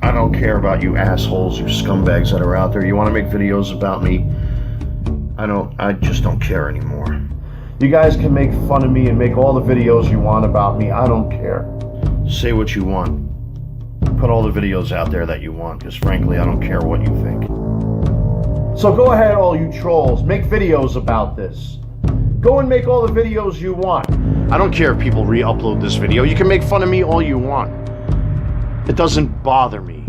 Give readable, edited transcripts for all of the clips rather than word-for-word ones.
I don't care about you assholes, you scumbags that are out there. You want to make videos about me? I just don't care anymore. You guys can make fun of me and make all the videos you want about me. I don't care. Say what you want. Put all the videos out there that you want, because frankly, I don't care what you think. So go ahead, all you trolls. Make videos about this. Go and make all the videos you want. I don't care if people re-upload this video. You can make fun of me all you want. It doesn't bother me.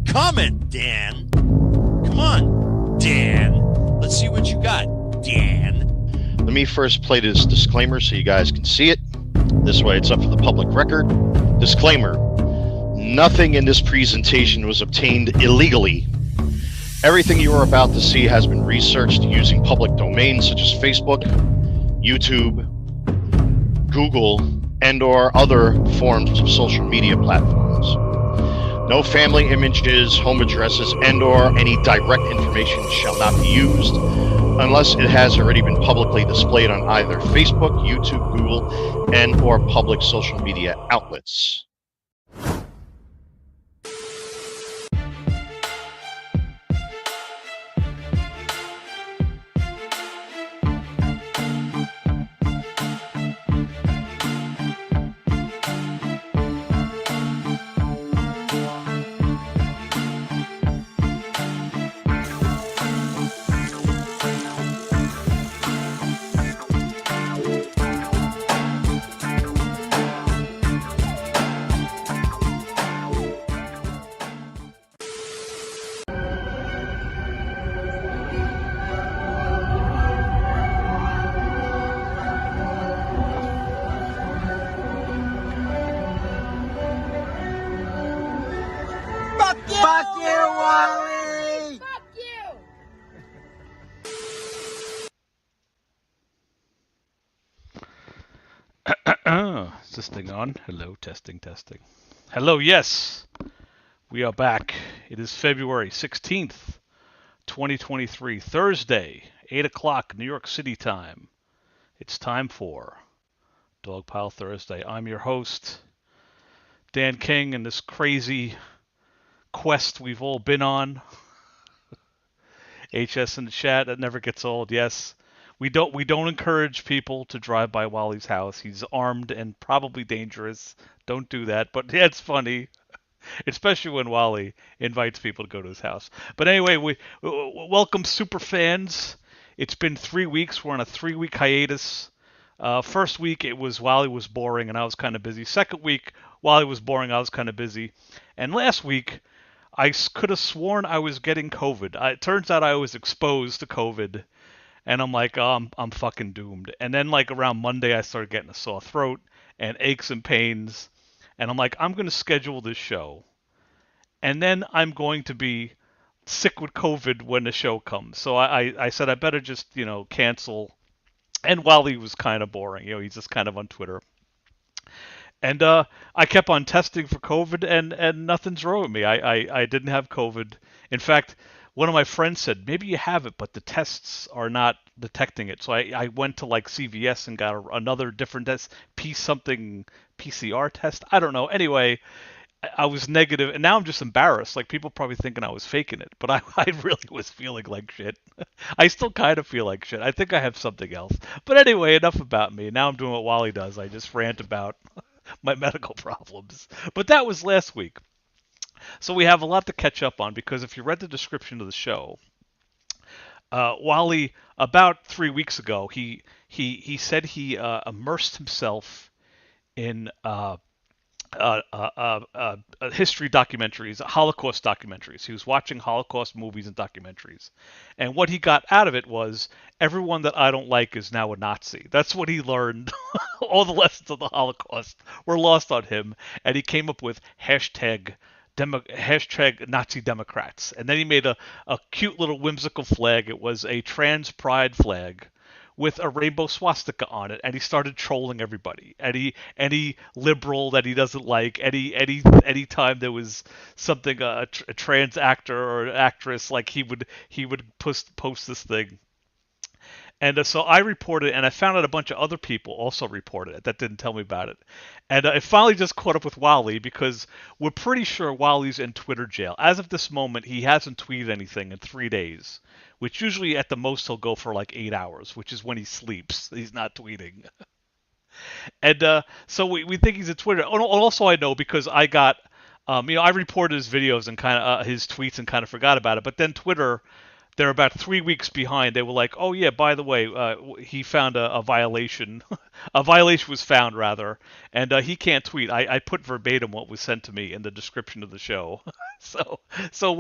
Comment, Dan. Come on, Dan. Let's see what you got, Dan. Let me first play this disclaimer so you guys can see it. This way it's up for the public record. Disclaimer. Nothing in this presentation was obtained illegally. Everything you are about to see has been researched using public domains such as Facebook, YouTube, Google, and/or other forms of social media platforms. No family images, home addresses, and/or any direct information shall not be used unless it has already been publicly displayed on either Facebook, YouTube, Google, and/or public social media outlets. Fuck you, Wally! Fuck you! Is this thing on? Hello, testing, testing. Hello, yes. We are back. It is February 16th, 2023, Thursday, 8 o'clock, New York City time. It's time for Dogpile Thursday. I'm your host, Dan King, and this crazy quest we've all been on. HS in the chat, that never gets old. Yes, we don't encourage people to drive by Wally's house. He's armed and probably dangerous. Don't do that. But yeah, it's funny, especially when Wally invites people to go to his house. But anyway, we welcome super fans. It's been 3 weeks. We're on a 3-week hiatus. First week it was Wally was boring and I was kind of busy. Second week Wally was boring, I was kind of busy. And last week I could have sworn I was getting COVID. It turns out I was exposed to COVID, and I'm like, oh, I'm fucking doomed. And then like around Monday, I started getting a sore throat and aches and pains, and I'm like, I'm gonna schedule this show, and then I'm going to be sick with COVID when the show comes. So I said I better just cancel. And Wally was kind of boring, he's just kind of on Twitter. And I kept on testing for COVID, and nothing's wrong with me. I didn't have COVID. In fact, one of my friends said, maybe you have it, but the tests are not detecting it. So I went to like CVS and got another different test, PCR test. I don't know. Anyway, I was negative, and now I'm just embarrassed. Like, people probably thinking I was faking it, but I really was feeling like shit. I still kind of feel like shit. I think I have something else. But anyway, enough about me. Now I'm doing what Wally does. I just rant about my medical problems. But that was last week. So we have a lot to catch up on, because if you read the description of the show, Wally, about 3 weeks ago, he said he immersed himself in history documentaries, Holocaust documentaries. He was watching Holocaust movies and documentaries. And what he got out of it was, everyone that I don't like is now a Nazi. That's what he learned. All the lessons of the Holocaust were lost on him. And he came up with hashtag Nazi Democrats. And then he made a cute little whimsical flag. It was a trans pride flag with a rainbow swastika on it, and he started trolling everybody. Any liberal that he doesn't like, any time there was something a trans actor or actress, like he would post this thing. And so I reported it, and I found out a bunch of other people also reported it that didn't tell me about it. And I finally just caught up with Wally because we're pretty sure Wally's in Twitter jail. As of this moment, he hasn't tweeted anything in 3 days, which usually at the most he'll go for like 8 hours, which is when he sleeps. He's not tweeting. And so we think he's a Twitter. And also, I know because I got, I reported his videos and kind of his tweets and kind of forgot about it. But then Twitter, they're about 3 weeks behind. They were like, oh yeah, by the way, he found a violation. A violation was found rather, and he can't tweet. I put verbatim what was sent to me in the description of the show. So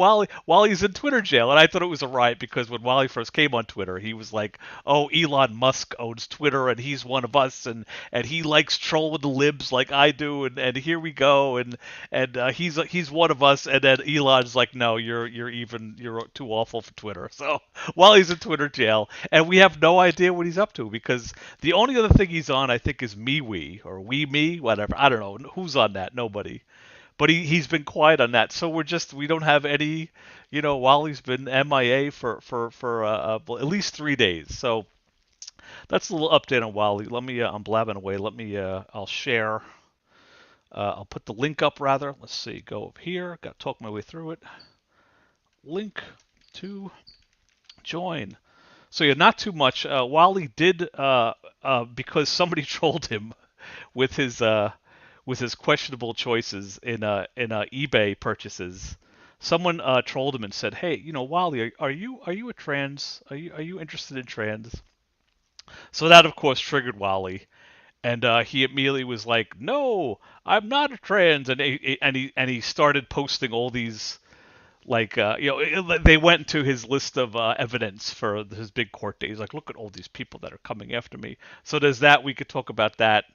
Wally's in Twitter jail, and I thought it was a riot because when Wally first came on Twitter, he was like, "Oh, Elon Musk owns Twitter, and he's one of us, and he likes trolling the libs like I do, and here we go, and he's one of us." And then Elon's like, "No, you're too awful for Twitter." So Wally's in Twitter jail, and we have no idea what he's up to because the only other thing he's on, I think, is MeWe or We whatever. I don't know who's on that. Nobody. But he's been quiet on that, so we don't have any, Wally's been MIA for at least 3 days. So that's a little update on Wally. Let me, I'm blabbing away. Let me, I'll share. I'll put the link up rather. Let's see, go up here. Got to talk my way through it. Link to join. So yeah, not too much. Wally did, because somebody trolled him with his questionable choices in eBay purchases. Someone trolled him and said, "Hey, Wally, are you a trans? Are you interested in trans?" So that of course triggered Wally, and he immediately was like, "No, I'm not a trans," and he started posting all these. Like, they went to his list of evidence for his big court day. He's like, look at all these people that are coming after me. So there's that. We could talk about that.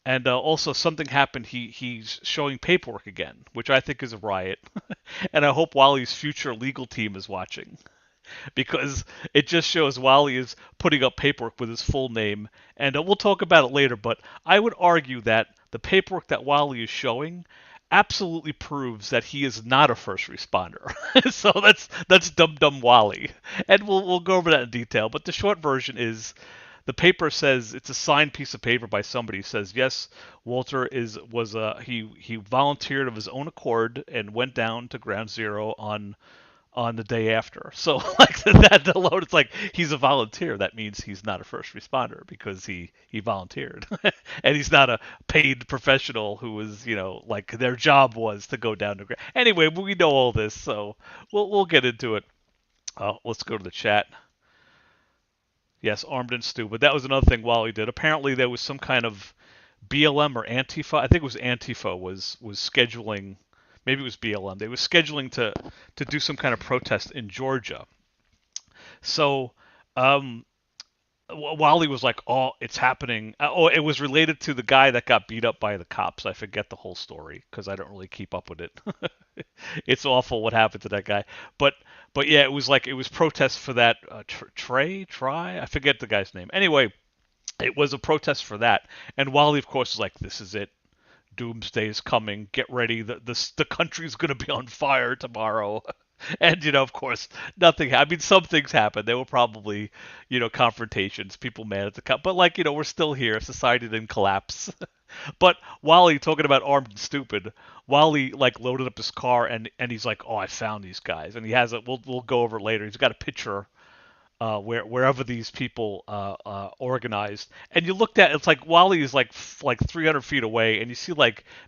And also something happened. He's showing paperwork again, which I think is a riot. And I hope Wally's future legal team is watching. Because it just shows Wally is putting up paperwork with his full name. And we'll talk about it later, but I would argue that the paperwork that Wally is showing absolutely proves that he is not a first responder. So that's dumb Wally. And we'll go over that in detail. But the short version is the paper says it's a signed piece of paper by somebody. It says, yes, Walter he volunteered of his own accord and went down to Ground Zero on the day after. So like that alone, it's like he's a volunteer. That means he's not a first responder because he volunteered. And he's not a paid professional who was, like their job was to go down to ground. Anyway, we know all this, so we'll get into it. Let's go to the chat. Yes, armed and stupid. That was another thing Wally did. Apparently there was some kind of BLM or Antifa. I think it was Antifa was scheduling. Maybe it was BLM. They were scheduling to do some kind of protest in Georgia. So Wally was like, "Oh, it's happening." It was related to the guy that got beat up by the cops. I forget the whole story because I don't really keep up with it. It's awful what happened to that guy. But yeah, it was protest for that Try. I forget the guy's name. Anyway, it was a protest for that. And Wally, of course, was like, "This is it. Doomsday is coming. Get ready. The country's going to be on fire tomorrow." And, of course, nothing. I mean, some things happened. There were probably, confrontations, people mad at the cop. But, we're still here. Society didn't collapse. But Wally, talking about armed and stupid, Wally, loaded up his car and he's like, "Oh, I found these guys." And he has it. We'll go over it later. He's got a picture wherever these people organized, and you looked at it's like Wally is like 300 feet away, and you see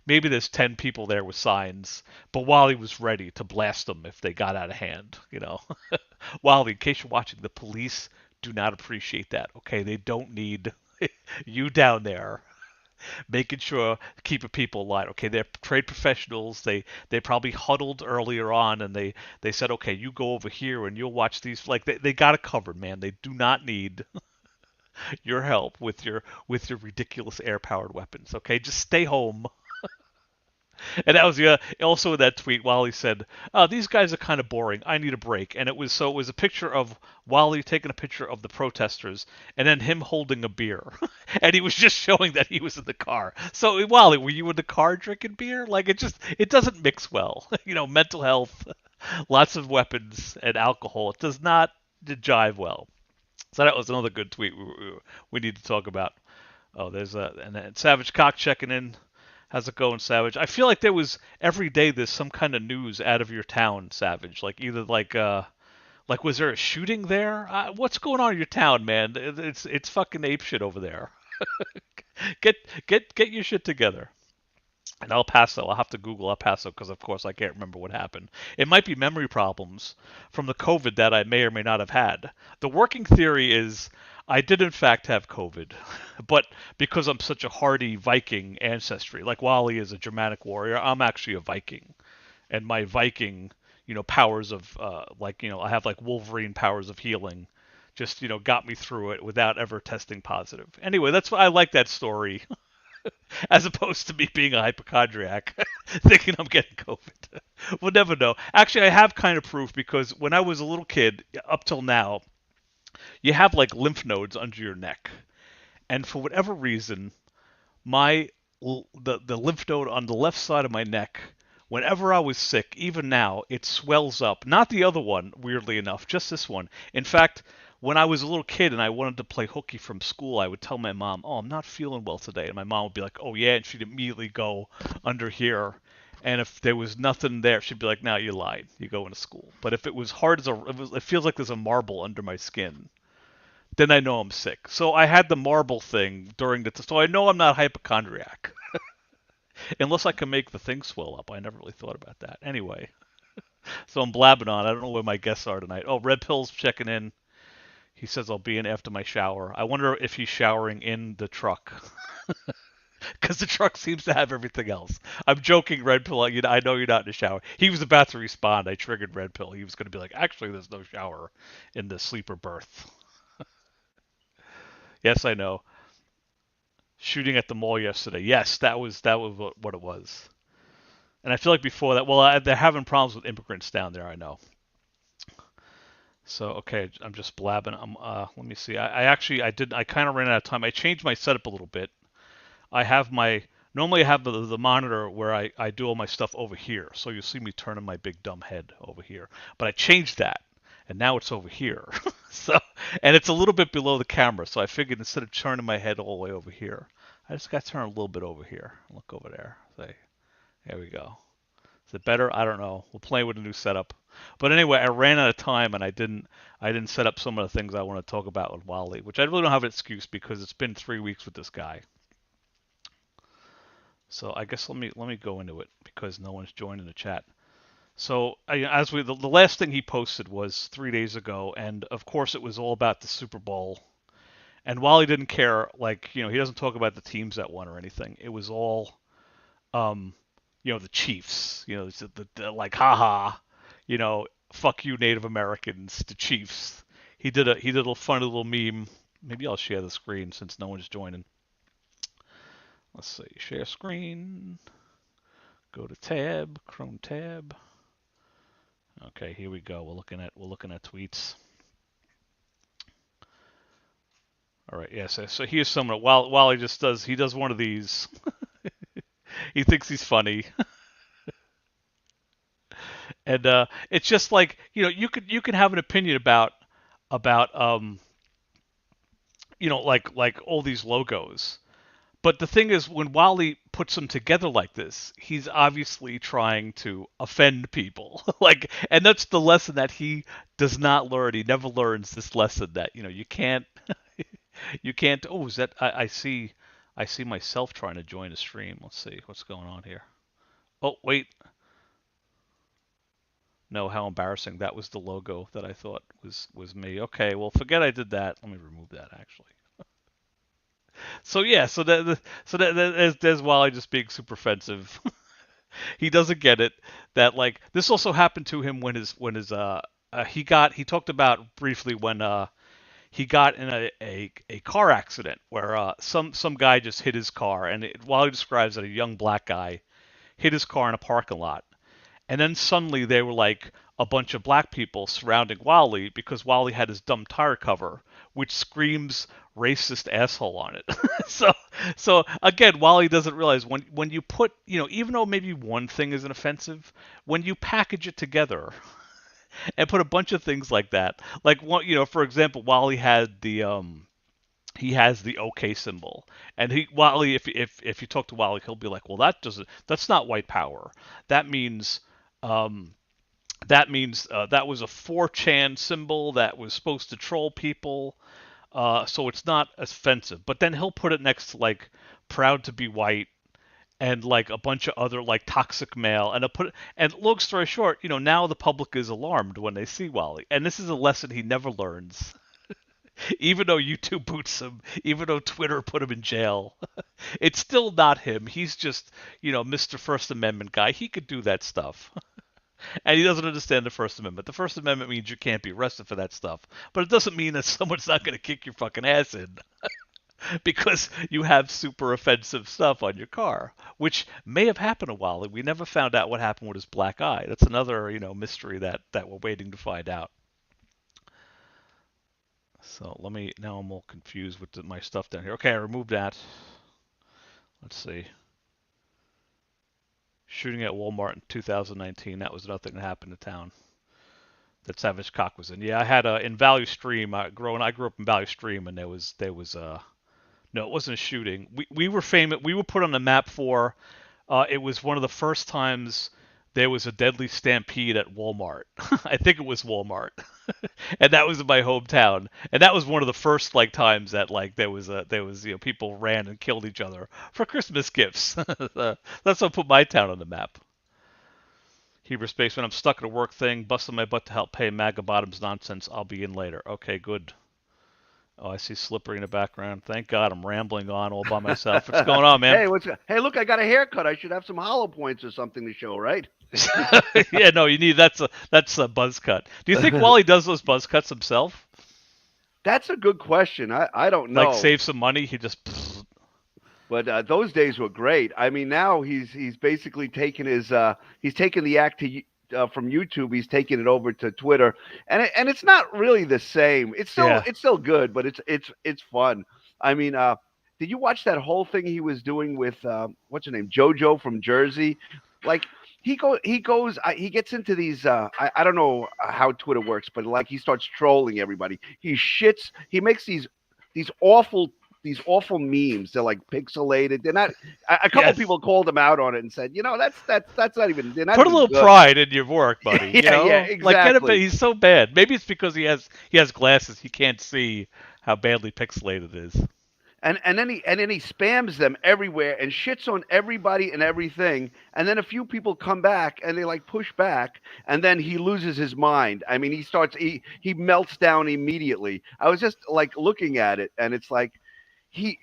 maybe there's 10 people there with signs, but Wally was ready to blast them if they got out of hand. Wally, in case you're watching, the police do not appreciate that. Okay, they don't need you down there making sure keeping people alive. Okay, they're trade professionals. They probably huddled earlier on and they said, okay, you go over here and you'll watch these. They got it covered, man. They do not need your help with your ridiculous air powered weapons. Okay, just stay home. And that was also in that tweet, Wally said, "These guys are kind of boring. I need a break." And it was a picture of Wally taking a picture of the protesters, and then him holding a beer, and he was just showing that he was in the car. So Wally, were you in the car drinking beer? It doesn't mix well. Mental health, lots of weapons and alcohol. It does not jive well. So that was another good tweet we need to talk about. Oh, and then Savage Cock checking in. How's it going, Savage? I feel like there was every day there's some kind of news out of your town, Savage. Like either like was there a shooting there? What's going on in your town, man? It's fucking ape shit over there. get get your shit together. And El Paso, I'll have to Google El Paso because, of course, I can't remember what happened. It might be memory problems from the COVID that I may or may not have had. The working theory is I did, in fact, have COVID, but because I'm such a hardy Viking ancestry, like Wally is a Germanic warrior, I'm actually a Viking. And my Viking, powers of, I have like Wolverine powers of healing, just, got me through it without ever testing positive. Anyway, that's why I like that story. As opposed to me being a hypochondriac, thinking I'm getting COVID. We'll never know. Actually, I have kind of proof because when I was a little kid, up till now, you have like lymph nodes under your neck, and for whatever reason, the lymph node on the left side of my neck, whenever I was sick, even now, it swells up. Not the other one, weirdly enough, just this one. In fact, when I was a little kid and I wanted to play hooky from school, I would tell my mom, "Oh, I'm not feeling well today," and my mom would be like, "Oh yeah," and she'd immediately go under here. And if there was nothing there, she'd be like, "No, you lied. You go into school." But if it was hard it feels like there's a marble under my skin, then I know I'm sick. So I had the marble thing so I know I'm not hypochondriac. Unless I can make the thing swell up. I never really thought about that. Anyway, so I'm blabbing on. I don't know where my guests are tonight. Oh, Red Pill's checking in. He says I'll be in after my shower. I wonder if he's showering in the truck. Because the truck seems to have everything else. I'm joking, Red Pill. I know you're not in the shower. He was about to respond. I triggered Red Pill. He was going to be like, actually, there's no shower in the sleeper berth. Yes, I know. Shooting at the mall yesterday. Yes, that was what it was. And I feel like before that, they're having problems with immigrants down there, I know. So, okay, I'm just blabbing. Let me see. I kind of ran out of time. I changed my setup a little bit. Normally I have the monitor where I do all my stuff over here. So you'll see me turning my big dumb head over here. But I changed that, and now it's over here. And it's a little bit below the camera. So I figured instead of turning my head all the way over here, I just got to turn a little bit over here. Look over there. There we go. Is it better? I don't know. We'll play with a new setup. But anyway, I ran out of time and I didn't set up some of the things I want to talk about with Wally, which I really don't have an excuse because it's been 3 weeks with this guy. So I guess let me go into it because no one's joined in the chat. So the last thing he posted was 3 days ago, and of course it was all about the Super Bowl. And Wally didn't care, he doesn't talk about the teams that won or anything. It was all, the Chiefs, the haha, fuck you Native Americans, the Chiefs. He did a funny little meme. Maybe I'll share the screen since no one's joining. Let's see, share screen. Go to tab, Chrome tab. Okay, here we go. We're looking at tweets. All right, yes. So here's someone. While he does one of these. He thinks he's funny. And it's just like, you can have an opinion about like all these logos. But the thing is, when Wally puts them together like this, he's obviously trying to offend people. And that's the lesson that he does not learn. He never learns this lesson that, you can't, you can't. Oh, is that? I see myself trying to join the stream. Let's see what's going on here. Oh, wait. No, how embarrassing. That was the logo that I thought was me. Okay, well, forget I did that. Let me remove that, actually. So yeah, there's Wally just being super offensive. He doesn't get it that this also happened to him when he talked about briefly when he got in a car accident where some guy just hit his car, and Wally describes that a young black guy hit his car in a parking lot, and then suddenly there were a bunch of black people surrounding Wally because Wally had his dumb tire cover, which screams racist asshole on it. so again, Wally doesn't realize when you put, even though maybe one thing isn't offensive, when you package it together, and put a bunch of things like that. Like one, for example, Wally had the he has the OK symbol, and Wally, if you talk to Wally, he'll be like, well, that's not white power. That means that was a 4chan symbol that was supposed to troll people, so it's not offensive. But then he'll put it next to like proud to be white and like a bunch of other like toxic male, and long story short, now the public is alarmed when they see Wally, and this is a lesson he never learns. Even though YouTube boots him, even though Twitter put him in jail, it's still not him. He's just, Mr. First Amendment guy. He could do that stuff. And he doesn't understand the First Amendment. The First Amendment means you can't be arrested for that stuff. But it doesn't mean that someone's not going to kick your fucking ass in because you have super offensive stuff on your car, which may have happened to Wally. We never found out what happened with his black eye. That's another, mystery that we're waiting to find out. So now I'm all confused with my stuff down here. Okay, I removed that. Let's see. Shooting at Walmart in 2019. That was another thing that happened in town that Savage Cock was in. Yeah, I had in Valley Stream. I grew up in Valley Stream, and there was no, it wasn't a shooting. We were famous. We were put on the map for. It was one of the first times there was a deadly stampede at Walmart. I think it was Walmart, and that was in my hometown. And that was one of the first times that there was people ran and killed each other for Christmas gifts. That's what put my town on the map. Hebrew Space, when I'm stuck at a work thing, busting my butt to help pay MAGA Bottom's nonsense. I'll be in later. Okay, good. Oh, I see Slippery in the background. Thank God I'm rambling on all by myself. What's going on, man? Hey, look, I got a haircut. I should have some hollow points or something to show, right? Yeah, no, you need that's a buzz cut. Do you think Wally does those buzz cuts himself? That's a good question. I don't know. Like save some money, he just. But those days were great. I mean, now he's basically taken he's taken the act from YouTube. He's taken it over to Twitter, and it's not really the same. It's still good, but it's fun. I mean, did you watch that whole thing he was doing with what's her name, JoJo from Jersey? Like he gets into these. I don't know how Twitter works, but he starts trolling everybody. He makes these awful memes. They're pixelated. They're not. A couple people called him out on it and said, that's not even. They're not Put a little good. pride in your work, buddy. Yeah, exactly. He's so bad. Maybe it's because he has glasses. He can't see how badly pixelated it is. And then he spams them everywhere and shits on everybody and everything. And then a few people come back and they push back, and then he loses his mind. I mean, he melts down immediately. I was just looking at it, and it's he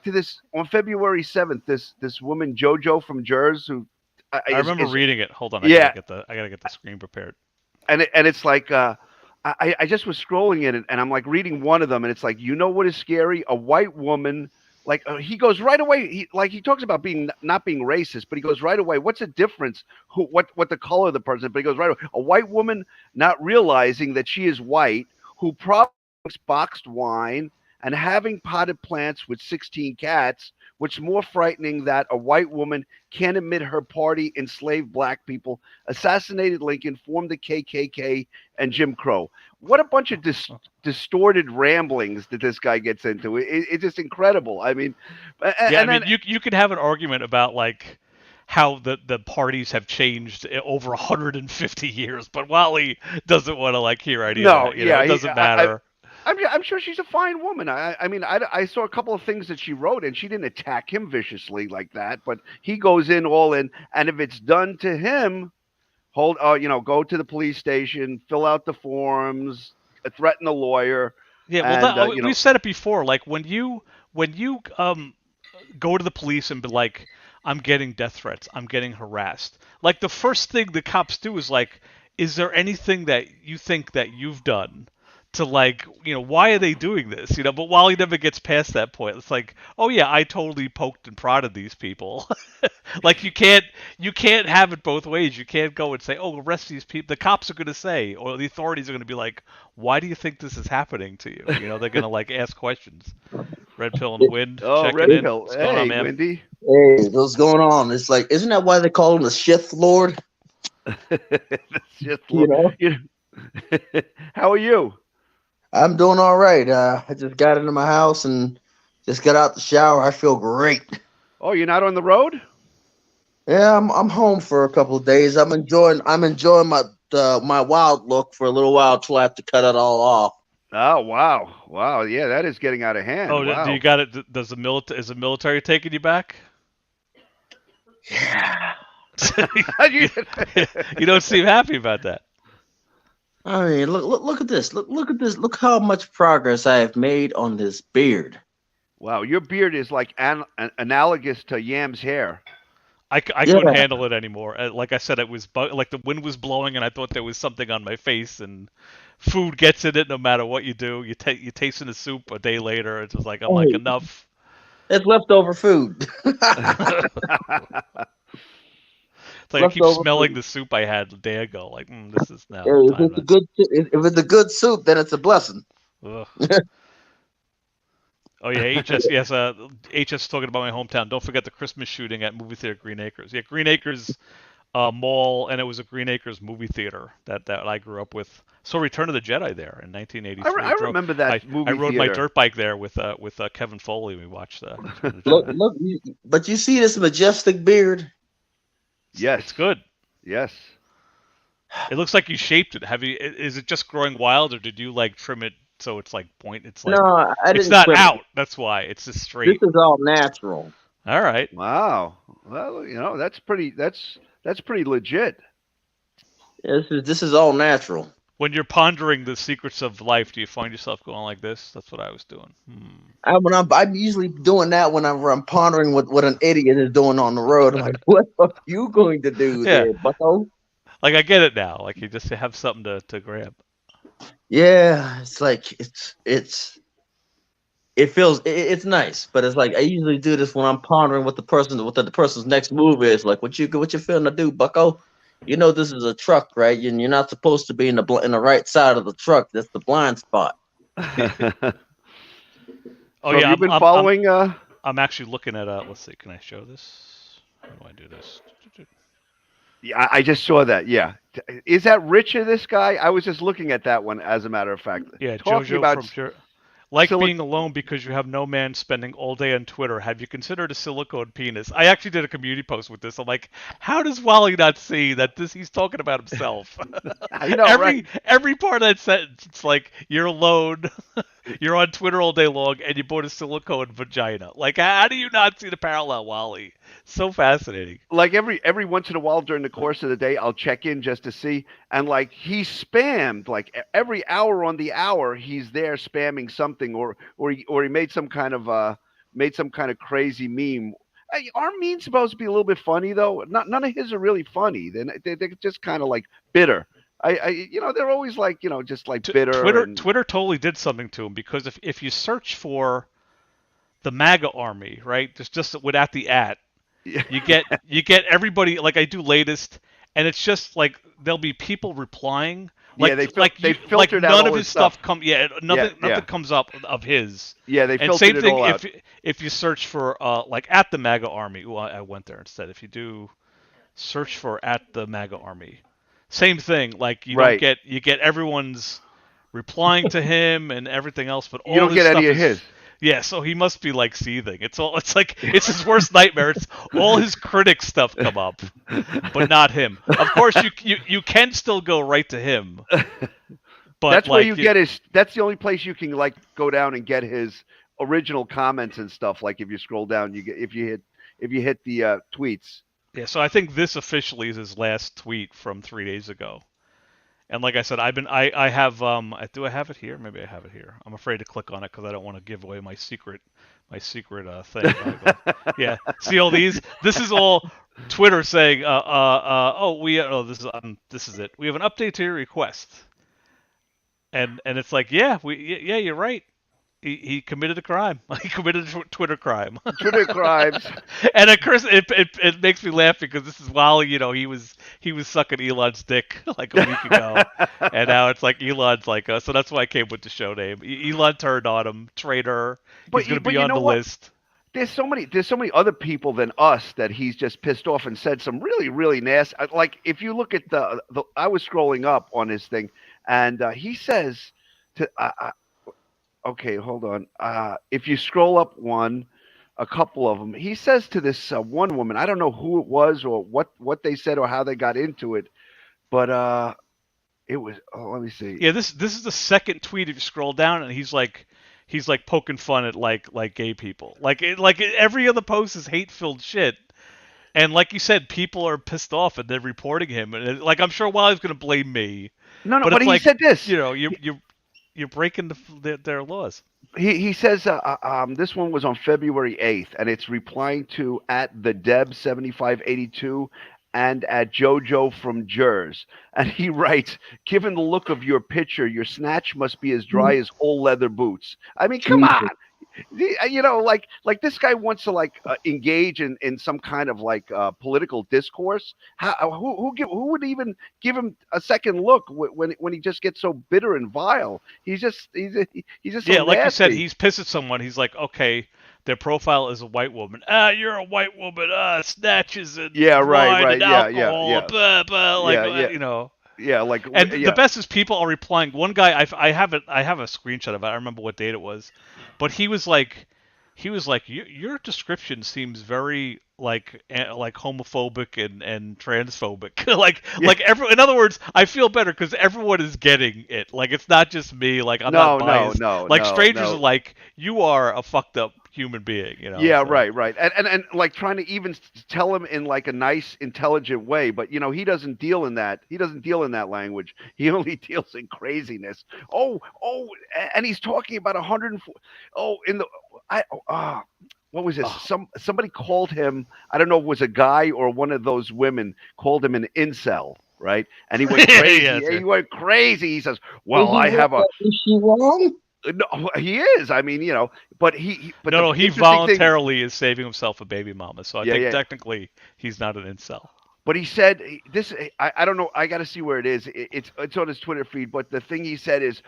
to this on February 7th, this woman JoJo from Jersey, who I remember reading it. Hold on, I gotta get the screen prepared. And it's I just was scrolling in it, and I'm reading one of them, and it's you know what is scary? A white woman. He goes right away. He talks about not being racist, but he goes right away. What's the difference? What the color of the person? But he goes right away. A white woman not realizing that she is white, who probably drinks boxed wine and having potted plants with 16 cats. What's more frightening that a white woman can't admit her party enslaved black people, assassinated Lincoln, formed the KKK, and Jim Crow. What a bunch of distorted ramblings that this guy gets into. It's just incredible. I mean, you could have an argument about how the parties have changed over 150 years, but Wally doesn't want to hear any of that. It doesn't matter. I'm sure she's a fine woman. I mean, I saw a couple of things that she wrote, and she didn't attack him viciously like that. But he goes in all in, and if it's done to him, go to the police station, fill out the forms, threaten a lawyer. Yeah, well, we've said it before. When you go to the police and be I'm getting death threats, I'm getting harassed. The first thing the cops do is is there anything that you think that you've done to why are they doing this? But Wally never gets past that point. It's oh yeah, I totally poked and prodded these people. You can't have it both ways. You can't go and say, oh, arrest these people. The cops are going to say, or the authorities are going to be why do you think this is happening to you? They're going to ask questions. Red Pill in the Wind. Oh, Red Pill. What's going on, man? Windy. Hey, what's going on? It's isn't that why they call him the Sith Lord? The Sith Lord. How are you? I'm doing all right. I just got into my house and just got out the shower. I feel great. Oh, you're not on the road? Yeah, I'm home for a couple of days. I'm enjoying my wild look for a little while till I have to cut it all off. Oh, wow. Wow. Yeah, that is getting out of hand. Oh, Wow. do you got it? Does is the military taking you back? Yeah. You don't seem happy about that. I mean, look at this. Look at this. Look how much progress I have made on this beard. Wow, your beard is like analogous to Yam's hair. I couldn't handle it anymore. Like I said, it was like the wind was blowing, and I thought there was something on my face. And food gets in it no matter what you do. You taste in the soup a day later. It's just like I'm like enough. It's leftover food. It's like I keep smelling the soup I had a day ago. Like this is now. If it's a good soup, then it's a blessing. Ugh. Oh yeah, HS. Yes, HS talking about my hometown. Don't forget the Christmas shooting at movie theater Green Acres. Yeah, Green Acres Mall, and it was a Green Acres movie theater that I grew up with. So Return of the Jedi there in 1983. I remember that movie. I rode my dirt bike there with Kevin Foley. We watched that. Look, but you see this majestic beard? Yes, it's good. Yes. It looks like you shaped it. Is it just growing wild, or did you like trim it so it's like point? It's like no, I didn't. It's not out. That's why it's just straight. This is all natural. All right. Wow. Well, that's pretty. That's pretty legit. This is all natural. When you're pondering the secrets of life, do you find yourself going like this? That's what I was doing. I'm usually doing that when I'm pondering what an idiot is doing on the road. I'm like, what are you going to do there, bucko? Like I get it now. Like you just have something to grab. Yeah, it's like it's nice, but it's like I usually do this when I'm pondering what the person's next move is. Like what you feeling to do, bucko? You know this is a truck, right? And you're not supposed to be in the right side of the truck. That's the blind spot. Have you been following? I'm actually looking at. Let's see. Can I show this? How do I do this? Yeah, I just saw that. Yeah, is that Richard? This guy? I was just looking at that one. As a matter of fact. Yeah, talking Jojo about from Like being alone because you have no man spending all day on Twitter. Have you considered a silicone penis? I actually did a community post with this. I'm like, how does Wally not see that he's talking about himself? I know, every part of that sentence, it's like you're alone, you're on Twitter all day long, and you bought a silicone vagina. Like, how do you not see the parallel, Wally? So fascinating. Like every once in a while during the course of the day, I'll check in just to see, and like he spammed like every hour on the hour, he's there spamming something, or he made some kind of crazy meme. Hey, aren't memes supposed to be a little bit funny though? None of his are really funny. They're just kind of like bitter. They're always like just like bitter. Twitter totally did something to him, because if you search for the MAGA army, right, just without the @ you get everybody. Like I do latest, and it's just like there'll be people replying. Like, they filtered like out none all of his his stuff come. Yeah, nothing comes up of his. Yeah, they filtered same it thing all out. if you search for like at the MAGA army. Ooh, I went there instead. If you do search for at the MAGA army, same thing. Like you don't get everyone's replying to him and everything else, but all you don't get any of his. Yeah, so he must be like seething. It's his worst nightmare. It's all his critics stuff come up, but not him. Of course, you can still go right to him, but that's where you get his. That's the only place you can like go down and get his original comments and stuff. Like if you scroll down, if you hit the tweets. Yeah, so I think this officially is his last tweet from 3 days ago. And like I said, I have do I have it here? Maybe I have it here. I'm afraid to click on it because I don't want to give away my secret thing. Yeah, see all these? This is all Twitter saying, this is it. We have an update to your request. And it's like, yeah, you're right. He committed a crime. He committed a Twitter crime. Twitter crimes. And of course, it makes me laugh because this is Wally. He was sucking Elon's dick like a week ago, and now it's like Elon's like, so that's why I came with the show name. Elon turned on him, traitor. He's going to be on the list. There's so many other people than us that he's just pissed off and said some really, really nasty. Like if you look at I was scrolling up on his thing, and he says to okay, hold on. If you scroll up one, a couple of them, he says to this one woman. I don't know who it was or what they said or how they got into it, but it was. Oh, let me see. Yeah, this is the second tweet if you scroll down, and he's like poking fun at like gay people. Every other post is hate filled shit. And like you said, people are pissed off and they're reporting him. And like I'm sure Wally's gonna blame me. No, But but it's he like, said this. you know, you're breaking their laws. He says this one was on February 8th, and it's replying to at the Deb7582 and at Jojo from Jers. And he writes, given the look of your picture, your snatch must be as dry as whole leather boots. I mean, come on. You know, like this guy wants to engage in some kind of political discourse. Who would even give him a second look when he just gets so bitter and vile? He's just so Yeah, like you said, nasty. he's pissed at someone. He's like, okay, their profile is a white woman. You're a white woman. Snatches and Yeah, wine right, and yeah, yeah, alcohol. yeah. Blah, blah, like, Yeah, yeah. you know. Yeah, like And yeah. the best is people are replying. One guy, I have a screenshot of it. I don't remember what date it was, but he was like, your description seems very like homophobic and transphobic. In other words, I feel better because everyone is getting it. Like it's not just me. Like I'm not biased. No. Like strangers no. are like, you are a fucked up human being. You know. Yeah, so. right. And like trying to even tell him in like a nice, intelligent way, but you know, he doesn't deal in that. He doesn't deal in that language. He only deals in craziness. Oh, and he's talking about 104. Oh, in the what was this? Somebody called him. I don't know if it was a guy or one of those women called him an incel, right? And he went crazy. Yeah, he went crazy. He says, "Well, I have a." Is she wrong? No, he is. I mean, you know, but he. But No, the he interesting thing- voluntarily is saving himself a baby mama. So I think yeah. technically he's not an incel. But he said this. I don't know. I got to see where it is. It's on his Twitter feed. But the thing he said is,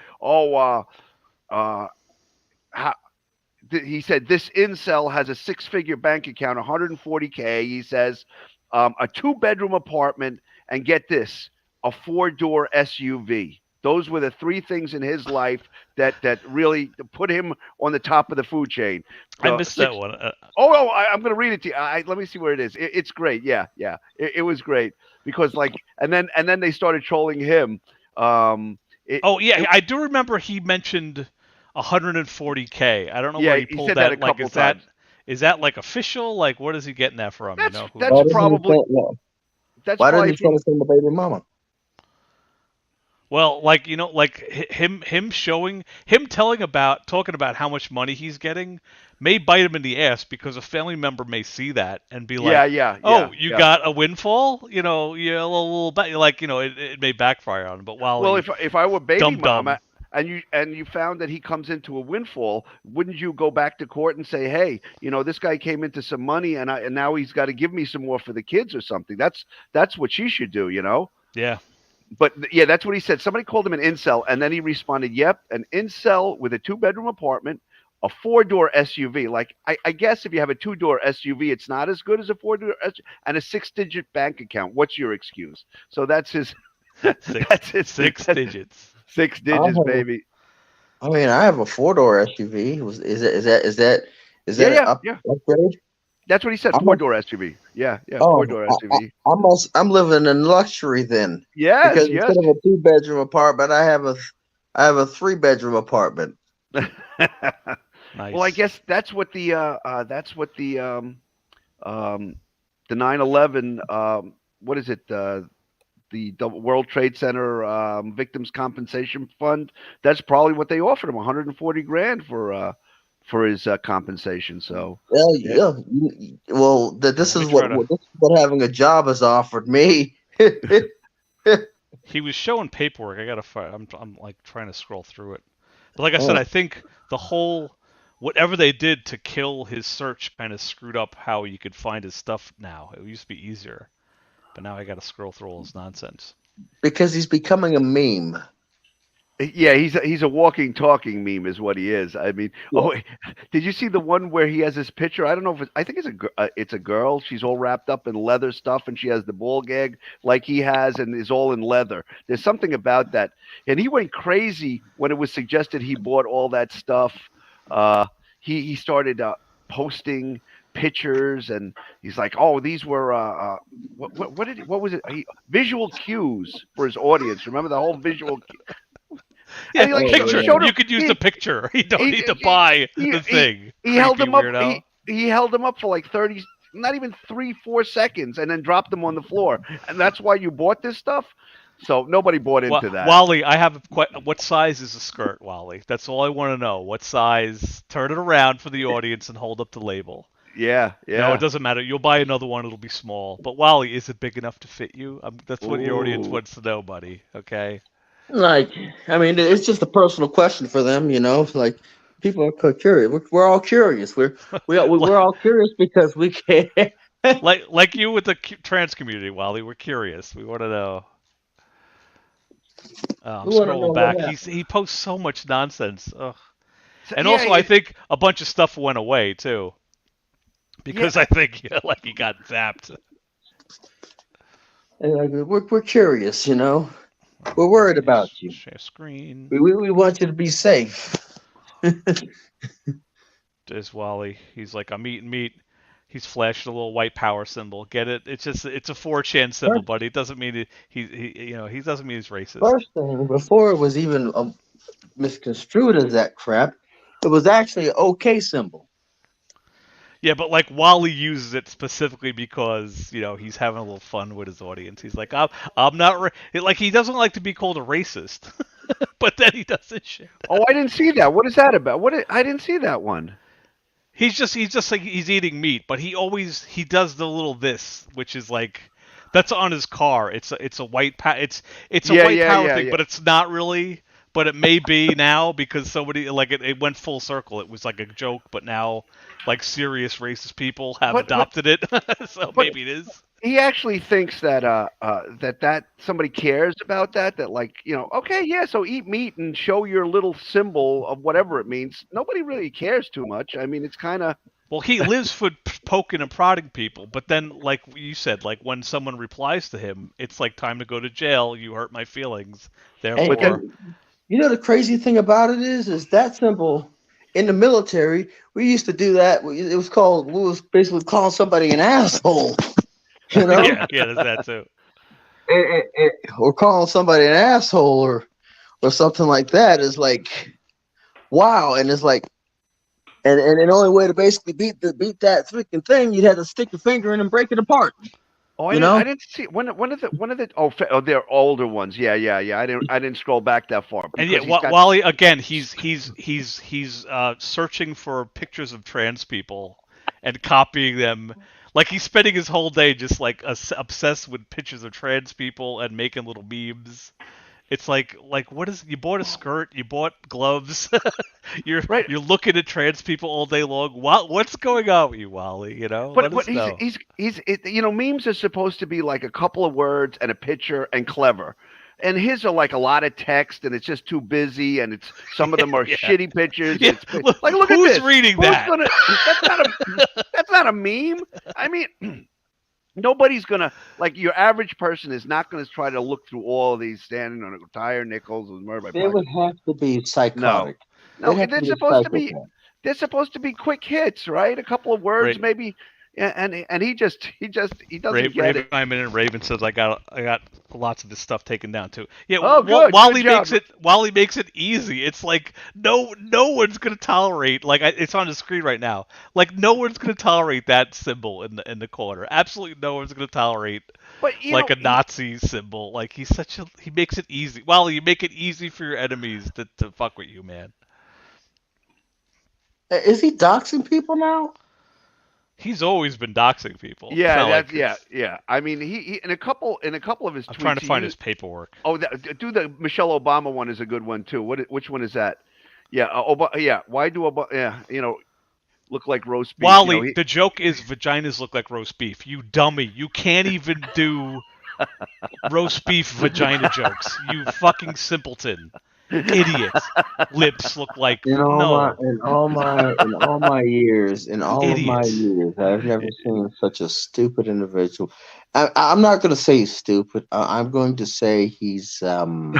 he said this incel has a 6-figure bank account, 140K. He says a 2-bedroom apartment, and get this, a 4-door SUV. Those were the 3 things in his life that really put him on the top of the food chain. I missed that one. I'm going to read it to you. Let me see where it is. It's great. Yeah. It was great because and then they started trolling him. I do remember he mentioned 140K. I don't know where he pulled said that. a couple times. Is that like official? Like, what is he getting that from? That's Why probably. Why didn't he tell us from the baby mama? Well, him talking about how much money he's getting may bite him in the ass because a family member may see that and be like, you got a windfall, you know, a little bit, like, you know, it may backfire on him. But if I were baby dumb. mama and you found that he comes into a windfall, wouldn't you go back to court and say, hey, you know, this guy came into some money and now he's got to give me some more for the kids or something? That's what she should do, you know? Yeah. But yeah, that's what he said. Somebody called him an incel, and then he responded, "Yep, an incel with a 2-bedroom apartment, a 4-door SUV. Like I guess if you have a 2-door SUV, it's not as good as a 4-door SUV, and a 6-digit bank account. What's your excuse?" So that's his. That's his 6 digits. 6 digits, baby. I mean, I have a 4-door SUV. Is that upgrade? That's what he said. 4-door SUV. Yeah, 4-door SUV. I'm living in luxury then. Yes, because instead of a 2-bedroom apartment, I have a 3-bedroom apartment. Nice. Well, I guess that's what the 9/11 what is it, the World Trade Center Victims Compensation Fund. That's probably what they offered him, 140 grand for his compensation. So yeah. Well, this is what having a job has offered me. He was showing paperwork. I'm like trying to scroll through it. But like I said, I think the whole whatever they did to kill his search kind of screwed up how you could find his stuff now. It used to be easier, but now I got to scroll through all his nonsense. Because he's becoming a meme. Yeah, he's a walking, talking meme, is what he is. I mean, oh, did you see the one where he has this picture? I don't know if I think it's a girl. She's all wrapped up in leather stuff, and she has the ball gag like he has, and is all in leather. There's something about that, and he went crazy when it was suggested he bought all that stuff. He started posting pictures, and he's like, "Oh, these were what was it? Visual cues for his audience. Remember the whole visual." Yeah, And he, like, picture. showed him- You could use he- the picture. You don't he- need to he- buy he- the thing. He held Creepy him up. weirdo. He held him up for like 30, not even 3-4 seconds, and then dropped him on the floor. And that's why you bought this stuff. So nobody bought into that. Wally, I have what size is a skirt, Wally? That's all I want to know. What size? Turn it around for the audience and hold up the label. Yeah. No, it doesn't matter. You'll buy another one. It'll be small. But Wally, is it big enough to fit you? That's what your audience Ooh. wants to know, buddy. Okay. Like, I mean, it's just a personal question for them, you know. Like, people are curious. We're all curious. We're all curious because we can. like you with the trans community, Wally. We're curious. We want to know. I'm We wanna know scrolling what back. happened. He posts so much nonsense. Ugh. And Yeah, also, I think a bunch of stuff went away too, because I think like he got zapped. We're curious, you know. We're worried about you. Share screen. We want you to be safe. There's Wally. He's like, I'm eating meat. He's flashing a little white power symbol. Get it? It's a 4chan symbol, buddy. It doesn't mean he doesn't mean he's racist. First thing, before it was even misconstrued as that crap, it was actually an okay symbol. Yeah, but like Wally uses it specifically because he's having a little fun with his audience. He's like, I'm not like he doesn't like to be called a racist, but then he does this shit. Oh, I didn't see that. What is that about? I didn't see that one. He's just like he's eating meat, but he does the little this, which is like that's on his car. It's a white it's a white power thing, but it's not really. But it may be now because somebody like it went full circle. It was like a joke, but now like serious racist people have adopted it. So maybe it is. He actually thinks that that somebody cares about that. That like okay, yeah. So eat meat and show your little symbol of whatever it means. Nobody really cares too much. I mean, it's kind of. Well, he lives for poking and prodding people, but then, like you said, like when someone replies to him, it's like time to go to jail. You hurt my feelings. Therefore. You know the crazy thing about it is that symbol in the military. We used to do that. It was called. We was basically calling somebody an asshole. You know? yeah, there's that too. Or calling somebody an asshole or something like that is like, wow. And it's like, and the only way to basically beat that freaking thing, you'd have to stick your finger in and break it apart. Oh, I didn't see one of the they're older ones. Yeah. I didn't scroll back that far. And Wally again, he's searching for pictures of trans people and copying them. Like he's spending his whole day just like obsessed with pictures of trans people and making little memes. It's like what is you bought a skirt, you bought gloves, you're looking at trans people all day long. What's going on with you, Wally? But he's memes are supposed to be like a couple of words and a picture and clever. And his are like a lot of text, and it's just too busy, and some of them are shitty pictures. Yeah. Look at Who's this. reading that? That's not a meme. I mean, nobody's gonna like your average person is not gonna try to look through all of these standing on a tire nickels and murder by They would have to be psychotic. No, they're supposed to be quick hits, right? A couple of words, maybe. And he doesn't get it. I'm in and Raven says I got lots of this stuff taken down too. Yeah, good. Wally Good makes it easy. It's like no one's gonna tolerate it's on the screen right now. Like no one's gonna tolerate that symbol in the corner. Absolutely no one's gonna tolerate a Nazi symbol. Like he makes it easy. Wally, you make it easy for your enemies to fuck with you, man. Is he doxing people now? He's always been doxing people. Yeah, yeah. I mean, he in a couple of his tweets. I'm trying to find his paperwork. Oh, do the Michelle Obama one is a good one too. Which one is that? Yeah, yeah. Why do Obama? Yeah, look like roast beef. Wally, the joke is vaginas look like roast beef. You dummy! You can't even do roast beef vagina jokes. You fucking simpleton. Idiot. Lips look like In all no. my years, Idiot. I've never seen such a stupid individual. I'm not going to say he's stupid. I'm going to say he's I'm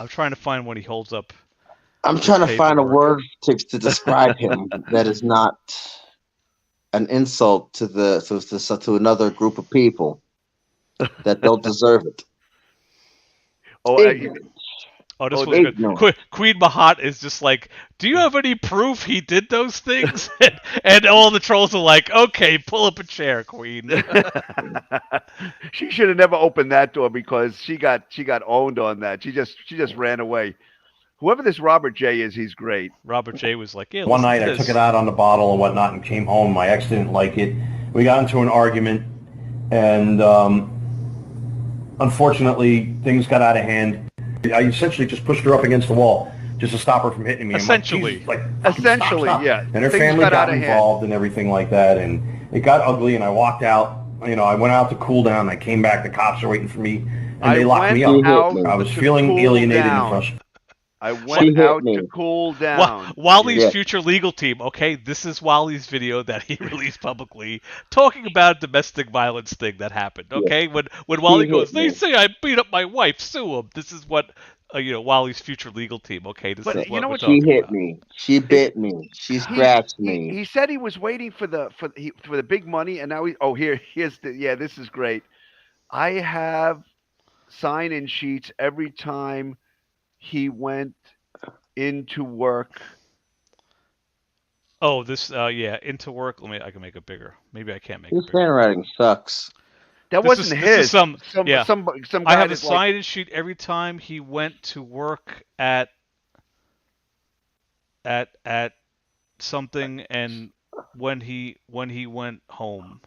trying to find when he holds up. I'm trying to find a word to describe him that is not an insult to another group of people that don't deserve it. Oh, Oh, this was good. Queen Mahat is just like, do you have any proof he did those things? and all the trolls are like, okay, pull up a chair, Queen. She should have never opened that door because she got owned on that. She just ran away. Whoever this Robert J is, he's great. Robert J was like, yeah. One night I took it out on the bottle and whatnot and came home. My ex didn't like it. We got into an argument, and unfortunately, things got out of hand. I essentially just pushed her up against the wall just to stop her from hitting me. Essentially. Essentially, stop. yeah. And her family got involved and everything like that, and it got ugly, and I walked out. You know, I went out to cool down. I came back. The cops were waiting for me, and they locked me up. I was feeling alienated and frustrated. I went out to cool down. Wally's future legal team. Okay, this is Wally's video that he released publicly talking about domestic violence thing that happened. Okay, when Wally goes, they say I beat up my wife, sue him. This is what Wally's future legal team. Okay, this is what we're talking She hit about. me. She bit me. She scratched me. He said he was waiting for the big money, and now here's the this is great. I have sign-in sheets every time he went into work. Oh, this into work. I can make it bigger. Maybe I can't make His it bigger. handwriting sucks. That wasn't his. Some guy I have a sign-in sheet every time he went to work at something, and when he went home.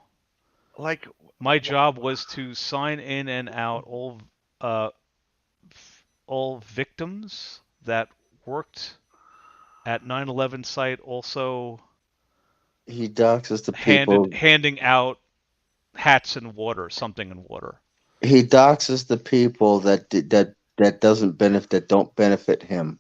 Like, my job was to sign in and out all victims that worked at 9/11 site. Also, he doxes the people handing out hats and water, something in water. He doxes the people that don't benefit him.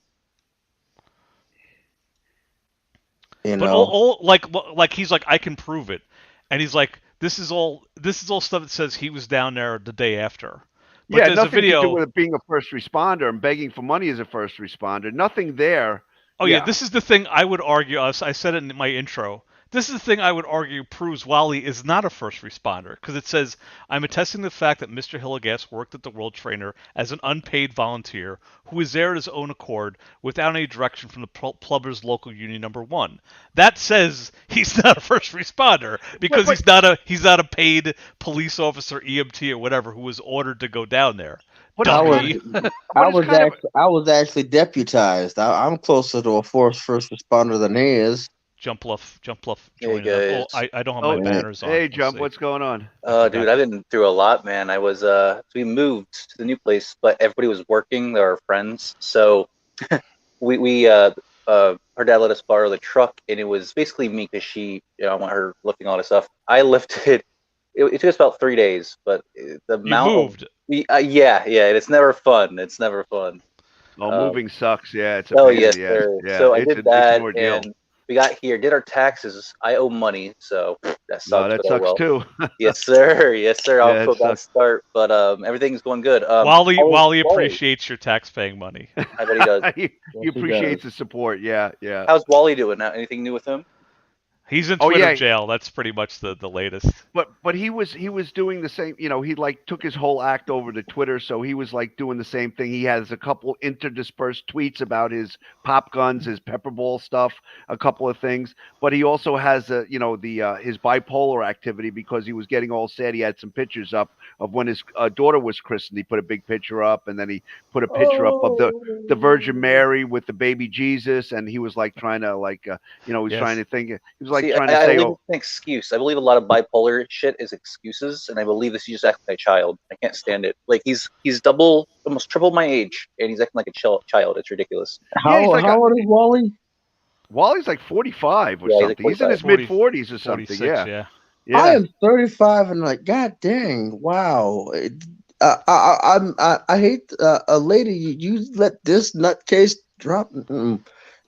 You know, but all like he's like, I can prove it, and he's like, this is all stuff that says he was down there the day after. But yeah, nothing to do with it being a first responder and begging for money as a first responder. Nothing there. Oh yeah, this is the thing I would argue. I said it in my intro. This is the thing I would argue proves Wally is not a first responder, because it says, I'm attesting the fact that Mr. Hillegas worked at the World Trainer as an unpaid volunteer who was there at his own accord without any direction from the Plumbers Local Union Number 1. That says he's not a first responder, because he's not a paid police officer, EMT, or whatever, who was ordered to go down there. I was actually deputized. I'm closer to a first responder than he is. Jump Bluff joining us. Oh, I don't have my banners on. Hey, Jump, what's going on? Dude, I've been through a lot, man. I was we moved to the new place, but everybody was working. They were friends, so we her dad let us borrow the truck, and it was basically me because I want her lifting all this stuff. I lifted. It took us about 3 days, but the amount. Moved. Yeah, it's never fun. It's never fun. Oh, moving sucks. Yeah, it's yes, sir. Yeah, so I did that, and we got here, did our taxes. I owe money, so that sucks. No, that sucks too. Yes, sir. Yes, sir. I'll put that start, but everything's going good. Wally appreciates your tax-paying money. I bet he does. He appreciates the support. Yeah. How's Wally doing now? Anything new with him? He's in Twitter jail. That's pretty much the latest. But he was doing the same. He like took his whole act over to Twitter, so he was like doing the same thing. He has a couple interdispersed tweets about his pop guns, his pepper ball stuff, a couple of things. But he also has his bipolar activity, because he was getting all sad. He had some pictures up of when his daughter was christened. He put a big picture up, and then he put a picture up of the Virgin Mary with the baby Jesus, and he was like trying to trying to think. He was like trying to say, an excuse. I believe a lot of bipolar shit is excuses, and I believe this. He just acting like a child. I can't stand it. Like he's almost triple my age, and he's acting like a child. It's ridiculous. How old is Wally? Wally's like 45 or something. He's in his mid-40s or something. Yeah. I am 35, and like, god dang, wow. I hate a lady. You let this nutcase drop.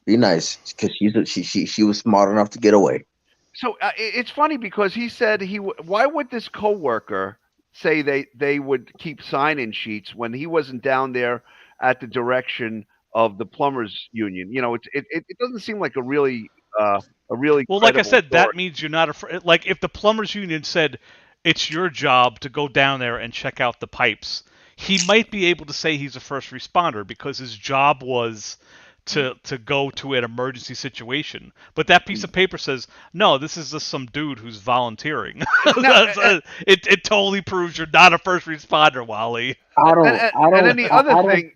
Be nice, because she was smart enough to get away. So it's funny because he said why would this coworker say they would keep sign-in sheets when he wasn't down there at the direction of the plumbers union? You know, it doesn't seem like a really Well, like I credible said, that story. means you're not afraid. Like if the plumbers union said it's your job to go down there and check out the pipes, he might be able to say he's a first responder because his job was to go to an emergency situation. But that piece of paper says, no, this is just some dude who's volunteering. It totally proves you're not a first responder, Wally. And then the other thing,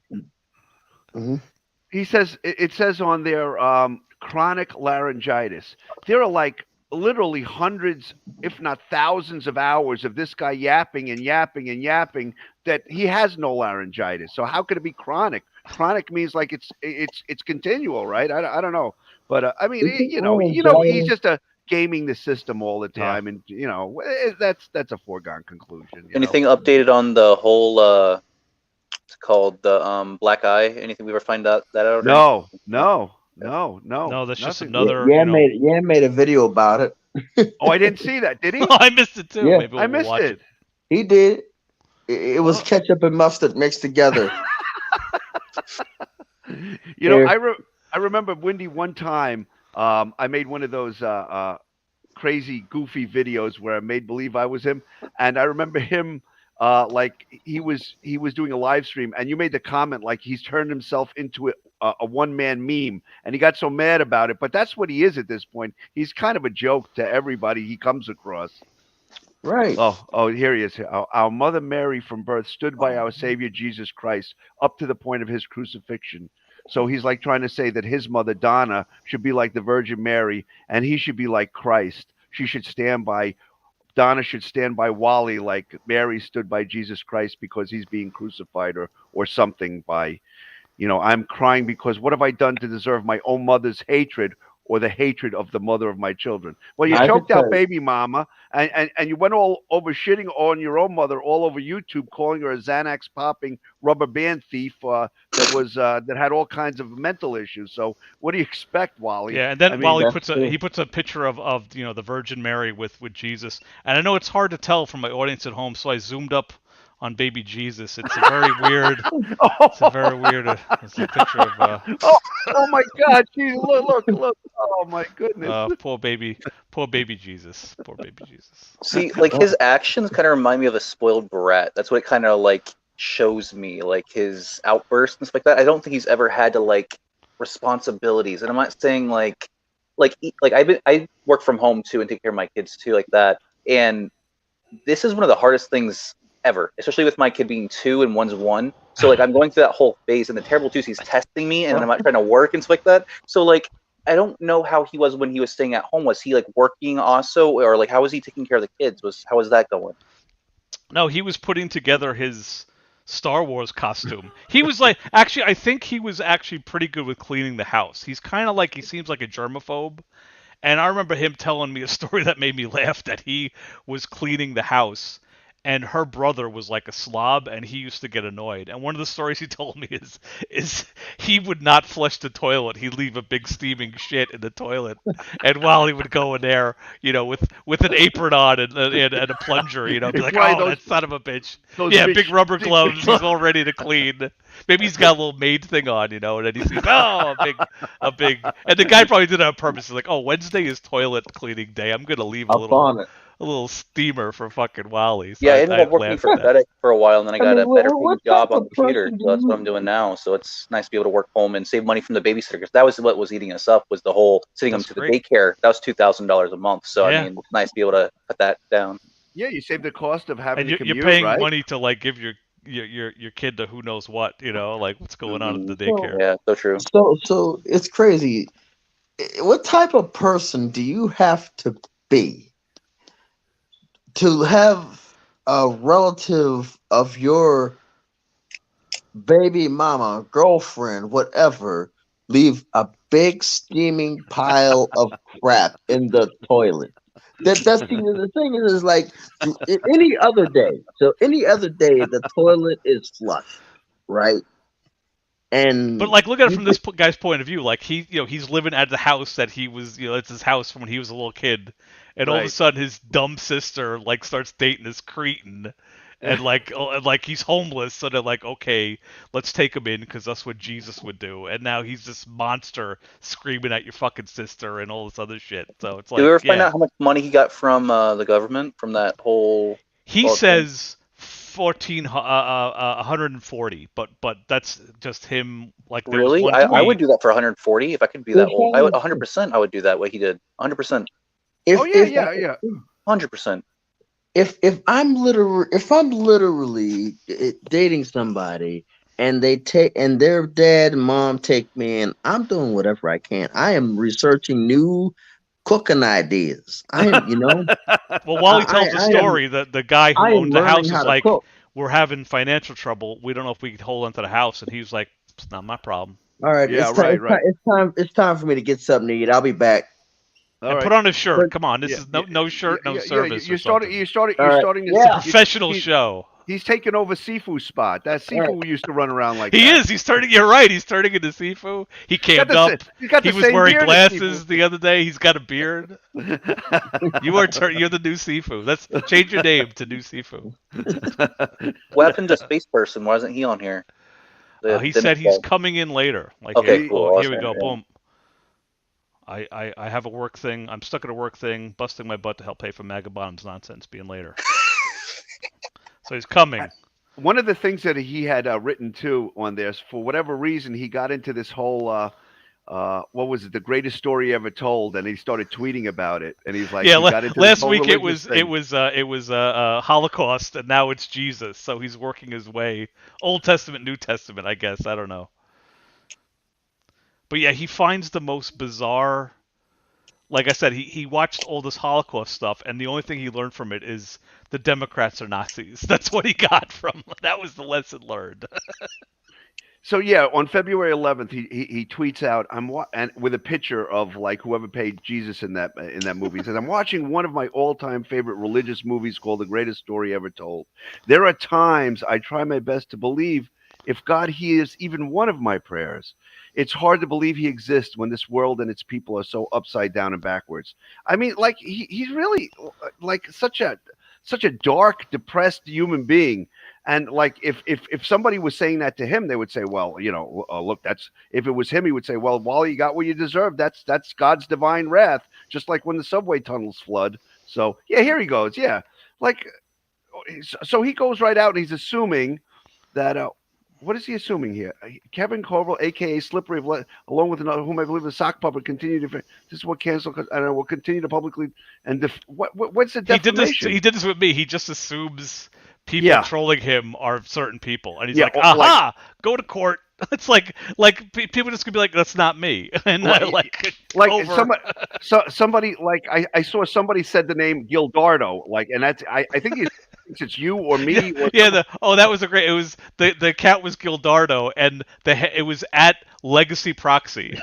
Mhm. he says it says on there chronic laryngitis. There are like literally hundreds, if not thousands, of hours of this guy yapping and yapping and yapping that he has no laryngitis. So how could it be chronic? Chronic means like it's continual, right? I don't know, but I mean, he's just gaming the system all the time, and that's a foregone conclusion. Anything updated on the whole? It's called the black eye. Anything we ever find out that out? No. No, that's just nothing. another. Yeah, made a video about it. Oh, I didn't see that. Did he? I missed it too. Yeah. Maybe we'll missed watch it. He did. It was ketchup and mustard mixed together. I remember Wendy one time. I made one of those crazy, goofy videos where I made believe I was him, and I remember him like he was doing a live stream, and you made the comment like he's turned himself into a one-man meme, and he got so mad about it. But that's what he is at this point. He's kind of a joke to everybody he comes across. Right. Oh, here he is. Our Mother Mary from birth stood by our Savior Jesus Christ up to the point of his crucifixion. So he's like trying to say that his mother, Donna, should be like the Virgin Mary, and he should be like Christ. Donna should stand by Wally like Mary stood by Jesus Christ because he's being crucified or something by, I'm crying because what have I done to deserve my own mother's hatred or the hatred of the mother of my children? Well, you choked out baby mama, and you went all over shitting on your own mother all over YouTube, calling her a Xanax popping rubber band thief that had all kinds of mental issues. So what do you expect, Wally? Yeah, and then Wally puts a picture of the Virgin Mary with Jesus, and I know it's hard to tell from my audience at home, so I zoomed up on baby Jesus. It's a very weird. It's a very weird. It's a picture of. Oh my God! Geez, look! Oh my goodness! Poor baby Jesus. Poor baby Jesus. See, like his actions kind of remind me of a spoiled brat. That's what it kind of like shows me, like his outbursts and stuff like that. I don't think he's ever had to like responsibilities, and I'm not saying like I work from home too and take care of my kids too, like that. And this is one of the hardest things ever, especially with my kid being 2 and one's 1. So like I'm going through that whole phase, and the terrible twos, he's testing me, and I'm not trying to work and stuff like that. So like I don't know how he was when he was staying at home. Was he like working also, or like how was he taking care of the kids? How was that going? No, he was putting together his Star Wars costume. He was like, actually, I think he was actually pretty good with cleaning the house. He's kind of like, he seems like a germaphobe. And I remember him telling me a story that made me laugh, that he was cleaning the house and her brother was like a slob, and he used to get annoyed. And one of the stories he told me is he would not flush the toilet. He'd leave a big steaming shit in the toilet, and Wally would go in there, with an apron on and a plunger, be like, that son of a bitch. Yeah, big rubber gloves. He's all ready to clean. Maybe he's got a little maid thing on, and then he sees, a big. And the guy probably did it on purpose. He's like, Wednesday is toilet cleaning day. I'm gonna leave a little steamer for fucking Wally. So yeah, I ended up working for FedEx for a while, and then I got a better paying job on the computer. So that's what I'm doing now. So it's nice to be able to work home and save money from the babysitter, because that was what was eating us up, was the whole sending them to the daycare. That was $2,000 a month. So I mean, it's nice to be able to cut that down. Yeah, you save the cost of having to commute, you're paying right? money to like give your kid to who knows what, like what's going on at the daycare. Yeah, so true. So it's crazy. What type of person do you have to be to have a relative of your baby mama, girlfriend, whatever, leave a big steaming pile of crap in the toilet? That's the thing is like any other day. So any other day, the toilet is flush, right? And But like, look at it from this guy's point of view. Like he's living at the house that he was, it's his house from when he was a little kid, and all of a Right. sudden his dumb sister like starts dating this cretin, and like he's homeless, so they're like, okay, let's take him in because that's what Jesus would do. And now he's this monster screaming at your fucking sister and all this other shit. So it's like, Did we ever find yeah. out how much money he got from the government from that whole? He thing? says 140, but that's just him. Like, there was Really? one I tweet- would do that for 140 if I could be that old. I would 100%. I would do that what he did. 100%. if, Oh yeah, if, yeah. 100%. if I'm literally dating somebody and their dad and mom take me in, I'm doing whatever I can. I am researching new cooking ideas. I am, Well, Wally tells the I am- story that the guy who I am owned the learning house how is to like, cook. we're having financial trouble. We don't know if we can hold onto the house, and he's like, it's not my problem. All right, Yeah, it's right. It's time for me to get something to eat. I'll be back. All And right. put on a shirt. But- Come on, this is no shirt, no service. You're or something. starting. All You're right. starting. Yeah. It's a professional he's- show. He's taking over Sifu's spot. That Sifu used to run around like He that. is. He's turning. You're right. He's turning into Sifu. He He's got cammed the up. sa- he's got He the was same wearing beard as glasses Sifu. the other day. He's got a beard. You're the new Sifu. Let's change your name to new Sifu. What happened to Space Person? Why isn't he on here? He said he's coming in later. Like, Okay, here, cool. here we go. Awesome, yeah. Boom. I have a work thing. I'm stuck at a work thing, busting my butt to help pay for MAGA Bottoms nonsense being later. So he's coming. One of the things that he had written too on there, for whatever reason, he got into this whole what was it, the greatest story ever told, and he started tweeting about it, and he's like, Yeah, he got into this last whole week it religious was thing. Holocaust, and now it's Jesus. So he's working his way Old Testament, New Testament, I guess. I don't know. But yeah, he finds the most bizarre. Like I said, he watched all this Holocaust stuff, and the only thing he learned from it is the Democrats are Nazis. That's what he got from. That was the lesson learned. So yeah, on February 11th, he tweets out, and with a picture of like whoever played Jesus in that movie. He says, "I'm watching one of my all-time favorite religious movies called The Greatest Story Ever Told. There are times I try my best to believe if God hears even one of my prayers. It's hard to believe he exists when this world and its people are so upside down and backwards." I mean, like he's really like such a dark, depressed human being. And like if somebody was saying that to him, they would say, well, look, that's, if it was him, he would say, well, Wally, you got what you deserve. That's God's divine wrath, just like when the subway tunnels flood. So yeah, here he goes. Yeah, like, so he goes right out and he's assuming that. What is he assuming here? Kevin Corbel, aka Slippery, along with another, whom I believe the sock puppet, continue to. This is what cancel, and I will continue to publicly and what's the defamation? He did this with me. He just assumes people trolling him are certain people, and he's like, "Aha! like, go to court." It's like people just gonna be like, "That's not me," and somebody like I saw somebody said the name Gildardo, like, and that's I think it's you or me. Yeah, that was a great. It was the account was Gildardo, and it was at Legacy Proxy,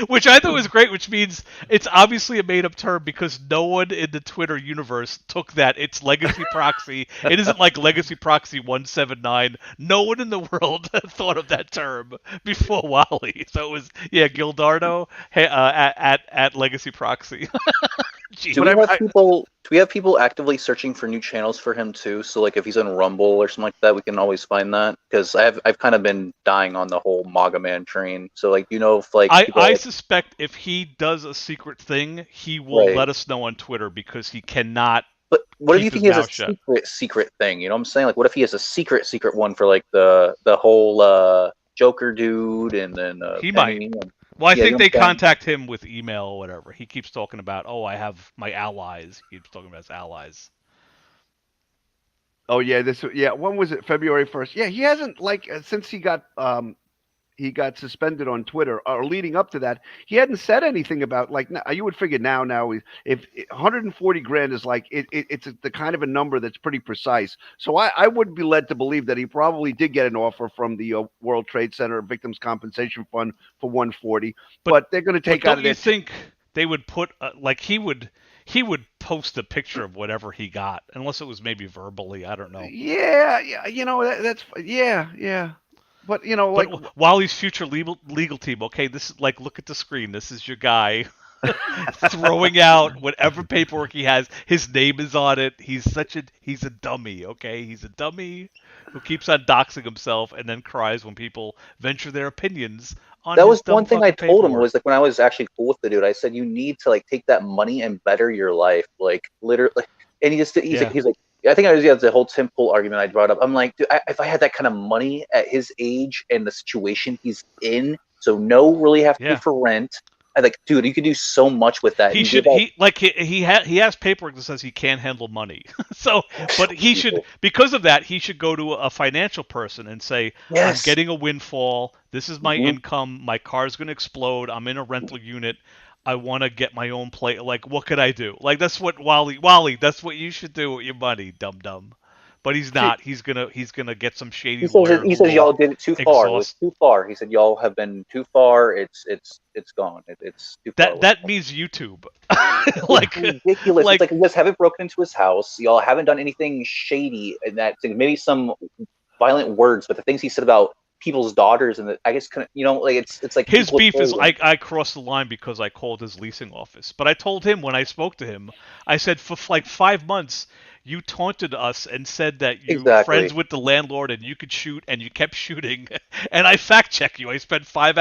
which I thought was great. Which means it's obviously a made up term because no one in the Twitter universe took that. It's Legacy Proxy. It isn't like Legacy Proxy 179. No one in the world thought of that term before Wally. So it was Gildardo at Legacy Proxy. Do we have people actively searching for new channels for him too? So like if he's on Rumble or something like that, we can always find that, because I've kind of been dying on the whole MAGA man train. So like, if like I suspect if he does a secret thing, he will let us know on Twitter, because he cannot. But what if you think he has a secret thing? You know what I'm saying? Like, what if he has a secret one for like the whole Joker dude, and then he might. Well, I think they contact him with email or whatever. He keeps talking about, I have my allies. He keeps talking about his allies. Oh yeah, when was it? February 1st. Yeah, he hasn't, like, since he got suspended on Twitter, or leading up to that, he hadn't said anything about, like, you would figure now if 140 grand is like it's the kind of a number that's pretty precise. So I would be led to believe that he probably did get an offer from the World Trade Center Victims Compensation Fund for 140, but they're going to take out of it. Don't you think they would put like he would he would post a picture of whatever he got, unless it was maybe verbally. I don't know. Yeah, yeah, that's yeah. But But Wally's future legal team. Okay, this is like, look at the screen. This is your guy throwing out whatever paperwork he has. His name is on it. He's a dummy. Okay, he's a dummy who keeps on doxing himself and then cries when people venture their opinions on. That his was dumb one thing I fucking told him paperwork. was like when I was actually cool with the dude. I said you need to like take that money and better your life, like literally. And he's like. I think the whole Tim Pool argument I brought up. I'm like, dude, if I had that kind of money at his age and the situation he's in, so no really have to pay for rent. I like, dude, you could do so much with that. He has paperwork that says he can't handle money. But he should, because of that, he should go to a financial person and say, I'm getting a windfall. This is my income. My car's going to explode. I'm in a rental unit. I want to get my own plate. Like, what could I do? Like, that's what Wally, that's what you should do with your money, dum-dum. But he's not. He's gonna get some shady lawyer. He says y'all did it too far. It was too far. He said y'all have been too far. It's gone. It's too far. That means YouTube. Like ridiculous. Like you guys haven't broken into his house. Y'all haven't done anything shady in that thing. Maybe some violent words, but the things he said about people's daughters and I guess like it's like his beef is I crossed the line because I called his leasing office. But I told him when I spoke to him, I said for like 5 months you taunted us and said that you were friends with the landlord and you could shoot, and you kept shooting. And I fact check you. I spent 5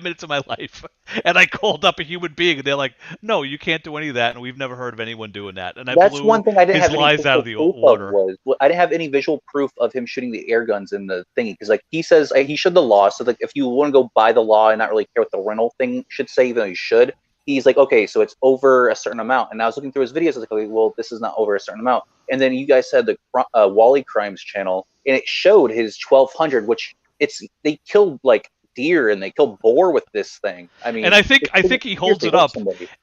minutes of my life and I called up a human being and they're like, no, you can't do any of that, and we've never heard of anyone doing that. And that's one thing I didn't have lies out of the water. I didn't have any visual proof of him shooting the air guns in the thingy, because like he says he should the law. So like if you want to go by the law and not really care what the rental thing should say, even though you should, he's like, okay, so it's over a certain amount. And I was looking through his videos. I was like, okay, well, this is not over a certain amount. And then you guys had the Wally Crimes channel, and it showed his 1200, which they killed like deer and they killed boar with this thing. I mean, and I think he holds it up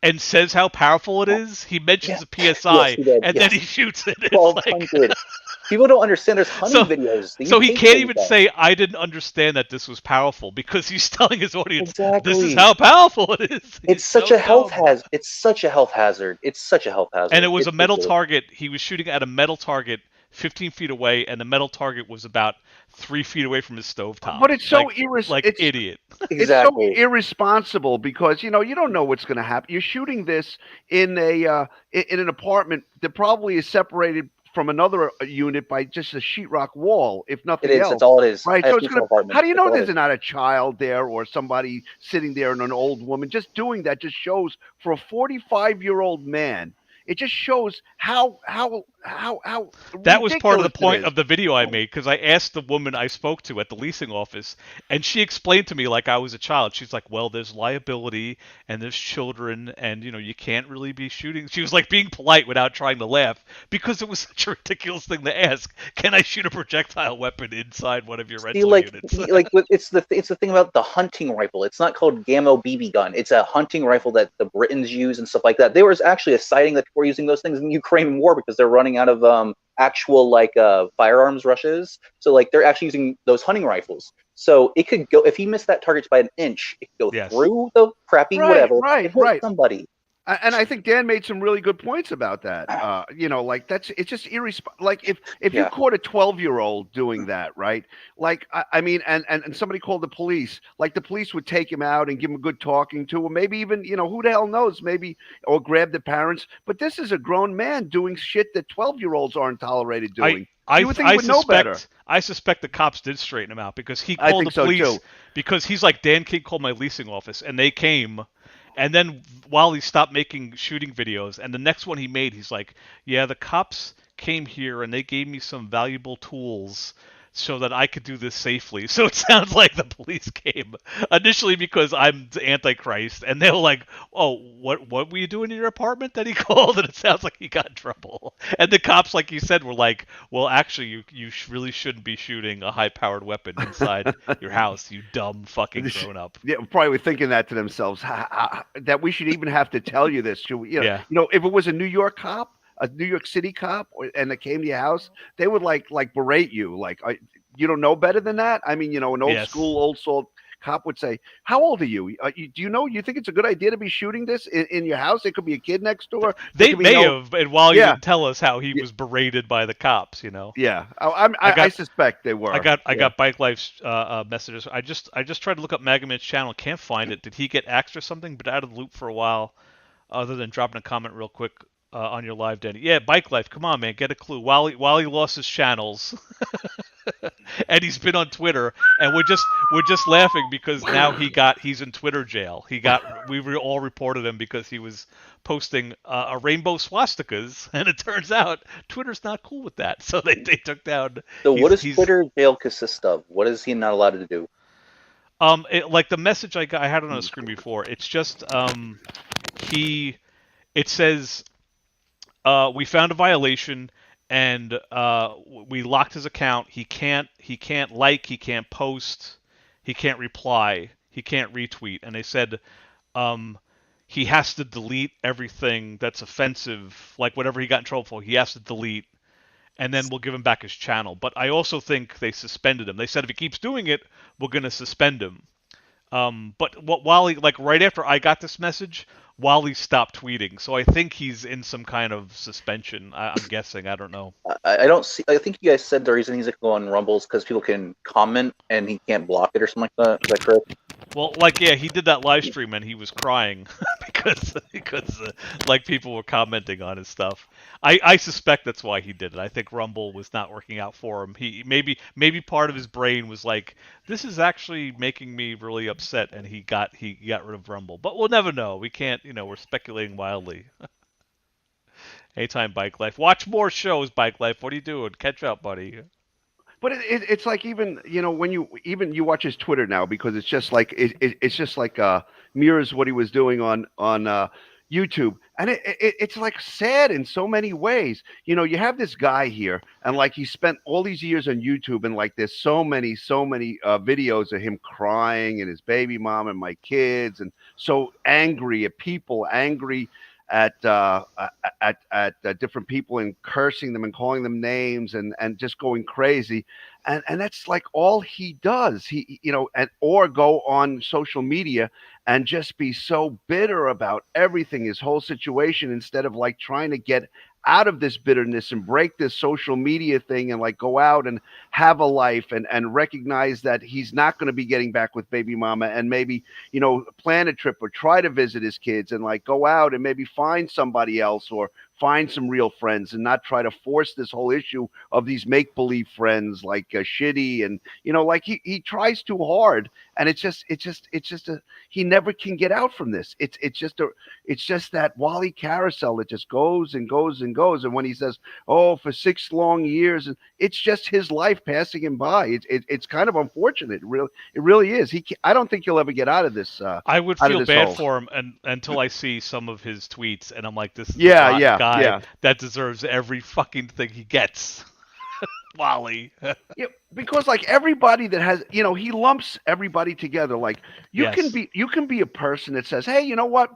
and says how powerful it is. He mentions the PSI, then he shoots it. 1200. People don't understand. There's hunting videos. So he can't even say, I didn't understand that this was powerful, because he's telling his audience, this is how powerful it is. It's such a health hazard. It's such a health hazard. And it was a metal target. He was shooting at a metal target 15 feet away, and the metal target was about 3 feet away from his stovetop. But it's so idiot. It's so irresponsible, because you don't know what's going to happen. You're shooting this in an apartment that probably is separated from another unit by just a sheetrock wall, if nothing else. That's all it is. Right. So how do you know there's not a child there or somebody sitting there and an old woman? Just doing that just shows, for a 45-year-old man, it just shows how that was part of the point of the video I made, because I asked the woman I spoke to at the leasing office, and she explained to me like I was a child. She's like, well, there's liability and there's children, and you can't really be shooting. She was like being polite without trying to laugh, because it was such a ridiculous thing to ask. Can I shoot a projectile weapon inside one of your rental units? It's the thing about the hunting rifle. It's not called Gammo BB gun. It's a hunting rifle that the Britons use and stuff like that. There was actually a sighting that people were using those things in Ukraine war because they're running out of actual firearms rushes. So like they're actually using those hunting rifles. So it could go, if he missed that target by an inch, it could go through the crappy whatever. Hit somebody. And I think Dan made some really good points about that. It's just irresponsible. Like if you caught a 12-year-old doing that, right? Like I mean, and somebody called the police. Like the police would take him out and give him a good talking to, or maybe even who the hell knows, maybe, or grab the parents. But this is a grown man doing shit that 12-year-olds aren't tolerated doing. You would think he would know better. I suspect the cops did straighten him out, because he called the police because he's like, Dan King called my leasing office and they came. And then Wally stopped making shooting videos, and the next one he made, he's like, yeah, the cops came here and they gave me some valuable tools so that I could do this safely. So it sounds like the police came initially because I'm the Antichrist, and they were like, oh, what were you doing in your apartment that he called? And it sounds like he got in trouble. And the cops, like you said, were like, well, actually, you really shouldn't be shooting a high-powered weapon inside your house, you dumb fucking grown-up. Yeah, probably thinking that to themselves, that we should even have to tell you this. Should we, if it was a New York cop, a New York City cop, and they came to your house, they would like berate you, like, you don't know better than that. I mean, an old school, old soul cop would say, "How old are you? Do you know? You think it's a good idea to be shooting this in your house? It could be a kid next door. They may have, and Wally Yeah. didn't tell us how he was berated by the cops. You know. Yeah, I suspect they were. I got Bike Life's messages. I just tried to look up Magaman's channel. Can't find it. Did he get axed or something? But out of the loop for a while, other than dropping a comment real quick on your live, Danny. Yeah, Bike Life. Come on, man, get a clue. Wally lost his channels, and he's been on Twitter, and we're just laughing because now he's in Twitter jail. We all reported him because he was posting a rainbow swastikas, and it turns out Twitter's not cool with that, so they took down. So what does Twitter jail consist of? What is he not allowed to do? Like the message I had it on the screen before. It's just it says we found a violation and we locked his account. He can't like, he can't post, he can't reply, he can't retweet, and they said he has to delete everything that's offensive, like whatever he got in trouble for, he has to delete, and then we'll give him back his channel. But I also think they suspended him. They said if he keeps doing it, we're going to suspend him. But what Wally, like right after I got this message, Wally stopped tweeting. So I think he's in some kind of suspension. I'm guessing. I don't know. I don't see. I think you guys said the reason he's go on Rumbles because people can comment and he can't block it or something like that. Is that correct? Well, like yeah, he did that live stream and he was crying because like people were commenting on his stuff. I suspect that's why he did it. I think Rumble was not working out for him. He maybe part of his brain was like, this is actually making me really upset, and he got rid of Rumble. But we'll never know. We can't, we're speculating wildly. Anytime, Bike Life. Watch more shows, Bike Life. What are you doing? Catch up, buddy. But it's like even when you watch his Twitter now, because it's just like it's just like mirrors what he was doing on YouTube, and it's like sad in so many ways. You have this guy here, and like he spent all these years on YouTube, and like there's so many videos of him crying and his baby mom and my kids, and so angry at people, angry at different people and cursing them and calling them names and just going crazy, and that's like all he does. He or go on social media and just be so bitter about everything, his whole situation, instead of like trying to get out of this bitterness and break this social media thing and like go out and have a life and recognize that he's not going to be getting back with baby mama, and maybe plan a trip or try to visit his kids and like go out and maybe find somebody else or find some real friends and not try to force this whole issue of these make-believe friends like shitty and like he tries too hard, and it's just he never can get out from this. It's just that Wally carousel that just goes and goes and goes. And when he says, oh, for 6 long years, and it's just his life passing him by. It's kind of unfortunate. It really is. I don't think he'll ever get out of this. I would feel bad for him until I see some of his tweets, and I'm like, this is a guy that deserves every fucking thing he gets. Wally. Yeah, because like everybody that has, he lumps everybody together. Like you can be a person that says, hey, you know what?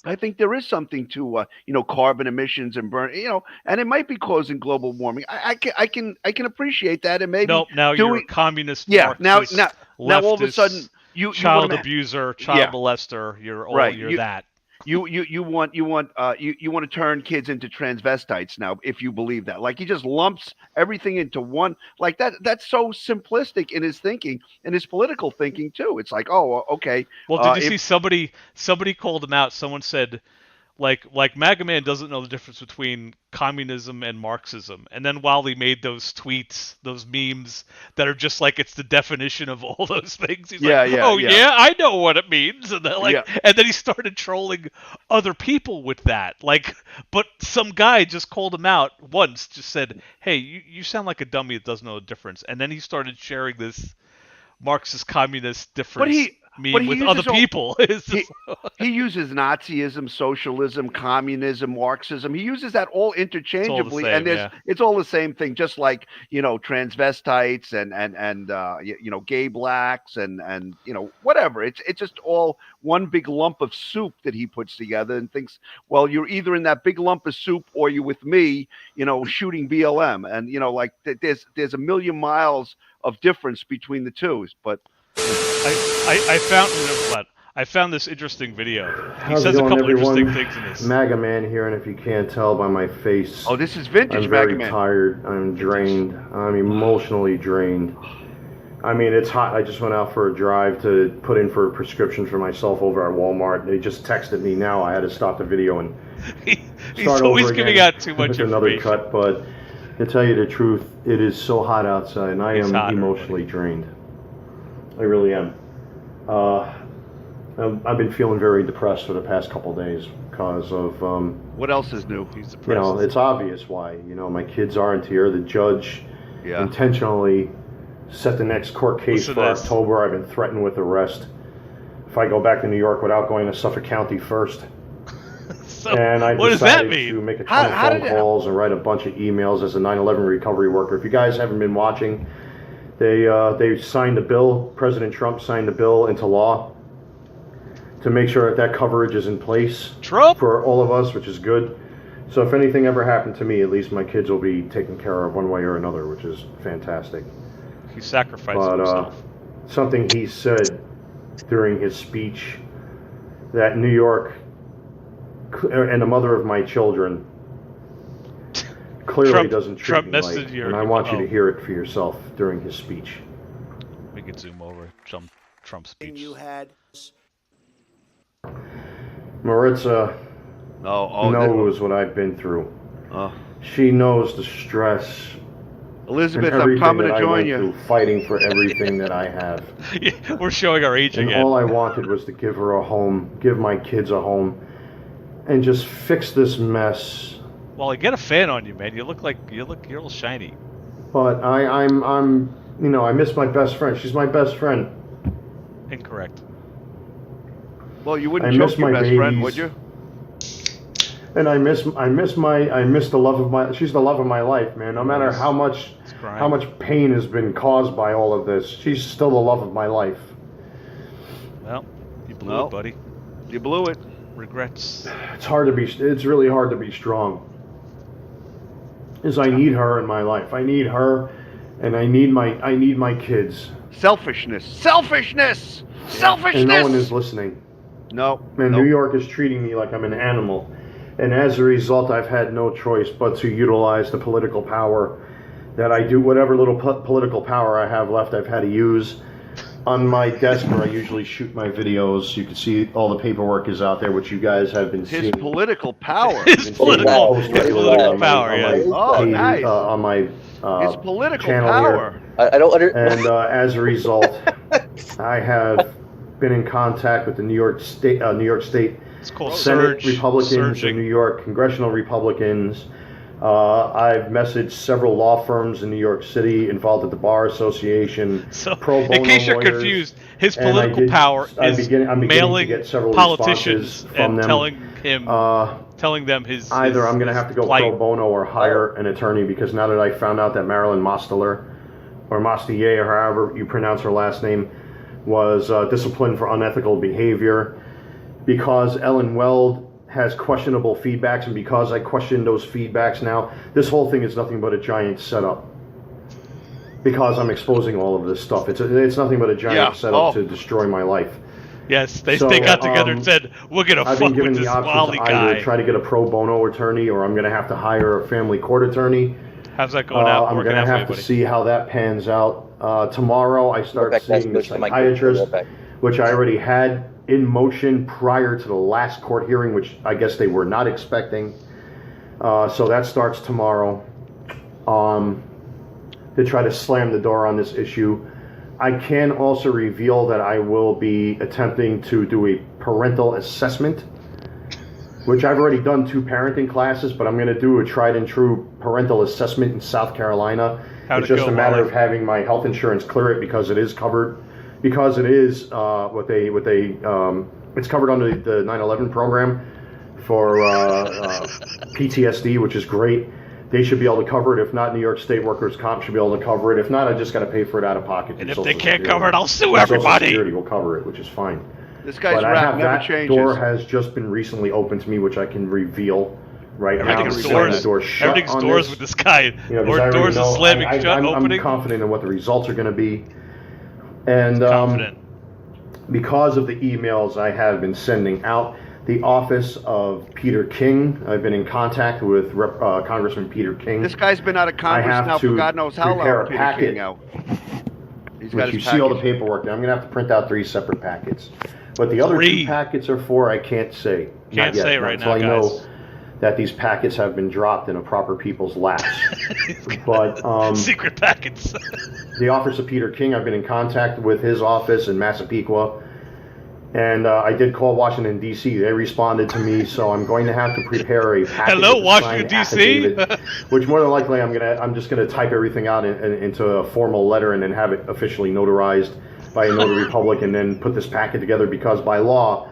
I think there is something to carbon emissions and burn, and it might be causing global warming. I can appreciate that, and maybe now you're a communist. Yeah, Marxist, now all of a sudden you child abuser, child molester. You're all right. You're that. You want to turn kids into transvestites now, if you believe that. Like he just lumps everything into one, like that. That's so simplistic in his thinking and his political thinking too. It's like, oh, okay. Well, did you see somebody called him out? Someone said, like MAGA Man doesn't know the difference between communism and Marxism. And then Wally made those tweets, those memes that are just like it's the definition of all those things. He's yeah, I know what it means. And then and then he started trolling other people with that. But some guy just called him out once, just said, hey, you sound like a dummy that doesn't know the difference. And then he started sharing this Marxist communist difference. But with other people. He uses Nazism, socialism, communism, Marxism. He uses that all interchangeably, it's all the same thing. Just like transvestites and gay blacks and whatever. It's just all one big lump of soup that he puts together and thinks, well, you're either in that big lump of soup or you're with me, shooting BLM, and there's a million miles of difference between the two, but. I found this interesting video. He How's it says a going, couple everyone? interesting things in this. MAGA Man here, and if you can't tell by my face, Oh, this is vintage I'm very Mega Man. tired. I'm drained. I'm emotionally drained. I mean, it's hot. I just went out for a drive to put in for a prescription for myself over at Walmart. They just texted me now. I had to stop the video and He's start always over giving again out too much with another information. cut. But to tell you the truth, it is so hot outside, and I It's am hot emotionally drained. I really am. I've been feeling very depressed for the past couple of days because of What else is new? He's depressed. you know, it's obvious why. You know, my kids aren't here. The judge intentionally set the next court case Listen for to this. October. I've been threatened with arrest if I go back to New York without going to Suffolk County first. So, And I what does that decided mean? to make a ton How of did phone it- calls and write a bunch of emails as a 9/11 recovery worker. If you guys haven't been watching, they signed a bill. President Trump signed a bill into law to make sure that coverage is in place Trump? for all of us, which is good. So if anything ever happened to me, at least my kids will be taken care of one way or another, which is fantastic. He sacrificed But himself. something he said during his speech that New York and the mother of my children clearly Trump- doesn't treat Trump me messaged right, your- and I want you oh. to hear it for yourself during his speech. We could zoom over Trump's speech. You had. Maritza Oh, knows what I've been through. oh. She knows the stress Elizabeth, and I'm everything coming that to I join went you. through, fighting for everything that I have. We're showing our age And again. all I wanted was to give her a home, give my kids a home, and just fix this mess. Wally, get a fan on you, man. You're a little shiny. But I'm you know, I miss my best friend. She's my best friend. Incorrect. Well, you wouldn't I miss choke your my best friend, babies. would you? And I miss the love of my. She's the love of my life, man. No matter how much pain has been caused by all of this, she's still the love of my life. Well, you blew it, buddy. You blew it. Regrets. It's really hard to be strong. Is I need her in my life. I need her, and I need my kids. Selfishness. Selfishness. Selfishness. And no one is listening. No. And Nope. New York is treating me like I'm an animal. And as a result, I've had no choice but to utilize the political power that I do. Whatever little political power I have left, I've had to use. On my desk where I usually shoot my videos, you can see all the paperwork is out there, which you guys have been His seeing. political power. His political power, on yeah. my Oh, page, nice. on my His political channel power. here. I don't under. And as a result, I have been in contact with the New York State It's called Senate surge. Republicans surging. in New York, congressional Republicans. I've messaged several law firms in New York City involved at the Bar Association, So, pro bono in case you're lawyers, confused, his and I political did- power I'm is beginning to mailing get several politicians responses from and them. telling them his Either I'm going to have to go plight. pro bono or hire an attorney, because now that I found out that Marilyn Mosteller, or Mostier, or however you pronounce her last name, was disciplined for unethical behavior, because Ellen Weld has questionable feedbacks, and because I question those feedbacks now, this whole thing is nothing but a giant setup. Because I'm exposing all of this stuff. It's nothing but a giant setup to destroy my life. Yes, they So, got together and said, "We're gonna I've been fuck given with the this option Wally to either guy." try to get a pro bono attorney, or I'm going to have to hire a family court attorney. How's that going out? I'm Working going to out for have anybody? to see how that pans out. Tomorrow I start seeing the psychiatrist, which I already had in motion prior to the last court hearing, which I guess they were not expecting. So that starts tomorrow, to try to slam the door on this issue. I can also reveal that I will be attempting to do a parental assessment, which I've already done 2 parenting classes, but I'm going to do a tried and true parental assessment in South Carolina. How'd It's it just go, a matter Wally? of having my health insurance clear it, because it is covered, because it is it's covered under the 9/11 program for PTSD, which is great. They should be able to cover it. If not, New York State Workers' Comp should be able to cover it. If not, I just got to pay for it out of pocket. And if Social they can't Security. cover it, I'll sue And Social everybody. Security will cover it, which is fine. This guy's But I rap have never that changes. door has just been recently opened to me, which I can reveal right now. Everything's I'm saying doors. the door shut Everything's on doors this. with this guy. You know, 'cause I Or already doors are know- slamming shut, I'm opening. confident in what the results are going to be. And Confident. because of the emails I have been sending out. The office of Peter King, I've been in contact with Congressman Peter King. This guy's been out of Congress now for God knows how long. Peter King now. He's got you his see all the package. paperwork there. I'm going to have to print out 3 separate packets. What the other 2 packets are for, I can't say. Can't Not say yet. right Until now, I guys. know that these packets have been dropped in a proper people's laps. But secret packets. the office of Peter King, I've been in contact with his office in Massapequa. And I did call Washington, D.C. They responded to me, so I'm going to have to prepare a package. Hello, of a Washington, signed D.C.? affidavit, which more than likely I'm just going to type everything out into a formal letter and then have it officially notarized by a notary public and then put this packet together, because by law,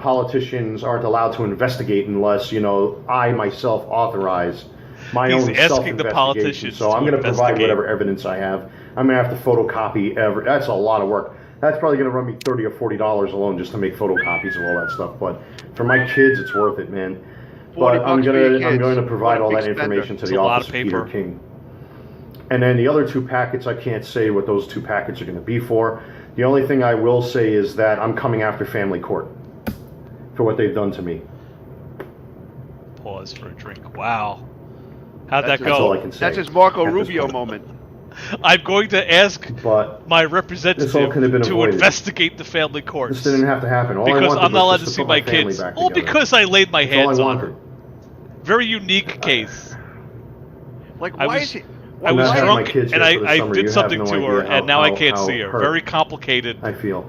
politicians aren't allowed to investigate unless, I myself authorize my He's own asking the self-investigation. politicians So I'm to going to provide investigate. whatever evidence I have. I'm going to have to photocopy that's a lot of work. That's probably going to run me $30 or $40 alone just to make photocopies of all that stuff. But for my kids, it's worth it, man. But I'm going to provide all that information to the office of Peter King. And then the other 2 packets, I can't say what those 2 packets are going to be for. The only thing I will say is that I'm coming after family court for what they've done to me. Pause for a drink. Wow. How'd that That's all I go? can say. That's his Marco at this Rubio point. moment. I'm going to ask But my this all representative could have been to avoided. investigate the family courts. This didn't have to happen. All I Because wanted I'm not was allowed just to see put my family kids. back All together. because I laid my That's all I hands on wanted. her. Very unique case. Like, I why was- is he? I was not having my drunk kids and here for the I summer. You did have something no to her, idea and now I how can't see her. hurt Very complicated. I feel.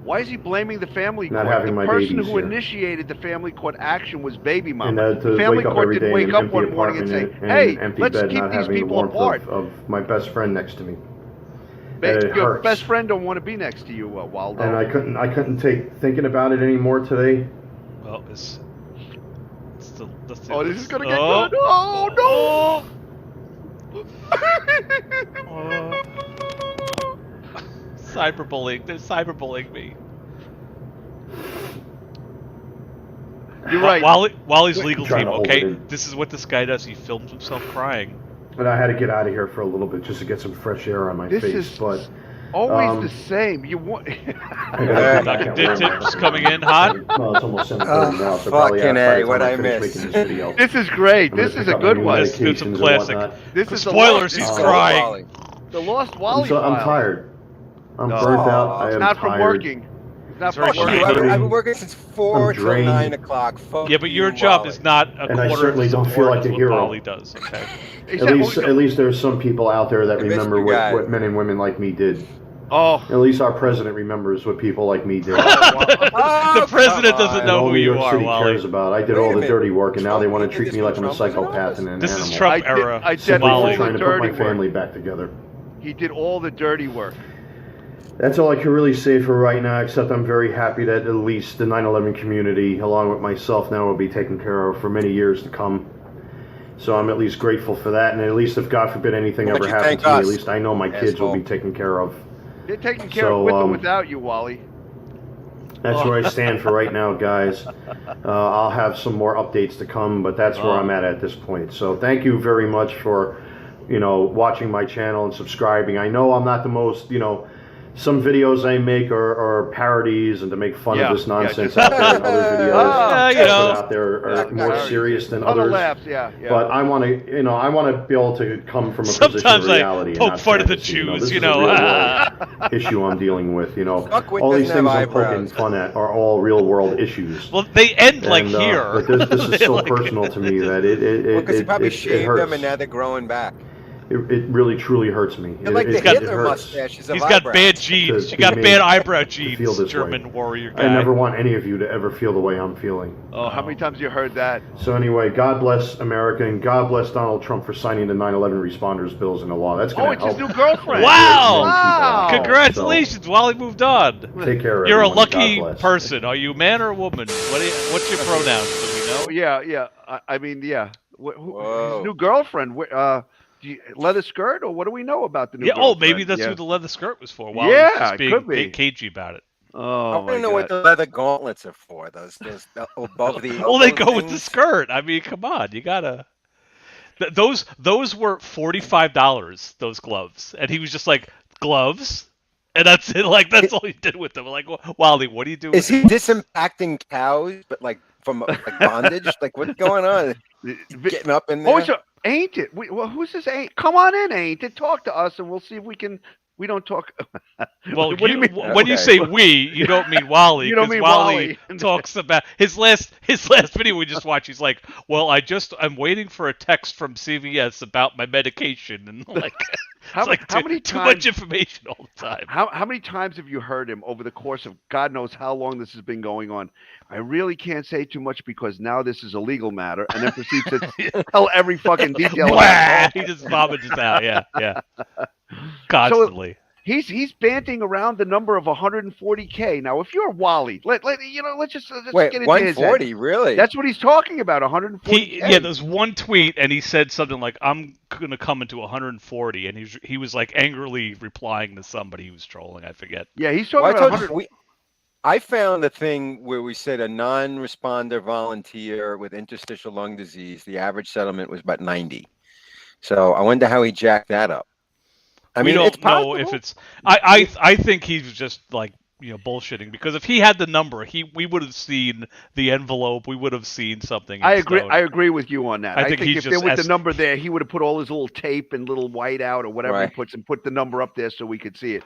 Why is he blaming the family Not court? having The my person babies who here. initiated the family court action was baby And mama. to The family wake up court every didn't day wake in an up empty one morning and say, apartment and "Hey, an empty let's bed, keep not these having the people warmth apart." of my best friend next to me. It Your hurts. best friend don't want to be next to you, Waldo. And I couldn't take thinking about it anymore today. Well, it's the, Oh, this is gonna get Oh. good. Oh no! Cyberbullying. They're cyberbullying me. You're right. Wally's Wait, legal I'm trying team. to hold Okay, it in. this is what this guy does. He films himself crying. But I had to get out of here for a little bit just to get some fresh air on my This face. is But Always the same. You want? I gotta Dr. Dick Tips coming in hot. Well, it's almost 7:30 now, so probably fucking by the A, time what I finish missed. making this video. This is great. I'm gonna This is pick a up good my one. Let's do some medications and classic. whatnot. This is the Spoilers. lost- He's Oh. crying. The lost Wally I'm file. tired. I'm No. burnt out. I It's am not from tired. working. It's not Very from true. working. I've been working since 4 I'm till drained. 9 o'clock. Fuck Yeah, but your you, job Wally. is not a And I quarter certainly of don't feel like a what hero. Wally does. Okay. At least there's some people out there that I missed remember you guys. what men and women like me did. Oh, At least our president remembers what people like me did. Oh, The president come doesn't on. know all who New you York are, City Wally. cares about. I did Wait all a the minute. dirty work, and now they Trump want to did treat this me when like I'm a Trump was in psychopath office. and an This animal. is Trump I did- era. I did Simply all Wally. the trying to put my dirty work. family back together. he did all the dirty work. That's all I can really say for right now, except I'm very happy that at least the 9/11 community, along with myself now, will be taken care of for many years to come. So I'm at least grateful for that, and at least if God forbid anything Why'd ever you happens thank to me, at us, least I know my kids will be asshole? taken care of. They're taking care So, of with or um, without you, Wally. That's where I stand for right now, guys. I'll have some more updates to come, but that's where I'm at this point. So thank you very much for, watching my channel and subscribing. I know I'm not the most, some videos I make are parodies and to make fun Yeah, of this yeah, nonsense just- out there, and other videos Ah, you that know. out there are more Parodies. serious than Other others. laughs, yeah. But I want to, I want to be able to come from a position Sometimes of I reality. and poke not fun at the fantasy, Jews, This you is a know. real world issue I'm dealing with. Fuckwit All these doesn't things have I'm poking eyebrows. fun at are all real world issues. Well, they end like And, here. But this is They're so like- personal to me that it Well, because he probably it shaved hurts. them and now they're growing back. It really truly hurts me. They're like the it Hitler hurts. mustaches of He's got eyebrows. bad genes. To You got be bad made eyebrow to genes, feel this German way. warrior guy. I never want any of you to ever feel the way I'm feeling. Oh, how many times you heard that? So anyway, God bless America and God bless Donald Trump for signing the 9/11 responders bills into law. That's Oh, going it's to his help. new girlfriend. Wow! Wow! Congratulations, Wally moved on. Take care. You're a everyone. lucky God bless. person. Are you a man or a woman? What's your pronouns? Do we know? Oh, yeah. I mean, yeah. Whoa. His new girlfriend. Leather skirt, or what do we know about the new Yeah. girlfriend? Oh, maybe that's yeah. who the leather skirt was for. Wally's Yeah, just it being could be. cagey about it. I Oh, want my to know God. what the leather gauntlets are for. Those above the. Well, they elbow go with the things? skirt. I mean, come on, you gotta. Those were $45. Those gloves, and he was just like, gloves. And that's it. Like that's all he did with them. Like, Wally, what are you doing? Is he disimpacting cows, but like from like bondage? Like what's going on? Getting up in there. Oh, so Ain't It? Well, who's this Ain't? Come on in, Ain't It? Talk to us, and we'll see if we can. We don't talk. Well, what do you mean? When you say we, you don't mean Wally. You don't 'cause mean Wally Wally. talks about his last video we just watched. He's like, "Well, I'm waiting for a text from CVS about my medication," and like, How it's like many too times? much information all the time. How many times have you heard him over the course of God knows how long this has been going on? I really can't say too much because now this is a legal matter, and then proceeds to tell every fucking detail. Blah! He just vomits it out. Yeah. Constantly. He's banting around the number of 140K. Now, if you're Wally, let's just Wait, get into his head. 140, really? That's what he's talking about. 140K. There's one tweet, and he said something like, "I'm gonna come into 140," and he was like angrily replying to somebody he was trolling. I forget. Yeah, he's talking Well, about 100. I found the thing where we said a non-responder volunteer with interstitial lung disease, the average settlement was about 90. So I wonder how he jacked that up. I mean, we it's don't know possible. if it's. I think he's just like bullshitting, because if he had the number, we would have seen the envelope. We would have seen something. I agree with you on that. I think he's if just there was the number there, he would have put all his little tape and little white out or whatever Right. he puts and put the number up there so we could see it.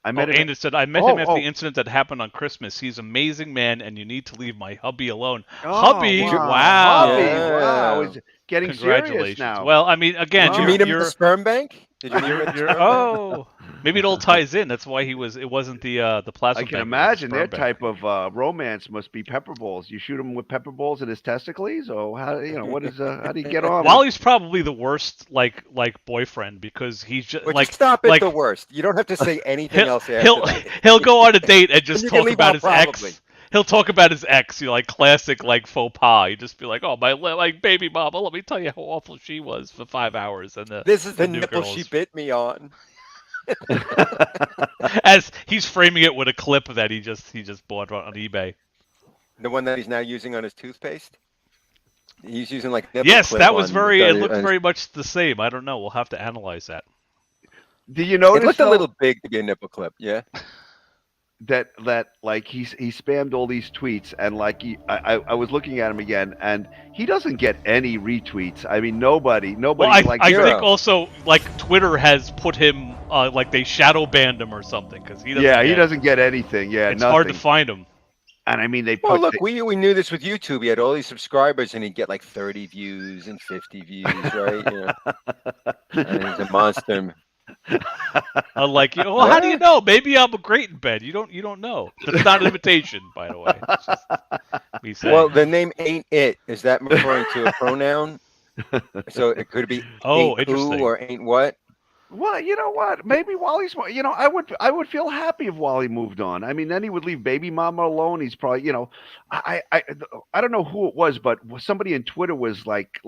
I met met him. said, I met him after the incident that happened on Christmas. He's an amazing man, and you need to leave my hubby alone. Hubby, wow. Hubby, Yeah. wow. It's getting serious Congratulations. now. Well, I mean, again, Did you meet him at the sperm bank? Did you meet him at the sperm bank? Maybe it all ties in. That's why it wasn't the plasma I bank, can it was the imagine sperm their bank. type of romance must be pepper balls. You shoot him with pepper balls in his testicles, or how? What is? How do you get on? Wally's probably the worst like boyfriend, because he's just Would like you stop at like the worst. You don't have to say anything else after that. he'll go on a date and just You can talk leave about out his probably. ex. He'll talk about his ex, like classic like faux pas. He'd just be like, "Oh, my like baby mama, let me tell you how awful she was for 5 hours." And This is the new nipple girl she is- bit me on. As he's framing it with a clip that he just bought on eBay. The one that he's now using on his toothpaste. He's using like nipple Yes, clip that was on- very. It on- looked very much the same. I don't know. We'll have to analyze that. Do you notice? It looked a though, little big to be a nipple clip. Yeah. that like he spammed all these tweets, and like I was looking at him again, and he doesn't get any retweets. I mean, nobody Well, like I zero. think also like Twitter has put him like they shadow banned him or something, because he doesn't. he doesn't get anything. Yeah, It's nothing. hard to find him. And I mean, they Well, put look, we knew this with YouTube. He had all these subscribers, and he'd get like 30 views and 50 views, right? And he's a monster. Like, well, how do you know? Maybe I'm great in bed. You don't know. That's not an invitation, by the way. It's just me saying. Well, the name Ain't It. Is that referring to a pronoun? So it could be Oh, ain't who interesting. or ain't what? Well, you know what? Maybe Wally's. I would feel happy if Wally moved on. I mean, then he would leave baby mama alone. He's probably, I don't know who it was, but somebody in Twitter was like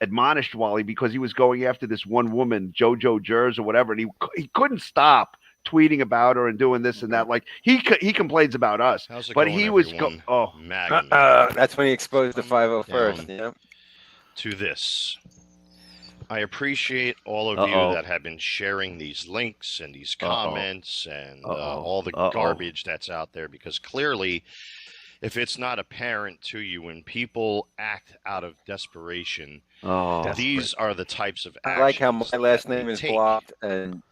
admonished Wally because he was going after this one woman, JoJo Jers or whatever, and he couldn't stop tweeting about her and doing this and that. Like he complains about us, How's it but going, he was everyone? oh. Maggie That's when he exposed the 501st. Yeah. to this. I appreciate all of you that have been sharing these links and these comments and all the garbage that's out there, because clearly, if it's not apparent to you, when people act out of desperation, these are the types of actions. I like how my last that they name is take. blocked and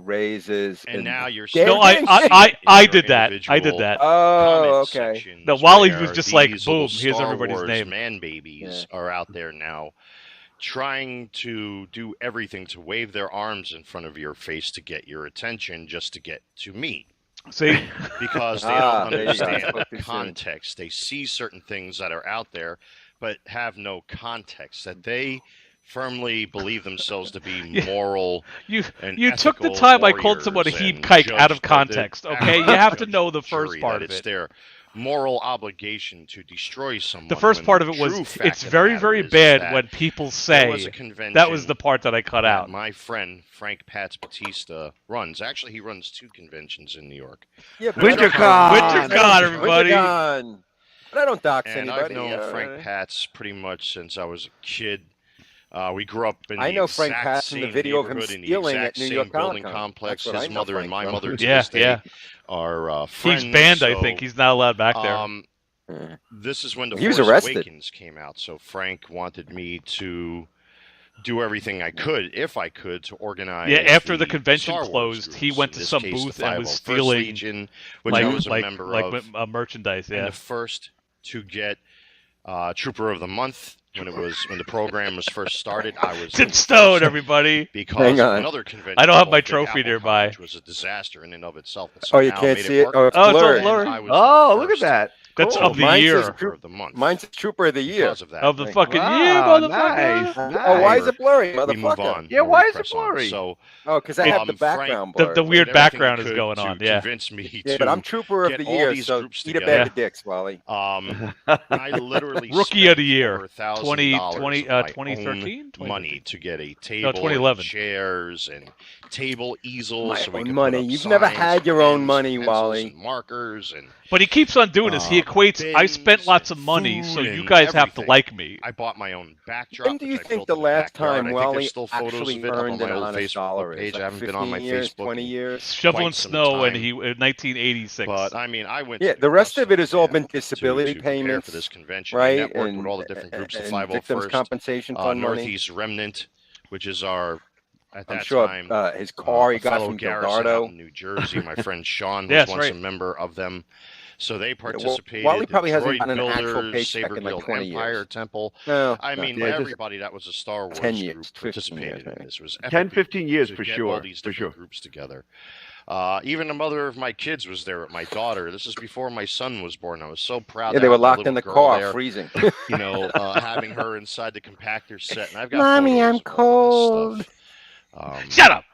raises. And now you're no, I did that. I did that. Oh, okay. No, Wally was where just like, these boom, little here's Star everybody's Wars name. Man babies are out there now, trying to do everything to wave their arms in front of your face to get your attention, just to get to me. See, Because they don't there you go. understand Spoke too the soon. context. They see certain things that are out there, but have no context. That they firmly believe themselves to be moral. you and took the ethical time I called someone a warriors heap and kike out of judged by the context. Okay, you actual have to judge know and the first jury part that of it's it. their moral obligation to destroy someone. The first when part of it was true fact it's of the very, matter very is bad that when people there was say a convention that was the part that I cut that out. my friend Frank Pats Batista runs. Actually, he runs 2 conventions in New York. Yeah, WinterCon. WinterCon, everybody. WinterCon. But I don't dox And anybody. I've known Frank Pats pretty much since I was a kid. We grew up in I the know Frank exact passing the same video of him neighborhood in the stealing exact at New same York building Comic-Con. complex. That's what I His know mother and Frank my from. mother to Yeah, this day yeah. are friends. He's banned, I so, think. He's not allowed back there. This is when The He was Force arrested. Awakens came out, so Frank wanted me to do everything I could, if I could, to organize. Yeah, after the convention Star Wars closed, he groups. went In to this some case, booth the and was 501st stealing Legion, which I was a member of. Merchandise. And Yeah, the first to get Trooper of the Month when the program was first started, I was Tim Stone, everybody. because Hang of on. another convention. I don't have called my Big trophy Apple nearby. Con, which was a disaster in and of itself. But Oh, you somehow can't made see it? work. Oh, it's Oh, it's all blurry. blurry. And I was Oh, the look at first that. That's Cool. of the Mine says year. Trooper of the month. Mine's Trooper of the Year. Because of that. Of the Thank fucking you. year, Wow, motherfucker. nice. Oh, why is Nice. it blurry, We move motherfucker? on. Yeah, Or why we is it press on. blurry? So Oh, because I have the Frank- background The blurry. weird did everything background he is could going to on. Yeah. convince me Yeah, to but I'm Trooper of get the all Year, these so groups eat a together. bag of dicks, Wally. I literally Rookie spent of the year, over $1,000 2020, of my 2013, own money to get a No, table, 2011. and chairs, and table easels. My so we own could money. Put up You've never signs, had your own pens, money, pencils, Wally. and markers, and But he keeps on doing this. He equates, I spent bins lots of and money, so food you and guys have to everything. like me. I bought my own backdrop. When do you which I think built the in last backyard. time I think Wally there's still photos actually of it up on earned my an old honest Facebook dollar? page. Like I haven't been on my 15 years, Facebook 20 in years. Shoveling quite some snow, and time. he 1986. But I mean, I went. Yeah, to the rest of it has all been to disability prepare payments, for this convention. right? I networked And, with all the different groups. The and victims 501st, compensation fund money. Northeast Remnant, which is our at that I'm sure time his car he a got fellow from garrison out Delgado. in New Jersey. My friend Sean was Yes, once right. a member of them. So they participated. Wally the probably hasn't Droid gotten an actual Builders, paycheck Saber in like Guild 20 Empire years. Temple. No, I mean, Yeah, just everybody that was a Star Wars 10 group years, 15 participated years, in maybe. this. It was 10, epic 15 years to for get sure. all these For different sure. groups together. Even the mother of my kids was there with my daughter. This is before my son was born. I was so proud. Yeah, to they were have my locked in little the girl car, there, freezing. you know, having her inside the compactor set, and I've got Mommy, photos I'm of all cold. this stuff. Shut up.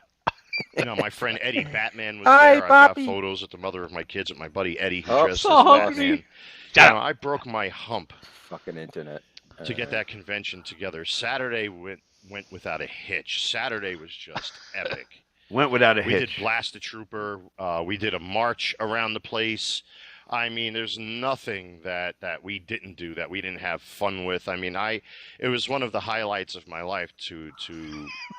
You know, my friend Eddie Batman was Hi, there. I've got Papi. photos with the mother of my kids with my buddy Eddie, who Oh, dressed so as hungry. Batman. Shut You up. know, I broke my hump Fucking internet. to get that convention together. Saturday went without a hitch. Saturday was just epic. Went without a We did hitch. Blast the Trooper. We did a march around the place. I mean, there's nothing that we didn't do that we didn't have fun with. I mean, it was one of the highlights of my life to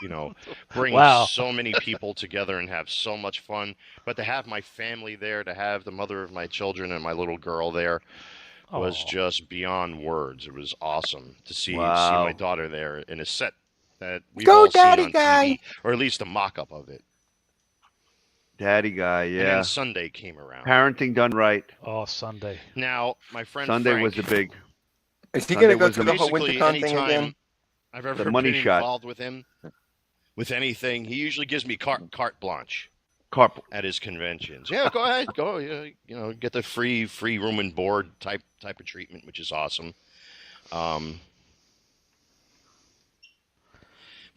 you know, bring Wow. so many people together and have so much fun. But to have my family there, to have the mother of my children and my little girl there was Aw. just beyond words. It was awesome to see Wow. my daughter there in a set that we've Go, all Daddy seen on guy. TV, or at least a mock-up of it. Daddy guy, And yeah. then Sunday came around. Parenting done right. Oh, Sunday. Now, my friend Sunday Frank, was the big. Is he Sunday going to go was to the whole basically WinterCon thing anytime again? I've ever The money been shot. involved with him, with anything, he usually gives me carte blanche Carp. at his conventions. Yeah, go ahead, go. Yeah, you know, get the free room and board type of treatment, which is awesome.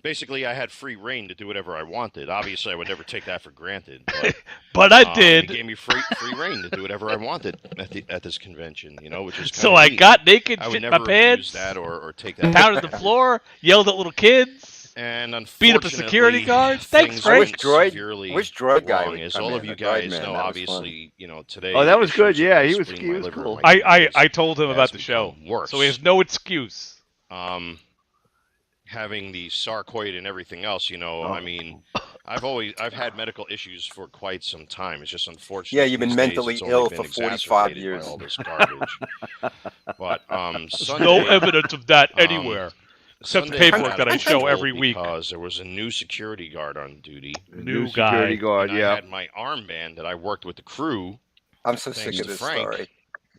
Basically, I had free reign to do whatever I wanted. Obviously, I would never take that for granted. But, But I He did. gave me free reign to do whatever I wanted at this convention. You know, which is So kinda I neat. got naked, I would shit never my pants, abuse that or take that. pounded the floor, yelled at little kids. And Beat up a security guard? Thanks, things Frank. went Which droid- severely which droid guy wrong. would As come all in? of you The droid guys man, know, that was obviously, you know, today. Oh, that was good. issues Yeah, with he was splitting my liver cool. and my kidneys I told him has about the show, become worse. so he has no excuse. Having the sarcoid and everything else, you know, I mean, I've had medical issues for quite some time. It's just unfortunate. Yeah, you've been these days mentally it's only ill been for 45 exacerbated by years. all this garbage. But There's Sunday, no evidence of that anywhere. Except the Sunday paperwork got that I in show trouble every week. because there was a new security guard on duty. New security guy. guard. And I Yeah. had my armband that I worked with the crew. I'm so Thanks sick of to this Frank. story.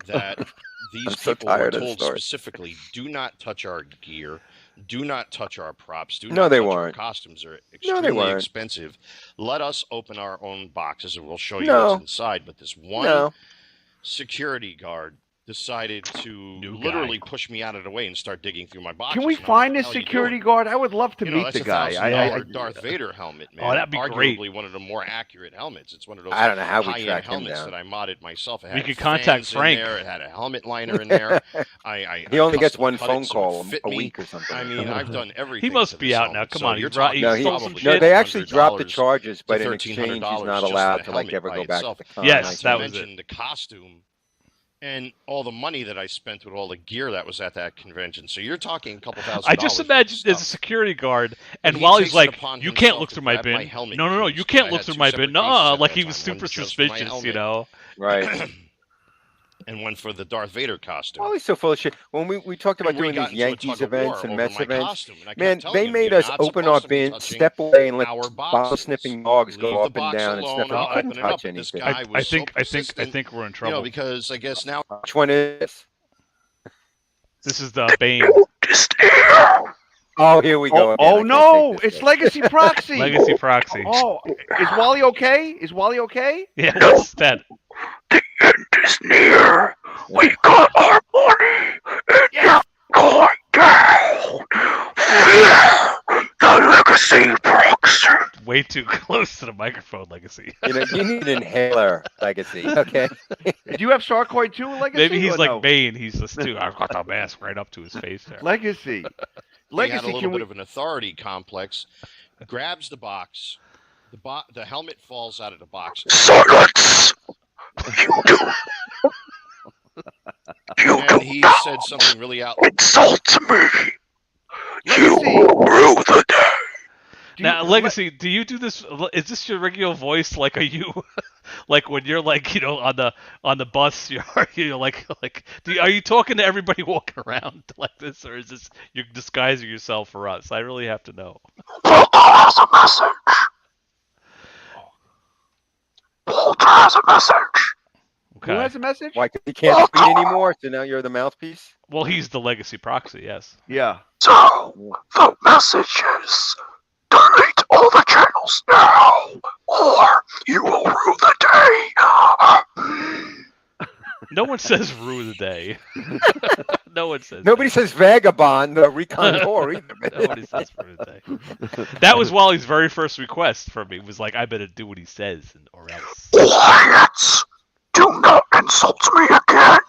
That I'm these so people were tired of the told story. specifically, do not touch our gear, do not touch our props, do No, not they touch our weren't. costumes. Are No, they extremely weren't. expensive. Let us open our own boxes and we'll show you No. what's inside. But this one No. security guard decided to New guy. literally push me out of the way and start digging through my boxes. Can we And I'm find like, this "What the hell are you security doing?" guard? I would love to You know, meet that's the a guy. $1,000 Darth Vader helmet, man. Oh, that'd be Arguably great. one of the more accurate helmets. It's one of those I don't know how we high-end track him helmets down. that I modded myself. It We had could contact fans in Frank. there. It had a helmet liner in there. He only gets custom one cut phone it so it call fit a me. week or something. I mean, I've done everything. He must to be this out now. helmet. Come So on, you're he's right. talking No, He stole some probably No, shit. they actually dropped the $100 charges, but to in exchange, he's $1,300 not just for allowed the to like helmet ever by go back to itself. the con. Yes, like that you was it. mentioned the costume. and all the money that I spent with all the gear that was at that convention. So you're talking a couple $1,000. I just imagine there's a security guard, and he Wally's takes it like, upon "You can't himself look to through my grab my bin. helmet No, case, you 'cause can't I look had through two my separate bin. cases at Like that he was time, super one just for my suspicious, you helmet. know." Right. And one for the Darth Vader costume. Well, he's so full of shit. When we talked about And we doing got these into a Yankees tug of war events and over mess my events, costume, and I kept man, telling they him, made "You're us not open our supposed to be bin, touching step away, and let our bottle boxes. sniffing dogs Leave go the up and box down and alone. sniff. I'll I couldn't open it up." touch But this anything. guy was so I persistent, think we're in you know, trouble. because I guess now Which one is this? This is the Bane. Oh, here we go. Oh, again. oh I can't no! take this It's shit. Legacy Proxy. Legacy Proxy. Oh, is Wally okay? Is Wally okay? Yeah, what's that? The end is near. We got our money, and you're going down. Fear the legacy proxy. Way too close to the microphone, Legacy. You know, you need an inhaler, Legacy. Okay. Do you have Sarcoid too, Legacy? Maybe he's or like no? Bane. He's just too. I've got the mask right up to his face there. Legacy. he had a Legacy, little can bit we? of an authority complex, grabs the box, the helmet falls out of the box. Silence. You do. You And do he not said something really out. insult me. You Legacy. rue the day. Do Now, you- Legacy, do you do this? Is this your regular voice? Like, are you, like when you're like, you know, on the bus, you're like, are you talking to everybody walking around like this, or is this you're disguising yourself for us? I really have to know. Walter has a message. Walter has a message. Who has a message? Why? 'Cause he can't speak anymore, so now you're the mouthpiece? Well, he's the Legacy Proxy, yes. Yeah. So, the message is, delete all the channels now, or you will rue the day. No one says rue the day. No one says. Nobody says vagabond or recontour either. Nobody says rue the day. That was Wally's very first request from me. Was like, I better do what he says, or else. Quiet! Do not insult me again.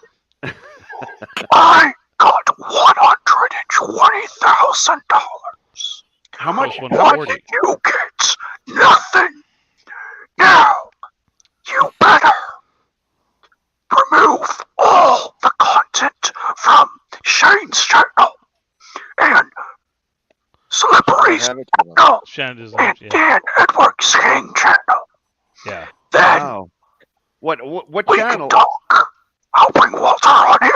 I got $120,000. How much? Oh, What 140. did you get? Nothing. Now, you better remove all the content from Shane's channel and Slippery's channel Shannon doesn't and have, yeah. Dan Edwards' King channel. Yeah. Then Wow. What we channel? can talk. I'll bring Walter on here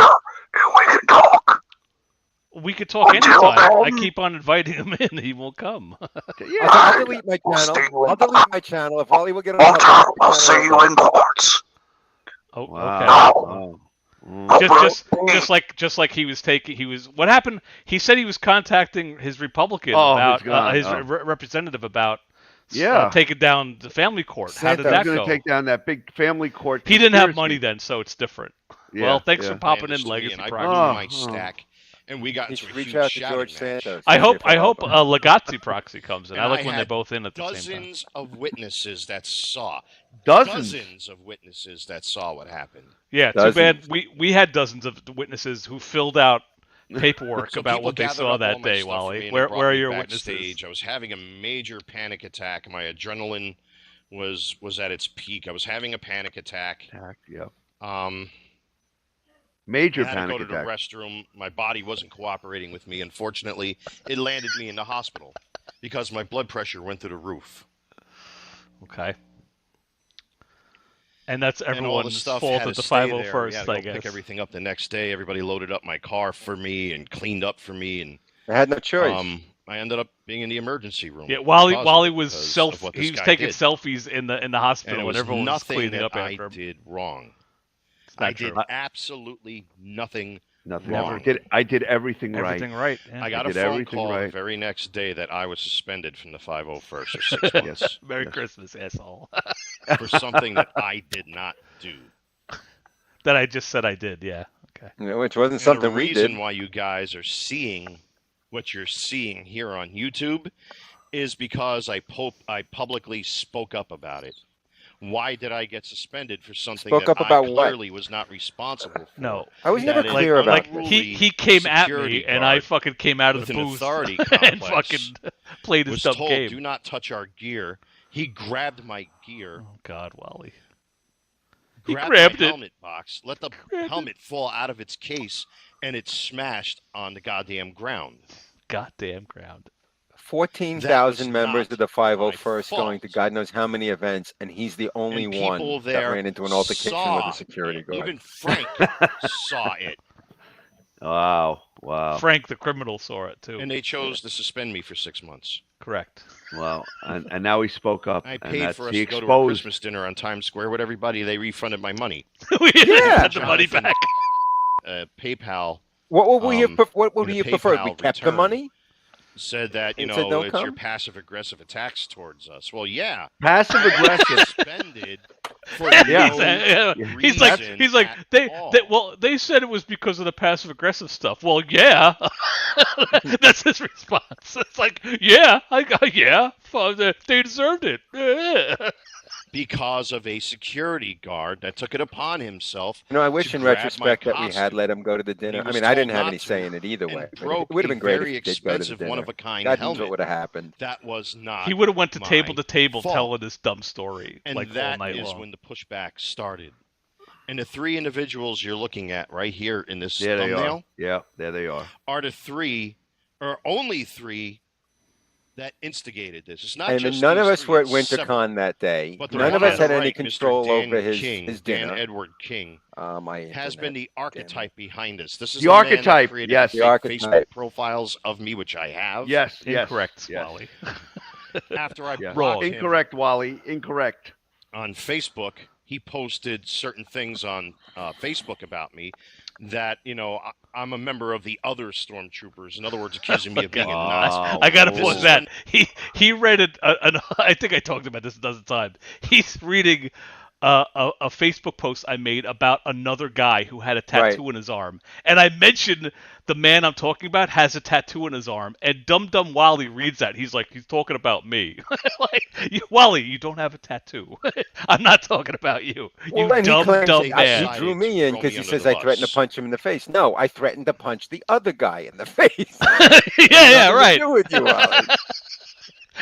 and we can talk. We could talk Until anytime. I then- keep on inviting him in. He won't come. Yeah. I'll delete my channel. I'll delete my channel. If Wally will get on my Walter, I'll see you in courts. Oh, Wow. okay. Just like he was what happened? He said he was contacting his Republican Oh, about he's gone. his Oh. representative about Yeah. taking down the family court. How Santa did I that was going go? to take down that big family court. He didn't have conspiracy. money then, so it's different. Yeah, Well, thanks yeah. for popping in, Understood me, Legacy and I Proxy. blew Oh, my oh. stack, and we got You into a should reach huge out to shouting George match. Santos. I See hope if he'll help him. Legazzi Proxy comes in. And I like I when they're had both in at the same time. Dozens of witnesses that saw. Dozens. Of witnesses that saw what happened. Yeah, too bad we had dozens of witnesses who filled out paperwork So about people what they gathered saw up all that my day, stuff for me, Wally. and Where brought are me your backstage. witnesses? I was having a major panic attack. My adrenaline was at its peak. I was having a panic attack. Yeah. I Major had to panic go to the attack. restroom. My body wasn't cooperating with me. Unfortunately, it landed me in the hospital because my blood pressure went through the roof. Okay. And that's And all the everyone's stuff fault had at to the stay there. We 501st, had to I go pick guess. everything up the next day. Everybody loaded up my car for me and cleaned up for me, and I had no choice. I ended up being in the emergency room. Yeah, Wally because of Wally it, was because of what this he was guy taking did. selfies in the And hospital it when was everyone was nothing cleaning that up I after him. did wrong. It's not I did true. absolutely nothing. Nothing. Wrong. I did everything right. Everything right. Yeah. I got a did phone everything call the right. very next day that I was suspended from the 501st for 6 months Merry Christmas, asshole. for something that I did not do. That I just said I did, yeah. Okay. Yeah, which wasn't And something the we reason did. why you guys are seeing what you're seeing here on YouTube is because I publicly spoke up about it. Why did I get suspended for something Spoke that up about I what? clearly was not responsible for? No. I was never That is clear about Like this. he came at security me and I guard fucking came out of with the an booth authority and complex fucking played his was dumb told, game. do not touch our gear. He grabbed my gear, Oh God, Wally. He grabbed grabbed my it. helmet box, let the helmet fall out of its case, and it smashed on the goddamn ground. Goddamn ground. 14,000 members of the my 501st going to fault. God knows how many events, and he's the only And one people that there ran into an altercation with saw a security it. guard. Even Frank saw it, Wow. Wow. Frank, the criminal, saw it too. and they chose to suspend me for 6 months. Correct. Well, and now he spoke up. I and paid that's for us he to go to a exposed. Christmas dinner on Times Square with everybody. They refunded my money. We Yeah. had the money Jonathan, back. PayPal What would we have? What would in we a have preferred? We PayPal kept the return money. said that, And said, "Don't it's your come?" passive-aggressive attacks towards us. Well, yeah. Passive aggressive. Suspended for Yeah. no He's like, reason at they all. they said it was because of the passive aggressive stuff. Well, yeah, that's his response. It's like, yeah, they deserved it. Because of a security guard that took it upon himself. I wish to in grab retrospect my that we had costume. let him go to the dinner. I was mean, I didn't told have not any to, say in it either and way. But broke it would have a been great very if he did go to the expensive dinner. one-of-a-kind God knows helmet. what would have happened. That was not. He would have went to my table to table fault. telling this dumb story And like all that night is long. when the pushback started. And the three individuals you're looking at right here in this There they thumbnail are. Yeah, there they are. are the three, or only three, that instigated this. It's not And just none of these us three, were at it's several. WinterCon that day. But the None one of on us the had any right, control Mr. Dan over his King, dinner. Dan Edward King, My has been internet. the archetype behind this. This is The the man that archetype, created yes. the The fake archetype. Facebook profiles of me, which I have. Yes. Incorrect, Yes. Wally. After I Yes. blocked him Incorrect, Wally. Incorrect. on Facebook, he posted certain things on Facebook about me that, I'm a member of the other stormtroopers. In other words, accusing me of being a Nazi. I gotta This pause is that. He read it. I think I talked about this a dozen times. He's reading a Facebook post I made about another guy who had a tattoo in his arm, and I mentioned the man I'm talking about has a tattoo in his arm, and Dum Wally reads that. He's like, he's talking about me. Wally, you don't have a tattoo. I'm not talking about you. Well, You and dumb he man. drew me in because he says I threatened to bus. punch him in the face. No, I threatened to punch the other guy in the face. Yeah, Nothing to right. do with you, Wally.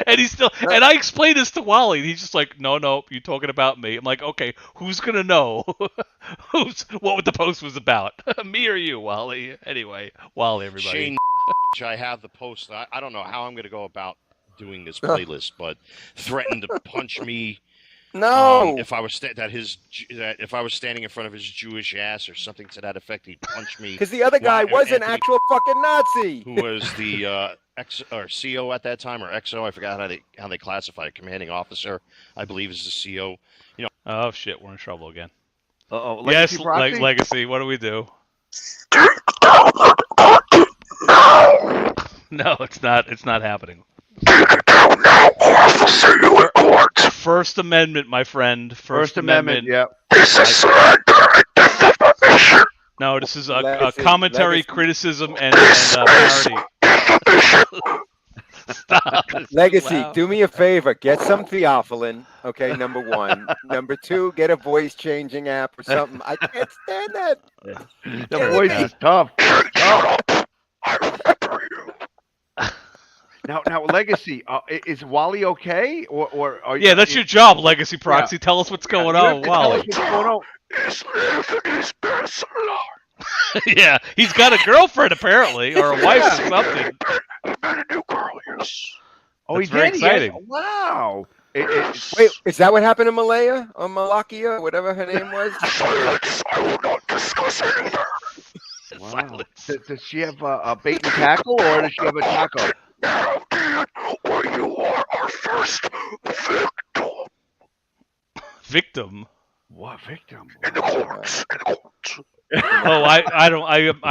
And he's still, and I explained this to Wally, and he's just like, no, you're talking about me. I'm like, okay, who's gonna know what the post was about? Me or you, Wally? Anyway, Wally, everybody. Shane, I have the post. I don't know how I'm going to go about doing this playlist, but threatened to punch me. No. If I was if I was standing in front of his Jewish ass or something to that effect, he'd punch me. Because the other guy was an Anthony, actual fucking Nazi. who was the CO at that time, or XO? I forgot how they classify it. Commanding officer, I believe, is the CO. Oh shit, we're in trouble again. Uh-oh. Yes, Legacy Proxy? Legacy. What do we do? Take down that content now. No, it's not. It's not happening. Take it down now, or I will see you in court. First Amendment, my friend. First Amendment. Yeah. This is slander and defamation. No, this is a Legacy, commentary, Legacy. criticism, and parody. Stop. It's too Legacy, loud. do me a favor. Get some Theophylline. Okay, number one. Number two, get a voice changing app or something. I can't stand that. The voice is tough. Shut up. I remember you. Now, Legacy, is Wally okay? Or are Yeah, that's your job, Legacy Proxy. Tell us what's going You have on, to tell us Wally. what's going on. He's living his best life. Yeah, he's got a girlfriend apparently, or a wife or something. He met a new girl, yes. Oh, That's he very did? Yes. exciting. Wow. Wait, is that what happened to Malaya or Malakia, whatever her name was? Silence. I will not discuss it either. Wow. Silence. Does she have a bait and tackle, or does she have a taco? Now, Dan, where you are our first victim Victim. What victim? in the courts. In the courts. Oh, I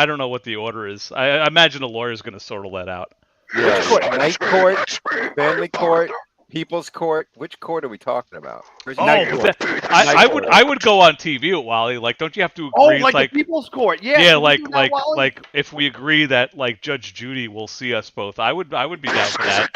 don't know what the order is. I imagine a lawyer's going to sort all that out. Yeah, Court. night court, family court, people's court. Which court are we talking about? Where's Oh, night court? I would go on TV at Wally. Like, don't you have to Oh, agree? like It's the People's Court. Yeah. yeah, can we like do that, Wally? if we agree that like Judge Judy will see us both, I would be down for that.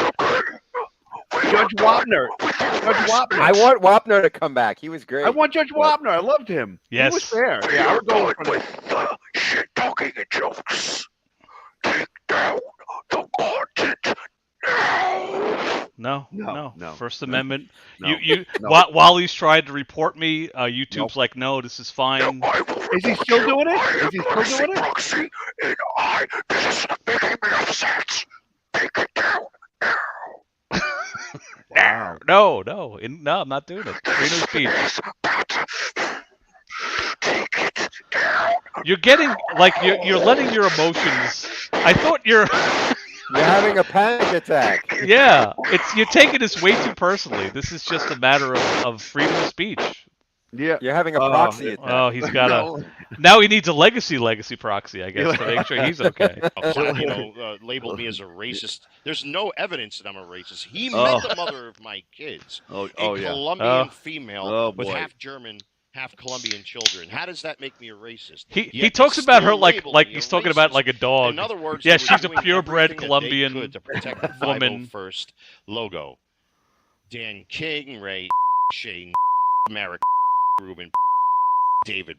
Judge Wapner. Judge Wapner. I want Wapner to come back. He was great. I want Judge Wapner. I loved him. Yes. He was fair. Yeah, I would go Going in front of with the shit talking and jokes. Take down the content now. No. First Amendment. No. Wally's tried to report me. YouTube's like, no, this is fine. Is he still doing it? Is he still doing it? Proxy, and this is making me upset. Take it down now. Wow. No, I'm not doing it. Freedom of speech. Take it down. You're getting you're letting your emotions. I thought you're having a panic attack. Yeah, you're taking this way too personally. This is just a matter of freedom of speech. Yeah, you're having a proxy attack. Oh, he's got now he needs a legacy proxy, I guess, to make sure he's okay. Labeled me as a racist. There's no evidence that I'm a racist. He met the mother of my kids, a Colombian female with half German, half Colombian children. How does that make me a racist? He talks about her like he's talking about like a dog. In other words, yeah, she's a purebred Colombian to protect the woman. 501st logo. Dan King, Ray, Shane, Merrick, Ruben, David.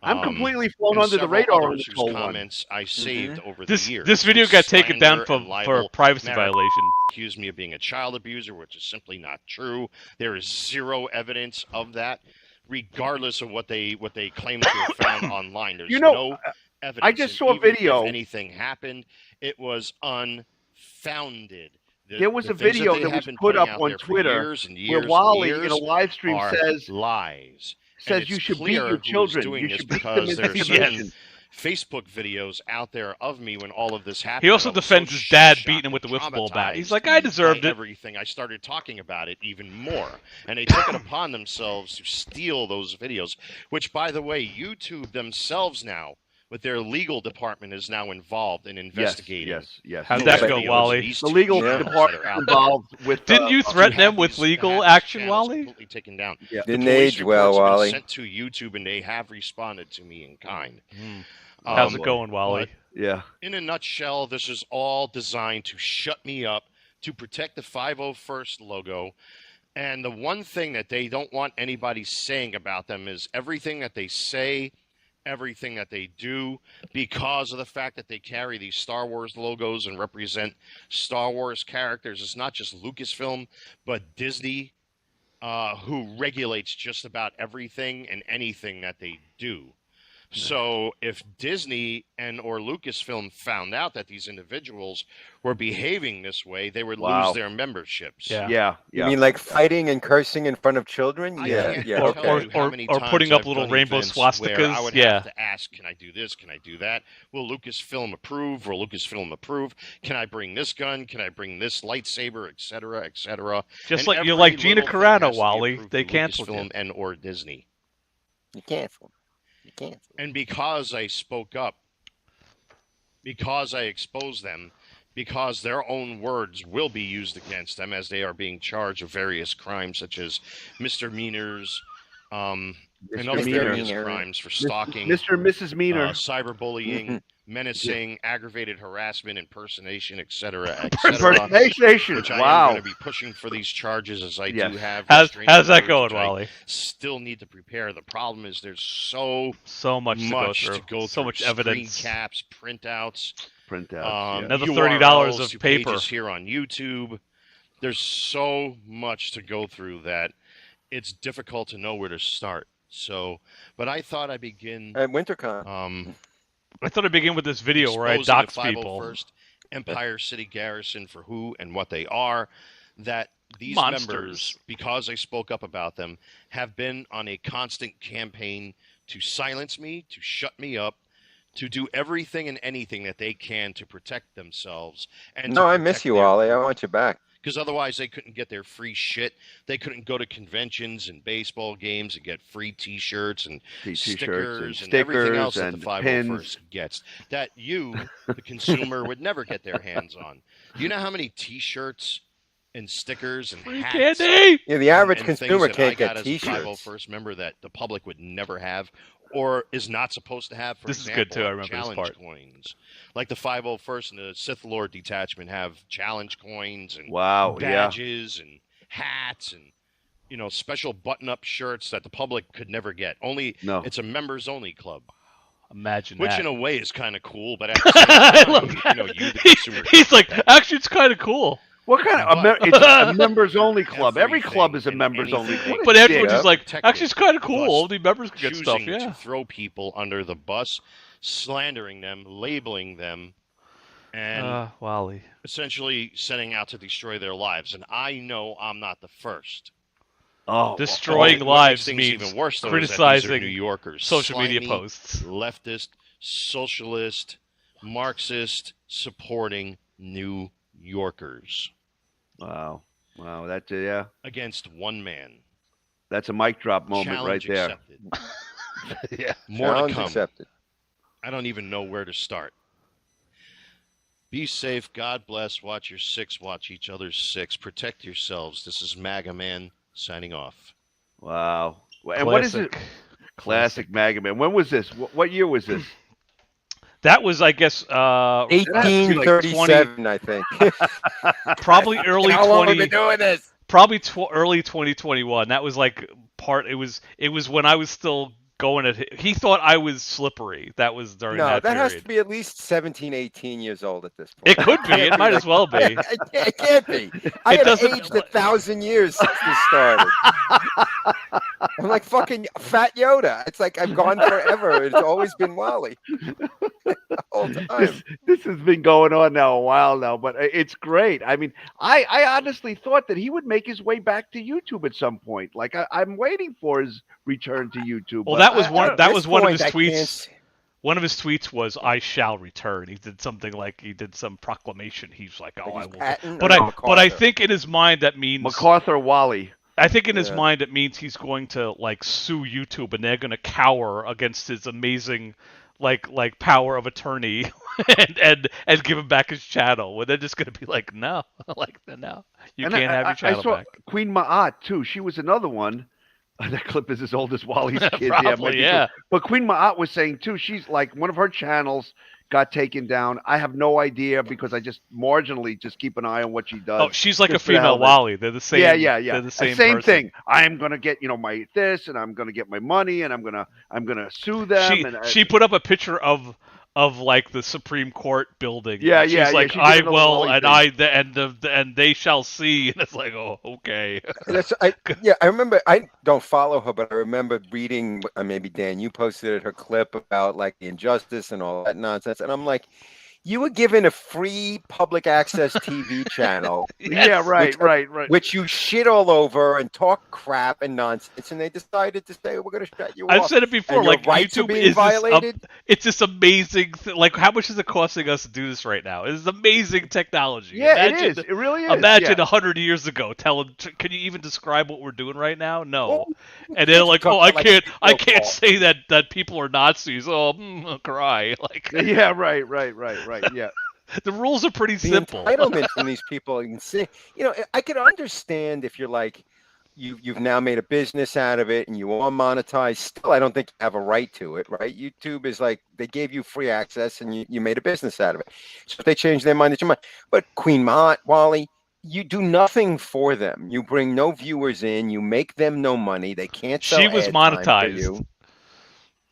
I'm completely flown under the radar on this whole comments I saved over the years. This video got taken down for a privacy violation. Accused me of being a child abuser, which is simply not true. There is zero evidence of that, regardless of what they claim to have found online. There's no evidence. I just saw a video. If anything happened, it was unfounded. There was a video that was put up on Twitter where Wally in a live stream says lies. Says you should beat your children. You should beat them into submission. Facebook videos out there of me when all of this happened. He also defends his dad beating him with the wiffle ball bat. He's like, I deserved it. Everything. I started talking about it even more, and they took it upon themselves to steal those videos. Which, by the way, YouTube themselves now, with their legal department, is now involved in investigating. Yes. How'd that go, Wally? The legal department involved with. Didn't you threaten them with legal action, Wally? Completely taken down. Yeah. Didn't age well, Wally. Sent to YouTube, and they have responded to me in kind. How's it going, Wally? Yeah. In a nutshell, this is all designed to shut me up, to protect the 501st logo. And the one thing that they don't want anybody saying about them is everything that they say, everything that they do, because of the fact that they carry these Star Wars logos and represent Star Wars characters. It's not just Lucasfilm, but Disney, who regulates just about everything and anything that they do. So if Disney and or Lucasfilm found out that these individuals were behaving this way, they would lose their memberships. Yeah. You mean like fighting and cursing in front of children? Or putting up little rainbow swastikas. I would have to ask, can I do this? Can I do that? Will Lucasfilm approve? Will Lucasfilm approve? Can I bring this gun? Can I bring this lightsaber, etc., etc.? Just like you're like Gina Carano, Wally. They canceled Lucasfilm and or Disney. You canceled. And because I spoke up, because I exposed them, because their own words will be used against them as they are being charged of various crimes such as misdemeanors, and other various crimes for stalking, Mr. and Mrs. Meaner, cyberbullying, menacing, aggravated harassment, impersonation, etc., Impersonation. Which I am going to be pushing for these charges as I do have. How's that going, Wally? Still need to prepare. The problem is there's so much to go through. So much evidence. Screen caps, printouts. Another $30 of paper here on YouTube. There's so much to go through that it's difficult to know where to start. So, but I thought I'd begin at WinterCon. I thought I'd begin with this video where I dox people. Empire City Garrison for who and what they are. That these members, because I spoke up about them, have been on a constant campaign to silence me, to shut me up, to do everything and anything that they can to protect themselves. And I miss you, Wally. I want you back. Because otherwise they couldn't get their free shit. They couldn't go to conventions and baseball games and get free T-shirts and stickers and everything else that the 501st gets. That you, the consumer, would never get their hands on. Do you know how many T-shirts and stickers and hats? Yeah, the average consumer can't get T-shirts. T-shirts. 501st member that the public would never have or is not supposed to have. For this example, is good too. I remember challenge this part. Coins. Like the 501st and the Sith Lord detachment have challenge coins and badges and hats and special button-up shirts that the public could never get. It's a members-only club. Imagine which that. in a way is kind of cool, but at the same time, you the consumer. He's like, actually, it's kind of cool. What kind of it's a members only club? Every club is a Everything members and only anything club. they But can everyone's do just like, protect actually, it, it's kind of cool. thus Only members can get stuff. choosing Yeah. to throw people under the bus, slandering them, labeling them, and Wally. essentially setting out to destroy their lives. And I know I'm not the first. Oh, Destroying What lives makes things means even worse, though, criticizing is that these are New Yorkers, social media slimy, posts. leftist, socialist, Marxist, supporting New Yorkers. Wow, that's yeah. Against one man. That's a mic drop moment Challenge right there. Accepted. Yeah. More Challenge to come. accepted. I don't even know where to start. Be safe. God bless. Watch your six. Watch each other's six. Protect yourselves. This is MAGA Man signing off. Wow. And what is it? Classic MAGA Man. When was this? What year was this? That was, I guess, 1837, I think. probably early How long have we 20. been doing this? Probably early 2021. That was like It was when I was still going at. He thought I was slippery. That was during that period. has to be at least 17, 18 years old at this point. It could be. It might as well be. It can't be. I have aged 1,000 years since this started. I'm like fucking Fat Yoda. It's like I've gone forever. It's always been Wally. All the time. This has been going on now a while now, but it's great. I mean, I honestly thought that he would make his way back to YouTube at some point. Like I'm waiting for his return to YouTube. Well, but that was one. That was one of his I tweets. One of his tweets was, "I shall return." He did something like he did some proclamation. He's like, "Oh, I will." But I think in his mind that means MacArthur Wally. I think in his mind it means he's going to like sue YouTube, and they're going to cower against his amazing, like power of attorney, and give him back his channel. Where they're just going to be like, no, no, you can't have your channel I saw back. Queen Ma'at too. She was another one. That clip is as old as Wally's kids. Probably, yeah. But Queen Ma'at was saying too, she's like one of her channels got taken down. I have no idea because I just marginally just keep an eye on what she does. Oh, she's like a female Wally. They're the same. Yeah. They're the same person. thing. I'm gonna get my this, and I'm gonna get my money, and I'm gonna sue them. She put up a picture of like the Supreme Court building. Yeah, and she's like, I will, and they shall see. And it's like, oh, okay. I remember. I don't follow her, but I remember reading. Maybe Dan, you posted her clip about like the injustice and all that nonsense, and I'm like, you were given a free public access TV channel. Yeah, right. Which you shit all over and talk crap and nonsense, and they decided to say we're going to shut you off. I've said it before. And like your rights YouTube are being violated. It's this amazing. Like, how much is it costing us to do this right now? It's amazing technology. Yeah, it is. It really is. Imagine 100 years ago. Tell them, can you even describe what we're doing right now? No. And they're like, oh, I can't say that people are Nazis. Oh, I'll cry. Like, yeah, right. Yeah. The rules are pretty simple. The entitlement from these people, I could understand if you're like, you've now made a business out of it and you want to monetize. Still, I don't think you have a right to it, right? YouTube is like, they gave you free access and you made a business out of it. So if they change their mind, it's your mind. But Queen Ma'at, Wally, you do nothing for them. You bring no viewers in. You make them no money. They can't sell She was ad time for monetized. you.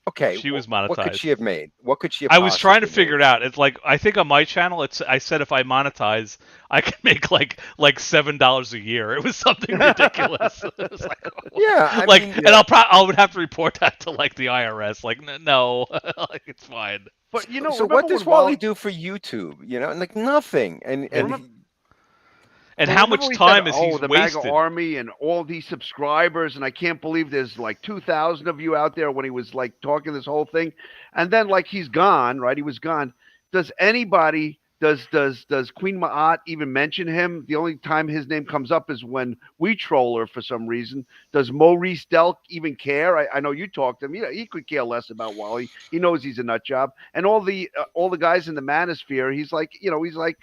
Okay, she was monetized. What could she have made? What could she have I was trying to possibly figure it out. It's like, I think on my channel, I said if I monetize, I can make like $7 a year. It was something ridiculous. It was like, yeah, and I would have to report that to like the IRS. Like, no, like, it's fine. But so what does Wally do for YouTube? Like nothing. And how much time is he the wasted? MAGA army and all these subscribers, and I can't believe there's like 2,000 of you out there when he was like talking this whole thing, and then like he's gone, right? He was gone. Does anybody, does Queen Ma'at even mention him? The only time his name comes up is when we troll her for some reason. Does Maurice Delk even care? I know you talked to him. He could care less about Wally. He knows he's a nut job, and all the guys in the manosphere. He's like, he's like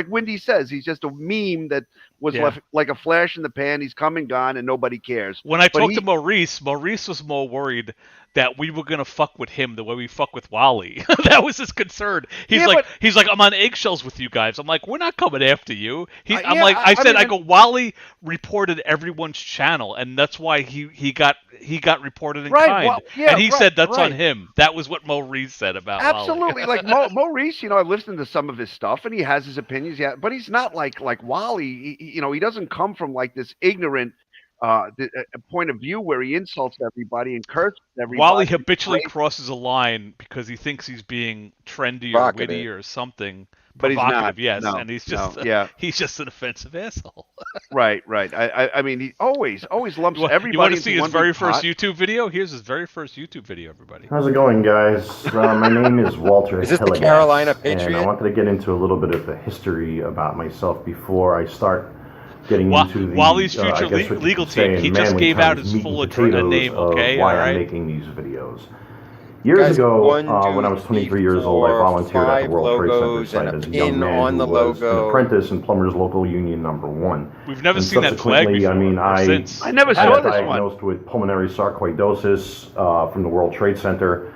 Wendy says, he's just a meme that was left like a flash in the pan. He's come and gone, and nobody cares. When I talked to Maurice was more worried that we were gonna fuck with him the way we fuck with Wally. That was his concern. He's Yeah, like, but- I'm on eggshells with you guys. I'm like, we're not coming after you. I'm yeah, like, I said, mean, I go, Wally reported everyone's channel, and that's why he got reported in Right, kind. well, yeah, and he right, said that's on right. him. That was what Maurice said about Wally. Absolutely, like Maurice, I've listened to some of his stuff, and he has his opinions. Yeah, but he's not like Wally. He doesn't come from like this ignorant point of view where he insults everybody and curses everybody. Wally habitually crosses a line because he thinks he's being trendy or Provocative. witty or something. But he's Provocative, not. yes, No, and he's just yeah. he's just an offensive asshole. Right. I mean, he always lumps everybody. You want to into see his one very big first pot. YouTube video? Here's his very first YouTube video, everybody. How's it going, guys? My name is Walter. Is this the Hilligas, Carolina And I Patriot? wanted to get into a little bit of the history about myself before I start getting Wa- into the Wally's I future guess what you legal could say team. in He just manly gave out terms, his meat full and potatoes name, of okay? why All I'm right. making these videos. Years Guys, ago, 1, 2, when I was 23 3, years old, I 4, volunteered at the 5 World Trade logos Center and site a as a young pin man on who the was an logo. apprentice in Plumbers Local Union Number 1. We've never And seen that flag subsequently, before. I mean, or I since. I never I saw got this one. diagnosed with pulmonary sarcoidosis from the World Trade Center.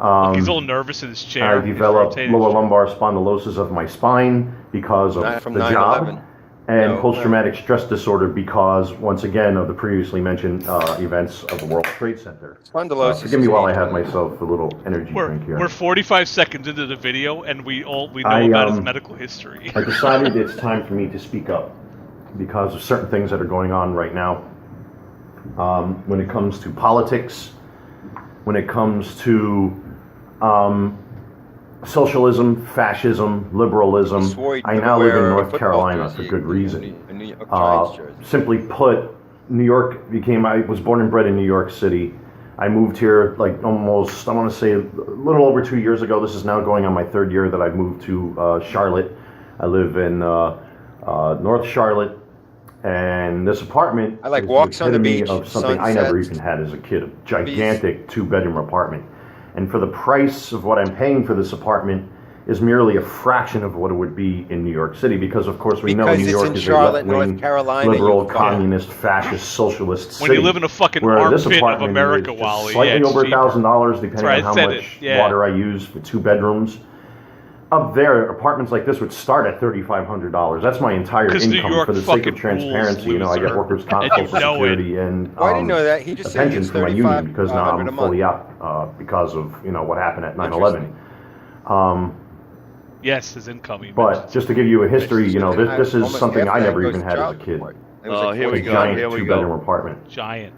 Look, he's all nervous in his chair. I developed lower lumbar spondylosis of my spine because of Not from the 9/11. job, and No. post-traumatic stress disorder because, once again, of the previously mentioned events of the World Trade Center. Spondylosis. Forgive me is while I age have 1. myself a little energy drink here. We're 45 seconds into the video, and we know I, about his medical history. I decided it's time for me to speak up because of certain things that are going on right now. When it comes to politics, when it comes to socialism, fascism, liberalism. Swore I you'd now live in wear a North football Carolina jersey, for good reason. a New York Giants jersey. Simply put, I was born and bred in New York City. I moved here like almost, I want to say a little over 2 years ago. This is now going on my third year that I've moved to Charlotte. I live in North Charlotte. And this apartment I like is walks the on the epitome beach, of something I never sunsets, even had as a kid, a gigantic two-bedroom apartment. And for the price of what I'm paying for this apartment is merely a fraction of what it would be in New York City, because of course we know Because New it's York in is Charlotte, a left-wing, North Carolina, liberal, you fuck. communist, fascist, socialist city. When you live in a fucking where this armpit of apartment America, is just Wally, slightly yeah, it's over cheaper. $1,000, depending right, on how said much it, yeah. water I use for 2 bedrooms. Up there, apartments like this would start at $3,500. That's my entire 'Cause New income. York For the sake fucking of transparency, rules, I get loser. workers' comp, And you Social know it. Security, and Oh, I didn't know that. He just a said pension it's for my union because now $3,500 a I'm fully month. out because of what happened at 9/11. Yes, his income. he But mentions. just to give you a history, this is Almost something half I that never goes even to had as a child kid. support. It was like Here we A go. giant Here we two-bedroom go. apartment. Giant.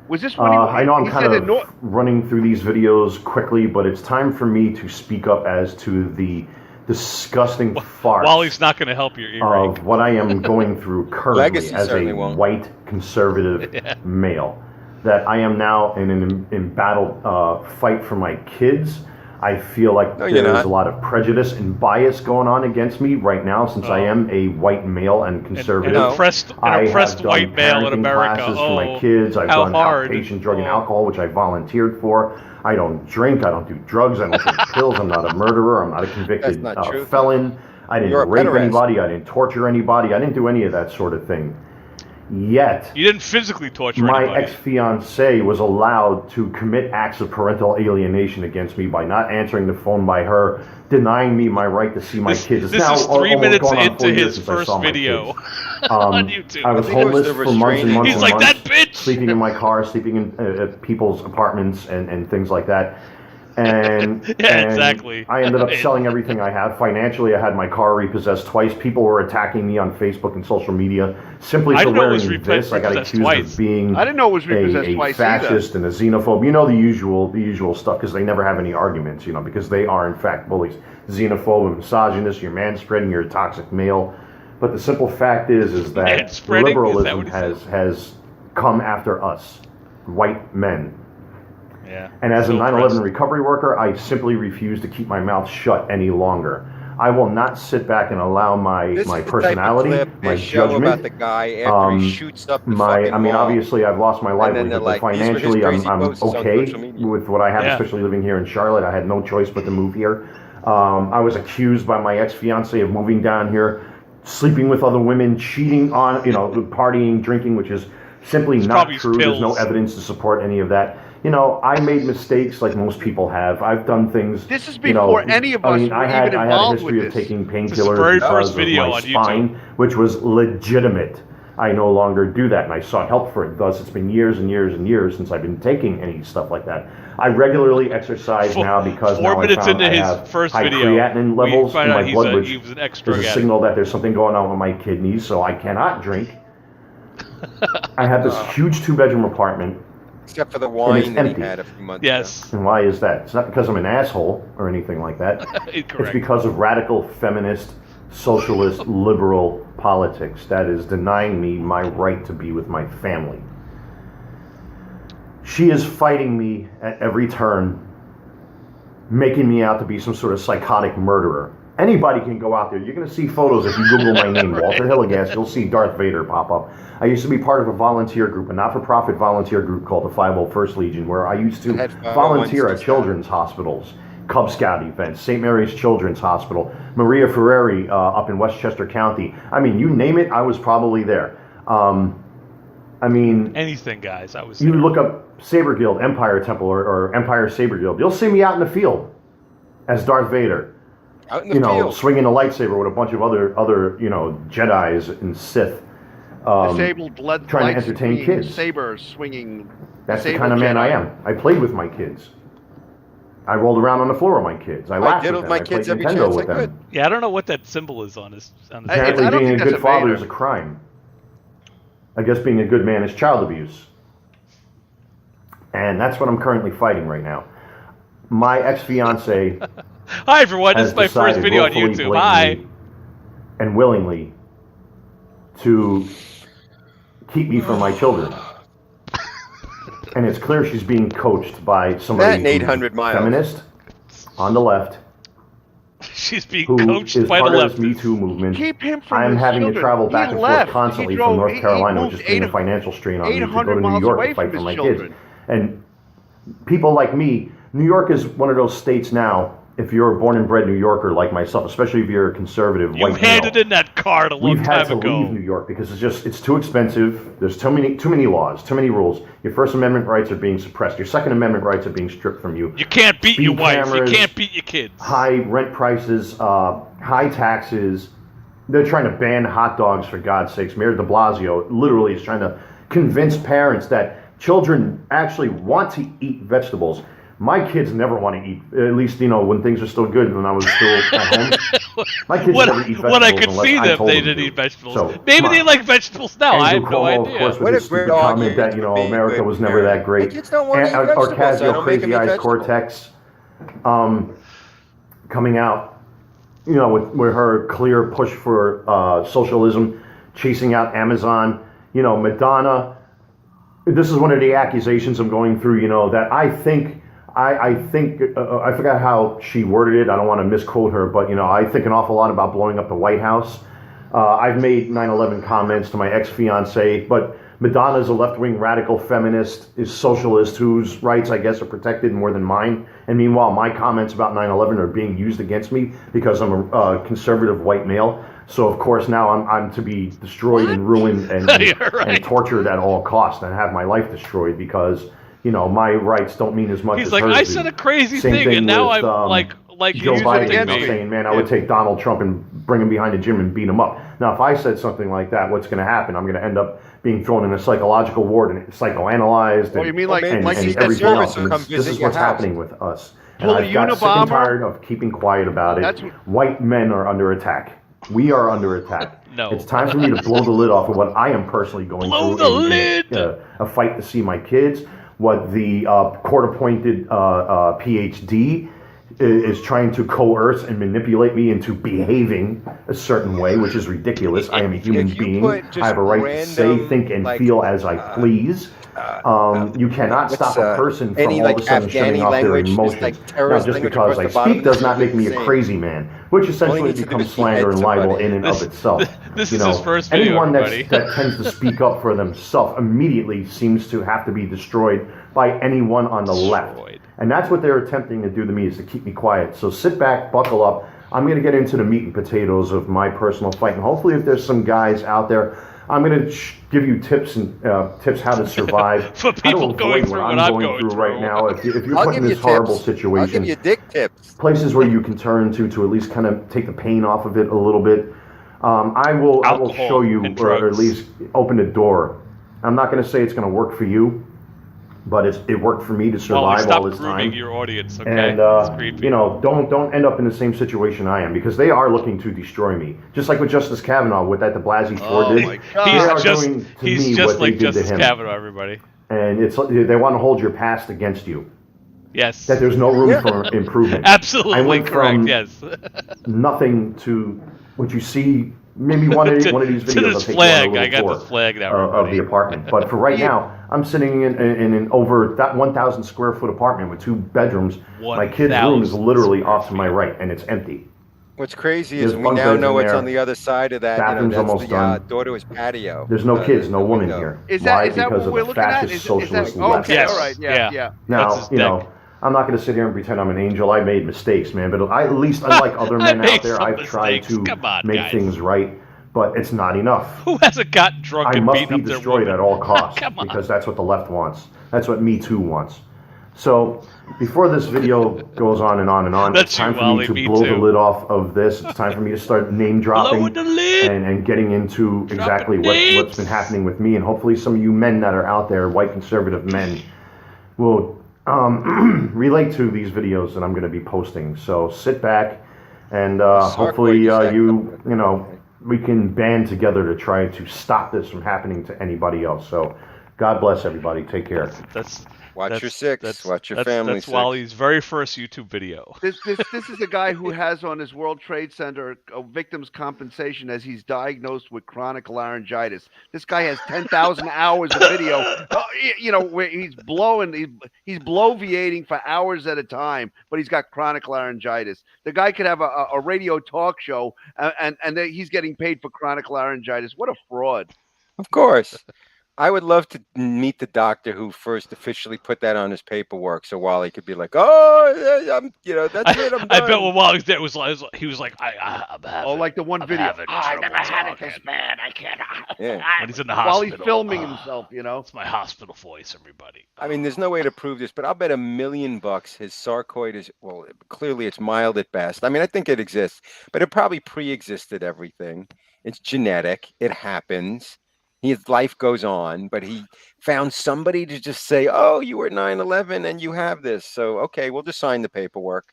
Was this when I know I'm he kind said of that North? running through these videos quickly, but it's time for me to speak up as to the disgusting farce Wally's not going to help your earring. of what I am going through currently Legacy as a certainly won't. white conservative male. That I am now in an embattled fight for my kids. I feel like No, you're there's not. a lot of prejudice and bias going on against me right now, since I am a white male and conservative. An oppressed I have done white male in parenting America. classes for my Oh, kids. I've how done hard. outpatient drug and Oh. alcohol, which I volunteered for. I don't drink. I don't do drugs. I don't take pills. I'm not a murderer. I'm not a convicted That's not true. felon. I didn't You're a rape pederast. anybody. I didn't torture anybody. I didn't do any of that sort of thing. Yet, You didn't physically torture my anybody. ex-fiancée was allowed to commit acts of parental alienation against me by not answering the phone by her, denying me my right to see my kids. It's This now is 3 almost minutes going on into 4 years his since I first saw my video kids. on YouTube. I was I think it was homeless the for months and restraining months He's and like, months, "That bitch!" sleeping in my car, sleeping in people's apartments and things like that. And, Yeah, and exactly. I ended up selling everything I have. Financially, I had my car repossessed twice. People were attacking me on Facebook and social media simply I for didn't know it was wearing this. I got repossessed accused twice. of being I didn't know it was repossessed a twice fascist and a xenophobe. You know the usual stuff, because they never have any arguments. Because they are in fact bullies, xenophobe, and misogynist. You're manspreading. You're a toxic male. But the simple fact is that Manspreading? Is that liberalism what he said? has come after us, white men. Yeah. And as a So 9/11 impressed. recovery worker, I simply refuse to keep my mouth shut any longer. I will not sit back and allow my This my is the personality, type of clip my they show judgment. about the guy after he shoots up the fucking I mean, wall. obviously, I've lost my And then livelihood, they're but like, "These were his financially, crazy I'm posts on okay social media." with what I have, Yeah. especially living here in Charlotte. I had no choice but to move here. I was accused by my ex-fiance of moving down here, sleeping with other women, cheating on, partying, drinking, which is simply It's not probably true. There's no pills. evidence to support any of that. You know, I made mistakes like most people have. I've done things. This is you know, before any of us I mean, were I had even a involved history with of this. taking This is the painkillers very because first of video my on YouTube. spine, which was legitimate. I no longer do that, and I sought help for it. Thus, it's been years and years and years since I've been taking any stuff like that. I regularly exercise now because Four now minutes I found into I his have first high video, creatinine we levels in find out my blood, which he was an is ex-drug a addict. signal that there's something going on with my kidneys, so I cannot drink. I have this huge 2-bedroom apartment. Except for the it's wine that he empty. had a few months Yes. And why is that? It's not because I'm an asshole or anything like that. It's Incorrect. because of radical feminist, socialist, liberal politics that is denying me my right to be with my family. She is fighting me at every turn, making me out to be some sort of psychotic murderer. Anybody can go out there. You're going to see photos if you Google my name, Walter Hilligas. You'll see Darth Vader pop up. I used to be part of a volunteer group, a not-for-profit volunteer group called the 501st Legion, where I used to volunteer at children's hospitals, Cub Scout events, St. Mary's Children's Hospital, Maria Ferreri up in Westchester County. I mean, you name it, I was probably there. I mean, anything, guys. I was. You there. look up Saber Guild, Empire Temple, or Empire Saber Guild. You'll see me out in the field as Darth Vader. Out in the field. Swinging a lightsaber with a bunch of other Jedis and Sith. Disabled blood trying to entertain kids. Saber swinging. That's the kind of man I am. I played with my kids. I rolled around on the floor with my kids. I laughed with them. I played Nintendo with them. Yeah, I don't know what that symbol is on his. Apparently, being a good father is a crime. I guess being a good man is child abuse. And that's what I'm currently fighting right now. My ex-fiance. Hi everyone, this is my first video on YouTube. Hi. And willingly to keep me from my children. And it's clear she's being coached by somebody That 800 miles. feminist on the left. She's being who coached is by part the of this Me Too movement. Keep him from I'm his having children. to travel back He and left. forth constantly He from drove- North he Carolina, moved which has been a financial strain on me to go 800 to New miles York away to fight from for his my children. kids. And people like me, New York is one of those states now, if you're a born and bred New Yorker like myself, especially if you're a conservative You white handed male, in that card a long we've had time to ago. leave New York because it's too expensive. There's too many laws, too many rules. Your First Amendment rights are being suppressed. Your Second Amendment rights are being stripped from you. You can't beat Speed your wife. cameras, You can't beat your kids. High rent prices, high taxes. They're trying to ban hot dogs, for God's sakes. Mayor de Blasio literally is trying to convince parents that children actually want to eat vegetables. My kids never want to eat, at least, when things are still good when I was still at home. My kids never eat vegetables When I could unless see I them, told they them didn't to. eat vegetables. So, Maybe come they on. like vegetables now. I have Andrew no Cuomo, idea. of course, with What his a great stupid comment argument that, to be America with was never that parents. great. My kids don't want to eat vegetables, so I don't make them eat Ocasio vegetables. Cortex coming out, with her clear push for socialism, chasing out Amazon, Madonna. This is one of the accusations I'm going through, that I think, I forgot how she worded it. I don't want to misquote her, but, I think an awful lot about blowing up the White House. I've made 9/11 comments to my ex-fiance, but Madonna's a left-wing radical feminist, is socialist, whose rights, I guess, are protected more than mine. And meanwhile, my comments about 9/11 are being used against me because I'm a conservative white male. So, of course, now I'm to be destroyed and ruined and tortured at all costs and have my life destroyed because, my rights don't mean as much He's as like, hers I do. said a crazy Same thing, and now with, I'm like Joe using Biden it against me. saying, man, I would take Donald Trump and bring him behind the gym and beat him up. Now, if I said something like that, what's going to happen? I'm going to end up being thrown in a psychological ward and psychoanalyzed Oh, you mean like and Secret everything Service else. will And come this visit is your what's house. happening with us. And Pull a I've got sick and Unabomber? tired of keeping quiet about it. That's- White men are under attack. We are under attack. No. It's time for me to blow the lid off of what I am personally going Blow through. the in lid! A fight to see my kids. What the court-appointed PhD is trying to coerce and manipulate me into behaving a certain way, which is ridiculous. I am a human being. I have a right to say, think, and feel as I please. You cannot stop a person from all of a sudden shutting off their emotions. Now, just because I speak does not make me a crazy man, which essentially becomes slander and libel in and of itself. This is his first video, anyone everybody. that tends to speak up for themselves immediately seems to have to be destroyed by anyone on the left. And that's what they're attempting to do to me, is to keep me quiet. So sit back, buckle up. I'm going to get into the meat and potatoes of my personal fight. And hopefully if there's some guys out there I'm going to give you tips and tips how to survive. For people going through what I'm going through right now. If you're I'll put in give you this horrible tips. I'll situation, give you dick tips. places where you can turn to at least kind of take the pain off of it a little bit. I will show you, or at least open a door. I'm not going to say it's going to work for you, but it worked for me to survive all this time. Your audience, okay? And don't end up in the same situation I am, because they are looking to destroy me, just like with Justice Kavanaugh, what that de Blasey Ford did. My God. He's just like Justice Kavanaugh, everybody. And they want to hold your past against you. Yes. That there's no room for improvement. Absolutely I went correct. from Yes. nothing to what you see. Maybe one of these videos. To this I'll take flag. you on a I got tour the flag now. of the apartment. But for right now, I'm sitting in an over 1,000 square foot apartment with 2 bedrooms. My kid's room is literally off to my right, and it's empty. What's crazy There's is we bunk now beds know in what's there. on the other side of that. Bathroom's That's almost the done. daughter's patio. There's no kids, no woman window. here. Is Why? that Because what we're of the looking at? fascist socialist left. okay? Yes. All right. Yeah. Now, I'm not going to sit here and pretend I'm an angel. I made mistakes, man. But at least, unlike other men out there, I've tried to make things right. But it's not enough. Who hasn't gotten drunk I and must beaten be up their destroyed woman? at all costs because that's what the left wants. That's what Me Too wants. So before this video goes on and on and on, That's it's time you, for Wally, me me to blow too. the lid off of this. It's time for me to start name dropping Blow the lid. and getting into exactly what's been happening with me. And hopefully some of you men that are out there, white conservative men, will relate to these videos that I'm going to be posting. So sit back and hopefully we can band together to try to stop this from happening to anybody else. So God bless everybody. Take care. Watch your six. Watch your family. That's Wally's very first YouTube video. This is a guy who has on his World Trade Center victims' compensation as he's diagnosed with chronic laryngitis. This guy has 10,000 hours of video. Where he's bloviating for hours at a time, but he's got chronic laryngitis. The guy could have a radio talk show, and he's getting paid for chronic laryngitis. What a fraud! Of course. I would love to meet the doctor who first officially put that on his paperwork, so Wally could be like, "Oh, that's it. I'm done." I bet when Wally was there, he was like, I'm having, like the one I'm video. having I never trouble had it talking." this bad. I can't. Yeah. When he's in the While hospital. he's filming himself, It's my hospital voice, everybody. I mean, there's no way to prove this, but I'll bet $1 million his sarcoid is, clearly it's mild at best. I mean, I think it exists, but it probably pre-existed everything. It's genetic. It happens. His life goes on, but he found somebody to just say, "Oh, you were 9/11 and you have this. So, okay, we'll just sign the paperwork."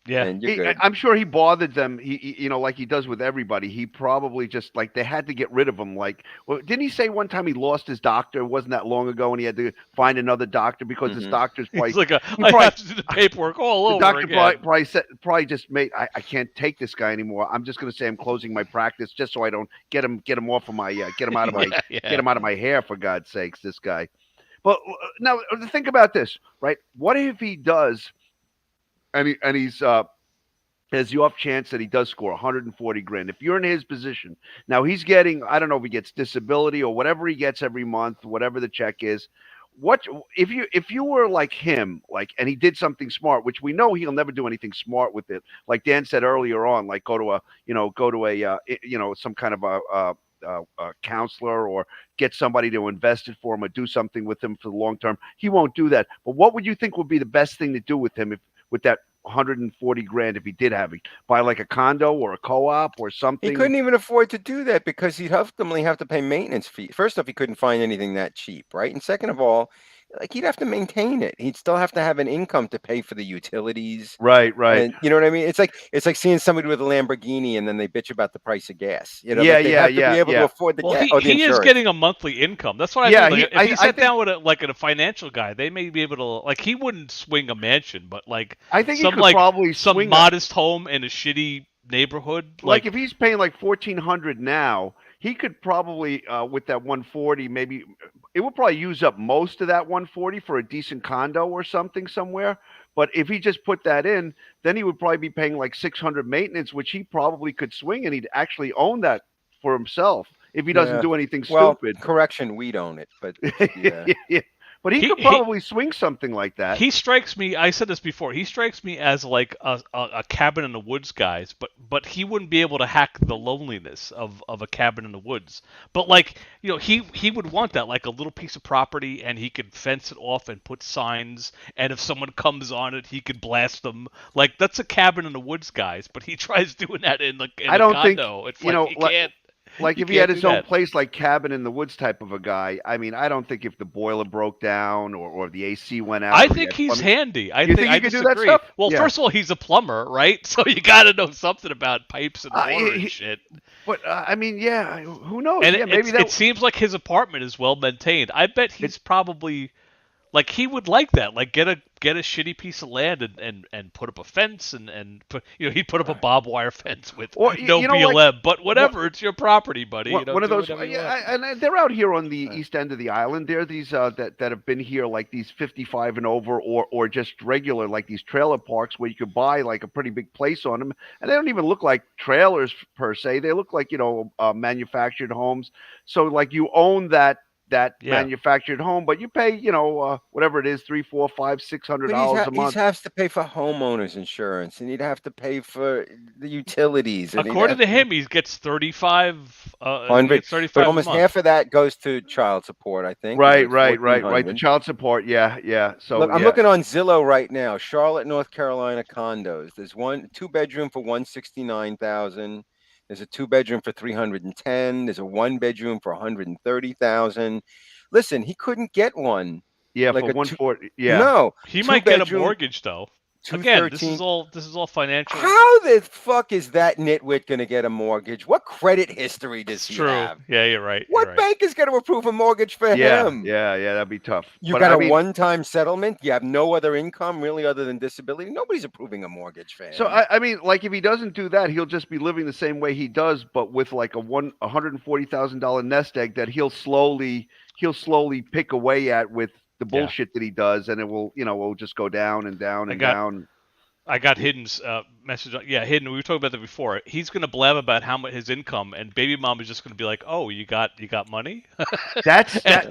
Yeah, and you're good. I'm sure he bothered them. He like he does with everybody. He probably just they had to get rid of him. Didn't he say one time he lost his doctor? It wasn't that long ago, and he had to find another doctor because his doctor's probably. He's like, I have to do the paperwork all over doctor again. probably just made. I can't take this guy anymore. I'm just going to say I'm closing my practice just so I don't get him off of my get him out of my get him out of my hair, for God's sakes. This guy. But now think about this, right? What if he does? And he's there's the off chance that he does score 140 grand. If you're in his position, now he's getting, I don't know if he gets disability or whatever he gets every month, whatever the check is. What if you were like him, and he did something smart, which we know he'll never do anything smart with it. Like Dan said earlier on, go to some kind of a counselor or get somebody to invest it for him or do something with him for the long term. He won't do that. But what would you think would be the best thing to do with him with that 140 grand if he did have it? Buy like a condo or a co-op or something? He couldn't even afford to do that because he'd ultimately have to pay maintenance fees. First off, he couldn't find anything that cheap, right? And second of all, he'd have to maintain it. He'd still have to have an income to pay for the utilities. Right. And you know what I mean? It's like seeing somebody with a Lamborghini and then they bitch about the price of gas. They have to be able to afford the gas. He is getting a monthly income. That's what I mean. If he sat down with a financial guy, they may be able to he wouldn't swing a mansion, but I think he could probably some modest home in a shitty neighborhood. If he's paying $1,400 now, he could probably with that 140 maybe. It would probably use up most of that 140 for a decent condo or something somewhere. But if he just put that in, then he would probably be paying $600 maintenance, which he probably could swing, and he'd actually own that for himself if he doesn't do anything stupid. Correction, we'd own it, but But he could probably swing something like that. He strikes me. I said this before. He strikes me as like a cabin in the woods guys, but he wouldn't be able to hack the loneliness of a cabin in the woods. But like he would want that, like a little piece of property, and he could fence it off and put signs. And if someone comes on it, he could blast them. Like that's a cabin in the woods guys. But he tries doing that in the I don't condo. think It's like you can't. Like if he had his own place, like cabin in the woods type of a guy. I mean, I don't think if the boiler broke down or the AC went out. I think he's handy. I think he could do that stuff? Well, Yeah. first of all, he's a plumber, right? So you got to know something about pipes and water and shit. But I mean, yeah, who knows? And yeah, maybe it seems like his apartment is well maintained. I bet he's probably like he would like that. Like get a shitty piece of land and put up a fence and put he'd put up a barbed wire fence with no BLM. Like, but whatever, it's your property, buddy. One of those, and they're out here on the east end of the island. There are these that have been here, like these 55 and over, or just regular, like these trailer parks where you could buy like a pretty big place on them, and they don't even look like trailers per se. They look like manufactured homes. So like you own that manufactured home, but you pay whatever it is, $300, $400, $500, $600 a month. He has to pay for homeowners insurance, and he'd have to pay for the utilities. According to him, he gets 35. But almost half of that goes to child support, I think. Right. The child support, yeah. So look, I'm looking on Zillow right now. Charlotte, North Carolina condos. There's 2-bedroom for $169,000. There's a 2-bedroom for $310,000. There's a 1-bedroom for $130,000. Listen, he couldn't get one. Yeah, like for $140. Yeah, no, he might get a mortgage though. Again, this is all financial. How the fuck is that nitwit going to get a mortgage? What credit history does he have? Yeah, you're right. What bank is going to approve a mortgage for him? Yeah, that'd be tough. You got a one-time settlement. You have no other income really other than disability. Nobody's approving a mortgage for him. So I mean, like if he doesn't do that, he'll just be living the same way he does, but with like a $140,000 nest egg that he'll slowly pick away at with the bullshit that he does, and it will, will just go down and down and down. I got Hidden's message. Yeah, Hidden. We were talking about that before. He's going to blab about how much his income, and Baby Mom is just going to be like, "Oh, you got money."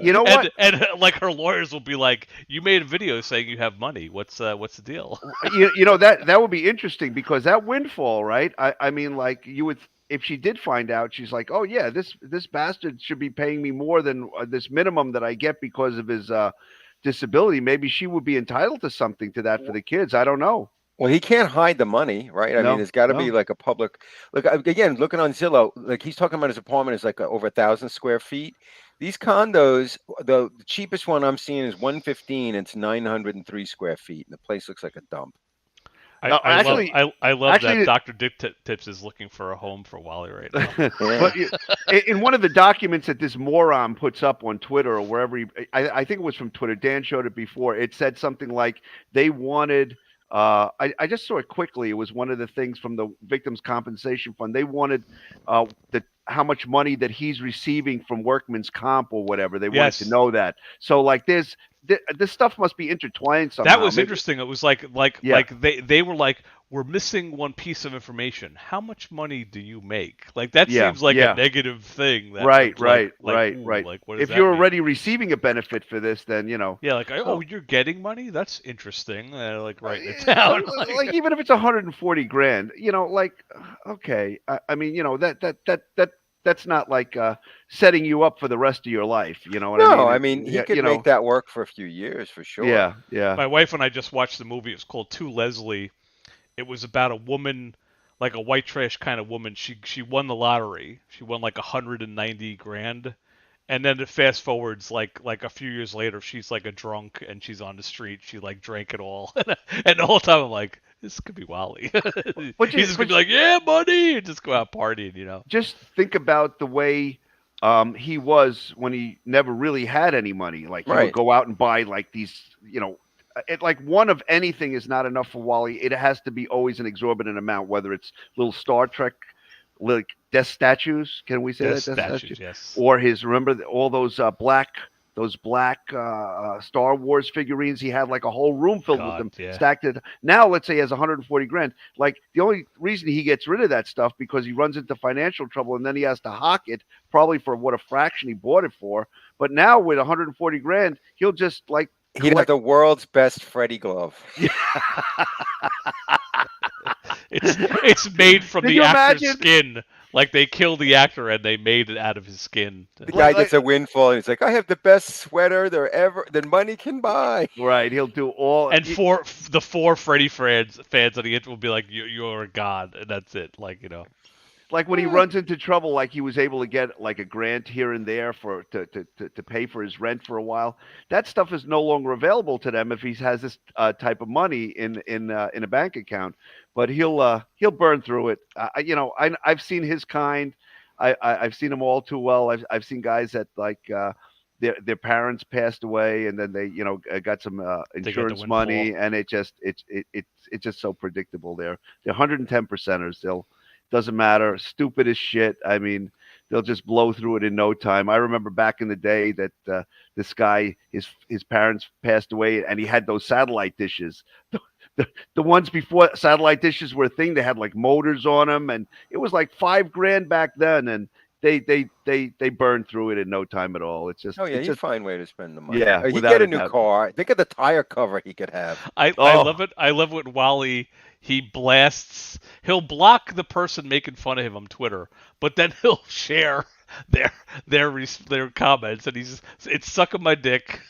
You know what? And like her lawyers will be like, "You made a video saying you have money. What's the deal?" That would be interesting because that windfall, right? I mean, like you would. If she did find out, she's like, "Oh yeah, this bastard should be paying me more than this minimum that I get because of his disability." Maybe she would be entitled to something to that for the kids. I don't know. Well, he can't hide the money, right? I mean, there's got to be like a public look. Again, looking on Zillow, like he's talking about his apartment is like over 1,000 square feet. These condos, the cheapest one I'm seeing is 115. It's 903 square feet, and the place looks like a dump. I love that Dr. Dick Tips is looking for a home for Wally right now. But in one of the documents that this moron puts up on Twitter or wherever, I think it was from Twitter, Dan showed it before, it said something like they wanted, I just saw it quickly, it was one of the things from the Victims Compensation Fund, they wanted how much money that he's receiving from workman's comp or whatever, they wanted to know that. So like this stuff must be intertwined somehow. That was interesting. It was like they were like, we're missing one piece of information. How much money do you make? Like that seems like a negative thing. Right. Like, what if you're already receiving a benefit for this, then Yeah, like you're getting money. That's interesting. Like write it down. Like even if it's $140,000, like okay. I mean, that's not like setting you up for the rest of your life. You know what I mean? No, I mean, he could make that work for a few years for sure. Yeah. My wife and I just watched the movie. It was called To Leslie. It was about a woman, like a white trash kind of woman. She won the lottery. She won like $190,000. And then it fast forwards like a few years later, she's like a drunk and she's on the street. She like drank it all. And the whole time I'm like, this could be Wally. He's just going to be like, yeah, money, and just go out partying, Just think about the way he was when he never really had any money. Like he would go out and buy like these, like one of anything is not enough for Wally. It has to be always an exorbitant amount, whether it's little Star Trek, like death statues. Can we say that? Death statues, yes. Or remember all those black those black Star Wars figurines. He had like a whole room filled with them, yeah. stacked it. Now, let's say he has 140 grand. Like the only reason he gets rid of that stuff because he runs into financial trouble, and then he has to hock it probably for what a fraction he bought it for. But now with 140 grand, he'll just like he'd have the world's best Freddy glove. It's made from Can the you actor's imagine? skin. Like they killed the actor and they made it out of his skin. The guy gets a windfall and he's like, I have the best sweater that money can buy. Right, he'll do all. And the four Freddy fans on the internet will be like, you're a god, and that's it. Like, you know. Like when he runs into trouble, like he was able to get like a grant here and there to pay for his rent for a while. That stuff is no longer available to them if he has this type of money in a bank account. But he'll burn through it. I've seen his kind. I've seen them all too well. I've seen guys that like their parents passed away and then they got some insurance money, and it's just so predictable. They're 110%ers. Doesn't matter. Stupid as shit. I mean, they'll just blow through it in no time. I remember back in the day that this guy, his parents passed away, and he had those satellite dishes. The ones before satellite dishes were a thing. They had like motors on them, and it was like $5,000 back then. And they burned through it in no time at all. It's just He'd find a way to spend the money. Yeah, he'd get a new car. Think of the tire cover he could have. I love it. I love when Wally he'll block the person making fun of him on Twitter, but then he'll share their comments, and it's sucking my dick.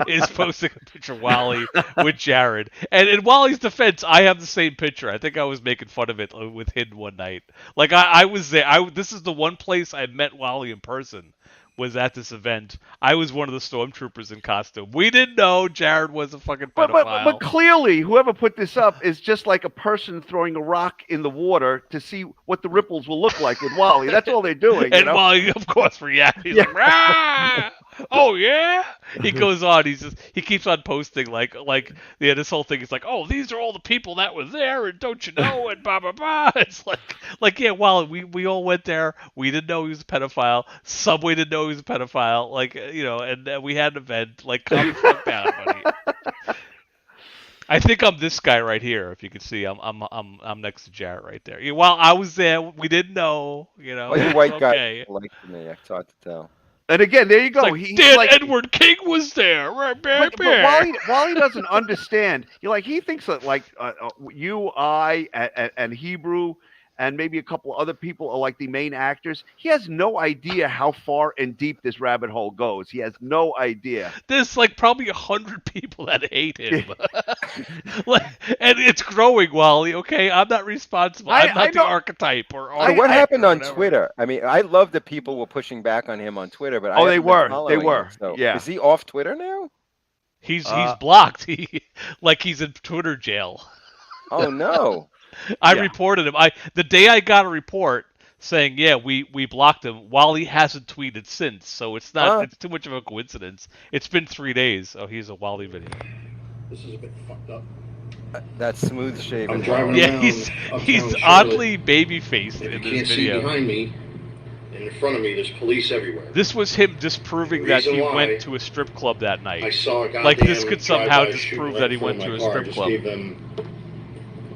is posting a picture of Wally with Jared. And in Wally's defense, I have the same picture. I think I was making fun of it with Hidden one night. Like I was there. This is the one place I met Wally in person. Was at this event. I was one of the stormtroopers in costume. We didn't know Jared was a fucking pedophile. But clearly, whoever put this up is just like a person throwing a rock in the water to see what the ripples will look like with Wally. That's all they're doing. And Wally, of course, reacts. He's like, "Rah! Oh yeah." He goes on. He keeps on posting like this whole thing is like, oh, these are all the people that were there, and don't you know, and blah blah blah. It's like yeah, Wally, we all went there. We didn't know he was a pedophile. Subway didn't know he was a pedophile. Like and we had an event. Like, calm the fuck down, buddy. I think I'm this guy right here. If you can see, I'm next to Jarrett right there. While I was there, we didn't know. Well, you white guy like me. It's hard to tell. And again, there you go. Dan Edward King was there. But Wally doesn't understand. He thinks that you, I, and Hebrew, and maybe a couple other people are like the main actors. He has no idea how far and deep this rabbit hole goes. He has no idea. There's probably 100 people that hate him. And it's growing, Wally. Okay, I'm not responsible. I'm not the archetype or what happened on Twitter? I mean, I love that people were pushing back on him on Twitter, but they were. So yeah. Is he off Twitter now? He's blocked. He's in Twitter jail. Oh no. I reported him. The day I got a report saying, yeah, we blocked him, Wally hasn't tweeted since, so it's not it's too much of a coincidence. It's been 3 days. Oh, here's a Wally video. This is a bit fucked up. That's smooth shaven. I'm driving around. He's oddly baby faced in this video. See behind me and in front of me, there's police everywhere. This was him disproving that he went to a strip club that night. I saw a goddamn this could somehow disprove that he went to a strip club. Gave them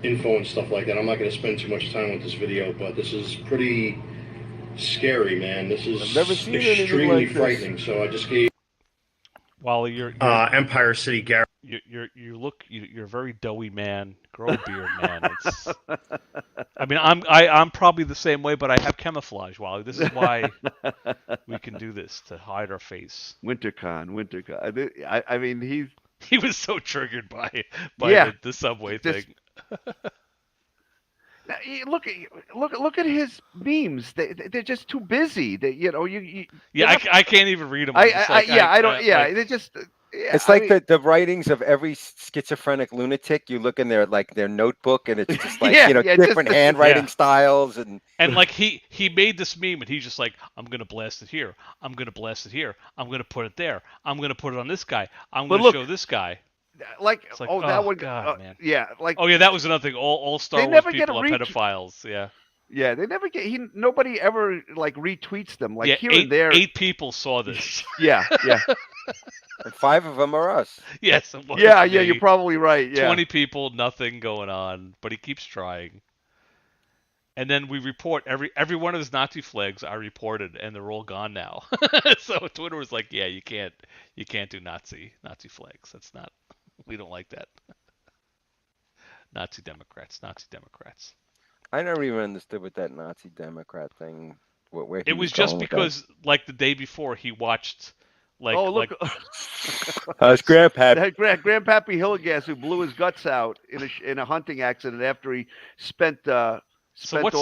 info and stuff like that. I'm not going to spend too much time with this video, but this is pretty scary, man. This is extremely frightening. So I just gave Wally, you're Empire City Garage. You're a very doughy man. Grow a beard, man. I mean, I'm probably the same way, but I have camouflage, Wally. This is why we can do this, to hide our face. WinterCon. I mean, he was so triggered by the subway thing. Look at his memes. They're just too busy. I can't even read them. They're just. Yeah, it's the writings of every schizophrenic lunatic. You look in their notebook, and it's just different handwriting styles and he made this meme, and he's just like, I'm gonna blast it here. I'm gonna blast it here. I'm gonna put it there. I'm gonna put it on this guy. I'm gonna show this guy. That one. God, man. Yeah, that was another thing. All Star Wars people are pedophiles. Yeah. Yeah, they never get. Nobody ever like retweets them. Like yeah, here and there. 8 people saw this. Yeah. And 5 of them are us. Yes. Yeah. You're probably right. Yeah. 20 people, nothing going on, but he keeps trying. And then we report every one of his Nazi flags I reported, and they're all gone now. So Twitter was like, yeah, you can't do Nazi flags. That's not. We don't like that. Nazi Democrats. I never even understood what that Nazi Democrat thing. Where it was just because, like the day before, he watched. Like, oh look, it's Grandpap. Grandpappy Hillegas who blew his guts out in a hunting accident after he spent all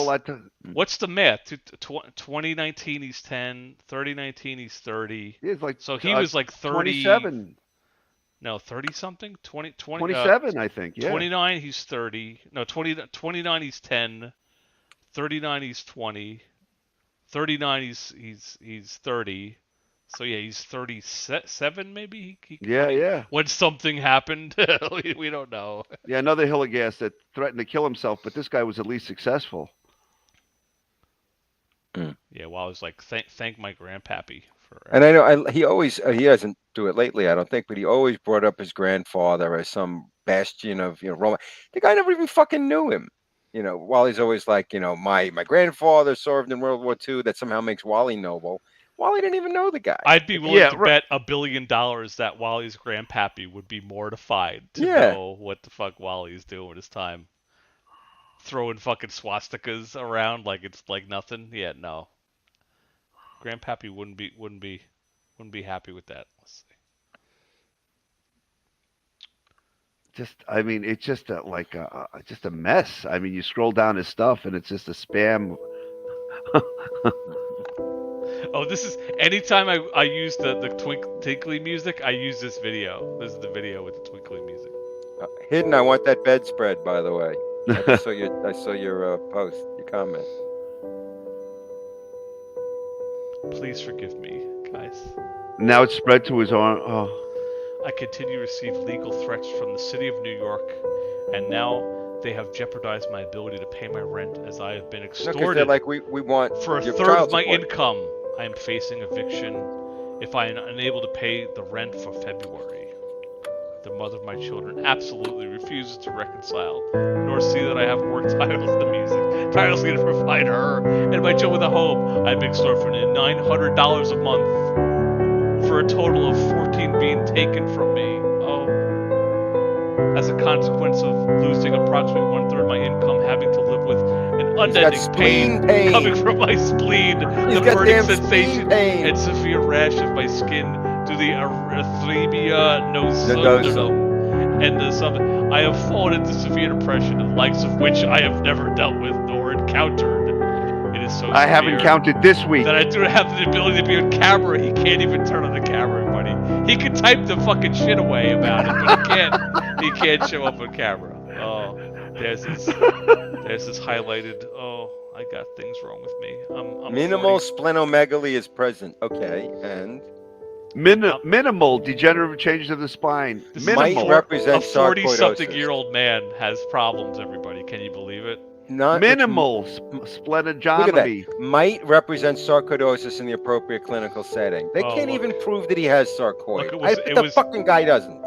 that time. What's the math? 2019 he's 10, 3019 he's 30. He's like, so he was like 30. 27. No, 30 something? 27, I think. Yeah. 29 he's 30. No, 29 he's 10. 39 he's 20. 39 he's 30. So yeah, he's 37 maybe. Yeah. When something happened, we don't know. Yeah, another Hillegas that threatened to kill himself, but this guy was at least successful. Yeah, well, I was like, thank my grandpappy for. And I know he doesn't do it lately, I don't think, but he always brought up his grandfather as some bastion of Roma. The guy never even fucking knew him. Wally's always like, my grandfather served in World War II. That somehow makes Wally noble. Wally didn't even know the guy. I'd be willing to bet $1 billion that Wally's grandpappy would be mortified to know what the fuck Wally's doing with his time. Throwing fucking swastikas around like it's like nothing. Yeah, no. Grandpappy wouldn't be happy with that. Let's see. It's just just a mess. I mean, you scroll down his stuff and it's just a spam. Oh, this is anytime I use the twinkly music, I use this video. This is the video with the twinkly music. Hidden, I want that bedspread, by the way. I saw your post, your comment. Please forgive me, guys. Now it's spread to his arm. Oh. I continue to receive legal threats from the city of New York, and now they have jeopardized my ability to pay my rent as I have been extorted. Like we want for a third of my income. I am facing eviction if I am unable to pay the rent for February. The mother of my children absolutely refuses to reconcile, nor see that I have worked tirelessly to provide her and my children a home. I've been extorted for $900 a month for a total of 14 being taken from me. As a consequence of losing approximately 1/3 of my income, having to live with an unending pain coming from my spleen, the burning sensation and severe rash of my skin due to the erythema nososum and the sub. I have fallen into severe depression, the likes of which I have never dealt with nor encountered. It is so I haven't counted this week. That I do not have the ability to be on camera. He can't even turn on the camera, everybody. He can type the fucking shit away about it, but he can't show up on camera. Oh, there's this highlighted. Oh, I got things wrong with me. I'm minimal splenomegaly is present. Okay, and minimal degenerative changes of the spine. Might represent a 40-something-year-old man has problems. Everybody, can you believe it? Minimal splenomegaly might represent sarcoidosis in the appropriate clinical setting. They can't even prove that he has sarcoid. The fucking guy doesn't.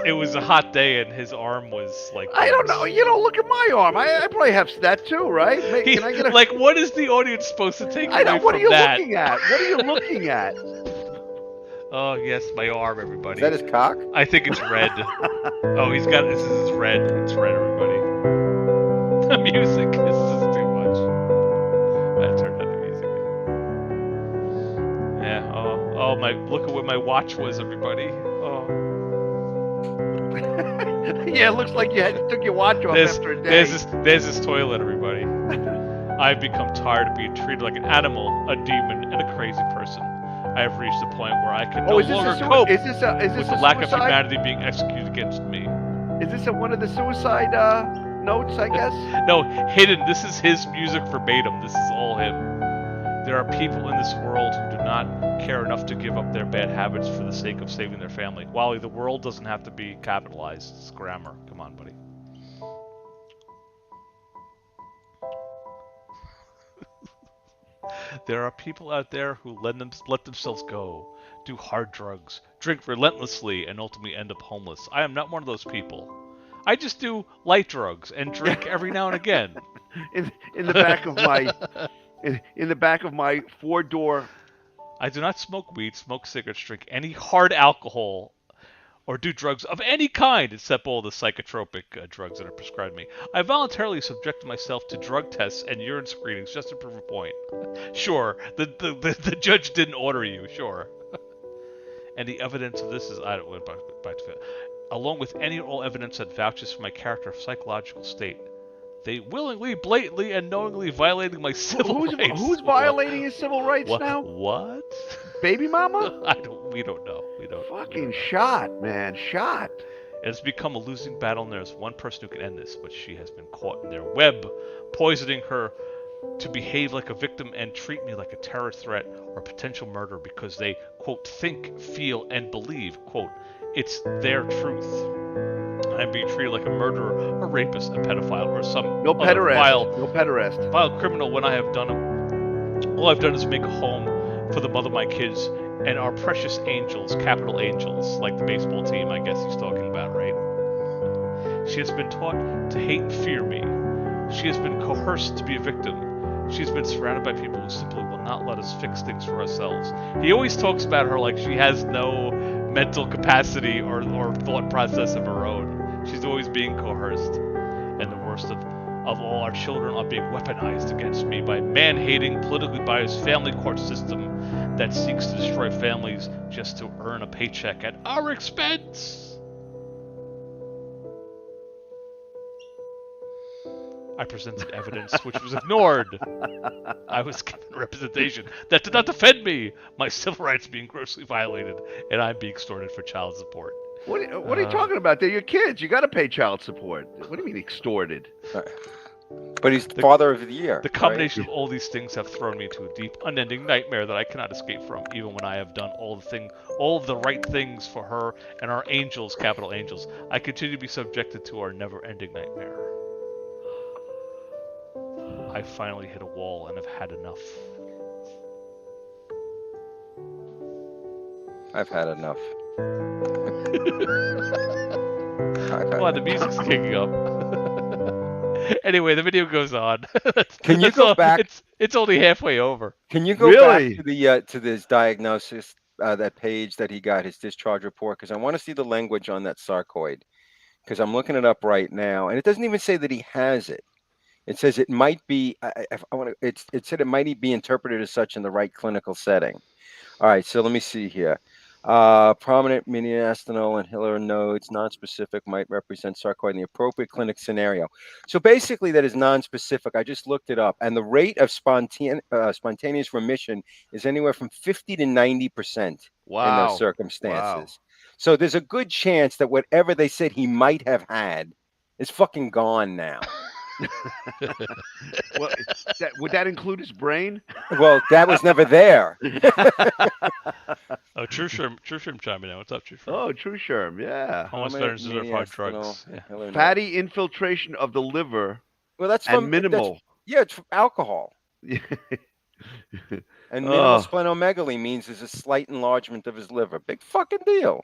It was a hot day and his arm was like. I don't know. Look at my arm. I probably have that too, right? Can I get a... Like, what is the audience supposed to take away from that? What are you looking at? What are you looking at? Oh yes, my arm, everybody. Is that his cock? I think it's red. Oh, he's got this. Is red. It's red, everybody. The music. This is too much. I turned on the music. Yeah. Oh my! Look at what my watch was, everybody. Oh. Yeah, it looks like you took your watch off after a day. There's this toilet, everybody. I've become tired of being treated like an animal, a demon, and a crazy person. I have reached the point where I can no longer cope with the lack of humanity being executed against me. Is this one of the suicide notes, I guess? No, Hidden. This is his music verbatim. This is all him. There are people in this world who do not care enough to give up their bad habits for the sake of saving their family. Wally, the world doesn't have to be capitalized. It's grammar. Come on, buddy. There are people out there who let themselves go, do hard drugs, drink relentlessly, and ultimately end up homeless. I am not one of those people. I just do light drugs and drink every now and again. In the back of my in the back of my 4-door. I do not smoke weed, smoke cigarettes, drink any hard alcohol, or do drugs of any kind except all the psychotropic drugs that are prescribed me. I voluntarily subjected myself to drug tests and urine screenings just to prove a point. Sure, the judge didn't order you, sure. And the evidence of this is, I don't want to along with any and all evidence that vouches for my character's psychological state. They willingly, blatantly, and knowingly violating my civil rights. Who's violating his civil rights now? What? Baby mama? We don't know. Fucking shot, man. Shot. It has become a losing battle, and there's one person who can end this, but she has been caught in their web, poisoning her to behave like a victim and treat me like a terror threat or potential murderer because they, quote, think, feel, and believe, quote, it's their truth. I'm being treated like a murderer, a rapist, a pedophile, or some no other pederast. Vile criminal when I have done all I've done is make a home for the mother of my kids and our precious angels, capital angels, like the baseball team I guess he's talking about, right? She has been taught to hate and fear me. She has been coerced to be a victim. She has been surrounded by people who simply will not let us fix things for ourselves. He always talks about her like she has no mental capacity or thought process of her own. She's always being coerced. And the worst of all, our children are being weaponized against me by man-hating, politically biased family court system that seeks to destroy families just to earn a paycheck at our expense. I presented evidence which was ignored. I was given representation that did not defend me. My civil rights being grossly violated, and I'm being extorted for child support. What are you talking about? They're your kids. You got to pay child support. What do you mean extorted? But he's the father of the year. The combination of all these things have thrown me into a deep, unending nightmare that I cannot escape from, even when I have done all of the right things for her and our angels, capital angels. I continue to be subjected to our never-ending nightmare. I finally hit a wall and have had enough. I've had enough. Come on, the music's kicking up. Anyway, the video goes on. Can you go back? It's only halfway over. Can you go back to this diagnosis, that page that he got, his discharge report? Because I want to see the language on that sarcoid. Because I'm looking it up right now, and it doesn't even say that he has it. It says it might be. It said it might be interpreted as such in the right clinical setting. All right, so let me see here. Prominent mediastinal and hilar nodes, nonspecific, might represent sarcoid in the appropriate clinic scenario. So basically, that is nonspecific. I just looked it up, and the rate of spontaneous remission is anywhere from 50 to 90% in those circumstances. Wow. So there's a good chance that whatever they said he might have had is fucking gone now. Well, would that include his brain? Well, that was never there. Oh, True Sherm chiming in. What's up, True Sherm? Oh, True Sherm, yeah. Homeless veterans deserve hard drugs. Yeah. Fatty infiltration of the liver. Well, that's from minimal. It's from alcohol. And minimal splenomegaly means there's a slight enlargement of his liver. Big fucking deal.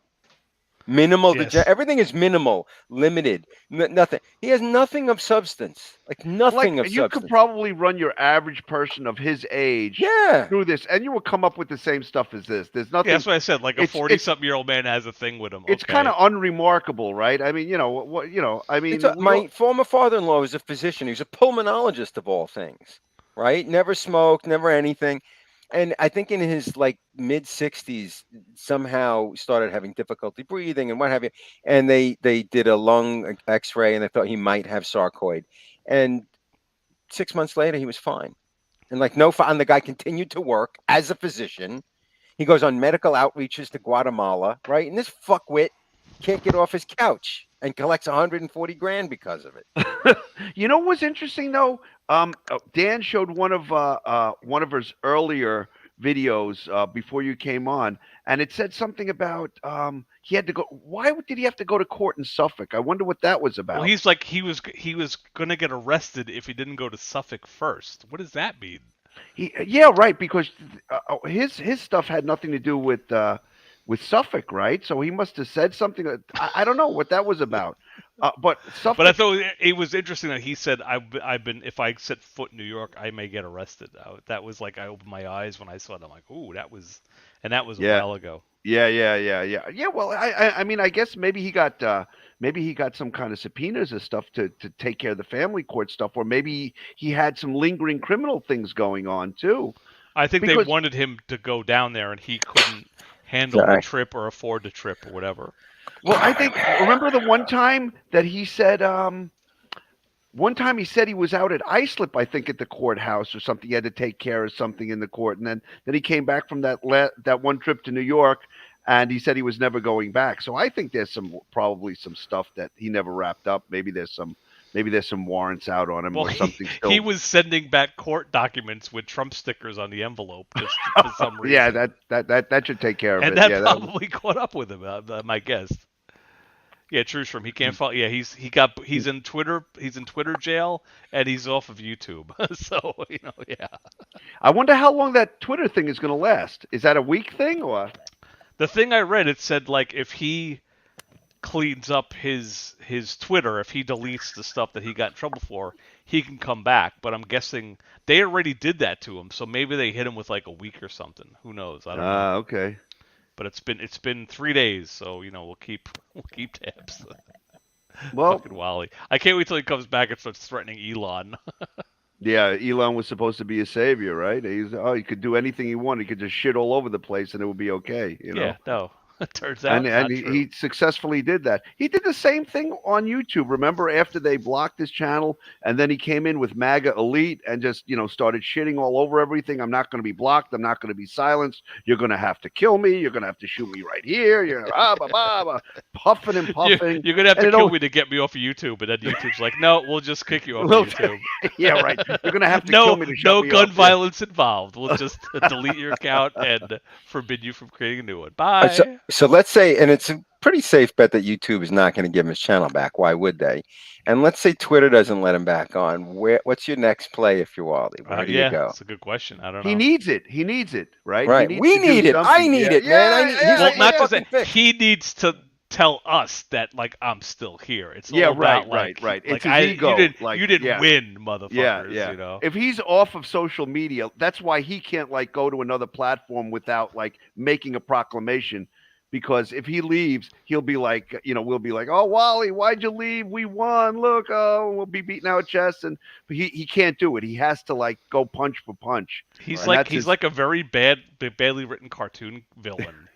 Minimal, yes. Everything is minimal, limited, nothing. He has nothing of substance, like nothing of substance. You could probably run your average person of his age through this, and you will come up with the same stuff as this. There's nothing. Yeah, that's what I said. Like a 40-something-year-old man has a thing with him. It's kind of unremarkable, right? I mean, my former father-in-law was a physician. He was a pulmonologist of all things, right? Never smoked, never anything. And I think in his mid 60s, somehow started having difficulty breathing and what have you. And they did a lung X-ray and they thought he might have sarcoid. And 6 months later, he was fine. And and the guy continued to work as a physician. He goes on medical outreaches to Guatemala, right? And this fuckwit can't get off his couch and collects 140 grand because of it. You know what's interesting though? Dan showed one of his earlier videos before you came on, and it said something about he had to go. Why did he have to go to court in Suffolk? I wonder what that was about. Well, he's like he was going to get arrested if he didn't go to Suffolk first. What does that mean? Yeah, right. Because his stuff had nothing to do with Suffolk, right? So he must have said something. I don't know what that was about. But Suffolk. But I thought it was interesting that he said, I've been, if I set foot in New York, I may get arrested. That was like, I opened my eyes when I saw it. I'm like, ooh, that was a while ago. Yeah. Well, I mean, I guess maybe he got some kind of subpoenas or stuff to take care of the family court stuff, or maybe he had some lingering criminal things going on too. I think they wanted him to go down there, and he couldn't handle the trip or afford the trip or whatever. Well, I think, remember the one time that he said, he was out at Islip, I think, at the courthouse or something. He had to take care of something in the court, and then he came back from that one trip to New York, and he said he was never going back. So I think there's probably some stuff that he never wrapped up. Maybe there's some warrants out on him or something. He was sending back court documents with Trump stickers on the envelope just for some reason. Yeah, that should take care of it. And that probably caught up with him, my guess. Yeah, Trewstrom. He can't follow. Yeah, he's in Twitter. He's in Twitter jail, and he's off of YouTube. So yeah. I wonder how long that Twitter thing is going to last. Is that a week thing or? The thing I read, it said like if he cleans up his Twitter, if he deletes the stuff that he got in trouble for, he can come back. But I'm guessing they already did that to him, so maybe they hit him with like a week or something. Who knows? I don't know. Okay. But it's been 3 days, so we'll keep tabs. Well, fucking Wally. I can't wait till he comes back and starts threatening Elon. Yeah, Elon was supposed to be a savior, right? He could do anything he wanted. He could just shit all over the place and it would be okay. Yeah, no. It turns out and he successfully did that. He did the same thing on YouTube. Remember, after they blocked his channel, and then he came in with MAGA Elite and just started shitting all over everything. I'm not going to be blocked. I'm not going to be silenced. You're going to have to kill me. You're going to have to shoot me right here. You're puffing and puffing. You're going to have to kill me to get me off of YouTube. And then YouTube's like, no, we'll just kick you off of YouTube. Yeah, right. You're going to have to kill me to shut me gun off. violence involved. We'll just delete your account and forbid you from creating a new one. Bye. So let's say, and it's a pretty safe bet that YouTube is not going to give him his channel back. Why would they? And let's say Twitter doesn't let him back on. What's your next play if you're Wally? Where do you go? That's a good question. I don't know. He needs it. He needs it, right? Right. We need it. I need it, man. Well, not just that. He needs to tell us that, like, I'm still here. It's all about, right. Like, it's his ego. You didn't win, motherfuckers. Yeah. If he's off of social media, that's why he can't go to another platform without making a proclamation. Because if he leaves, he'll be like, we'll be like, oh, Wally, why'd you leave? We won. Look, we'll be beating our chests. And he can't do it. He has to go punch for punch. He's like a very badly written cartoon villain.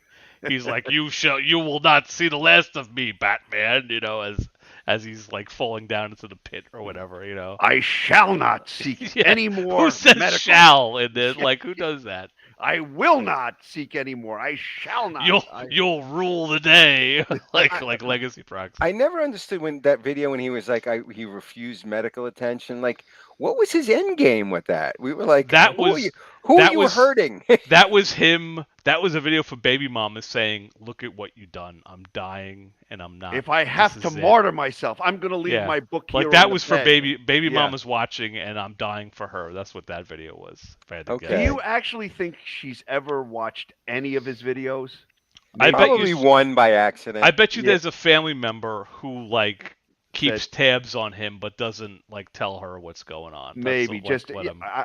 He's like, you will not see the last of me, Batman. As he's falling down into the pit or whatever. I shall not seek any more. Who says shall in this? Who does that? I will not seek any more. I shall not. You'll rule the day, like Legacy Proxy. I never understood when he was like, he refused medical attention. What was his end game with that? We were like, who are you hurting? That was him. That was a video for Baby Mama saying, "Look at what you've done. I'm dying, and I'm not. If I have to martyr myself, I'm gonna leave my book here." That was for Baby Mama's watching, and I'm dying for her. That's what that video was. Okay. Do you actually think she's ever watched any of his videos? I probably one by accident. I bet you there's a family member who keeps tabs on him but doesn't tell her what's going on. Maybe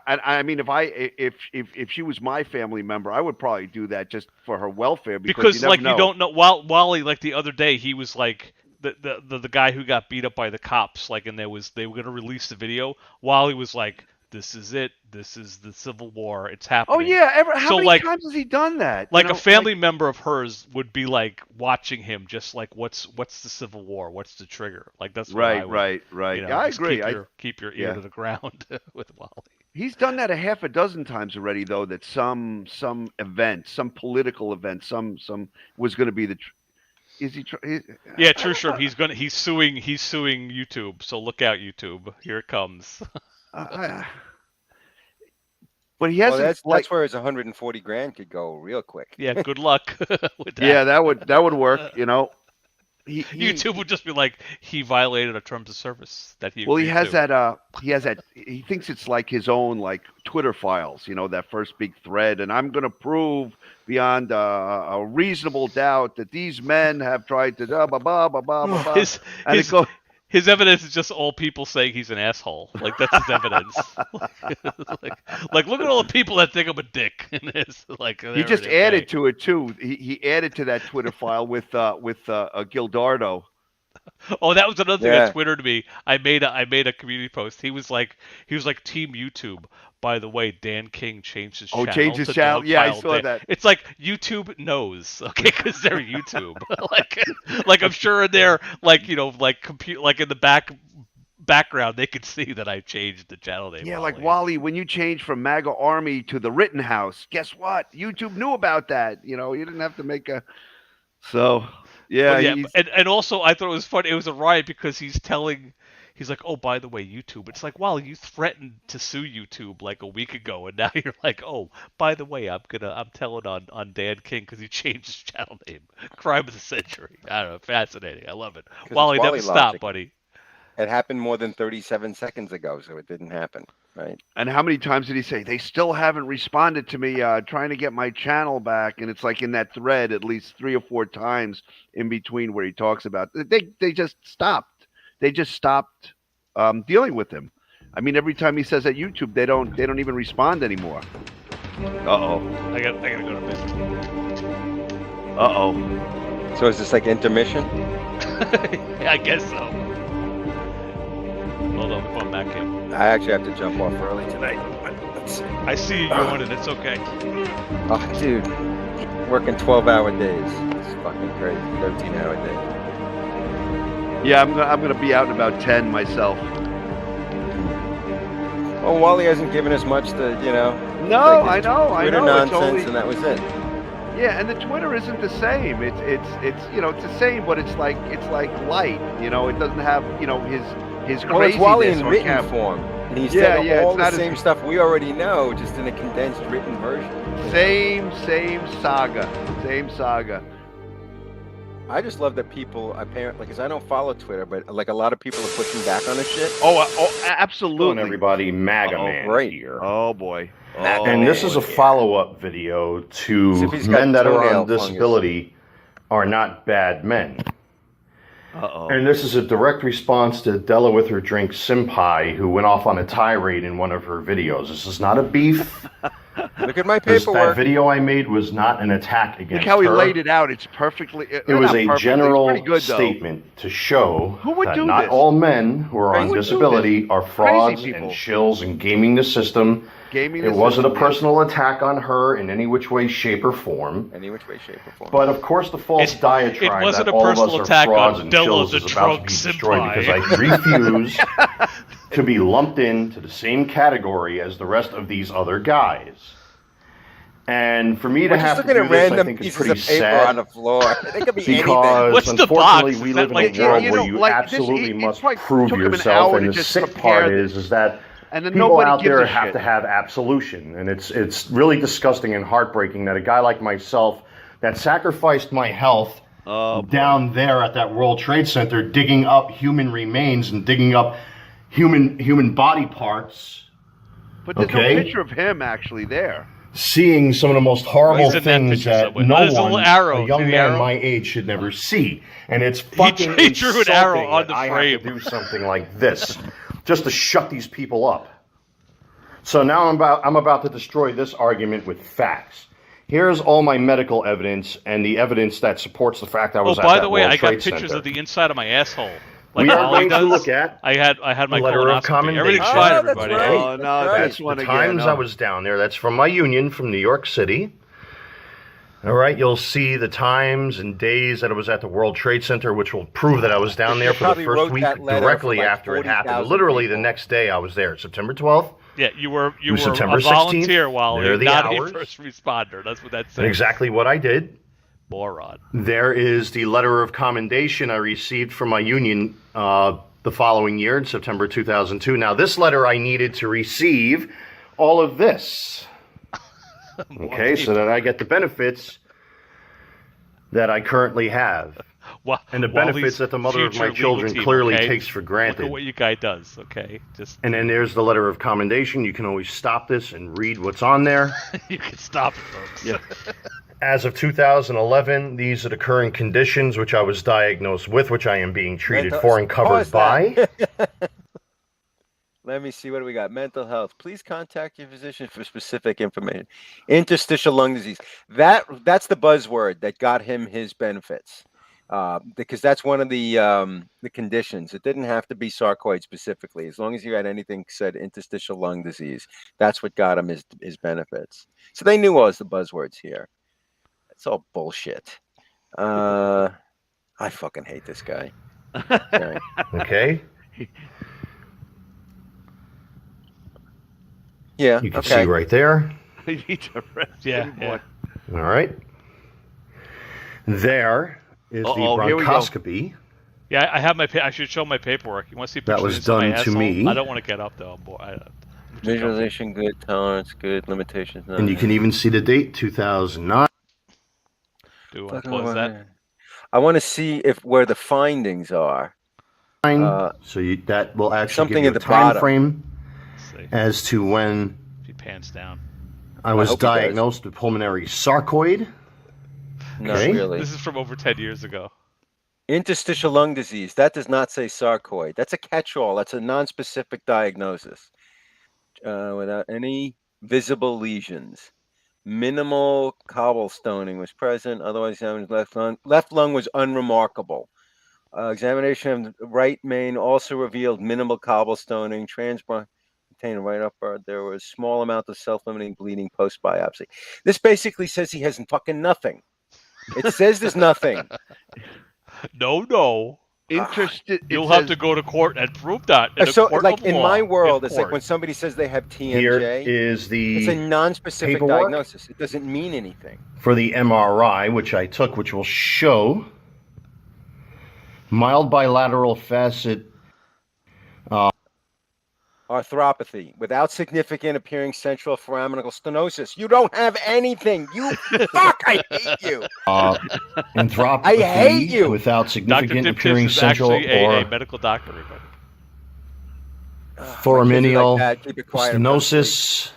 I mean, if she was my family member, I would probably do that just for her welfare because you don't know. Wally, the other day, he was the guy who got beat up by the cops, and they were going to release the video. Wally was like, "This is it. This is the Civil War. It's happening." Oh yeah, how many times has he done that? A family member of hers would be watching him, just what's the Civil War? What's the trigger? That's what I would, right. I agree. Keep your ear to the ground with Wally. He's done that a half a dozen times already, though. That some event, some political event, some was going to be the. Is he? Yeah, Trewstrom. He's suing YouTube. So look out, YouTube. Here it comes. But he hasn't. That's where his 140 grand could go real quick. Yeah, good luck with that. Yeah, that would work. YouTube would just be like, he violated a terms of service that he. Well, he agreed has to. that. He has that. He thinks it's like his own like Twitter files. That first big thread, and I'm going to prove beyond a reasonable doubt that these men have tried to blah blah blah blah blah blah. His evidence is just all people saying he's an asshole. Like that's his evidence. like look at all the people that think I'm a dick. In this. Like he just added to it too. He added to that Twitter file with Gildardo. Oh, that was another thing that Twittered me. I made a community post. He was like Team YouTube. By the way, Dan King changed his channel. Oh, changed his channel. Yeah, I saw that. It's like YouTube knows, okay, because they're YouTube. like I'm sure in their like in the background they could see that I changed the channel name. Yeah, like Wally, when you changed from MAGA Army to the Rittenhouse, guess what? YouTube knew about that. You didn't have to make a. So yeah, and also I thought it was funny. It was a riot because he's like, oh, by the way, YouTube. It's like, well, you threatened to sue YouTube like a week ago, and now you're like, oh, by the way, I'm telling on Dan King because he changed his channel name. Crime of the century. I don't know, fascinating. I love it. Wally, never stop, buddy. It happened more than 37 seconds ago, so it didn't happen, right? And how many times did he say they still haven't responded to me, trying to get my channel back? And it's like in that thread, at least 3 or 4 times in between where he talks about they just stopped. They just stopped dealing with him. I mean, every time he says that YouTube, they don't even respond anymore. I gotta go to business. So is this like intermission? Yeah, I guess so. Hold on, we're going back in. I actually have to jump off early tonight. Let's see. I see you yawning. It's okay. Oh, dude, working 12-hour days. It's fucking crazy. 13-hour days. Yeah, I'm gonna be out in about 10 myself. Well, Wally hasn't given us much to, No, like I know. Twitter nonsense, and that was it. Yeah, and the Twitter isn't the same. It's it's the same, but it's like light. It doesn't have his craziness. Well, it's Wally in on written camera. form. And he said all the same stuff we already know, just in a condensed written version. Same saga. I just love that people apparently, because I don't follow Twitter, but like a lot of people are pushing back on this shit. Absolutely. Hello, everybody, MAGA man here. Oh boy. And this is a follow-up video to men that are on disability are not bad men. And this is a direct response to Della with her drink Simpai, who went off on a tirade in one of her videos. This is not a beef. Look at my paperwork. That video I made was not an attack against her. Look how he laid it out. It's perfectly. It was a general statement to show that not all men who are on disability are frauds and shills and gaming the system. It wasn't a personal attack on her in any which way, shape, or form. But of course, the false diatribe that all of us are frauds and shills is about to be destroyed because I refuse to be lumped into the same category as the rest of these other guys. And for me to have to do this, I think is pretty sad. On the floor. They could be because anything. unfortunately, we live in a world where you absolutely must prove yourself. And the sick part is that people out there have to have absolution. And it's really disgusting and heartbreaking that a guy like myself that sacrificed my health down there at that World Trade Center, digging up human remains and digging up human body parts. But there's no picture of him actually there. Seeing some of the most horrible things that no one, a young man my age, should never see. And it's fucking he drew an arrow on the I frame. have to do something like this just to shut these people up. So now I'm about to destroy this argument with facts. Here's all my medical evidence and the evidence that supports the fact I was at that World Trade Center. Oh, by the way, I got pictures of the inside of my asshole. Like we are going to look at I had my letter of commendation. Everything's fine, everybody. Right. Oh, no, that's one the again. times I was down there. That's from my union from New York City. All right, you'll see the times and days that I was at the World Trade Center, which will prove that I was down there for the first week directly after it happened. Literally the next day I was there, September 12th. Yeah, you were September a volunteer, Wally, there are the not hours. a first responder. That's what that says. And exactly what I did. Moron. There is the letter of commendation I received from my union the following year in September 2002. Now, this letter I needed to receive all of this. Okay, so that I get the benefits that I currently have. And the benefits that the mother of my children clearly takes for granted. Look at what your guy does, okay? And then there's the letter of commendation. You can always stop this and read what's on there. You can stop it, folks. Yeah. As of 2011, these are the current conditions which I was diagnosed with, which I am being treated for and covered by. Let me see, what do we got? Mental health. Please contact your physician for specific information. Interstitial lung disease. That's the buzzword that got him his benefits. Because that's one of the conditions. It didn't have to be sarcoid specifically. As long as you had anything said interstitial lung disease, that's what got him his benefits. So they knew what was the buzzwords here. It's all bullshit. I fucking hate this guy. Okay. Yeah. You can see right there. Yeah. All right. There is the bronchoscopy. Yeah, I have I should show my paperwork. You want to see pictures that was of my done to asshole? me. I don't want to get up though. Visualization good, tolerance good, limitations none. And you can even see the date, 2009. Do you want to close that? I want to see where the findings are. So that will actually something give you at a the time bottom. frame as to when If he pants down. I was diagnosed with pulmonary sarcoid. Not really. This is from over 10 years ago. Interstitial lung disease. That does not say sarcoid. That's a catch-all. That's a non-specific diagnosis. Without any visible lesions. Minimal cobblestoning was present. Otherwise, left lung was unremarkable. Examination of the right main also revealed minimal cobblestoning. Contained right upper. There was small amount of self-limiting bleeding post-biopsy. This basically says he has fucking nothing. It says there's nothing. No. You'll have to go to court and prove that. So, like in my world, it's like when somebody says they have TMJ. Here is the it's a non-specific paperwork diagnosis. It doesn't mean anything. for the MRI, which I took, which will show mild bilateral facet arthropathy without significant appearing central foraminal stenosis. You don't have anything. You fuck. I hate you. Anthropathy I hate you. without significant Dr. appearing Diptis is central actually or a medical doctor. Everybody. foraminal Like keep it quiet. stenosis,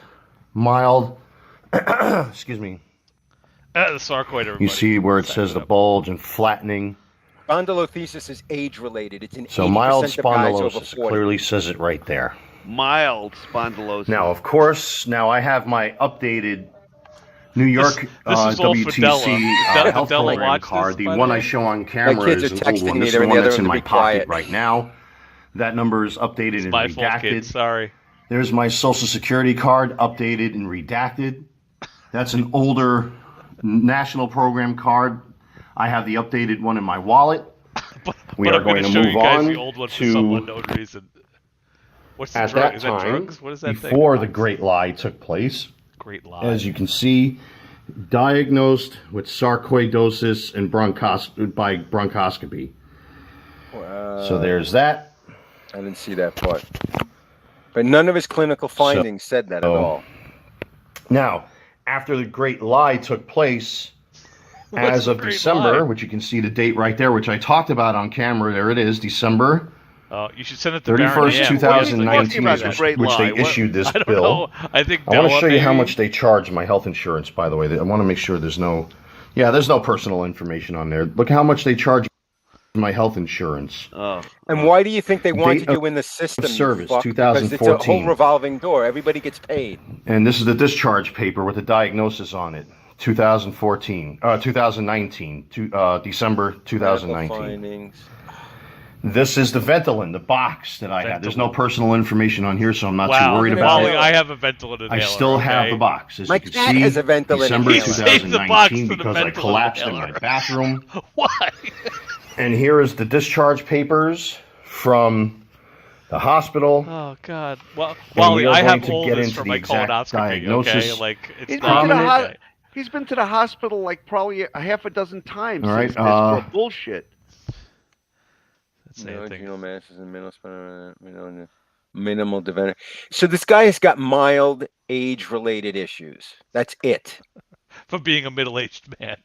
mild. Excuse me. The sarcoid. Everybody. You see where it says the bulge and flattening. Spondylolisthesis is age-related. It's in So 80% mild of guys over spondylosis 40. clearly says it right there. Mild spondylosis. Now, of course, I have my updated New York This is all for Della. WTC health Della program watch card. this, The by the one way? I show on camera kids is are an old texting one. me. This is They're the in one the that's other in room my to be pocket quiet. right now. That number is updated and My fault, redacted. kid. Sorry. There's my Social Security card, updated and redacted. That's an older national program card. I have the updated one in my wallet. We are going to move on the old one for some unknown reason. What's the at drug? that Is that time, drugs? What is that thing? before the Great Lie took place. Great Lie. As you can see, diagnosed with sarcoidosis and by bronchoscopy. So there's that. I didn't see that part. But none of his clinical findings said that at all. Now, after the Great Lie took place, as of December, which you can see the date right there, which I talked about on camera, there it is, December you should send it to Baron 31st, AM. 2019, which they issued this I don't bill. know. I think I want to Della, show you how maybe? much they charge my health insurance, by the way. I want to make sure there's no personal information on there. Look how much they charge my health insurance. And why do you think they wanted Date you in the system? you service, fuck? Because it's a whole 2014. revolving door. Everybody gets paid. And this is the discharge paper with the diagnosis on it. 2019, December 2019. Findings. This is the Ventolin, the box that I had. There's no personal information on here, so I'm not too worried about Wally, it. I have a Ventolin inhaler. I still have the box. As My you can cat see, has a Ventolin December inhaler. He saved the box 2019 for the because I Ventolin collapsed in inhaler. my bathroom. Why? And here is the discharge papers from the hospital. Oh God. Well, And we Wally, are I going have to all get this into from the my exact colonoscopy. diagnosis. Okay, like it's He's not been, to the okay. he's been to the hospital like probably a half a dozen times. All right, Since this for bullshit. Let's say anything. Minimal development. So this guy has got mild age-related issues. That's it. for being a middle-aged man.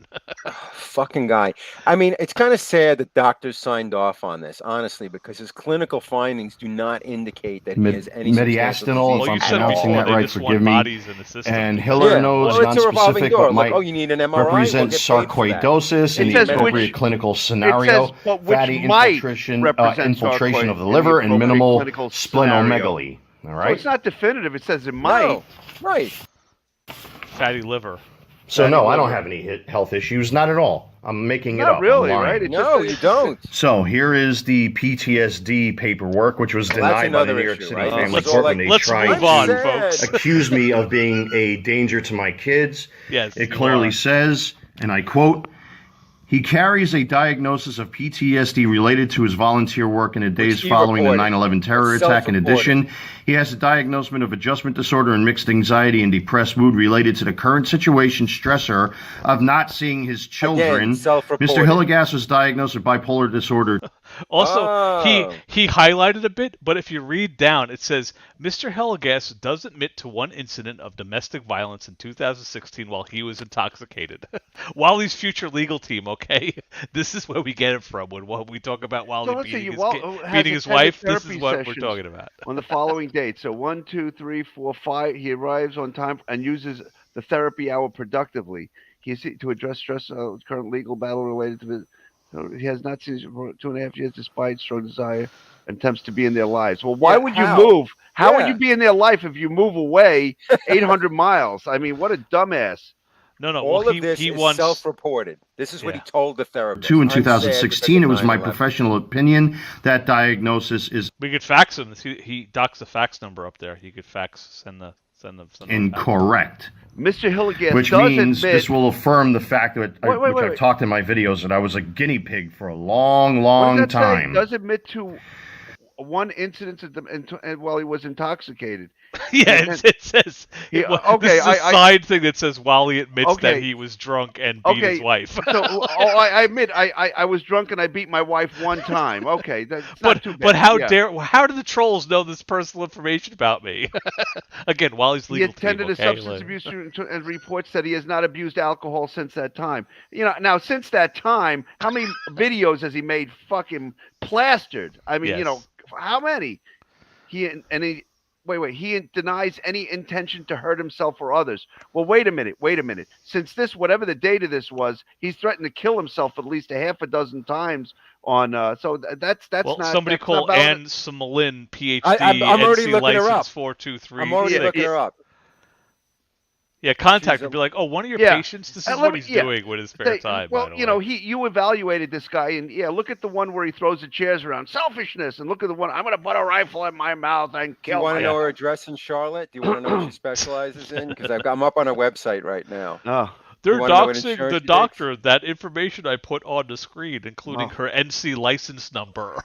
Fucking guy. I mean, it's kind of sad that doctors signed off on this, honestly, because his clinical findings do not indicate that he has any mediastinal, if I'm pronouncing that right, forgive me. And Hiller Yeah. knows Well, it's a revolving non-specific, door. but Like, might oh, you need an MRI? represent We'll get paid for that. sarcoidosis in It the says appropriate which- clinical scenario, It says, but which fatty might infiltration represent infiltration of the sarcoid in liver, the and appropriate minimal clinical scenario. splenomegaly. All So right. it's not definitive. It says it might. No. Right. Fatty liver. So no, I don't have any health issues, not at all. I'm making it Not up. really, I'm lying. right? It No, just- you don't. So here is the PTSD paperwork, which was Well, denied by the another New York issue, City right? Family Let's- Court when they let's tried move on, to folks. accuse me of being a danger to my kids. Yes, It you clearly are. says, and I quote, "He carries a diagnosis of PTSD related to his volunteer work in the days he following the reported. 9/11 terror It's attack. In self-reported. addition, he has a diagnosis of adjustment disorder and mixed anxiety and depressed mood related to the current situation stressor of not seeing his children. Again, self-reported. Mr. Hillegas was diagnosed with bipolar disorder." Also, Oh. he highlighted a bit, but if you read down, it says Mr. Hellegas does admit to one incident of domestic violence in 2016 while he was intoxicated. Wally's future legal team, okay? This is where we get it from when we talk about Wally So let's say beating, has beating his attended wife. This therapy is what we're sessions talking about. on the following date. So 1, 2, 3, 4, 5. He arrives on time and uses the therapy hour productively. He is to address stress, current legal battle related to his. He has not seen for 2.5 years despite strong desire and attempts to be in their lives. Well, why Yeah, would you how? move? How would Yeah. you be in their life if you move away 800 miles? I mean, what a dumbass. No. All Well, of this he is wants. self-reported. This is what he Yeah. told the therapist. Two in I'm sad 2016, it because was of my 9/11. professional opinion that diagnosis is We could fax him. He docks the fax number up there. He could send the fax. incorrect. Mr. Hilligan Which does means admit. this will affirm the fact that which I've wait. talked in my videos that I was a guinea pig for a long, What long does that say? time. Does admit to one incident while he was intoxicated. Yeah, it says. Yeah, This is a I- side thing that says Wally admits that Okay. he was drunk and beat his wife. So, I admit I was drunk and I beat my wife one time. Okay, that's not too bad. But how Yeah. how do the trolls know this personal information about me? Again, Wally's He legal attended team. a substance abuse unit and reports that he has not abused alcohol since that time. You know, now since that time, how many videos has he made fucking plastered? I mean, you know, how many? He denies any intention to hurt himself or others. Well, wait a minute. Since this, whatever the date of this was, he's threatened to kill himself at least a half a dozen times on. So that's well, not. somebody that's call not valid. Ann Samalin, PhD, I'm already NC looking her up. license 423. I'm already looking her up. Yeah, contact She's her. a- Be like, oh, one of your Yeah. patients. This is Let what me- he's yeah. doing with his spare time. Well, by the you know, way. you evaluated this guy, and look at the one where he throws the chairs around, selfishness, and look at the one I'm going to put a rifle in my mouth and Do you kill. want to my know her address in Charlotte? Do you want to know what she specializes in? Because I'm up on her website right now. No. They're You wanna know what doxing insurance the she takes? doctor that information I put on the screen, including Oh. her NC license number.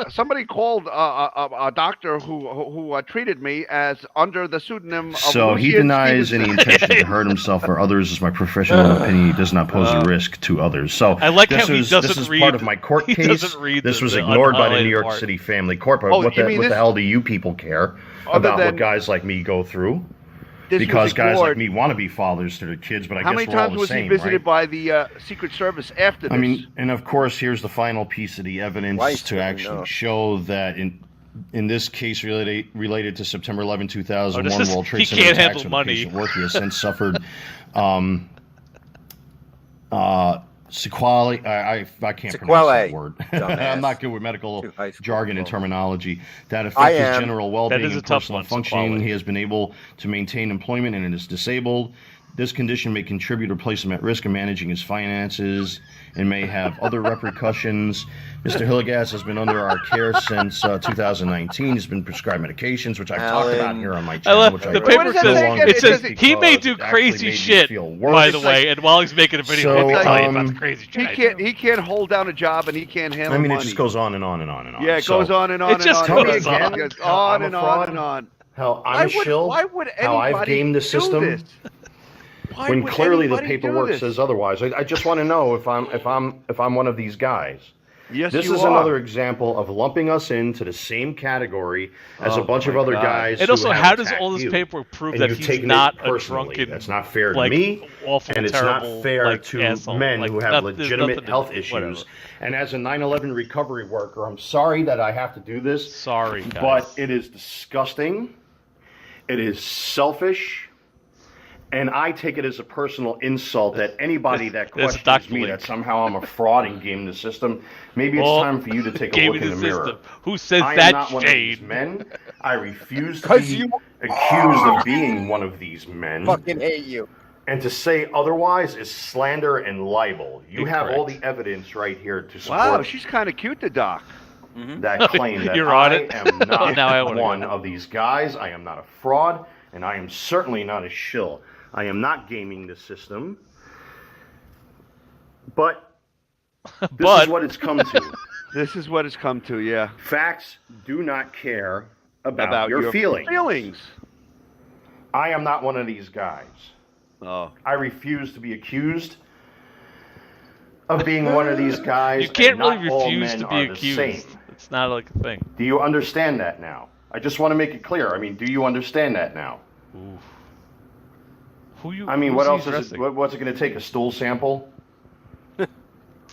Somebody called a doctor who treated me as under the pseudonym of So he Lucian denies any Stevenson. intention to hurt himself or others. Is my professional opinion. He does not pose a risk to others. So I like this how he is doesn't this is read- part of my court he case. doesn't read This the- was the ignored by the unhighlighted New York part. City Family Court. But Oh, what you the mean what the this- hell do you people care Other about than- what guys like me go through? This was Because guys like ignored. me want to be fathers to their kids, but I How guess many we're all times the was same, he visited right? by the Secret Service after this? I mean, and of course, here's the final piece of the evidence Wife to didn't actually know. show that in this case related to September 11, 2001, Oh, this is- World Trade he Center can't attacks handle when money. the patient worked. He has since suffered sequelae. I can't pronounce that Sequelae, word. dumbass. I'm not good with medical Too high school jargon and diploma. terminology. That I affect his am. general That well-being is a and tough personal one, functioning. sequelae. He has been able to maintain employment and is disabled. This condition may contribute or place him at risk in managing his finances and may have other repercussions. Mr. Hillegas has been under our care since 2019. He's been prescribed medications, which I've talked about Alan. here on my I channel. love Which the I paper does that says say again? it says It he may because do it actually crazy made me shit, feel worse. by the way, and while he's making a video, So, he'll tell you about um, the crazy shit. he can't hold down a job and he can't handle I mean, money. it just goes on and on and on and on. Yeah, it So, goes on and on It and just on. Tell me goes again It goes how on I'm a and on fraud, and on. how I'm a shill, Why would how I've anybody gamed the do system. this? Why When would clearly the anybody do paperwork this? says otherwise. I just want to know if I'm one of these guys. Yes, This you is are. another example of lumping us into the same category as a bunch of my other God. guys. And who also, have how does attacked all this you, paperwork prove and that you've he's taken not it a personally? drunken, That's not fair to like, me, awful, and it's terrible, not fair like, to asshole. men Like, who have there's legitimate nothing to- health issues. whatever. And as a 9/11 recovery worker, I'm sorry that I have to do this. Sorry, guys. But it is disgusting. It is selfish. And I take it as a personal insult that anybody that There's a questions Dr. me Link. that somehow I'm a fraud and game the system. Maybe it's Well, time for you to take a game look the in the mirror. system. Who says I am that, not one of these Shane? men. I refuse to 'Cause be you accused of being one of these men. Fucking hate you. And to say otherwise is slander and libel. You have all the Incorrect. evidence right here to support Wow, she's kind of cute, the doc. that claim that You're on I it. am not Now I wanna one go. of these guys. I am not a fraud, and I am certainly not a shill. I am not gaming the system. But this is what it's come to. This is what it's come to, yeah. Facts do not care about your feelings. I am not one of these guys. Oh. I refuse to be accused of being one of these guys. You can't and not really all refuse men to are be the accused. same. It's not like a thing. Do you understand that now? I just want to make it clear. I mean, do you understand that now? Oof. Who you? I mean, who's what he else is addressing? it? What's it going to take? A stool sample?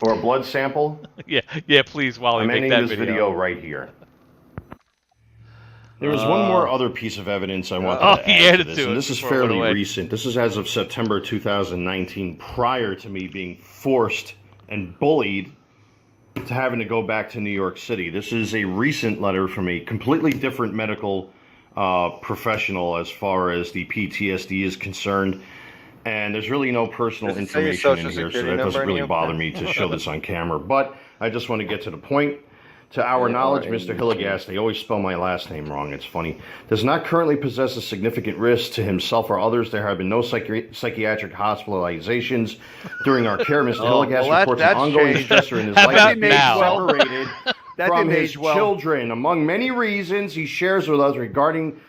Or a blood sample? Yeah, please, Wally, I'm make ending that this video right here. There was one more other piece of evidence I wanted to he add to added this, to and it this is before it went fairly away. recent. This is as of September 2019, prior to me being forced and bullied to having to go back to New York City. This is a recent letter from a completely different medical professional as far as the PTSD is concerned. And there's really no personal Does it say your information in social here, so security that number doesn't in really here? bother me to show this on camera. But I just want to get to the point. To our knowledge, Mr. Hilligast, they always spell my last name wrong, it's funny, does not currently possess a significant risk to himself or others. There have been no psychiatric hospitalizations during our care. Mr. Hilligast reports an ongoing stressor in his How life. about He's being now? separated That from didn't his age well. children. Among many reasons he shares with us regarding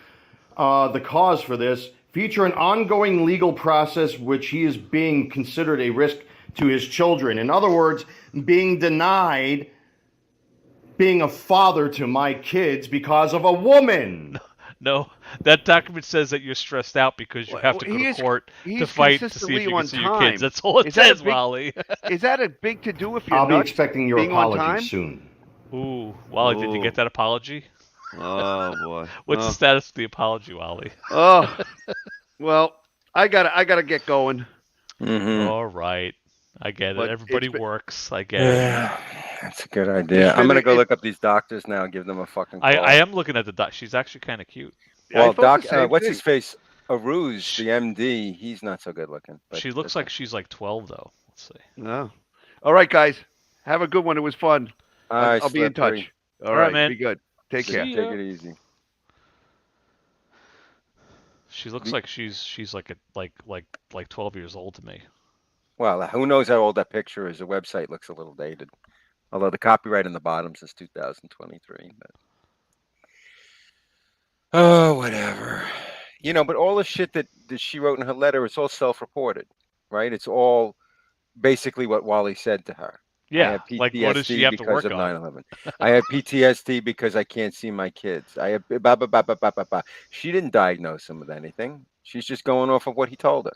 the cause for this, feature an ongoing legal process which he is being considered a risk to his children. In other words, being denied being a father to my kids because of a woman. No, that document says that you're stressed out because you have to go to court to fight to see if you can see your kids. That's all it says, Wally. Is that a big to do if you're I'll be nuts, expecting your being on time? apology soon. Ooh, Wally, did you get that apology? Oh boy. What's the status of the apology, Wally? Oh, well, I gotta get going. All right, I get it. But Everybody it's been- works. I get it. Yeah, that's a good idea. I'm gonna go look up these doctors now and give them a fucking call. I am looking at the doc. She's actually kind of cute. Well, thought Doc, the same what's thing. his face? Arouge, the MD. He's not so good looking. But She looks like she's like 12 though. Let's see. No. All right, guys. Have a good one. It was fun. All right, I'll be in touch. Slippery. All right, man. Be good. Take care. Take it easy. She looks like she's like a like 12 years old to me. Well, who knows how old that picture is? The website looks a little dated. Although the copyright on the bottom says 2023. But... oh, whatever. You know, but all the shit that she wrote in her letter, it's all self-reported, right? It's all basically what Wally said to her. I Yeah, have like what does she PTSD have to because work of on? 9/11. I have PTSD because I can't see my kids. I have blah, blah, blah, blah, blah, blah, blah. She didn't diagnose him with anything. She's just going off of what he told her.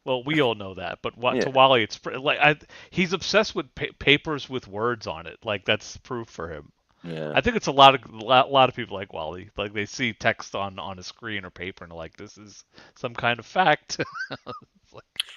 Well, we all know that, but Yeah. to Wally, it's like he's obsessed with papers with words on it. Like that's proof for him. Yeah. I think it's a lot of people like Wally. Like they see text on a screen or paper and are like, this is some kind of fact.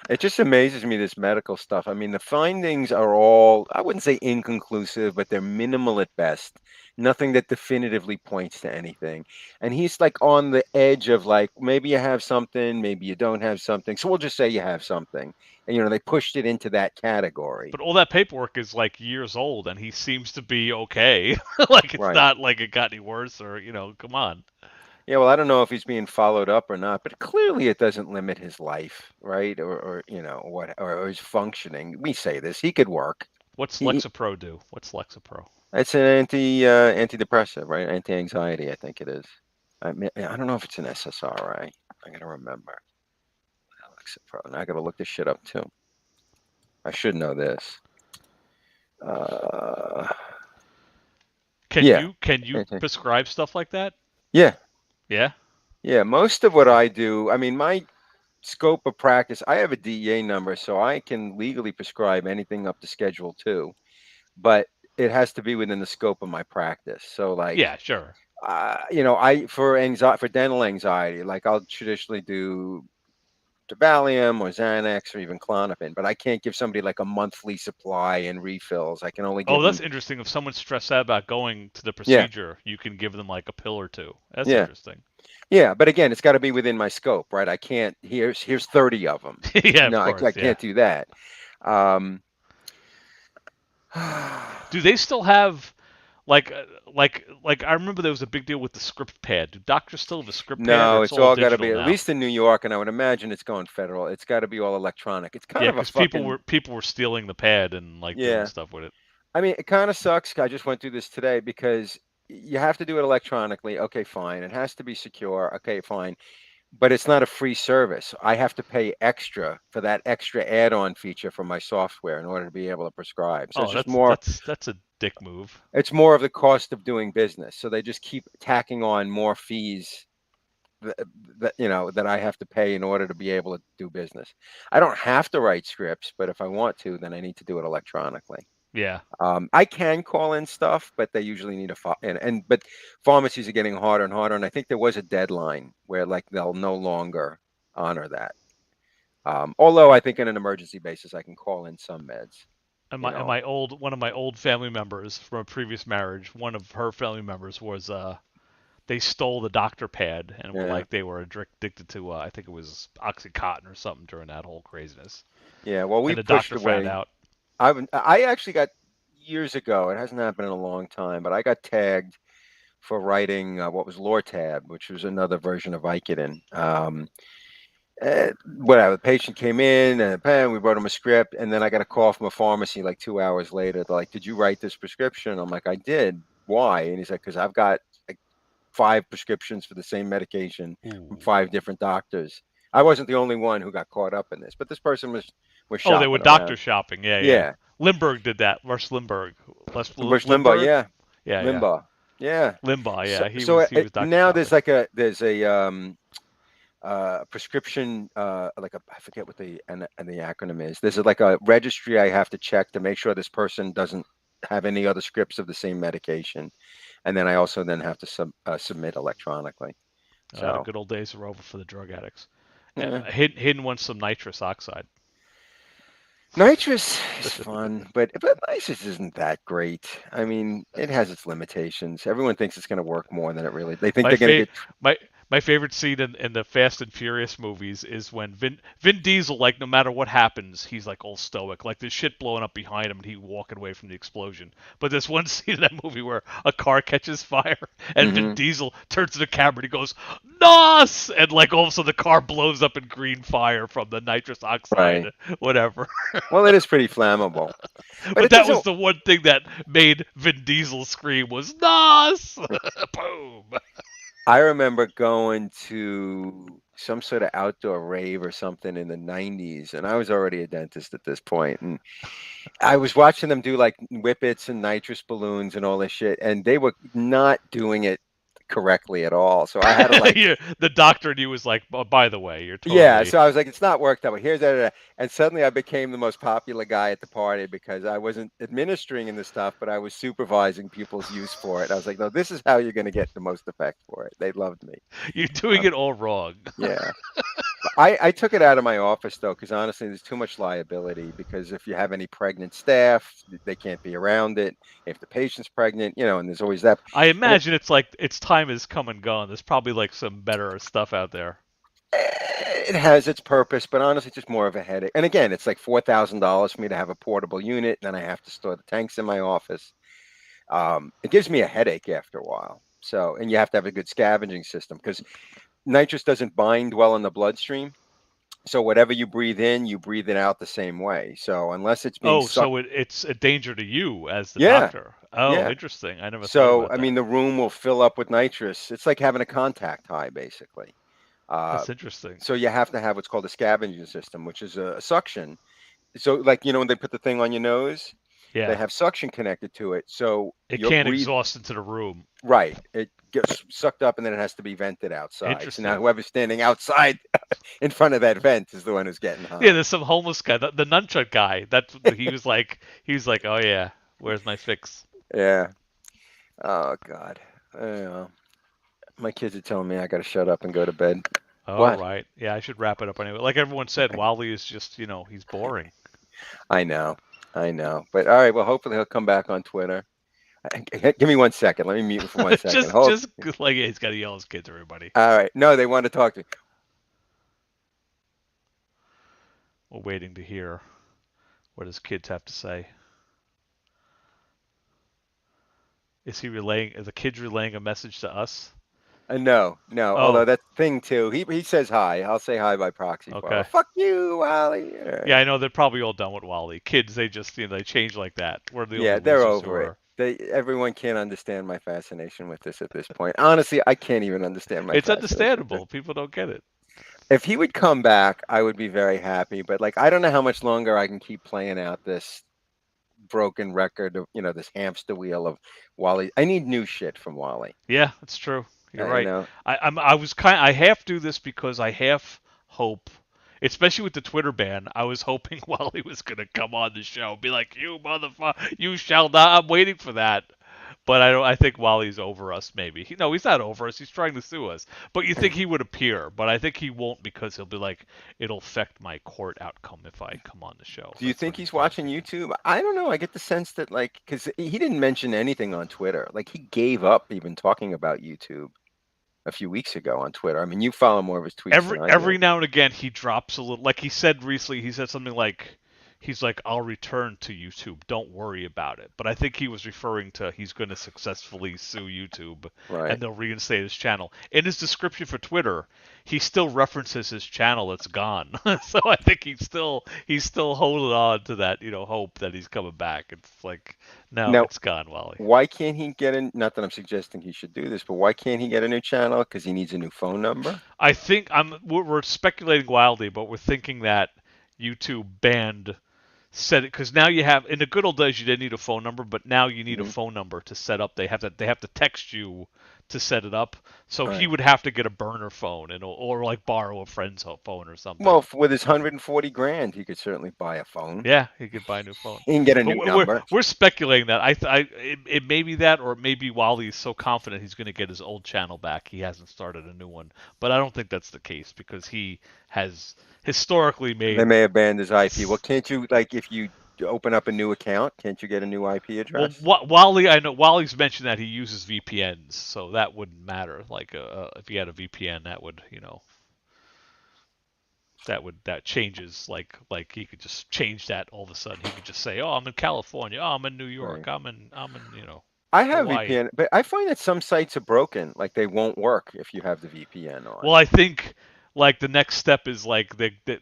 It just amazes me, this medical stuff. I mean, the findings are all, I wouldn't say inconclusive, but they're minimal at best. Nothing that definitively points to anything. And he's like on the edge of like, maybe you have something, maybe you don't have something. So we'll just say you have something. And, you know, they pushed it into that category. But all that paperwork is like years old, and he seems to be okay. Like it's Right. not like it got any worse, or come on. Yeah, well, I don't know if he's being followed up or not, but clearly it doesn't limit his life, right? Or what, or his functioning. We say this, he could work. What's He- Lexapro do? What's Lexapro? It's an antidepressant, right? Anti-anxiety, I think it is. I don't know if it's an SSRI. I gotta remember. Lexapro. Now I gotta look this shit up too. I should know this. Can Yeah. you prescribe stuff like that? Yeah. Yeah. Yeah. Most of what I do, I mean, my scope of practice, I have a DEA number, so I can legally prescribe anything up to Schedule 2, but it has to be within the scope of my practice. So, like, Yeah, sure. for dental anxiety, like I'll traditionally do Valium or Xanax or even Klonopin, but I can't give somebody like a monthly supply and refills. I can only give Oh, them. that's interesting. If someone's stressed out about going to the Yeah. procedure, you can give them like a pill or two. That's Yeah. interesting. Yeah, but again, it's got to be within my scope, right? I can't. Here's 30 of them. Yeah, No, of course. I can't do that. Do they still have like I remember there was a big deal with the script pad. Do doctors still have a script pad? No, Or it's all got to digital be, now? at least in New York, and I would imagine it's going federal. It's got to be all electronic. It's kind Yeah, of a because fucking. people were stealing the pad and like doing stuff with it. I mean, it kind of sucks. I just went through this today because you have to do it electronically. Okay, fine. It has to be secure. Okay, fine. But it's not a free service. I have to pay extra for that extra add-on feature for my software in order to be able to prescribe. So Oh, it's just more. That's a dick move. It's more of the cost of doing business. So they just keep tacking on more fees that I have to pay in order to be able to do business. I don't have to write scripts, but if I want to, then I need to do it electronically. Yeah. I can call in stuff, but they usually need but pharmacies are getting harder and harder, and I think there was a deadline where like they'll no longer honor that. Although I think on an emergency basis, I can call in some meds. And one of my old family members from a previous marriage, one of her family members was they stole the doctor pad and they were addicted to I think it was Oxycontin or something during that whole craziness. Yeah, well, we and the pushed doctor away. found out. I actually got years ago. It hasn't happened in a long time, but I got tagged for writing what was Lortab, which was another version of Vicodin. Whatever. The patient came in and we wrote him a script, and then I got a call from a pharmacy like 2 hours later. They're like, "Did you write this prescription?" I'm like, "I did. Why?" And he's like, "Because I've got like 5 prescriptions for the same medication from 5 different doctors." I wasn't the only one who got caught up in this, but this person was shopping. Oh, they were doctor shopping. Yeah. Limburg did that. Rush Limburg. Rush Limbaugh, yeah. Yeah. Limbaugh. Yeah. Limbaugh, yeah. He So was doctor now shopping. there's a prescription I forget what the acronym is. There's like a registry I have to check to make sure this person doesn't have any other scripts of the same medication, and then I also have to submit electronically. So the good old days are over for the drug addicts. Yeah. Hidden wants some nitrous oxide. Nitrous is fun, but nitrous isn't that great. I mean, it has its limitations. Everyone thinks it's going to work more than it really. They think they're going to get. My favorite scene in the Fast and Furious movies is when Vin Diesel, like, no matter what happens, he's like all stoic. Like there's shit blowing up behind him and he walking away from the explosion. But there's one scene in that movie where a car catches fire and Vin Diesel turns to the camera and he goes, "NOS!" And like all of a sudden the car blows up in green fire from the nitrous oxide, whatever. Well, it is pretty flammable. But that was the one thing that made Vin Diesel scream was NOS! Boom! I remember going to some sort of outdoor rave or something in the 90s, and I was already a dentist at this point, and I was watching them do like whippets and nitrous balloons and all this shit, and they were not doing it correctly at all. So I had to like the doctor and he was like, "Oh, by the way, you're totally..." Yeah, so I was like, it's not worked that way. Here's that, and suddenly I became the most popular guy at the party because I wasn't administering in the stuff, but I was supervising people's use for it. I was like, no, this is how you're going to get the most effect for it. They loved me. You're doing it all wrong. Yeah. I took it out of my office though, because honestly, there's too much liability. Because if you have any pregnant staff, they can't be around it. If the patient's pregnant, and there's always that. I imagine it's like its time has come and gone. There's probably like some better stuff out there. It has its purpose, but honestly, it's just more of a headache. And again, it's like $4,000 for me to have a portable unit, and then I have to store the tanks in my office. It gives me a headache after a while. So, and you have to have a good scavenging system because nitrous doesn't bind well in the bloodstream. So whatever you breathe in, you breathe it out the same way. So unless it's being so it's a danger to you as the doctor. Oh, interesting. I never thought about that. I mean, the room will fill up with nitrous. It's like having a contact high, basically. That's interesting. So you have to have what's called a scavenging system, which is a suction. So like, when they put the thing on your nose, Yeah. They have suction connected to it, so It your can't breathe- exhaust into the room. Right. It gets sucked up and then it has to be vented outside. So now Interesting. whoever's standing outside in front of that vent is the one who's getting hot. Yeah, there's some homeless guy, the nunchuck guy. That's he was like, oh yeah, where's my fix? Yeah. Oh God. My kids are telling me I got to shut up and go to bed. All What? right. Yeah, I should wrap it up anyway. Like everyone said, Wally is just, he's boring. I know. But all right. Well, hopefully he'll come back on Twitter. Give me 1 second. Let me mute him for 1 second. just like he's got to yell at his kids, everybody. All right. No, they want to talk to me. We're waiting to hear what his kids have to say. Is the kids relaying a message to us? No. Oh. Although that thing too, he says hi. I'll say hi by proxy. Okay. Fuck you, Wally. Yeah, I know they're probably all done with Wally. Kids, they just they change like that. We're the only They're losers who over it. are- Everyone can't understand my fascination with this at this point. Honestly, I can't even understand my. It's fascination with understandable. it. People don't get it. If he would come back, I would be very happy. But I don't know how much longer I can keep playing out this broken record of this hamster wheel of Wally. I need new shit from Wally. Yeah, that's true. You're right. know. I half do this because I half hope, especially with the Twitter ban, I was hoping Wally was gonna come on the show and be like, "You motherfucker, you shall not." I'm waiting for that. But I think Wally's over us, maybe. He's not over us. He's trying to sue us. But you think he would appear. But I think he won't because he'll be like, it'll affect my court outcome if I come on the show. Do you think he's watching YouTube? I don't know. I get the sense that because he didn't mention anything on Twitter. He gave up even talking about YouTube a few weeks ago on Twitter. I mean, you follow more of his tweets. Every now and again, he drops a little. Like he said recently, he said something like, he's like, I'll return to YouTube. Don't worry about it. But I think he was referring to he's going to successfully sue YouTube and they'll reinstate his channel. In his description for Twitter, he still references his channel that's gone. So I think he's still holding on to that, hope that he's coming back. It's like, no, it's gone, Wally. Why can't he get in? Not that I'm suggesting he should do this, but why can't he get a new channel? Because he needs a new phone number? I think we're speculating wildly, but we're thinking that YouTube banned set it because now you have in the good old days you didn't need a phone number, but now you need a phone number to set up. They have to text you to set it up. So he would have to get a burner phone or borrow a friend's phone or something. Well, with his $140,000, he could certainly buy a phone. Yeah, he could buy a new phone. He can get a new number. We're speculating that. It may be that, or maybe Wally's so confident he's going to get his old channel back, he hasn't started a new one. But I don't think that's the case because he has historically made. They may have banned his IP. Well, can't you if you open up a new account, can't you get a new IP address? Well, Wally, I know Wally's mentioned that he uses VPNs, so that wouldn't matter. If he had a VPN, that would that changes. Like he could just change that all of a sudden. He could just say, "Oh, I'm in California. Oh, I'm in New York. I'm in I have Hawaii. VPN, but I find that some sites are broken. They won't work if you have the VPN on. Well, I think the next step is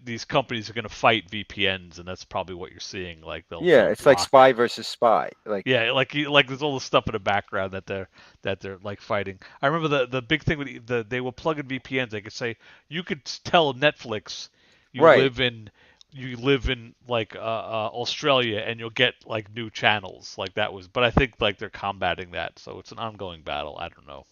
these companies are going to fight VPNs, and that's probably what you're seeing. It's like spy versus spy. There's all the stuff in the background that they're fighting. I remember the big thing with they will plug in VPNs. They could say you could tell Netflix you live in Australia and you'll get new channels that was. But I think they're combating that, so it's an ongoing battle. I don't know.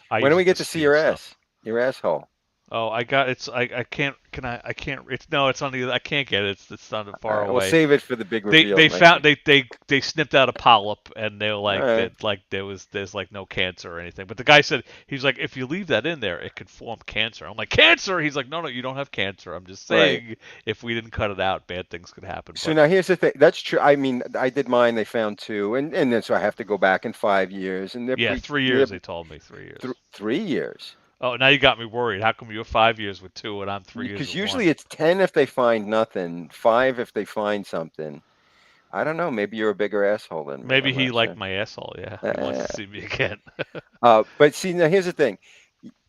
When do we get to see your ass? Your asshole. Oh, I got it's. I can't. Can I can't. It's it's on the. I can't get it. It's not far away. We'll save it for the big reveal. They found they snipped out a polyp and they were there's no cancer or anything. But the guy said he's like, if you leave that in there, it could form cancer. I'm like, cancer? He's like, no, you don't have cancer. I'm just saying if we didn't cut it out, bad things could happen. So now here's the thing. That's true. I mean, I did mine. They found 2, and then so I have to go back in 5 years. And 3 years. They told me 3 years. 3 years. Oh, now you got me worried. How come you're 5 years with 2 and I'm 3 years? Because usually it's 10 if they find nothing, 5 if they find something. I don't know. Maybe you're a bigger asshole than me. Maybe he liked my asshole. Yeah, he wants to see me again. But see, now here's the thing.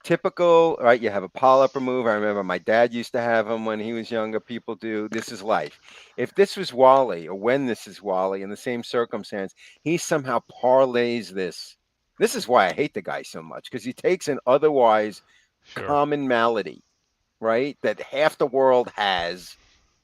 Typical, right? You have a polyp removal. I remember my dad used to have them when he was younger. People do. This is life. If this was Wally, or when this is Wally, in the same circumstance, he somehow parlays this. This is why I hate the guy so much, because he takes an otherwise common malady, right, that half the world has,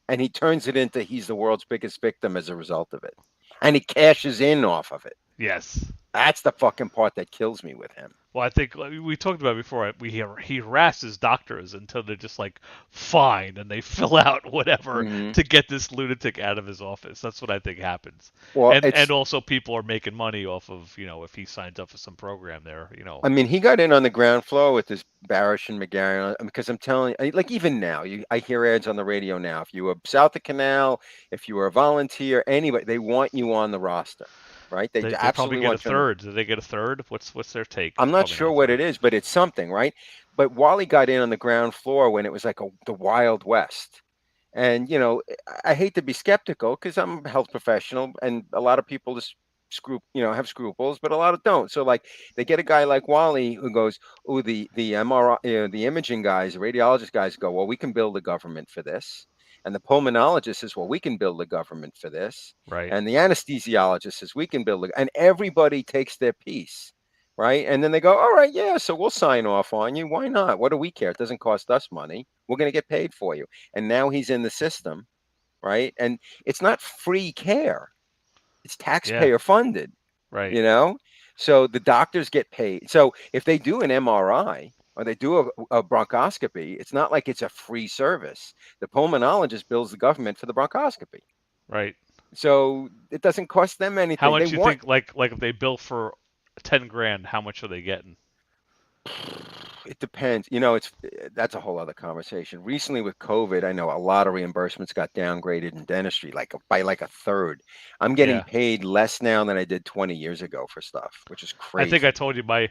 and he turns it into he's the world's biggest victim as a result of it, and he cashes in off of it. Yes. That's the fucking part that kills me with him. Well, I think we talked about it before. He harasses doctors until they're just like, fine, and they fill out whatever to get this lunatic out of his office. That's what I think happens. Well, and also people are making money off of, if he signs up for some program there, I mean, he got in on the ground floor with this Barish and McGarry, because I'm telling you, like even now, I hear ads on the radio now. If you were south of Canal, if you were a volunteer, anybody, they want you on the roster. Right? They absolutely probably get want a third. Do they get a third? What's their take? I'm not sure what it is, but it's something, right? But Wally got in on the ground floor when it was like the Wild West. And, I hate to be skeptical because I'm a health professional and a lot of people just have scruples, but a lot of don't. So like they get a guy like Wally who goes, oh, the MRI, the imaging guys, the radiologist guys go, well, we can build a government for this. And the pulmonologist says, well, we can build a government for this. Right. And the anesthesiologist says, we can build and everybody takes their piece. Right. And then they go, all right, yeah, so we'll sign off on you. Why not? What do we care? It doesn't cost us money. We're going to get paid for you. And now he's in the system. Right. And it's not free care. It's taxpayer funded. Right. So the doctors get paid. So if they do an MRI, or they do a bronchoscopy, it's not like it's a free service. The pulmonologist bills the government for the bronchoscopy. Right. So it doesn't cost them anything. How much do you think, like if they bill for 10 grand, how much are they getting? It depends. That's a whole other conversation. Recently with COVID, I know a lot of reimbursements got downgraded in dentistry, by a third. I'm getting paid less now than I did 20 years ago for stuff, which is crazy. I think I told you my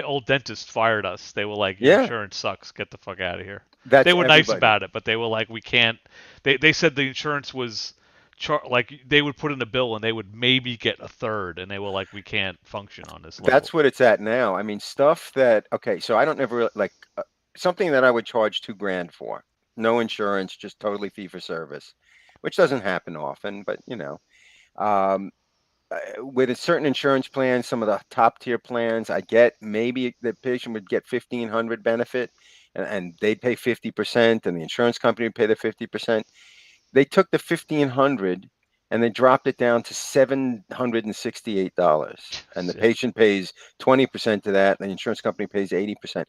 old dentist fired us. They were like, your insurance sucks. Get the fuck out of here. They were nice about it, but they were like, we can't. They said the insurance was they would put in a bill and they would maybe get a third, and they were like, we can't function on this level. That's what it's at now. I mean, stuff that so I don't never something that I would charge $2 grand for, no insurance, just totally fee for service, which doesn't happen often, but with a certain insurance plan, some of the top tier plans, I get maybe the patient would get $1,500 benefit, and they'd pay 50%, and the insurance company would pay the 50%. They took the $1,500 and they dropped it down to $768, and the patient pays 20% to that, and the insurance company pays 80%.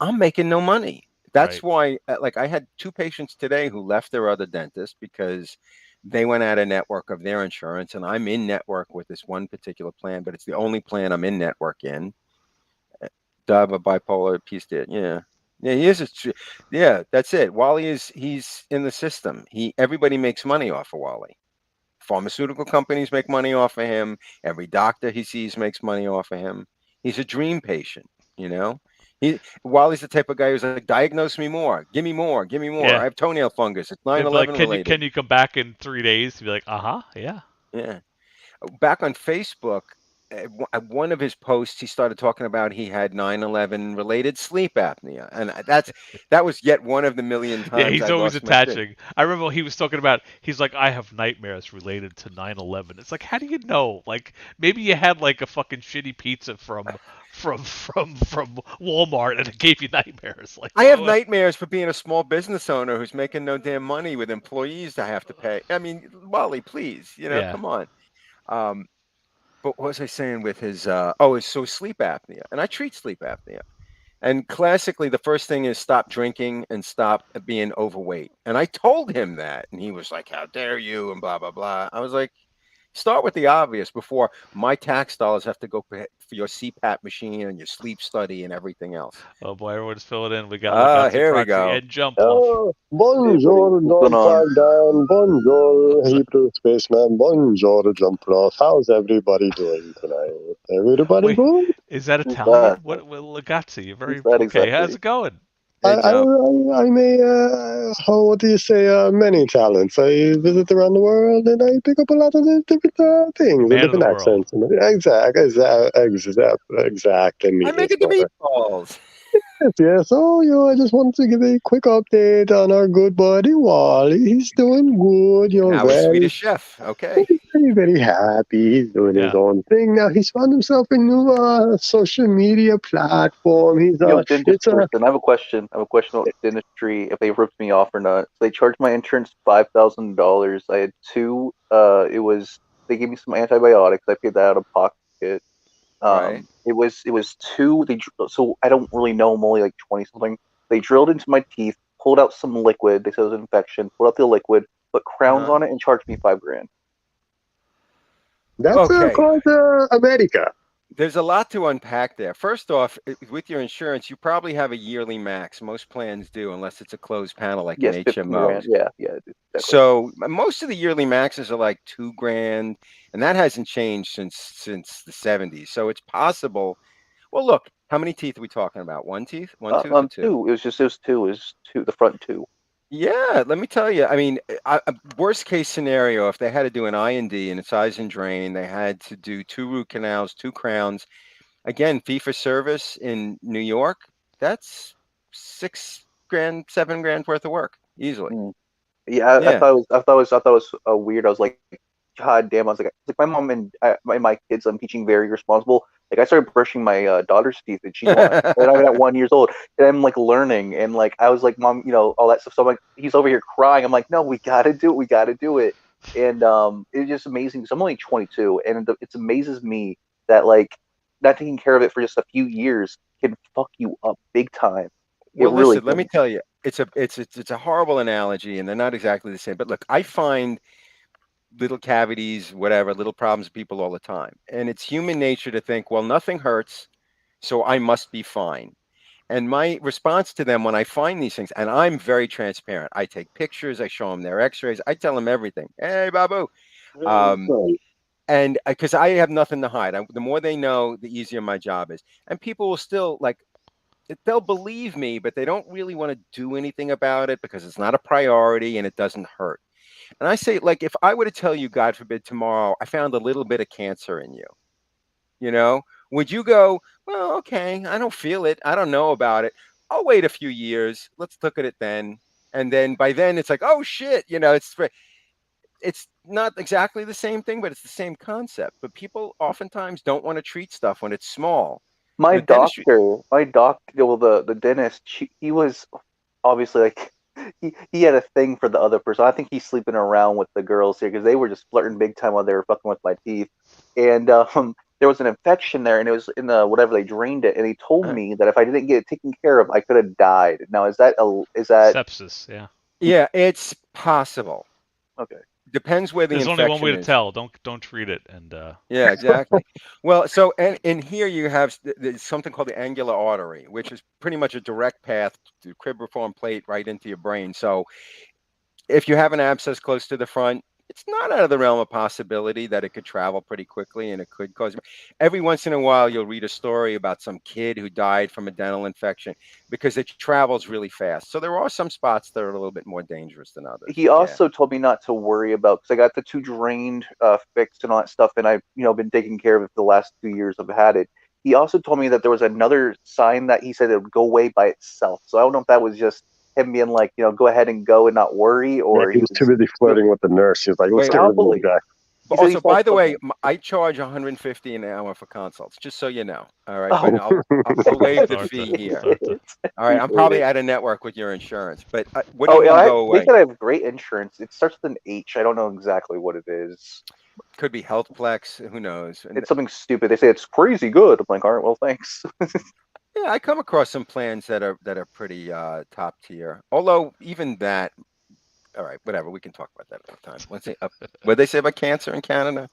I'm making no money. That's why, I had 2 patients today who left their other dentist because they went out of network of their insurance, and I'm in network with this one particular plan, but it's the only plan I'm in network in. Dub a bipolar piece did, yeah. Yeah, he is. Yeah, that's it. Wally he's in the system. Everybody makes money off of Wally. Pharmaceutical companies make money off of him. Every doctor he sees makes money off of him. He's a dream patient, Wally's the type of guy who's like, diagnose me more, give me more. Yeah. I have toenail fungus. It's 9/11 related. Can you come back in 3 days to be like, yeah. Yeah. Back on Facebook, one of his posts, he started talking about he had 9/11 related sleep apnea, and that was yet one of the million times. Yeah, he's always attaching. I remember he was talking about. He's like, I have nightmares related to 9/11. It's like, how do you know? Like, maybe you had like a fucking shitty pizza from Walmart and it gave you nightmares. Like, I have nightmares for being a small business owner who's making no damn money with employees I have to pay. I mean, Wally, please, come on. But what was I saying with his sleep apnea, and I treat sleep apnea, and classically the first thing is stop drinking and stop being overweight, and I told him that, and he was like, how dare you, and blah blah blah. I was like, start with the obvious before my tax dollars have to go for your CPAP machine and your sleep study and everything else. Oh boy, everyone's filling in. We got here we go. And jump off. Bonjour, Dogpile Dan. Bonjour, Hebrew spaceman. Bonjour, jump off. How's everybody doing tonight? Everybody good? Is that Italian? What Lagazzi? You're very okay. Exactly. How's it going? I may, what do you say, many talents. I visit around the world and I pick up a lot of different things, different accents. Exactly. I'm making the meatballs. Yes. Oh, I just wanted to give a quick update on our good buddy Wally. He's doing good. Now a Swedish chef. Okay. Very, very happy. He's doing his Yeah. own thing now. He's found himself a new social media platform. He's Yo, dentist it's a person, I have a question. I have a question about dentistry, if they ripped me off or not. So they charged my insurance $5,000. I had two. They gave me some antibiotics. I paid that out of pocket. Right. It was two. So I don't really know. I'm only like 20 something. They drilled into my teeth, pulled out some liquid. They said it was an infection. Pulled out the liquid, put crowns on it, and charged me $5,000. that's Okay. called America. There's a lot to unpack there. First off, with your insurance, you probably have a yearly max. Most plans do, unless it's a closed panel like Yes, an 15 HMO. grand. Yeah, exactly. So most of the yearly maxes are like $2,000, and that hasn't changed since the 70s. So it's possible. Well, look, how many teeth are we talking about? One tooth, or two? Two. It was two. It was two. The front two. Yeah, let me tell you. I mean, worst case scenario, if they had to do an I&D and a size and drain, they had to do 2 root canals, 2 crowns. Again, fee for service in New York, that's $6,000, $7,000 worth of work easily. Yeah, I thought it was weird. I was like, God damn! I was like my mom and my kids. I'm teaching very responsible. Like I started brushing my daughter's teeth, and she's and I'm at 1 year old, and I'm like learning, and like I was like, Mom, all that stuff. So I'm like, he's over here crying. I'm like, no, we gotta do it. We gotta do it. And it's just amazing because I'm only 22, and it amazes me that like not taking care of it for just a few years can fuck you up big time. Well, it really listen, let me tell you, it's a horrible analogy, and they're not exactly the same. But look, I find little cavities, whatever, little problems with people all the time. And it's human nature to think, well, nothing hurts, so I must be fine. And my response to them when I find these things, and I'm very transparent, I take pictures, I show them their x-rays, I tell them everything. Hey, Babu. And because I have nothing to hide. The more they know, the easier my job is. And people will still they'll believe me, but they don't really want to do anything about it because it's not a priority and it doesn't hurt. And I say, like, if I were to tell you, God forbid, tomorrow, I found a little bit of cancer in you, would you go, well, okay, I don't feel it. I don't know about it. I'll wait a few years. Let's look at it then. And then by then it's like, oh shit, it's not exactly the same thing, but it's the same concept. But people oftentimes don't want to treat stuff when it's small. My doctor, well, the dentist, he was obviously like, he had a thing for the other person. I think he's sleeping around with the girls here because they were just flirting big time while they were fucking with my teeth. And there was an infection there, and it was in the whatever they drained it. And he told me that if I didn't get it taken care of, I could have died. Now, is that sepsis? Yeah. Yeah, it's possible. Okay. Depends where the There's infection only one way to is. tell. Don't treat it. And yeah, exactly. Well, so and here you have there's something called the angular artery, which is pretty much a direct path to cribriform plate right into your brain. So if you have an abscess close to the front, it's not out of the realm of possibility that it could travel pretty quickly and it could cause. Every once in a while, you'll read a story about some kid who died from a dental infection because it travels really fast. So there are some spots that are a little bit more dangerous than others. He also told me not to worry about, because I got the 2 drained fixed and all that stuff, and I've been taking care of it for the last 2 years I've had it. He also told me that there was another sign that he said it would go away by itself. So I don't know if that was just him being like, go ahead and go and not worry, or he was too busy flirting with the nurse. He was like, let's get rid of the guy. Also, by the way, I charge $150 an hour for consults, just so you know. All right, but I'll waive the fee here. All right, I'm probably out of network with your insurance, but what do you go away? They said I have great insurance. It starts with an H. I don't know exactly what it is. Could be Healthplex. Who knows? It's something stupid. They say it's crazy good. I'm like, all right, well, thanks. Yeah, I come across some plans that are pretty top tier. Although even that, all right, whatever. We can talk about that another time. Let's see. What they say about cancer in Canada?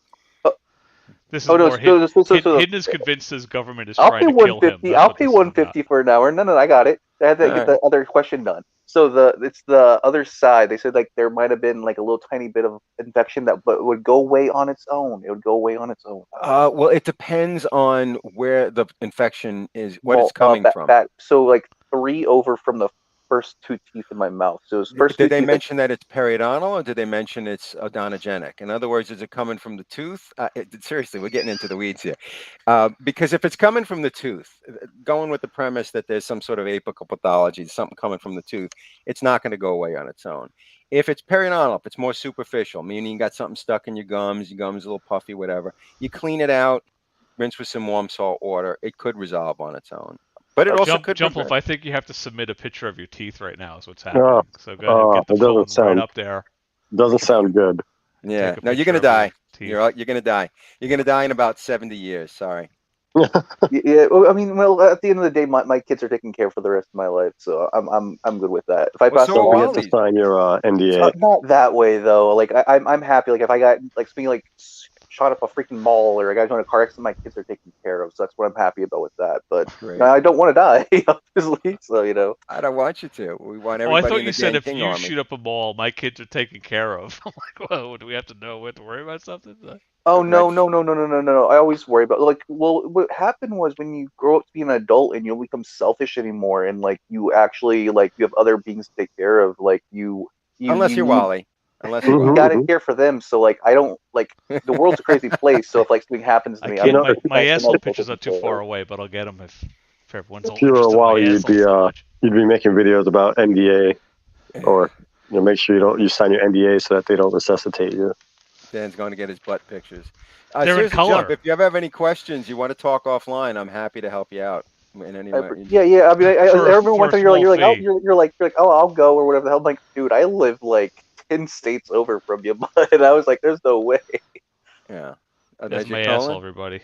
This is more Hidden is convinced his government is trying to kill him. I'll pay $150 for an hour. No, I got it. I had to get the other question done. So it's the other side. They said like there might have been like a little tiny bit of infection but would go away on its own. It would go away on its own. Well, it depends on where the infection is, what it's coming from. So like 3 over from the first 2 teeth in my mouth. So it was first. Did they mention that it's periodontal, or did they mention it's odontogenic? In other words, is it coming from the tooth? Seriously, we're getting into the weeds here. Because if it's coming from the tooth, going with the premise that there's some sort of apical pathology, something coming from the tooth, it's not going to go away on its own. If it's periodontal, if it's more superficial, meaning you got something stuck in your gums a little puffy, whatever, you clean it out, rinse with some warm salt water, it could resolve on its own. But it also could jump prevent. off. I think you have to submit a picture of your teeth right now. Is what's happening. So go ahead, get the phone right up there. Doesn't sound good. Yeah. No, you're gonna die. You're gonna die. You're gonna die in about 70 years. Sorry. Yeah. Well, I mean, at the end of the day, my kids are taken care of for the rest of my life, so I'm good with that. If I pass Don't forget to sign your NDA. not that way though. Like I'm happy. Like if I got like something like shot up a freaking mall or a guy's in a car accident, my kids are taken care of. So that's what I'm happy about with that. But I don't want to die, obviously. So I don't want you to. We want Oh, everybody. I thought in you the said if King you Army. shoot up a mall, my kids are taken care of. I'm like, whoa, do we have to know what to worry about something? oh no. I always worry about what happened was when you grow up to be an adult and you don't become selfish anymore, and like you actually like you have other beings to take care of. Like you Unless you're Wally. Unless you gotta care for them. So like I don't like the world's a crazy place. So if like something happens to I me, can't. My asshole picture's not too far away, but I'll get them if everyone's If you were a interested in my Wally, asshole you'd be making videos about NDA, or make sure you sign your NDA so that they don't resuscitate you. Dan's going to get his butt pictures. They're in color. Jump, if you ever have any questions, you want to talk offline, I'm happy to help you out in any way. Yeah. I mean, I remember one time you're like, oh, I'll go or whatever the hell. I'm like, dude, I live like 10 states over from you, and I was like, there's no way. Yeah. That's my asshole, everybody.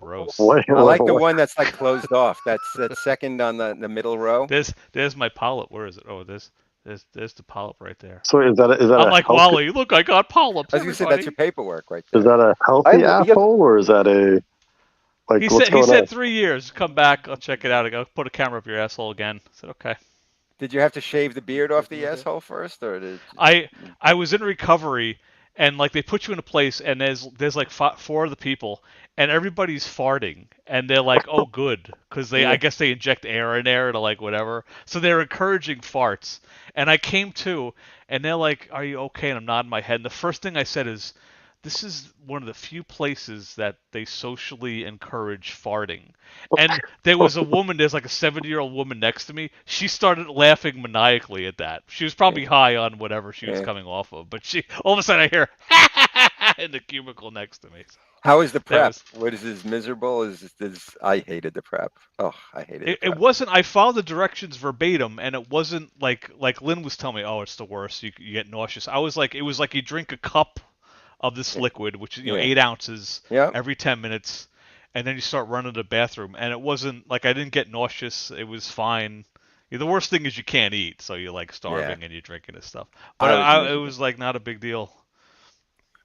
Gross. I like the one that's like closed off. That's second on the middle row. There's my polyp. Where is it? Oh, there's the polyp right there. So is that I'm like healthy... Wally. Look, I got polyps. I was gonna say that's your paperwork right there. Is that a healthy asshole or is that a like? He said 3 years. Come back. I'll check it out. I'll put a camera up your asshole again. I said okay. Did you have to shave the beard off the asshole first, or did? I was in recovery, and like they put you in a place, and there's like 4 of the people, and everybody's farting, and they're like, oh good, because I guess they inject air in there to like whatever, so they're encouraging farts, and I came to, and they're like, are you okay? And I'm nodding my head, and the first thing I said is, this is one of the few places that they socially encourage farting. And there was a woman, there's like a 70-year-old woman next to me. She started laughing maniacally at that. She was probably high on whatever she was coming off of. But all of a sudden I hear, in the cubicle next to me. How is the prep? What is this miserable? I hated the prep. Oh, I hated it. It wasn't, I followed the directions verbatim, and it wasn't like Lynn was telling me, oh, it's the worst. You get nauseous. I was like, it was like you drink a cup of this liquid, which is 8 ounces every 10 minutes, and then you start running to the bathroom. And it wasn't like I didn't get nauseous. It was fine. The worst thing is you can't eat, so you're like starving and you're drinking this stuff. But it was like not a big deal.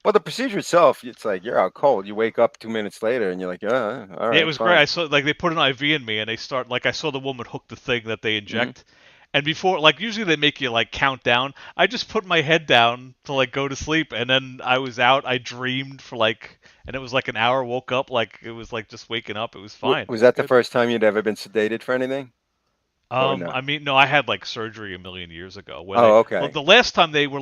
Well, the procedure itself, it's like you're out cold. You wake up 2 minutes later, and you're like, yeah, all right. Yeah, it was great. I saw they put an IV in me, and they start I saw the woman hook the thing that they inject. And before, usually they make you, count down. I just put my head down to, go to sleep, and then I was out. I dreamed for, and it was, an hour, woke up, it was, just waking up. It was fine. Was that the first time you'd ever been sedated for anything? No? I mean, no, I had, surgery a million years ago. Okay. Well, the last time they were,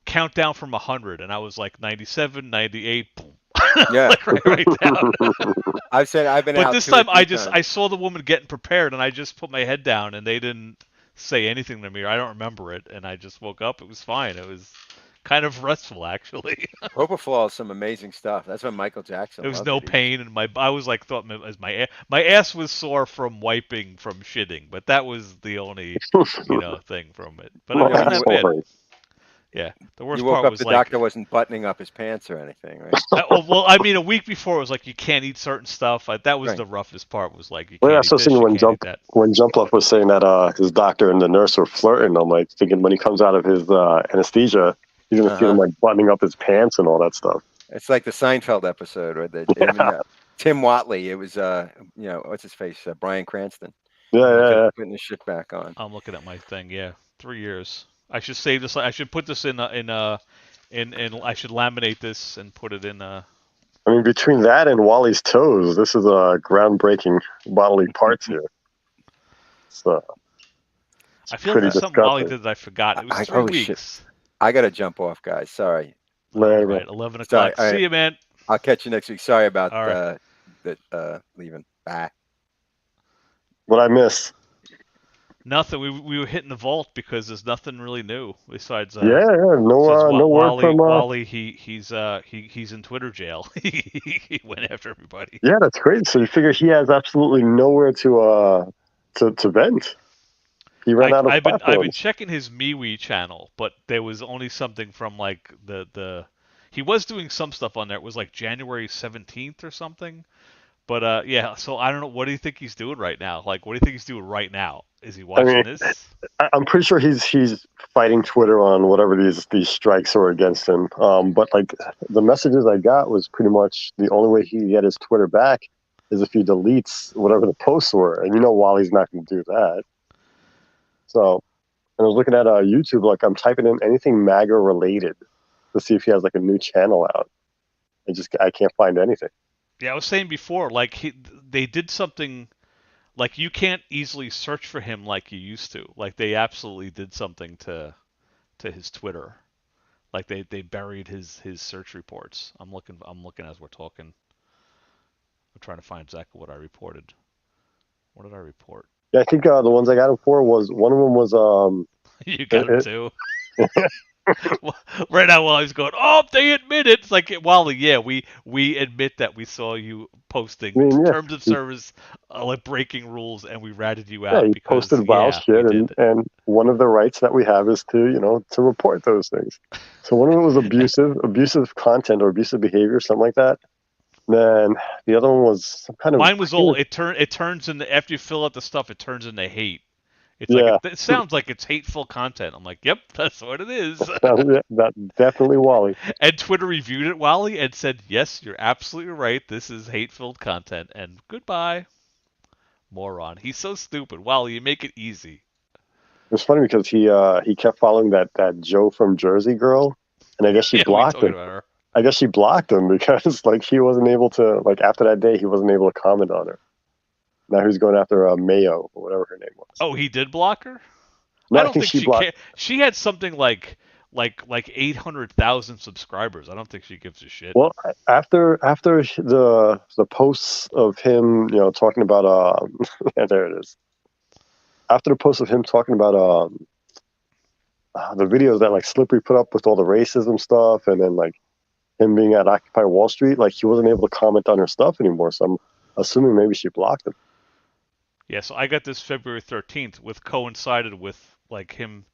count down from 100, and I was, 97, 98, boom. Yeah, right down. I've been out. But this time I saw the woman getting prepared, and I just put my head down, and they didn't say anything to me. I don't remember it, and I just woke up. It was fine. It was kind of restful, actually. Propofol is some amazing stuff. That's what Michael Jackson. There was no pain, and I was thought as my ass was sore from wiping from shitting, but that was the only thing from it. But it wasn't that bad. Yeah, the worst you woke part up, was the doctor wasn't buttoning up his pants or anything, right? Well, I mean, a week before it was you can't eat certain stuff. That was the roughest part. Was you can't eat this, you when can't eat that. When Jump Left was saying that his doctor and the nurse were flirting, I'm thinking when he comes out of his anesthesia, he's gonna see him buttoning up his pants and all that stuff. It's like the Seinfeld episode where Tim Watley. It was what's his face, Bryan Cranston. Yeah. Putting the shit back on. I'm looking at my thing. Yeah, 3 years. I should save this. I should put this in. I should laminate this and put it in. I mean, between that and Wally's toes, this is a groundbreaking bodily parts here. So I feel like pretty there's something Wally disgusting. did that I forgot. It was I- 3 oh, shit. weeks. I gotta jump off, guys. Sorry. All Right, right, 11 Sorry. o'clock. See you, man. I'll catch you next week. Sorry about All right. leaving. Bye. What I miss? Nothing. We were hitting the vault because there's nothing really new besides Yeah, no, no word from. Wally. He's in Twitter jail. He went after everybody. Yeah, that's great. So you figure he has absolutely nowhere to vent. He ran out of I've been platforms. checking his MeWe channel, but there was only something from like the he was doing some stuff on there. It was like January 17th or something. But yeah, so I don't know. What do you think he's doing right now? Like, what do you think he's doing right now? Is he watching this? I'm pretty sure he's fighting Twitter on whatever these strikes are against him. But like the messages I got was pretty much the only way he can get his Twitter back is if he deletes whatever the posts were, and Wally's not going to do that. So, and I was looking at YouTube, like I'm typing in anything MAGA related to see if he has like a new channel out. I can't find anything. Yeah, I was saying before, like they did something, like you can't easily search for him like you used to. Like they absolutely did something to his Twitter. Like they buried his search reports. I'm looking as we're talking. I'm trying to find exactly what I reported. What did I report? Yeah, I think the ones I got him for was one of them was You got him too. Right now, Wally's going, oh, they admit it. It's like, Wally, yeah, we admit that we saw you posting terms of service, like breaking rules, and we ratted you out. Yeah, he because, posted vile shit, and one of the rights that we have is to report those things. So one of them was abusive content or abusive behavior, something like that. Then the other one was some kind of. Mine was all it turns into, after you fill out the stuff, it turns into hate. It's like it sounds like it's hateful content. I'm like, yep, that's what it is. That's definitely Wally. And Twitter reviewed it, Wally, and said, yes, you're absolutely right. This is hateful content. And goodbye, moron. He's so stupid. Wally, you make it easy. It's funny because he kept following that Joe from Jersey girl, and I guess she blocked him. I guess she blocked him because like he wasn't able to, like after that day he wasn't able to comment on her. Now he's going after Mayo or whatever her name was. Oh, he did block her? No, I don't think she blocked. She had something like 800,000 subscribers. I don't think she gives a shit. Well, after the posts of him, talking about yeah, there it is. After the post of him talking about the videos that like Slippery put up with all the racism stuff, and then like him being at Occupy Wall Street, like he wasn't able to comment on her stuff anymore. So I'm assuming maybe she blocked him. Yeah, so I got this February 13th, with coincided with like him.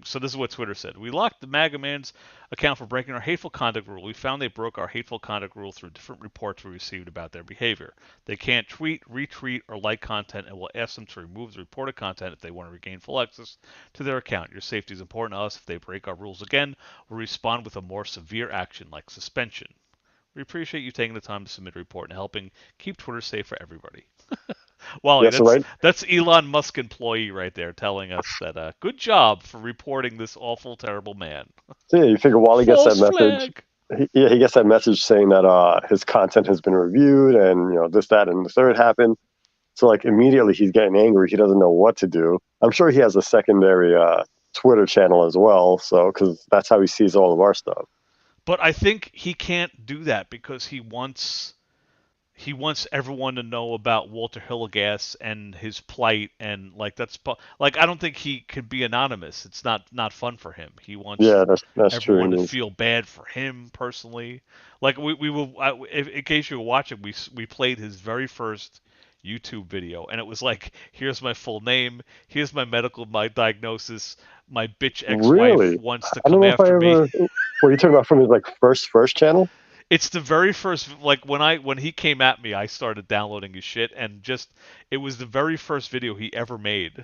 So this is what Twitter said. We locked the MAGA man's account for breaking our hateful conduct rule. We found they broke our hateful conduct rule through different reports we received about their behavior. They can't tweet, retweet, or like content, and we'll ask them to remove the reported content if they want to regain full access to their account. Your safety is important to us. If they break our rules again, we'll respond with a more severe action like suspension. We appreciate you taking the time to submit a report and helping keep Twitter safe for everybody. Wally, that's Elon Musk employee right there telling us that good job for reporting this awful, terrible man. So yeah, you figure Wally gets that Flag. message. He gets that message saying that his content has been reviewed, and this, that, and the third happened. So like immediately he's getting angry. He doesn't know what to do. I'm sure he has a secondary Twitter channel as well. So because that's how he sees all of our stuff. But I think he can't do that because he wants everyone to know about Walter Hillegas and his plight, and like I don't think he could be anonymous. It's not fun for him. He wants that's everyone true. to feel bad for him personally. Like we will, in case you were watching, we played his very first YouTube video, and it was like, here's my full name, here's my diagnosis, my bitch ex-wife wants to come after me. What are you talking about from his like first channel? It's the very first, like when he came at me, I started downloading his shit, and it was the very first video he ever made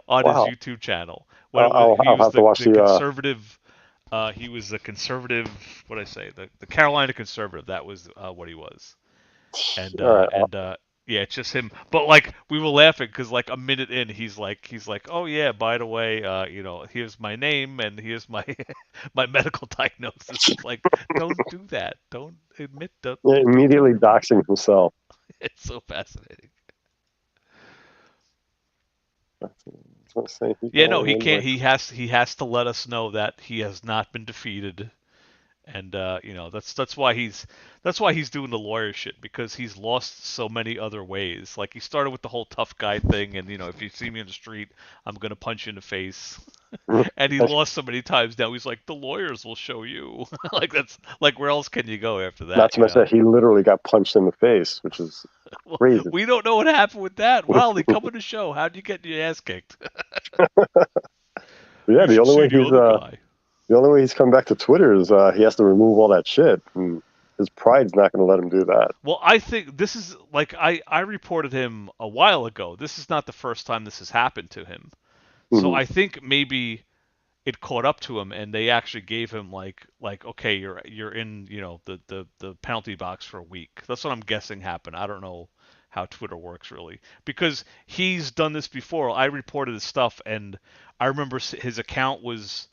on his YouTube channel. I'll have to watch the conservative. He was the conservative. What did I say? The Carolina conservative. That was what he was. And yeah, it's just him. But like we were laughing because like a minute in, he's like, oh yeah, by the way, here's my name and here's my my medical diagnosis. It's like, don't do that. Don't admit that. Yeah, immediately doxing himself. It's so fascinating. I'm saying he can Yeah, no, only he win can't. by He has to let us know that he has not been defeated, and that's why he's doing the lawyer shit, because he's lost so many other ways. Like he started with the whole tough guy thing, and if you see me in the street, I'm gonna punch you in the face. And he lost so many times now. He's like, the lawyers will show you. Like that's like, where else can you go after that? Not to mention that he literally got punched in the face, which is Well, crazy. we don't know what happened with that. Wally, come on the show. How'd you get your ass kicked? But yeah, You the should only see way the he's other guy. the only way he's come back to Twitter is he has to remove all that shit, and his pride's not going to let him do that. Well, I think this is like I reported him a while ago. This is not the first time this has happened to him. So I think maybe it caught up to him, and they actually gave him like okay, you're in the penalty box for a week. That's what I'm guessing happened. I don't know how Twitter works really, because he's done this before. I reported his stuff, and I remember his account was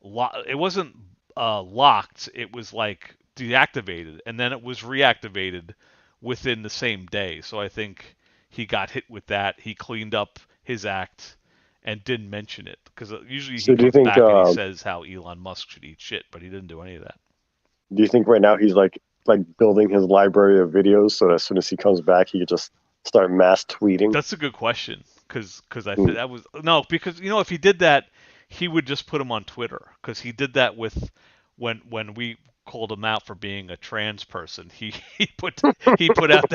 it wasn't locked. It was like deactivated, and then it was reactivated within the same day. So I think he got hit with that. He cleaned up his act and didn't mention it, because usually So he do you comes think, back and he says how Elon Musk should eat shit, but he didn't do any of that. Do you think right now he's like building his library of videos so that as soon as he comes back, he could just start mass tweeting? That's a good question, because I think that was no, because if he did that, he would just put him on Twitter, because he did that with when we called him out for being a trans person. He put out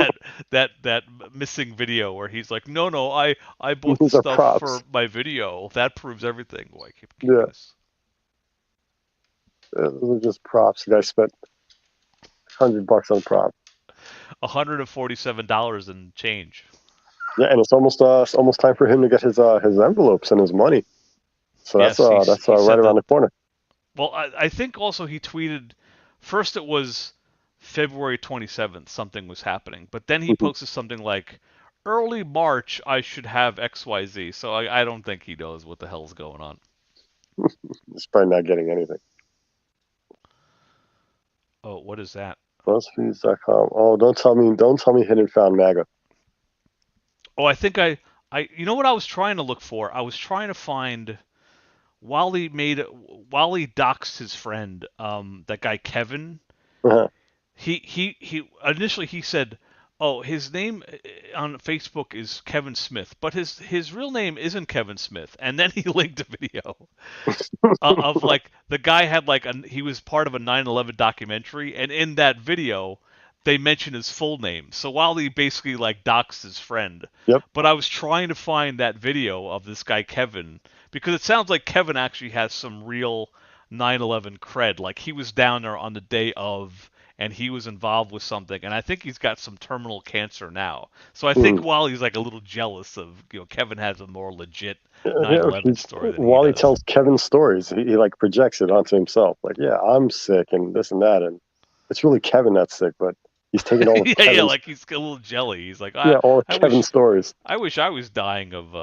that missing video where he's like, no, I bought the These are stuff props. for my video. That proves everything. Like, Yeah. Those are just props. The guy spent $100 on props. $147 and change. Yeah, and it's almost time for him to get his envelopes and his money. So Yes, that's he right said around the corner. Well, I think also he tweeted, first it was February 27th, something was happening, but then he posted something like, early March, I should have XYZ. So I don't think he knows what the hell's going on. He's probably not getting anything. Oh, what is that? BuzzFeeds.com. Oh, don't tell me Hidden Found MAGA. Oh, I think you know what I was trying to look for? I was trying to find Wally doxed his friend, that guy Kevin. Uh-huh. He initially he said, "Oh, his name on Facebook is Kevin Smith, but his real name isn't Kevin Smith." And then he linked a video of like the guy had he was part of a 9/11 documentary, and in that video they mention his full name. So Wally basically doxed his friend. Yep. But I was trying to find that video of this guy Kevin, because it sounds like Kevin actually has some real 9/11 cred. Like he was down there on the day of, and he was involved with something, and I think he's got some terminal cancer now. So I think Wally's a little jealous of Kevin has a more legit 9/11 story than Wally he does. tells Kevin stories. He projects it onto himself. Like, yeah, I'm sick and this and that, and it's really Kevin that's sick, but he's taking all of yeah, like he's a little jelly. He's like, all of Kevin's stories. I wish I was dying of.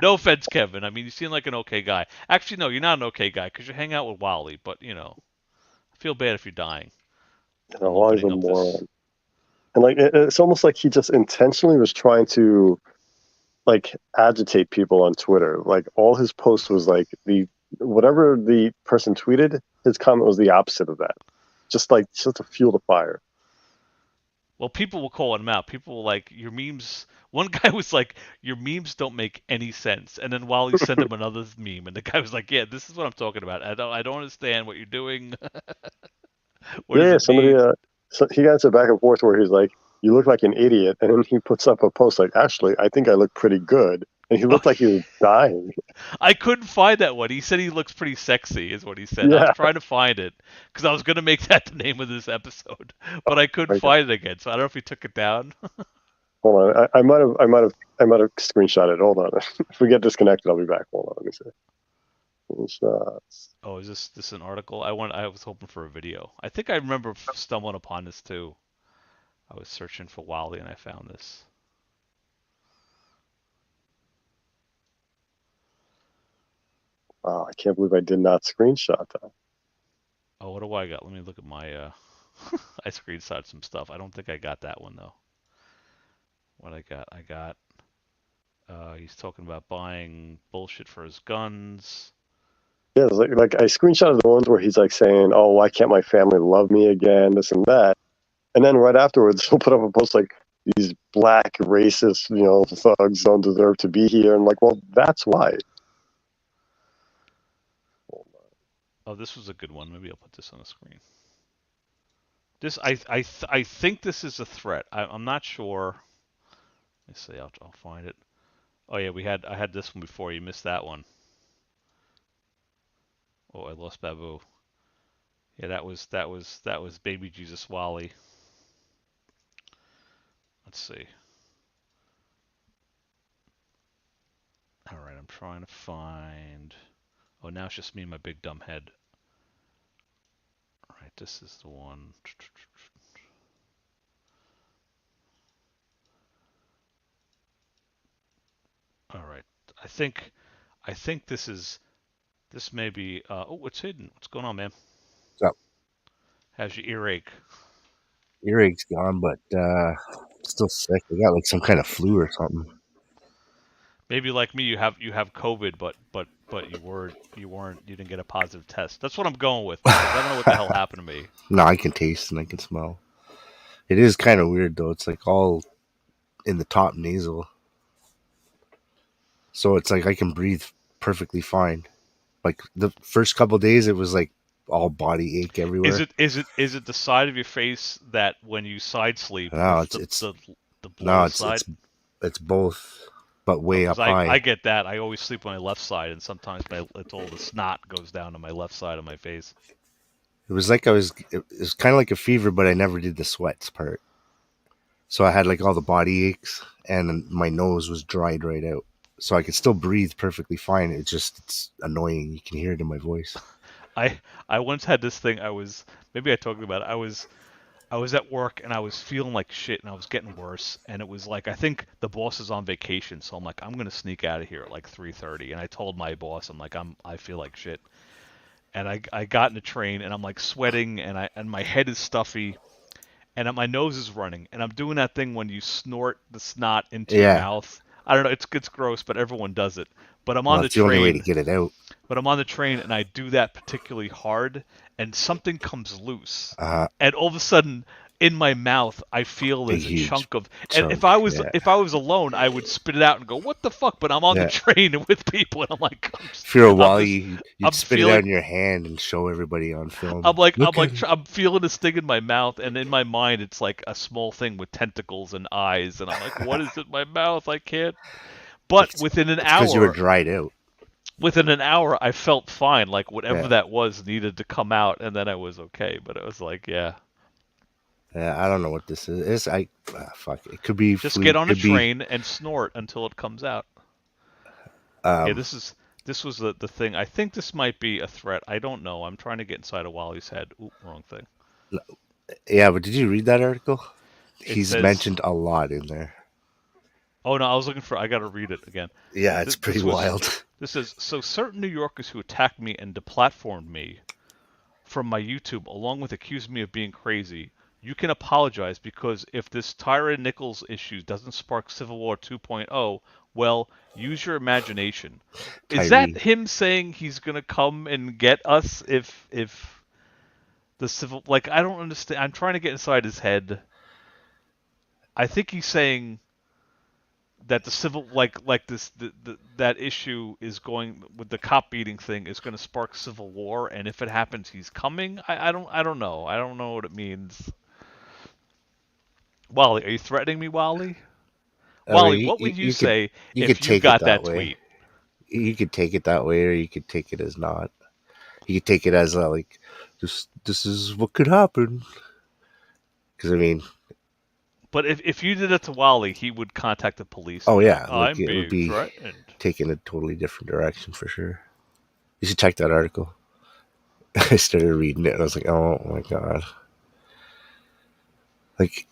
No offense, Kevin. I mean, you seem like an okay guy. Actually, no, you're not an okay guy because you hang out with Wally. But I feel bad if you're dying. Wally's a moron. And it's almost like he just intentionally was trying to agitate people on Twitter. Like all his posts was whatever the person tweeted, his comment was the opposite of that. Just to fuel the fire. Well, people will call him out. People will your memes. One guy was like, your memes don't make any sense. And then Wally sent him another meme, and the guy was like, yeah, this is what I'm talking about. I don't understand what you're doing. Somebody he got into back and forth where he's like, you look like an idiot, and then he puts up a post like, actually, I think I look pretty good. And he looked like he was dying. I couldn't find that one. He said he looks pretty sexy, is what he said. Yeah. I was trying to find it because I was going to make that the name of this episode, but I couldn't find it again. So I don't know if he took it down. Hold on, I might have screenshot it. Hold on, if we get disconnected, I'll be back. Hold on, let me see. Oh, is this an article? I was hoping for a video. I think I remember stumbling upon this too. I was searching for Wally and I found this. Oh, I can't believe I did not screenshot that. Oh, what do I got? Let me look at my. I screenshot some stuff. I don't think I got that one though. What I got? He's talking about buying bullshit for his guns. Yeah, it's like I screenshotted the ones where he's like saying, "Oh, why can't my family love me again?" This and that, and then right afterwards he'll put up a post like, "These black racist, thugs don't deserve to be here," and like, well, that's why. Oh, this was a good one. Maybe I'll put this on the screen. This I think this is a threat. I'm not sure. Let's see. I'll find it. Oh yeah, I had this one before. You missed that one. Oh, I lost Babu. Yeah, that was Baby Jesus Wally. Let's see. All right, I'm trying to find. Oh, now it's just me and my big dumb head. All right, this is the one. All right, I think this may be. Oh, it's hidden. What's going on, man? What's up? How's your earache? Earache's gone, but still sick. I got like some kind of flu or something. Maybe like me, you have COVID, but you didn't get a positive test. That's what I'm going with. Because I don't know what the hell happened to me. No, I can taste and I can smell. It is kind of weird though. It's like all in the top nasal, so it's like I can breathe perfectly fine. Like the first couple of days, it was like all body ache everywhere. Is it the side of your face that when you side sleep? No, it's both, but way up high. I get that. I always sleep on my left side, and sometimes it's all the snot goes down to my left side of my face. It was like it was kind of like a fever, but I never did the sweats part. So I had like all the body aches, and my nose was dried right out. So I could still breathe perfectly fine. It's annoying. You can hear it in my voice. I once had this thing. Maybe I talked about it. I was at work and I was feeling like shit and I was getting worse. And it was like, I think the boss is on vacation, so I'm like, I'm gonna sneak out of here at like 3:30. And I told my boss, I'm like, I feel like shit. And I got in the train and I'm like sweating and my head is stuffy and my nose is running and I'm doing that thing when you snort the snot into your mouth. I don't know, it's gross, but everyone does it. But I'm on the train. That's the only way to get it out. But I'm on the train and I do that particularly hard and something comes loose. And all of a sudden in my mouth I feel there's a chunk of and if I was alone I would spit it out and go, what the fuck? But I'm on the train with people and I'm like, if you're a Wally, you'd spit it out in your hand and show everybody on film. I'm feeling this thing in my mouth, and in my mind it's like a small thing with tentacles and eyes, and I'm like, what is it in my mouth? I can't. But within an hour, because you were dried out. Within an hour, I felt fine. Like whatever that was needed to come out, and then I was okay. But it was like, yeah, I don't know what this is. Fuck. It could be. Just get on a train and snort until it comes out. This was the thing. I think this might be a threat. I don't know. I'm trying to get inside of Wally's head. Oop, wrong thing. Yeah, but did you read that article? He's mentioned a lot in there. Oh no, I was looking for. I got to read it again. Yeah, it's pretty wild. This is so certain New Yorkers who attacked me and deplatformed me from my YouTube, along with accusing me of being crazy. You can apologize because if this Tyra Nichols issue doesn't spark Civil War 2.0, well, use your imagination. Is that him saying he's gonna come and get us if the civil I don't understand. I'm trying to get inside his head. I think he's saying that the civil that issue is going with the cop beating thing is going to spark civil war, and if it happens, he's coming. I don't know. I don't know what it means. Wally, are you threatening me, Wally? Wally, what would you say if you got that tweet? You could take it that way, or you could take it as not. You could take it as like this is what could happen. Because I mean. But if you did it to Wally, he would contact the police. Oh yeah, it would be threatened. Taking a totally different direction for sure. You should check that article. I started reading it and I was like, oh my god. Like,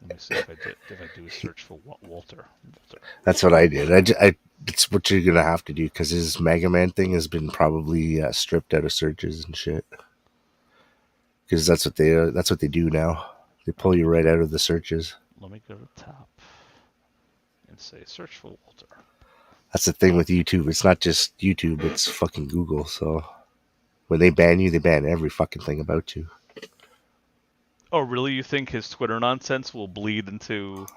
let me see if I do a search for Walter. That's what I did. It's what you're gonna have to do because his Mega Man thing has been probably stripped out of searches and shit. Because that's what they do now. They pull you right out of the searches. Let me go to the top and say search for Walter. That's the thing with YouTube. It's not just YouTube, it's fucking Google. So when they ban you, they ban every fucking thing about you. Oh, really? You think his Twitter nonsense will bleed into...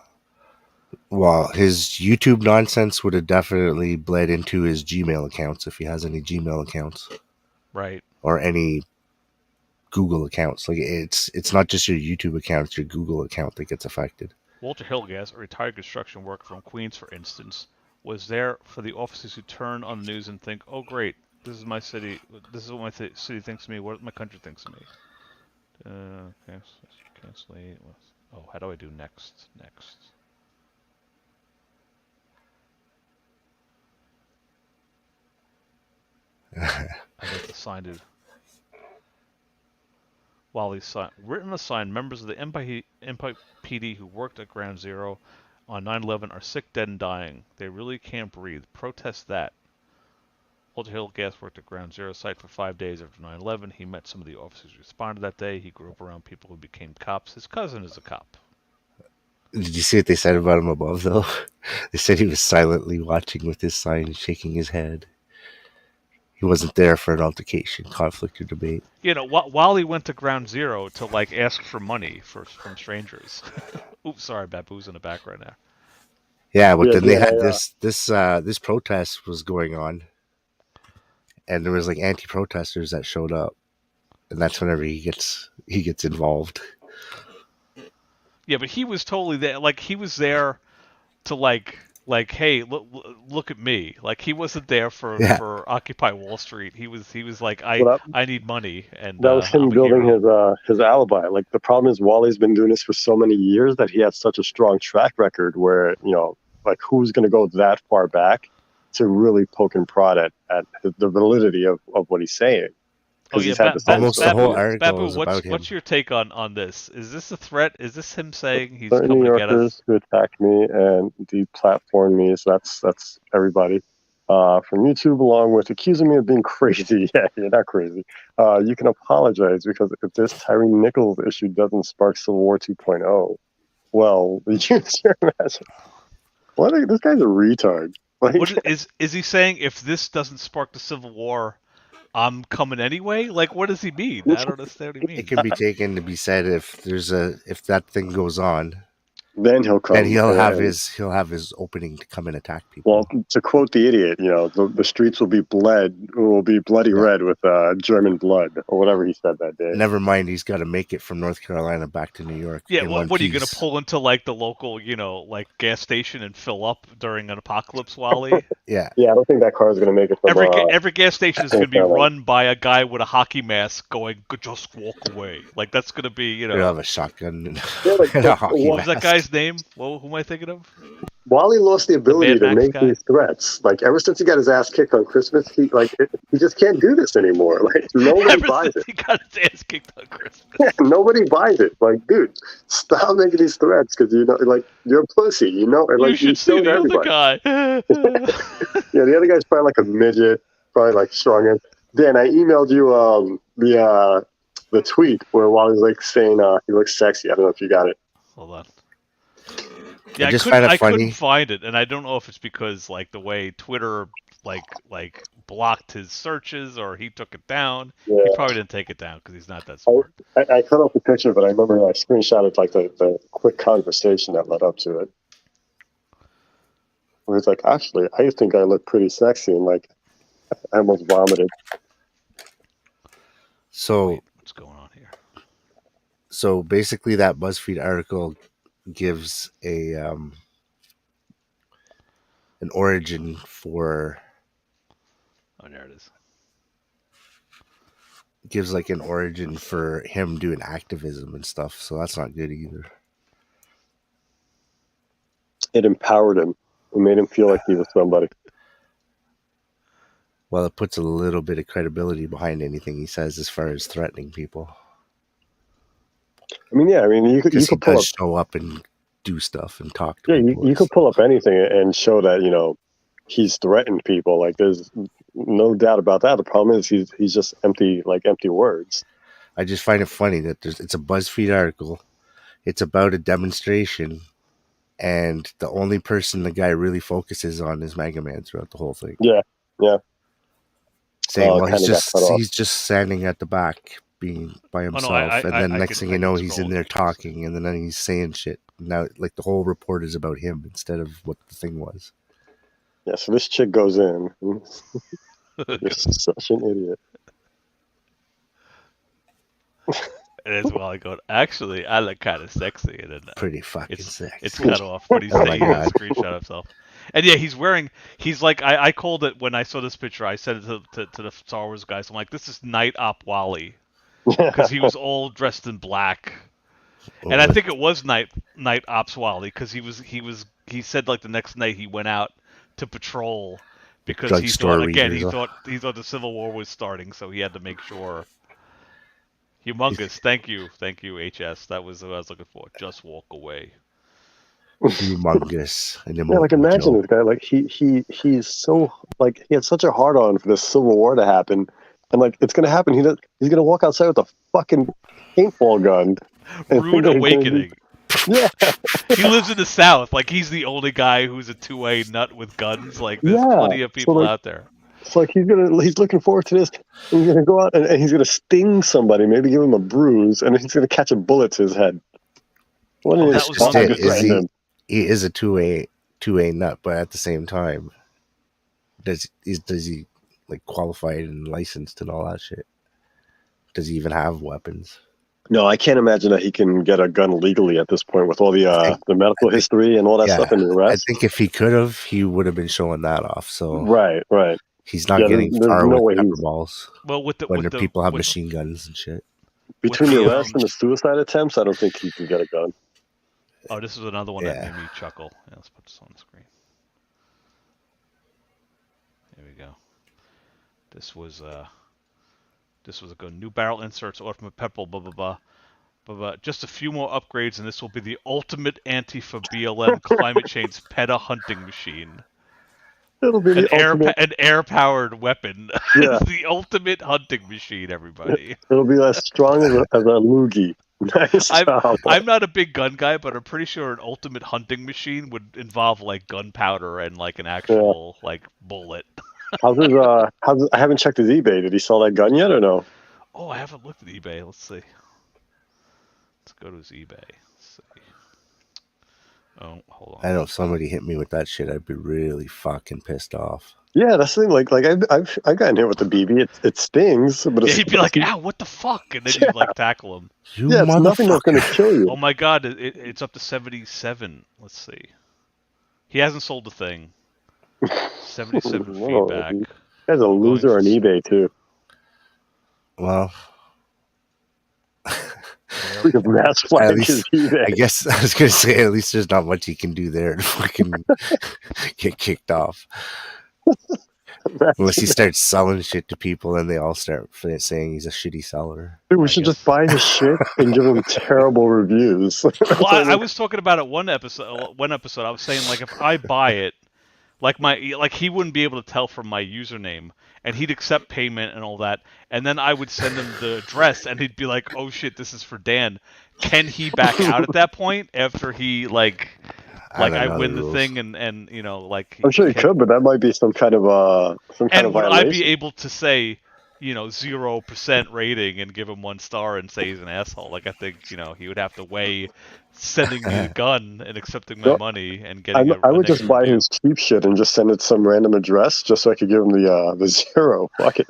Well, his YouTube nonsense would have definitely bled into his Gmail accounts if he has any Gmail accounts. Right. Or any Google accounts. Like it's not just your YouTube account, it's your Google account that gets affected. Walter Hillgas, a retired construction worker from Queens, for instance, was there for the officers who turn on the news and think, "Oh, great, this is my city. This is what my city thinks of me. What my country thinks of me." Cancel. Oh, how do I do next? Next. I got the sign to Wally's sign. Written a sign, members of the NYPD who worked at Ground Zero on 9/11 are sick, dead, and dying. They really can't breathe. Protest that. Walter Hillgas worked at Ground Zero site for 5 days after 9/11. He met some of the officers who responded that day. He grew up around people who became cops. His cousin is a cop. Did you see what they said about him above, though? They said he was silently watching with his sign, shaking his head. He wasn't there for an altercation, conflict, or debate. You know, Wally went to Ground Zero to like ask for money from strangers. Oops, sorry, Babu's in the background now. Yeah, but then they had this protest was going on, and there was like anti-protesters that showed up, and that's whenever he gets involved. Yeah, but he was totally there. Like he was there to like, hey, look at me. Like he wasn't there for Occupy Wall Street. He was like, I need money, and that was him building his alibi. Like the problem is Wally's been doing this for so many years that he had such a strong track record where, you know, like who's going to go that far back to really poke and prod at the validity of what he's saying. Oh yeah, Babu, what's your take on this? Is this a threat? Is this him saying he's certain coming New to get us? Yorkers who attacked me and deplatformed me, so that's everybody. From YouTube, along with accusing me of being crazy. Yeah, you're not crazy. You can apologize because if this Tyree Nichols issue doesn't spark Civil War 2.0, well, use your imagination. This guy's a retard. Like, What is he saying? If this doesn't spark the Civil War, I'm coming anyway? Like, what does he mean? I don't understand what he means. It can be taken to be said if that thing goes on, then he'll come. and he'll have his opening to come and attack people. Well, to quote the idiot, you know, the streets will be bloody red with German blood, or whatever he said that day. Never mind, he's got to make it from North Carolina back to New York. Yeah, what are you going to pull into like the local, you know, like gas station and fill up during an apocalypse, Wally? Yeah, I don't think that car is going to make it. From, every gas station is going to be run by a guy with a hockey mask going, "Just walk away." Like that's going to be, you know. He'll have a shotgun and a hockey mask. What was that guy's name? Well, who am I thinking of? Wally lost the ability to make guy? these threats. Like ever since he got his ass kicked on Christmas, he just can't do this anymore. Like nobody buys it. He got his ass kicked on Christmas. Yeah, nobody buys it. Like, dude, stop making these threats because you know, like you're a pussy. You know, and, like you should see the other guy. Yeah, the other guy's probably like a midget, probably like strong. Dan, I emailed you the tweet where Wally's like saying he looks sexy. I don't know if you got it. Hold on. Yeah, I couldn't find it, and I don't know if it's because like the way Twitter like blocked his searches or he took it down. Yeah. He probably didn't take it down because he's not that smart. I cut off the picture, but I remember I screenshotted like the quick conversation that led up to it. Where it's like, actually, I think I look pretty sexy, and like I almost vomited. So what's going on here? So basically, that BuzzFeed article gives an origin for. Oh, there it is. Gives like an origin for him doing activism and stuff, so that's not good either. It empowered him. It made him feel like he was somebody. Well, it puts a little bit of credibility behind anything he says as far as threatening people. I mean, you could pull up, show up and do stuff and talk to people. you could pull up anything and show that, you know, he's threatened people. Like, there's no doubt about that. The problem is he's just empty words. I just find it funny that it's a BuzzFeed article. It's about a demonstration, and the only person the guy really focuses on is Mega Man throughout the whole thing. Yeah. Saying, well, kinda got cut off. he's just standing at the back, being by no, himself, and then next thing you know, he's in there scroll. talking, and then he's saying shit. Now, like, the whole report is about him instead of what the thing was. Yeah, so this chick goes in. You're such an idiot. And as well, I go, actually, I look kind of sexy. And then Pretty fucking sexy. It's cut off, but he's Oh my taking a God. screenshot of himself. And yeah, he's like, I called it when I saw this picture. I said it to the Star Wars guys. I'm like, this is Night Op Wally. Because he was all dressed in black. And I think it was Night Ops Wally, because he said like the next night he went out to patrol because he thought he thought the Civil War was starting, so he had to make sure. Humongous, thank you, HS. That was what I was looking for. Just walk away. Humongous. Yeah, like imagine this guy. Like he's so like he had such a hard on for this Civil War to happen, and like it's gonna happen. He's gonna walk outside with a fucking paintball gun. Rude awakening. Yeah. He lives in the South. Like he's the only guy who's a 2A nut with guns. Like there's plenty of people out there. It's like he's looking forward to this. He's gonna go out and he's gonna sting somebody, maybe give him a bruise, and he's gonna catch a bullet to his head. What he is a 2A nut, but at the same time, does he like qualified and licensed and all that shit? Does he even have weapons? No, I can't imagine that he can get a gun legally at this point with all the medical history and all that stuff in the arrest. I think if he could have, he would have been showing that off. So right. He's not getting far with pepper balls. Well, when people have machine guns and shit. Between the arrest and the suicide attempts, I don't think he can get a gun. Oh, this is another one that made me chuckle. Yeah, let's put this on the screen. There we go. This was a good new barrel inserts, ultimate pepper, blah blah blah. But just a few more upgrades, and this will be the ultimate Antifa BLM climate change PETA hunting machine. It'll be an air-powered weapon. Yeah. It's the ultimate hunting machine, everybody. It'll be as strong as a loogie. Nice job. I'm not a big gun guy, but I'm pretty sure an ultimate hunting machine would involve like gunpowder and like an actual like bullet. I haven't checked his eBay. Did he sell that gun yet or no? Oh, I haven't looked at eBay. Let's see. Let's go to his eBay. Let's see. Oh, hold on. I know if somebody hit me with that shit, I'd be really fucking pissed off. Yeah, that's the thing. Like I've gotten hit with the BB. It stings, but he'd be like, "Ow, what the fuck?" And then you'd like tackle him. It's nothing that's gonna kill you. Oh my god, it's up to 77. Let's see. He hasn't sold a thing. 77 feedback. You guy's a loser on eBay too. Well, I guess I was gonna say at least there's not much he can do there to fucking get kicked off. Unless he starts selling shit to people and they all start saying he's a shitty seller. Dude, we should just buy his shit and give him terrible reviews. Well, I was talking about it one episode. I was saying like if I buy it, like he wouldn't be able to tell from my username, and he'd accept payment and all that, and then I would send him the address, and he'd be like, "Oh shit, this is for Dan." Can he back out at that point after he I win the thing and you know like? I'm sure he could, but that might be some kind of violation. Would I be able to say 0% rating and give him 1 star and say he's an asshole? Like I think he would have to weigh sending me the gun and accepting my money and getting. I would just buy his cheap shit and just send it to some random address just so I could give him the 0. Fuck it.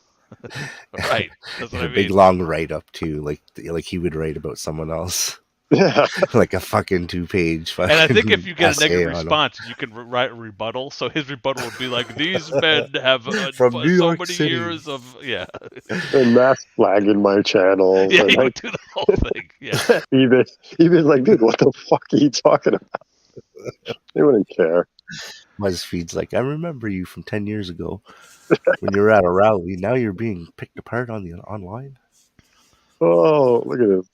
Right. That's what I mean. Big long write up too, like he would write about someone else. Yeah. Like a fucking 2-page. And I think if you get a negative response, you can write a rebuttal. So his rebuttal would be like, "These men have from New so York many City. years of and mask flagging my channel." Yeah, he would do the whole thing. Yeah. Even like, dude, what the fuck are you talking about? They wouldn't care. BuzzFeed's like, I remember you from 10 years ago when you were at a rally. Now you're being picked apart on the online. Oh, look at this.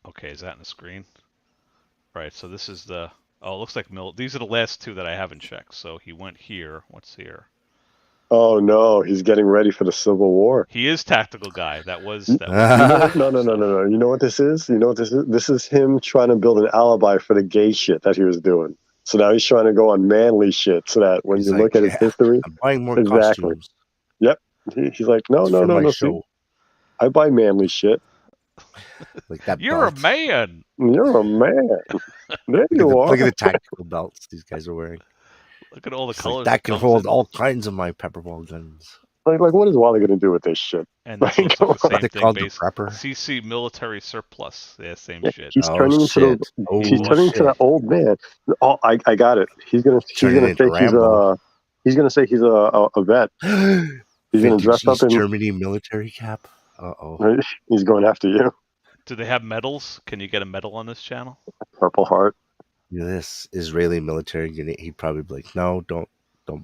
Okay, is that on the screen? Right, so this is the... Oh, it looks like these are the last 2 that I haven't checked. So he went here. What's here? Oh no, he's getting ready for the Civil War. He is tactical guy. That was No. You know what this is? You know what this is? This is him trying to build an alibi for the gay shit that he was doing. So now he's trying to go on manly shit, so that when you look at his history, I'm buying more exactly. costumes. Yep. He's like, no. See, I buy manly shit. Like that. You're a man. You're a man. There you are. Look at the tactical belts these guys are wearing. Look at all the It's colors. like, that can hold all kinds of my pepperball guns. Like, what is Wally going to do with this shit? And this looks like the same thing, called the basically. prepper. CC military surplus. Yeah, same shit. He's turning into that old man. Oh, I got it. He's gonna say he's a vet. He's gonna dress up in Germany military cap. Uh-oh. He's going after you. Do they have medals? Can you get a medal on this channel? Purple Heart. Yeah, this Israeli military unit. He'd probably be like, no, don't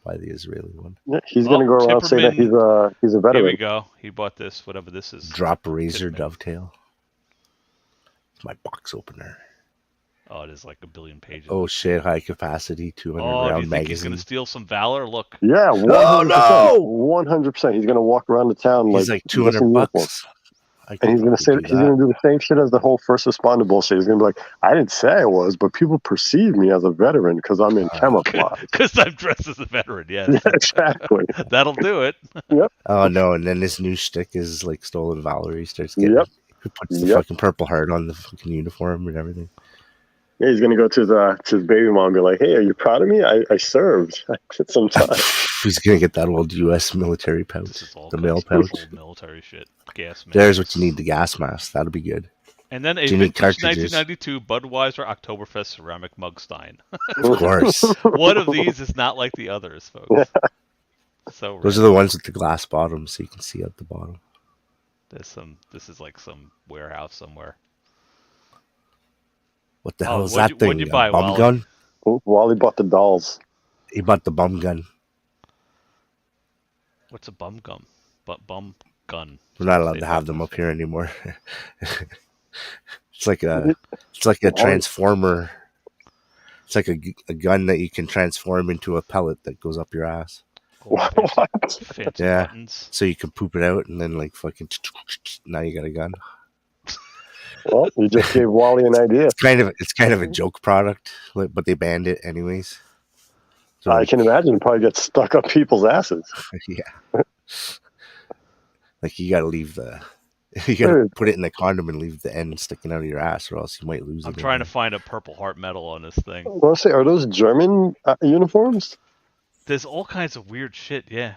buy the Israeli one. Yeah, he's gonna go around saying that he's a veteran. Here we go. He bought this, whatever this is. Drop razor dovetail. It's my box opener. Oh, it is like a billion pages. Oh shit! High capacity, 200 do you round think magazine. he's gonna steal some valor? Look. Yeah, 100%. He's gonna walk around the town He's like $200. And he's gonna do the same shit as the whole first responder bullshit. He's gonna be like, I didn't say I was, but people perceive me as a veteran because I'm in camouflage. Because I'm dressed as a veteran. Yes. Yeah, exactly. That'll do it. Yep. Oh no! And then this new shtick is like stolen valor. He starts getting. He puts the fucking Purple Heart on the fucking uniform and everything. Yeah, he's gonna go to his baby mom and be like, "Hey, are you proud of me? I served some time." He's gonna get that old U.S. military pouch, the mail pouch. Old military shit. Gas mask. There's what you need, the gas mask. That'll be good. And then a Do you need vintage cartridges? 1992 Budweiser Oktoberfest ceramic mug stein. Of course. One of these is not like the others, folks. So those are the ones with the glass bottom, so you can see at the bottom. This is like some warehouse somewhere. What the hell is that what'd thing? you buy, a bum Wally? gun? Wally bought the dolls. He bought the bum gun. What's a bum gun? Bum gun. We're not allowed to have them up here anymore. It's like a transformer. It's like a gun that you can transform into a pellet that goes up your ass. Fancy Yeah. buttons. So you can poop it out and then like fucking now you got a gun. Well, you just gave Wally an idea. It's kind of a joke product, but they banned it anyways. So I can imagine it probably gets stuck up people's asses. Yeah. Like you gotta put it in the condom and leave the end sticking out of your ass, or else you might lose it. I'm trying to find a Purple Heart medal on this thing. Well, say, are those German uniforms? There's all kinds of weird shit. Yeah.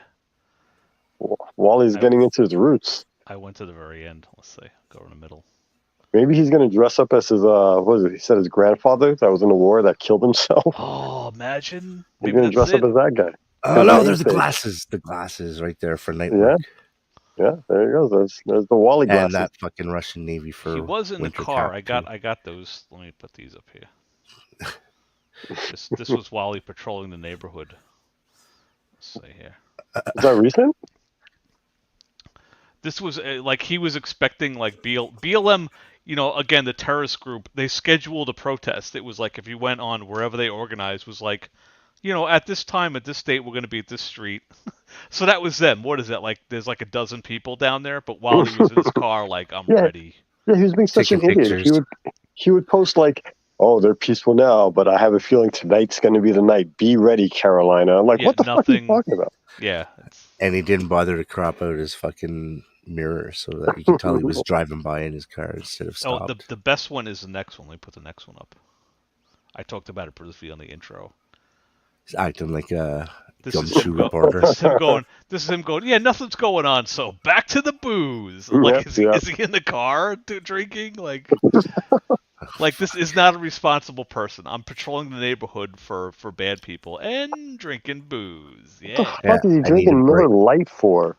Wally's getting into his roots. I went to the very end. Let's see. Go in the middle. Maybe he's going to dress up as his, what was it? He said his grandfather that was in the war that killed himself. Oh, imagine. He's going to dress up as that guy. Oh no, there's the glasses. The glasses right there for night work. Yeah, there he goes. There's the Wally glasses. And that fucking Russian Navy fur. He was in the car. I got those. Let me put these up here. This was Wally patrolling the neighborhood. Let's see here. Is that recent? This was like he was expecting like BLM, you know, again the terrorist group. They scheduled a protest. It was like if you went on wherever they organized, was like, you know, at this time at this date we're going to be at this street. So that was them. What is that like? There's like a dozen people down there, but Wally was in his car, like I'm ready. Yeah, he was being such an idiot. He would post like, "Oh, they're peaceful now, but I have a feeling tonight's going to be the night. Be ready, Carolina." I'm like, what the fuck are you talking about? Yeah. And he didn't bother to crop out his fucking mirror so that you could tell he was driving by in his car instead of stopped. Oh, the best one is the next one. Let me put the next one up. I talked about it briefly on the intro. He's acting like a This gumshoe reporter. This is him going, yeah, nothing's going on, so back to the booze. Like, is he in the car drinking? Like, this is not a responsible person. I'm patrolling the neighborhood for bad people and drinking booze. Yeah. What the fuck is he drinking Miller Lite for?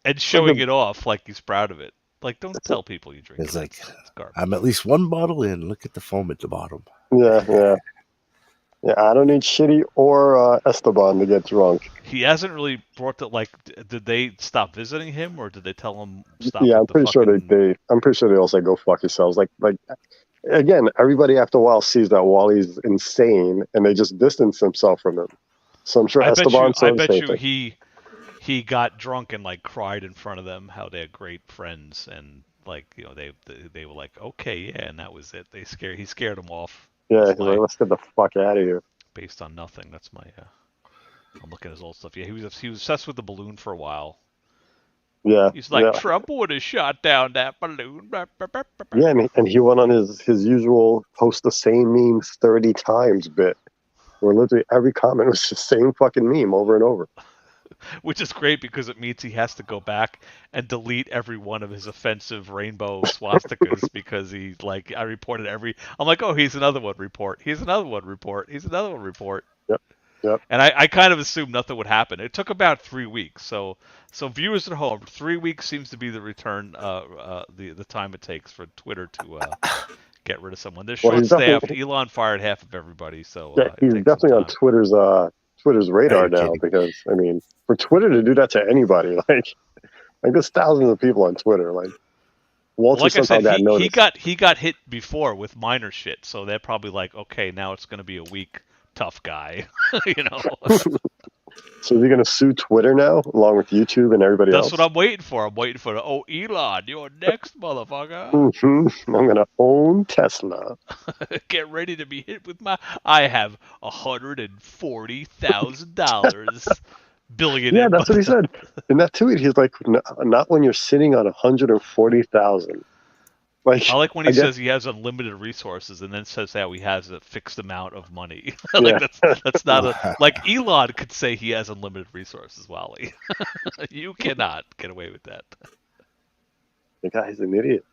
And showing it off like he's proud of it. Like, don't tell people you drink. It's like, I'm at least one bottle in. Look at the foam at the bottom. Yeah. Yeah, I don't need Shitty or Esteban to get drunk. He hasn't really brought the, like, did they stop visiting him or did they tell him stop? Yeah, I'm pretty sure they all say go fuck yourselves. Like again, everybody after a while sees that Wally's insane and they just distance themselves from him. So I'm sure I bet Esteban you, I said the bet same you thing. he got drunk and like cried in front of them how they're great friends and like they were like okay yeah, and that was it. He scared them off. Yeah, That's he's like, my let's get the fuck out of here. based on nothing. That's my I'm looking at his old stuff. Yeah, he was obsessed with the balloon for a while. Yeah, He's like yeah, Trump would have shot down that balloon. yeah, and he went on his usual post the same meme 30 times bit, where literally every comment was the same fucking meme over and over. Which is great because it means he has to go back and delete every one of his offensive rainbow swastikas because he like I reported every. I'm like, oh, he's another one report. He's another one report. He's another one report. Yep. Yep. And I kind of assumed nothing would happen. It took about 3 weeks. So viewers at home, 3 weeks seems to be the return, the time it takes for Twitter to get rid of someone. They're Well, short-staffed. Elon fired half of everybody, so Yeah, he's definitely on Twitter's radar now because I mean, for Twitter to do that to anybody, like there's thousands of people on Twitter. Like Walter like I somehow said, got noticed. he got hit before with minor shit, so they're probably like, okay, now it's going to be a weak, tough guy, you know. So is he going to sue Twitter now, along with YouTube and everybody else? That's what I'm waiting for. I'm waiting for oh Elon, you're next, motherfucker. I'm going to own Tesla. Get ready to be hit with I have $140,000 billion. Yeah, that's what he said in that tweet. He's like, not when you're sitting on 140,000. Like, I like when he says he has unlimited resources and then says how he has a fixed amount of money. Like that's not like Elon could say he has unlimited resources, Wally. You cannot get away with that. The guy's an idiot.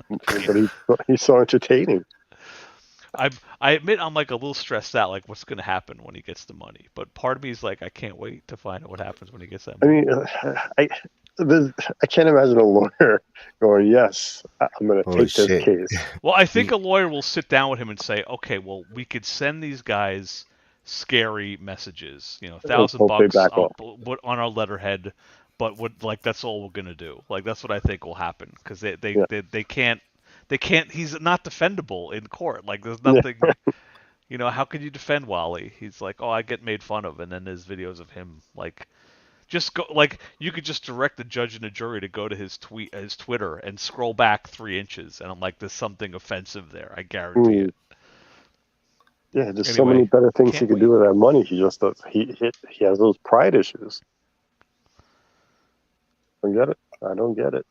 But he's so entertaining. I admit I'm like a little stressed out, like what's going to happen when he gets the money. But part of me is like, I can't wait to find out what happens when he gets that money. I mean, I can't imagine a lawyer going, yes, I'm going to take this case. Well, I think a lawyer will sit down with him and say, okay, well, we could send these guys scary messages, $1,000 put on our letterhead, but that's all we're going to do. Like, that's what I think will happen because they can't. He's not defendable in court. Like, there's nothing. How could you defend Wally? He's like, oh, I get made fun of, and then there's videos of him like, just go like you could just direct the judge and the jury to go to his Twitter and scroll back 3 inches, and I'm like, there's something offensive there. I guarantee it. Yeah, there's so many better things he could do with that money. He just does. He has those pride issues. I don't get it.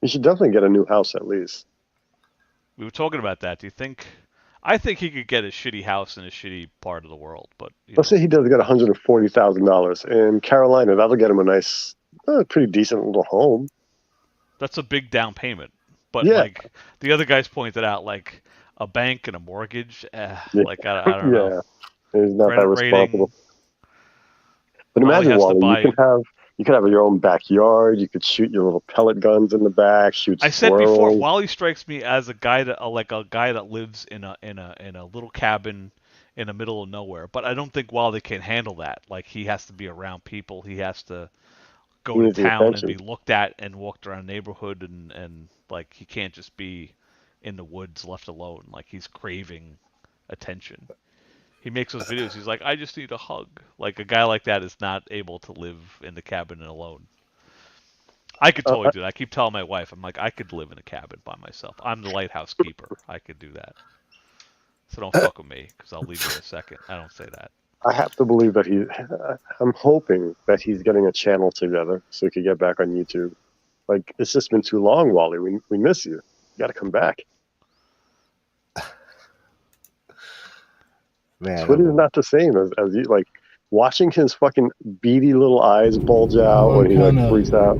You should definitely get a new house at least. We were talking about that. Do you think? I think he could get a shitty house in a shitty part of the world, but let's say he does get $140,000 in Carolina. That'll get him a nice, pretty decent little home. That's a big down payment. But like the other guys pointed out, like a bank and a mortgage, like I don't know. He's not that responsible. But imagine, Wally, you could have your own backyard. You could shoot your little pellet guns in the back. I said before, Wally strikes me as a guy that lives in a little cabin in the middle of nowhere. But I don't think Wally can handle that. Like, he has to be around people. He has to go to town and be looked at and walked around the neighborhood, and like he can't just be in the woods left alone. Like, he's craving attention. He makes those videos. He's like, I just need a hug. Like, a guy like that is not able to live in the cabin alone. I could totally do that. I keep telling my wife, I'm like, I could live in a cabin by myself. I'm the lighthouse keeper. I could do that. So don't fuck with me, because I'll leave you in a second. I don't say that. I have to believe that I'm hoping that he's getting a channel together so he could get back on YouTube. Like, it's just been too long, Wally. We miss you. You got to come back. Man, Twitter's not the same as you. Like, watching his fucking beady little eyes bulge out when he like freaks out.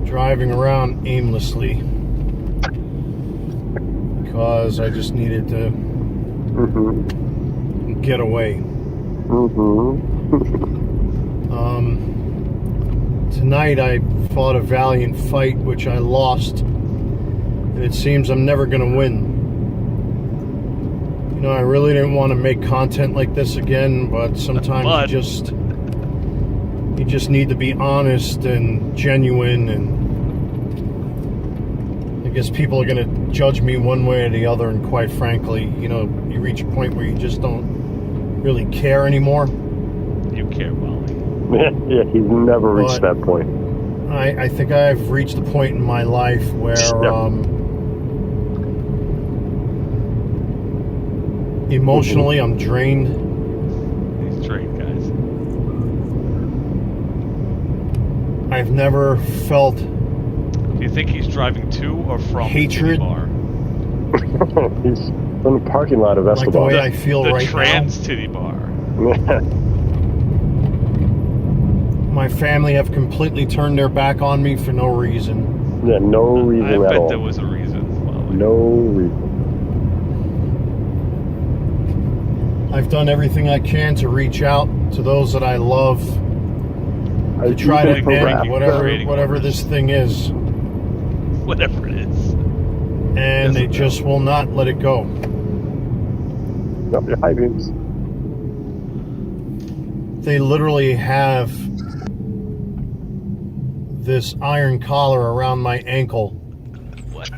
Driving around aimlessly because I just needed to get away. Tonight I fought a valiant fight which I lost, and it seems I'm never going to win. I really didn't want to make content like this again, but sometimes you just need to be honest and genuine, and I guess people are going to judge me one way or the other, and quite frankly, you know, you reach a point where you just don't really care anymore. You care, Wally. Yeah, he's never reached that point. I think I've reached a point in my life where emotionally I'm drained. He's drained, guys. I've never felt. Do you think he's driving to or from hatred? the bar? He's in the parking lot of Escobar. Like the way I feel the right trans now. titty bar. My family have completely turned their back on me for no reason. Yeah, no reason I at bet all. there was a reason. Wally. No reason. I've done everything I can to reach out to those that I love, to try to end whatever this thing is. Whatever it is. And they just will not let it go. Up your high beams. They literally have this iron collar around my ankle. What?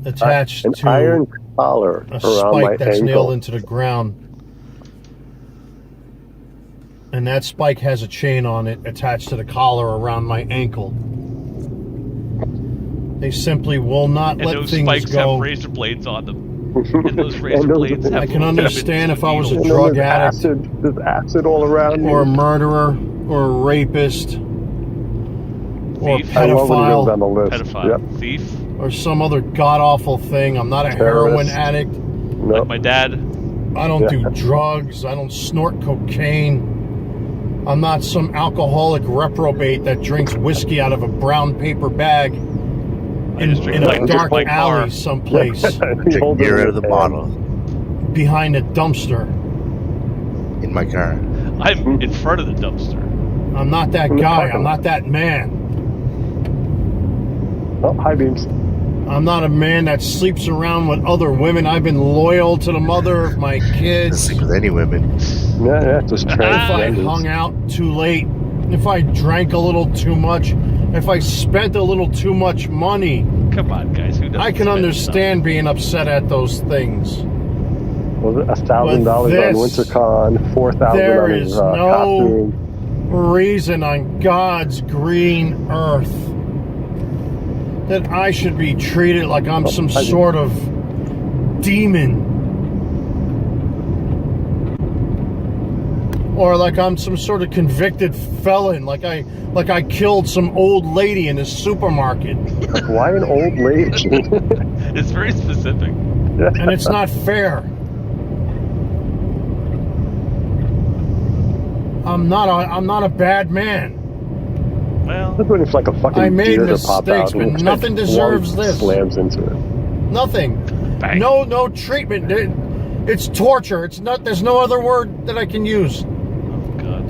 Attached An to iron collar a around my spike that's ankle. nailed into the ground. And that spike has a chain on it attached to the collar around my ankle. They simply will not And let those things spikes go. have razor blades on them. And those razor blades have I can understand if I was a And drug there's addict, there's acid all around or a me. murderer, or a rapist, or a Thief. I love when he goes pedophile, down the list. Pedophile. Yep. Thief. or some other god-awful thing. I'm not a heroin Terrorist. addict. Nope. Like my dad. I don't do drugs. I don't snort cocaine. I'm not some alcoholic reprobate that drinks whiskey out of a brown paper bag in a dark alley someplace Near out of the bottle behind a dumpster. in my car. I'm in front of the dumpster. I'm not that guy. I'm not that man. Oh, high beams. I'm not a man that sleeps around with other women. I've been loyal to the mother of my kids. Sleep with any women. Yeah, just If I hung out too late, if I drank a little too much, if I spent a little too much money, Come on, guys. Who doesn't I can spend understand being upset at those things. Was it $1,000 on this- WinterCon, $4,000 There on is his no costume? reason on God's green earth that I should be treated like I'm some sort of demon. Or like I'm some sort of convicted felon, like I killed some old lady in a supermarket. Like, why an old lady? It's very specific. And it's not fair. I'm not a bad man. Well, That's when it's like a fucking I made deer to pop mistakes, out but and nothing Wally deserves this. Slams into it. Nothing. Bang. No treatment. It's torture. It's not. There's no other word that I can use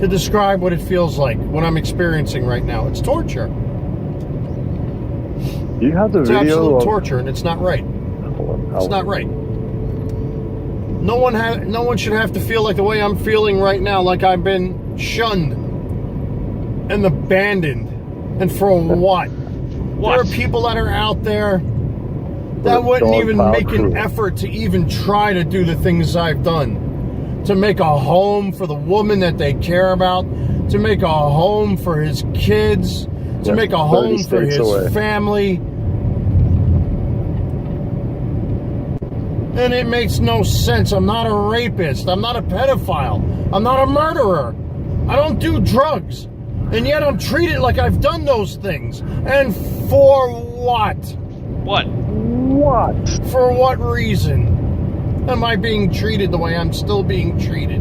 to describe what it feels like, what I'm experiencing right now. It's torture. Do you have the It's video absolute of torture, and it's not right. It's not right. No one should have to feel like the way I'm feeling right now, like I've been shunned and abandoned. And for what? There are people that are out there that wouldn't even make an effort to even try to do the things I've done. To make a home for the woman that they care about, to make a home for his kids, to make a home for his family. And it makes no sense. I'm not a rapist. I'm not a pedophile. I'm not a murderer. I don't do drugs. And yet I'm treated like I've done those things. And for what? What? What? For what reason am I being treated the way I'm still being treated?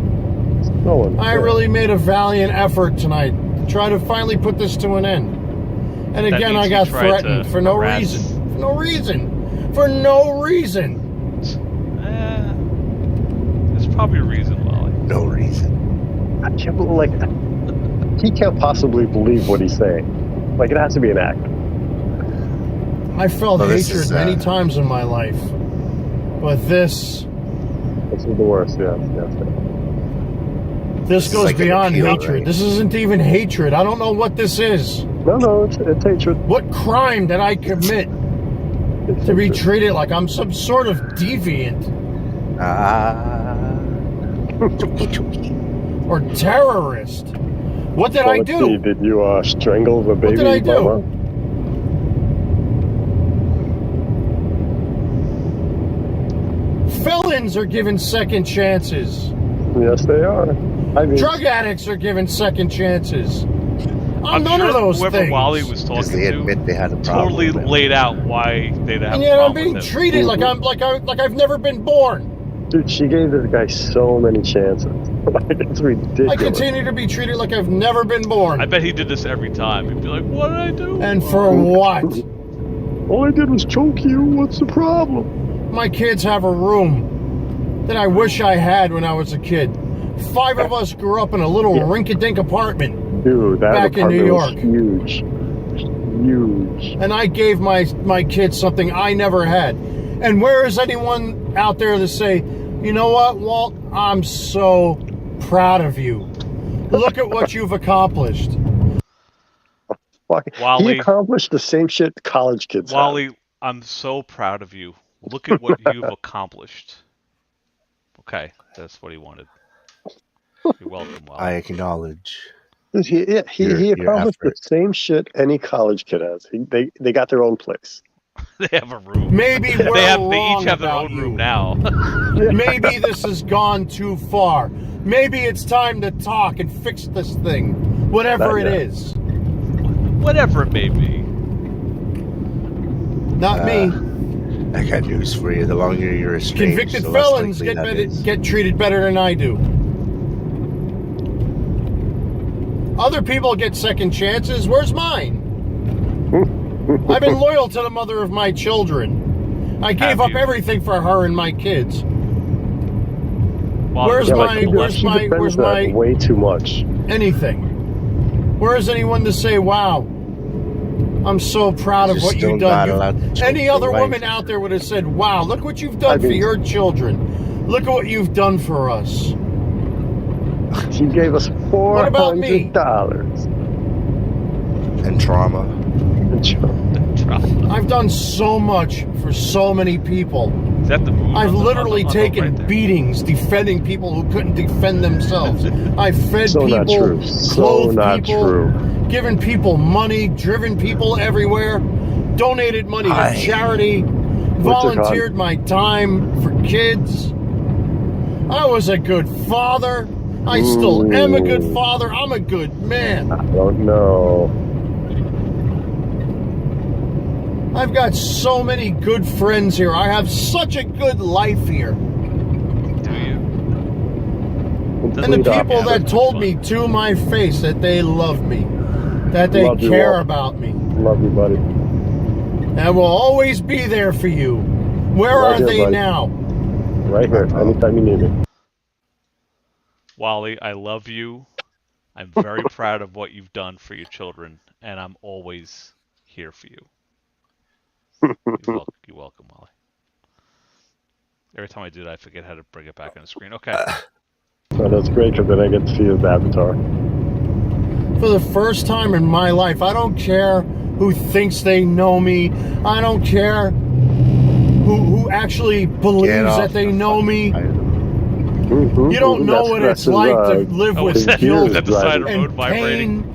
I really made a valiant effort tonight to try to finally put this to an end. And That again, means I you got tried threatened to for no harass- reason. For no reason. For no reason. There's probably a reason, Wally. No reason. I can't believe, like, he can't possibly believe what he's saying. Like, it has to be an act. I felt Well, this hatred is, many times in my life. But this is the worst, yeah. This goes like an beyond appeal, hatred. right? This isn't even hatred. I don't know what this is. No, it's hatred. What crime did I commit To be treated like I'm some sort of deviant. Or terrorist. What did I let's do? see, did you strangle the baby? What did I do? mama? Felons are given second chances. Yes, they are. I mean, Drug addicts are given second chances. I'm none sure of those whoever things. Wally was talking they to admit they had a problem totally with it. laid out why they'd have And a yet I'm problem being with him. treated like I've never been born. dude, she gave this guy so many chances. Like, it's ridiculous. I continue to be treated like I've never been born. I bet he did this every time. He'd be like, "What did I do?" And for what? All I did was choke you. What's the problem? My kids have a room that I wish I had when I was a kid. 5 of us grew up in a little rinky-dink apartment. Dude, that back in New apartment was huge. Huge. And I gave my kids something I never had. And where is anyone out there to say, you know what, Walt, I'm so proud of you. Look at what you've accomplished. He accomplished the same shit college kids have. Wally, I'm so proud of you. Look at what you've accomplished. Okay, that's what he wanted. You're welcome, Wally. I acknowledge. Dude, he accomplished the same shit any college kid has. They got their own place. They have a room. Maybe we're they each have their wrong own room about now. Maybe this has gone too far. Maybe it's time to talk and fix this thing. Whatever it is. Whatever it may be. Not me. I got news for you. The longer you're estranged, Convicted the less felons likely that is. get treated better than I do. Other people get second chances. Where's mine? I've been loyal to the mother of my children. I gave up everything for her and my kids. Where's my way too much. anything? Where is anyone to say, wow, I'm so proud of You're what still you've not done. allowed to choke Any your other wife. woman out there would have said, wow, look what you've done for your children. Look at what you've done for us. She gave us What about me? $400. And trauma. I've done so much for so many people. Is that the movie? I've literally taken beatings defending people who couldn't defend themselves. I've fed So not people, true. So clothed not people, true. given people money, driven people everywhere, donated money to charity, volunteered my time for kids. I was a good father. I still am a good father. I'm a good man. I don't know. I've got so many good friends here. I have such a good life here. Do you? And the people that told me to my face that they love me, that they Love you care all. about me, Love you, buddy. and will always be there for you. Where Right are here, they buddy. now? Right here, anytime you need me. Wally, I love you. I'm very proud of what you've done for your children, and I'm always here for you. You're welcome, Wally. Every time I do that, I forget how to bring it back on the screen. Okay. Well, that's great because then I get to see his avatar. For the first time in my life, I don't care who thinks they know me. I don't care who actually believes that they know me. You don't know what it's like to live with guilt and pain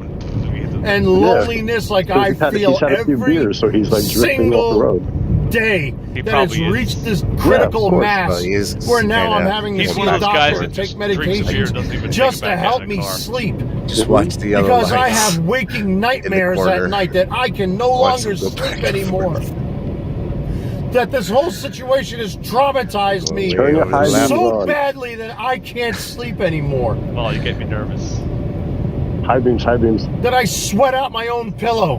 and loneliness like I feel he's had a few every beers, so he's like drifting off the road. day He that has probably is. reached this critical course. mass Well, he is where now I'm kinda- having to He's see one a of those guys doctor that and take just drinks a beer, doesn't even medications take just it to back help in the me car. sleep. Just watch the yellow Because I lights. have waking nightmares corner. at night that I can no Watch longer them go back sleep and anymore. That this whole situation has traumatized me Turn your high beams so on. badly that I can't sleep anymore. Well, you get me nervous. High beams, high beams. That I sweat out my own pillow.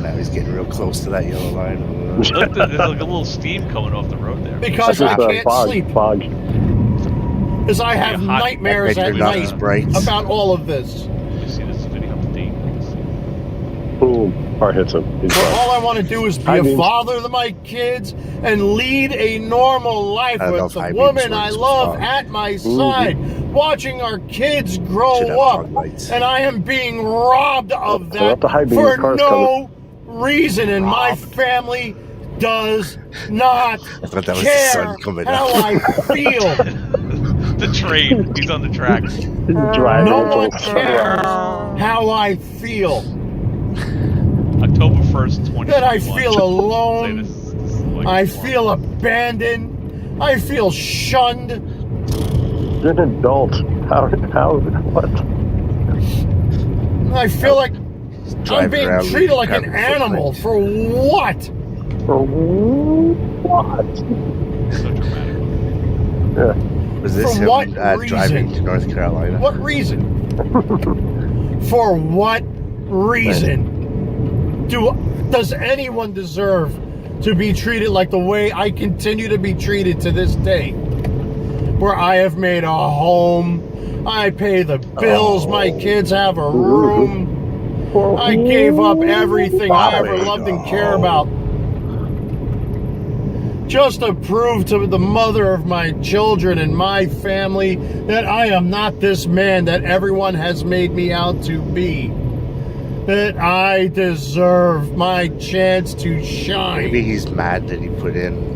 Now he's getting real close to that yellow line. Look, there's like a little steam coming off the road there. Because I can't sleep. Fog. Because I have hot- nightmares I bet at you're not night as bright. about all of this. Let me see this video update. Boom. Car hits him. He's But fine. all I want to do is be High a beams. father to my kids and lead a normal life I with love the high woman beams I works with love fog. at my side, watching our kids Should grow have up, fog lights. and I am being robbed of Turn up that the high beams. for Car's no reason. And my Robbed. family does not I thought that was the care sun coming how up. I feel. The train. He's on the tracks. Driving No until one sunrise. cares how I feel. October 1st, 2021. That I feel alone. Say this like I before. feel abandoned. I feel shunned. You're an adult. How, what? I feel like I'm Driving being around treated leaving like an carbon animal. footprints. For what? For what? So dramatic. Yeah. Was this For him what driving reason? to North Carolina? What reason? For what reason does anyone deserve to be treated like the way I continue to be treated to this day? Where I have made a home, I pay the bills, my kids have a room, I gave up everything I ever loved and care about just to prove to the mother of my children and my family that I am not this man that everyone has made me out to be. That I deserve my chance to shine. Maybe he's mad that he put in.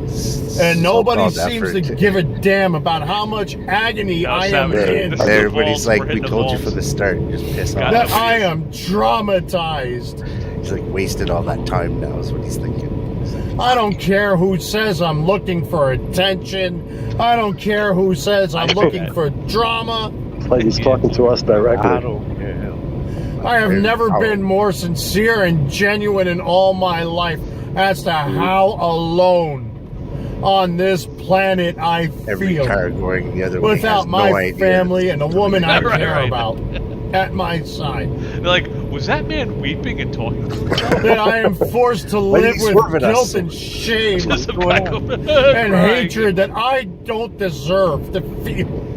And nobody so-called seems effort to give a damn about how much agony I am in. Everybody's like, we told you from the start. Just piss off. That I am traumatized. He's like wasted all that time now is what he's thinking. I don't care who says I'm looking for attention. I don't care who says I'm looking for drama. It's like he's talking to us directly. I don't care. I have never been more sincere and genuine in all my life as to how alone on this planet I Every feel car going the other way without has my no idea. family and the woman I Right, care right. about at my side. They're like, was that man weeping and talking to himself? That I am forced to Why did live he with swerve at us? guilt and shame Just a and back of crying. hatred that I don't deserve to feel.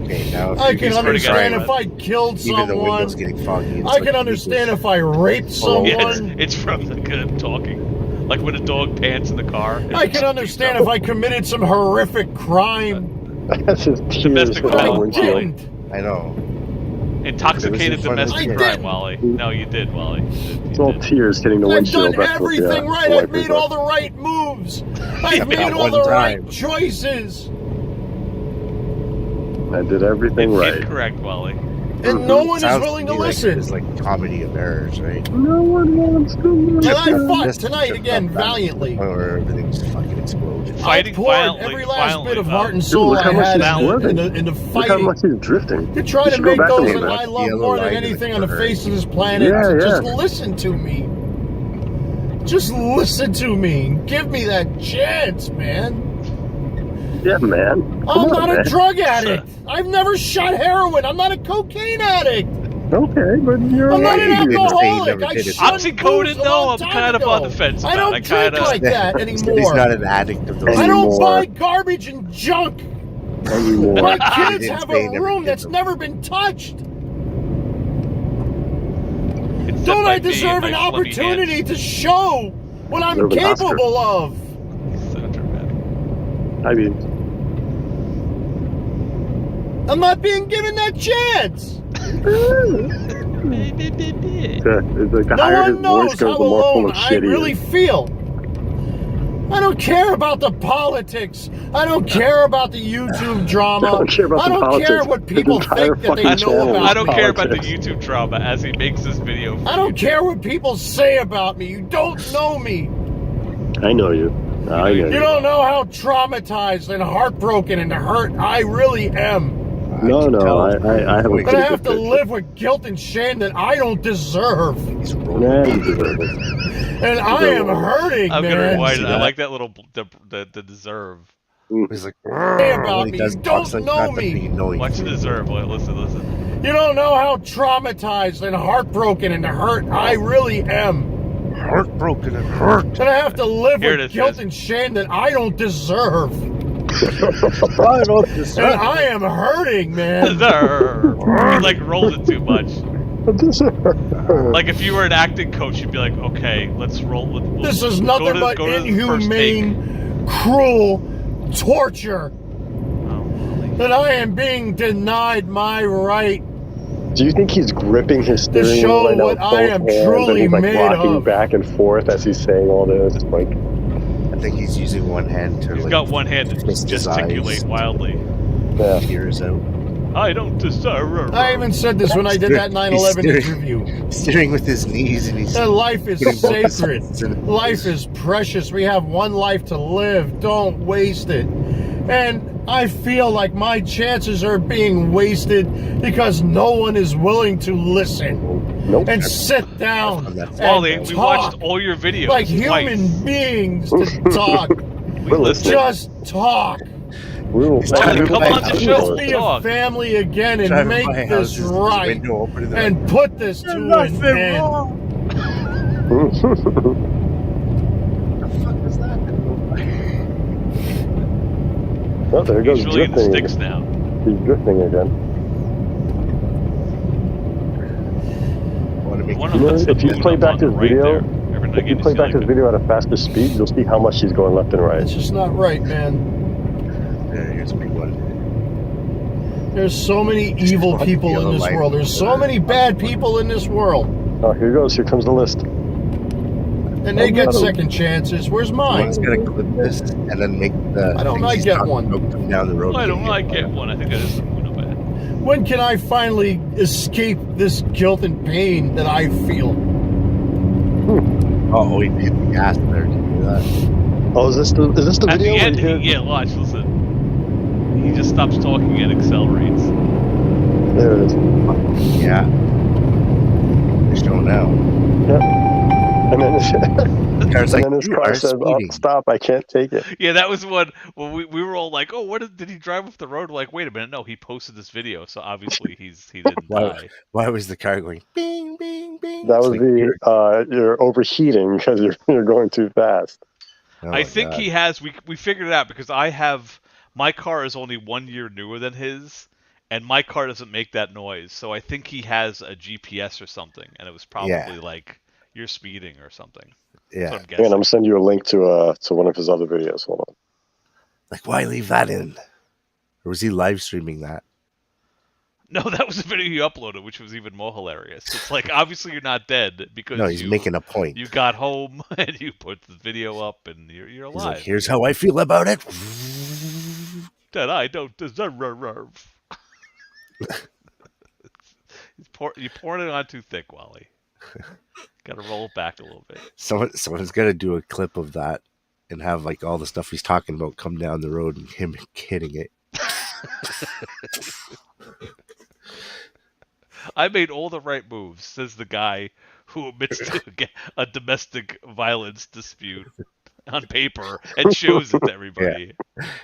Okay, now I can He's pretty good. understand if I killed even the someone. window's getting foggy. It's I like can understand if I raped Yeah, someone. it's from the good talking. Like when a dog pants in the car. I can understand if I committed some horrific crime. That's just tears Domestic hitting the violence. I windshield. didn't. I know. Intoxicated It was in front of domestic the crime, kid. Wally. No, you did, Wally. It's all tears hitting the I've windshield. done That's what everything the right. the I've wipers made are. all the right moves. I've made that all one the time. right choices. I did everything right. Incorrect, Wally. And no one is Sounds willing to me like listen. It's like a comedy of errors, right? No one wants to And I fought Just tonight tripped again up that valiantly. point where everything's fucking exploded. Fighting I poured violently, every last violently, bit of though. heart and soul look I how much had he's swerving. into Look how fighting much he's drifting. to try You to should go make back a those little that bit. I love Yellow more than line in the anything on the curve. face of this planet Yeah, to yeah. just listen to me. Just listen to me. Give me that chance, man. Yeah, man. I'm Come on, not a man. drug addict. I've never shot heroin. I'm not a cocaine addict. Okay, but you're I'm not an you didn't say you alcoholic. never I did it. shunned Oxycodone, booze a though, long I'm time kind of ago. on the fence I about. don't I drink kinda- like that He's anymore. not an addict of those. I don't Anymore. buy garbage and junk. Anymore. My He kids didn't have say he a never room did that's them. never been touched. It's Don't said I by me deserve and an my phlegmy opportunity hands. to show what I'm Deserve an Oscar. capable of? So dramatic. I mean, I'm not being given that chance. the No higher his one knows voice goes, how the more full alone of I shit he really is. feel. I don't care about the politics. I don't care about the YouTube drama. I don't care about I the don't politics. care what His people entire think that they fucking know channel about is I don't care about the politics. YouTube drama as he makes this video. I don't care what people say about me. You don't know me. I know you. I know You you. don't know how traumatized and heartbroken and hurt I really am. No, I have a But pretty I have good to picture. live with guilt and shame that I don't deserve. Yeah, you deserve it. And I am hurting, I'm man. gonna rewind it. See I that? like that little the deserve. He's like, Say about when he me. does You talks don't like know that, me. you know he's Watch the deserve. Listen. You don't know how traumatized and heartbroken and hurt I really am. heartbroken and hurt. And I have to live Here it with is, guilt yes. and shame that I don't deserve. I don't And deserve I am hurting, man. Deserve. He like rolled it too much. it. Like if you were an acting coach, you'd be like, okay, let's roll with. This is nothing but go to the first take. inhumane, cruel torture. Oh, Wally. That I am being denied my right Do you think he's gripping his To steering show wheel right now what with I both am hands, truly and he's like made rocking of. back and forth as he's saying all this? Like, I think he's using one hand to He's like got one hand to twist his gesticulate eyes, wildly. yeah. tears out. I don't deserve. I even said this when I did that 9/11 interview. Steering with his knees, and he's That life is putting both his sacred. hands in his Life face. is precious. We have one life to live. Don't waste it. And I feel like my chances are being wasted because no one is willing to listen Nope. and sit down Wally, and we talk watched all your videos. like human twice. beings to talk. We listened. Just talk. We will Wally, come on the show. Let's be a Talk. family again and Driving make by this houses, right window open, and they're and put this to an end. What the fuck is that? Oh, there goes He's really in the drifting. sticks now. He's drifting again. Want to make One You of know, them's if you the play moon back on the his right video, there. Every night if you you play see back like his video at a faster speed, you'll see how much he's going left and right. It's just not right, man. There, here's a big one. There's so many evil Just people yellow in this light. world. There's so many bad people in this world. Oh, here goes. Here comes the list. And they get Another- second chances. Where's mine? Someone's gonna clip this and then make the. Why don't thing I he's get talking one? about come down the road. Why don't getting I hit by get it. one? I think that is the moon of it. When can I finally escape this guilt and pain that I feel? Oh, he hit the gas there to do that. Oh, is this the At video? the where end, you hear- yeah, watch, listen. He just stops talking and accelerates. There it is. Yeah. It's showing now. Yep. And then, The car's like, and then his "You car are says, "Oh, speeding." stop! I can't take it." Yeah, that was one when we were all like, "Oh, did he drive off the road?" We're like, wait a minute, no, he posted this video, so obviously he didn't die. Why was the car going bing, bing, bing? That It's was like, you're overheating because you're going too fast. oh I my think God. he has. We figured it out because my car is only 1 year newer than his, and my car doesn't make that noise. So I think he has a GPS or something, and it was probably like you're speeding or something. Yeah. That's what I'm And guessing. I'm gonna send you a link to one of his other videos. Hold on. Like, why leave that in? Or was he live streaming that? No, that was a video he uploaded, which was even more hilarious. It's like obviously you're not dead because No, he's making a point. You got home and you put the video up and you're He's alive. like, here's how I feel about it. That I don't deserve. You're pouring it on too thick, Wally. Got to roll it back a little bit. Someone's got to do a clip of that and have like all the stuff he's talking about come down the road and him hitting it. I made all the right moves, says the guy who admits to a domestic violence dispute on paper and shows it to everybody.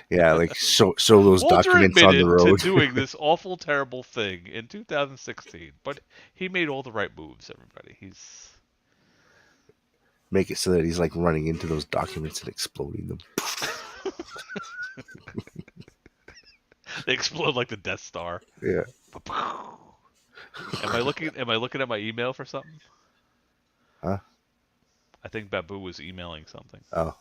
Yeah, like show those Walter documents on the admitted road. to doing this awful, terrible thing in 2016, but he made all the right moves. Everybody, he's Make it so that he's like running into those documents and exploding them. they explode like the Death Star. Yeah. Am I looking at my email for something? Huh? I think Babu was emailing something. Oh.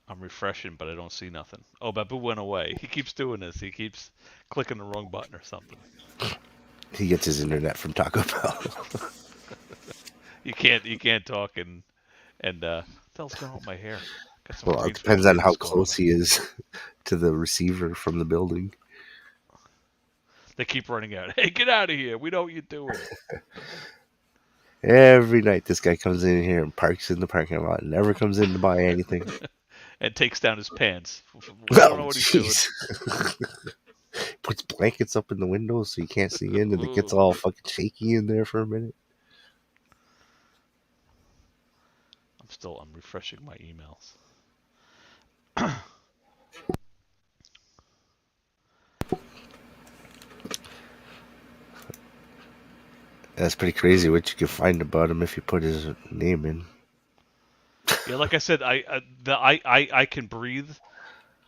I'm refreshing, but I don't see nothing. Oh, Babu went away. He keeps doing this. He keeps clicking the wrong button or something. He gets his internet from Taco Bell. You can't talk and what the hell's going on with my hair? Got some Well, green it depends on screen how going close he is to the receiver from the building. They keep running out. Hey, get out of here. We know what you're doing. Every night this guy comes in here and parks in the parking lot and never comes in to buy anything. And takes down his pants. I don't know what he's doing. jeez. Puts blankets up in the window so you can't see in, and it gets all fucking shaky in there for a minute. I'm refreshing my emails. That's pretty crazy what you can find about him if you put his name in. Yeah, like I said, I can breathe.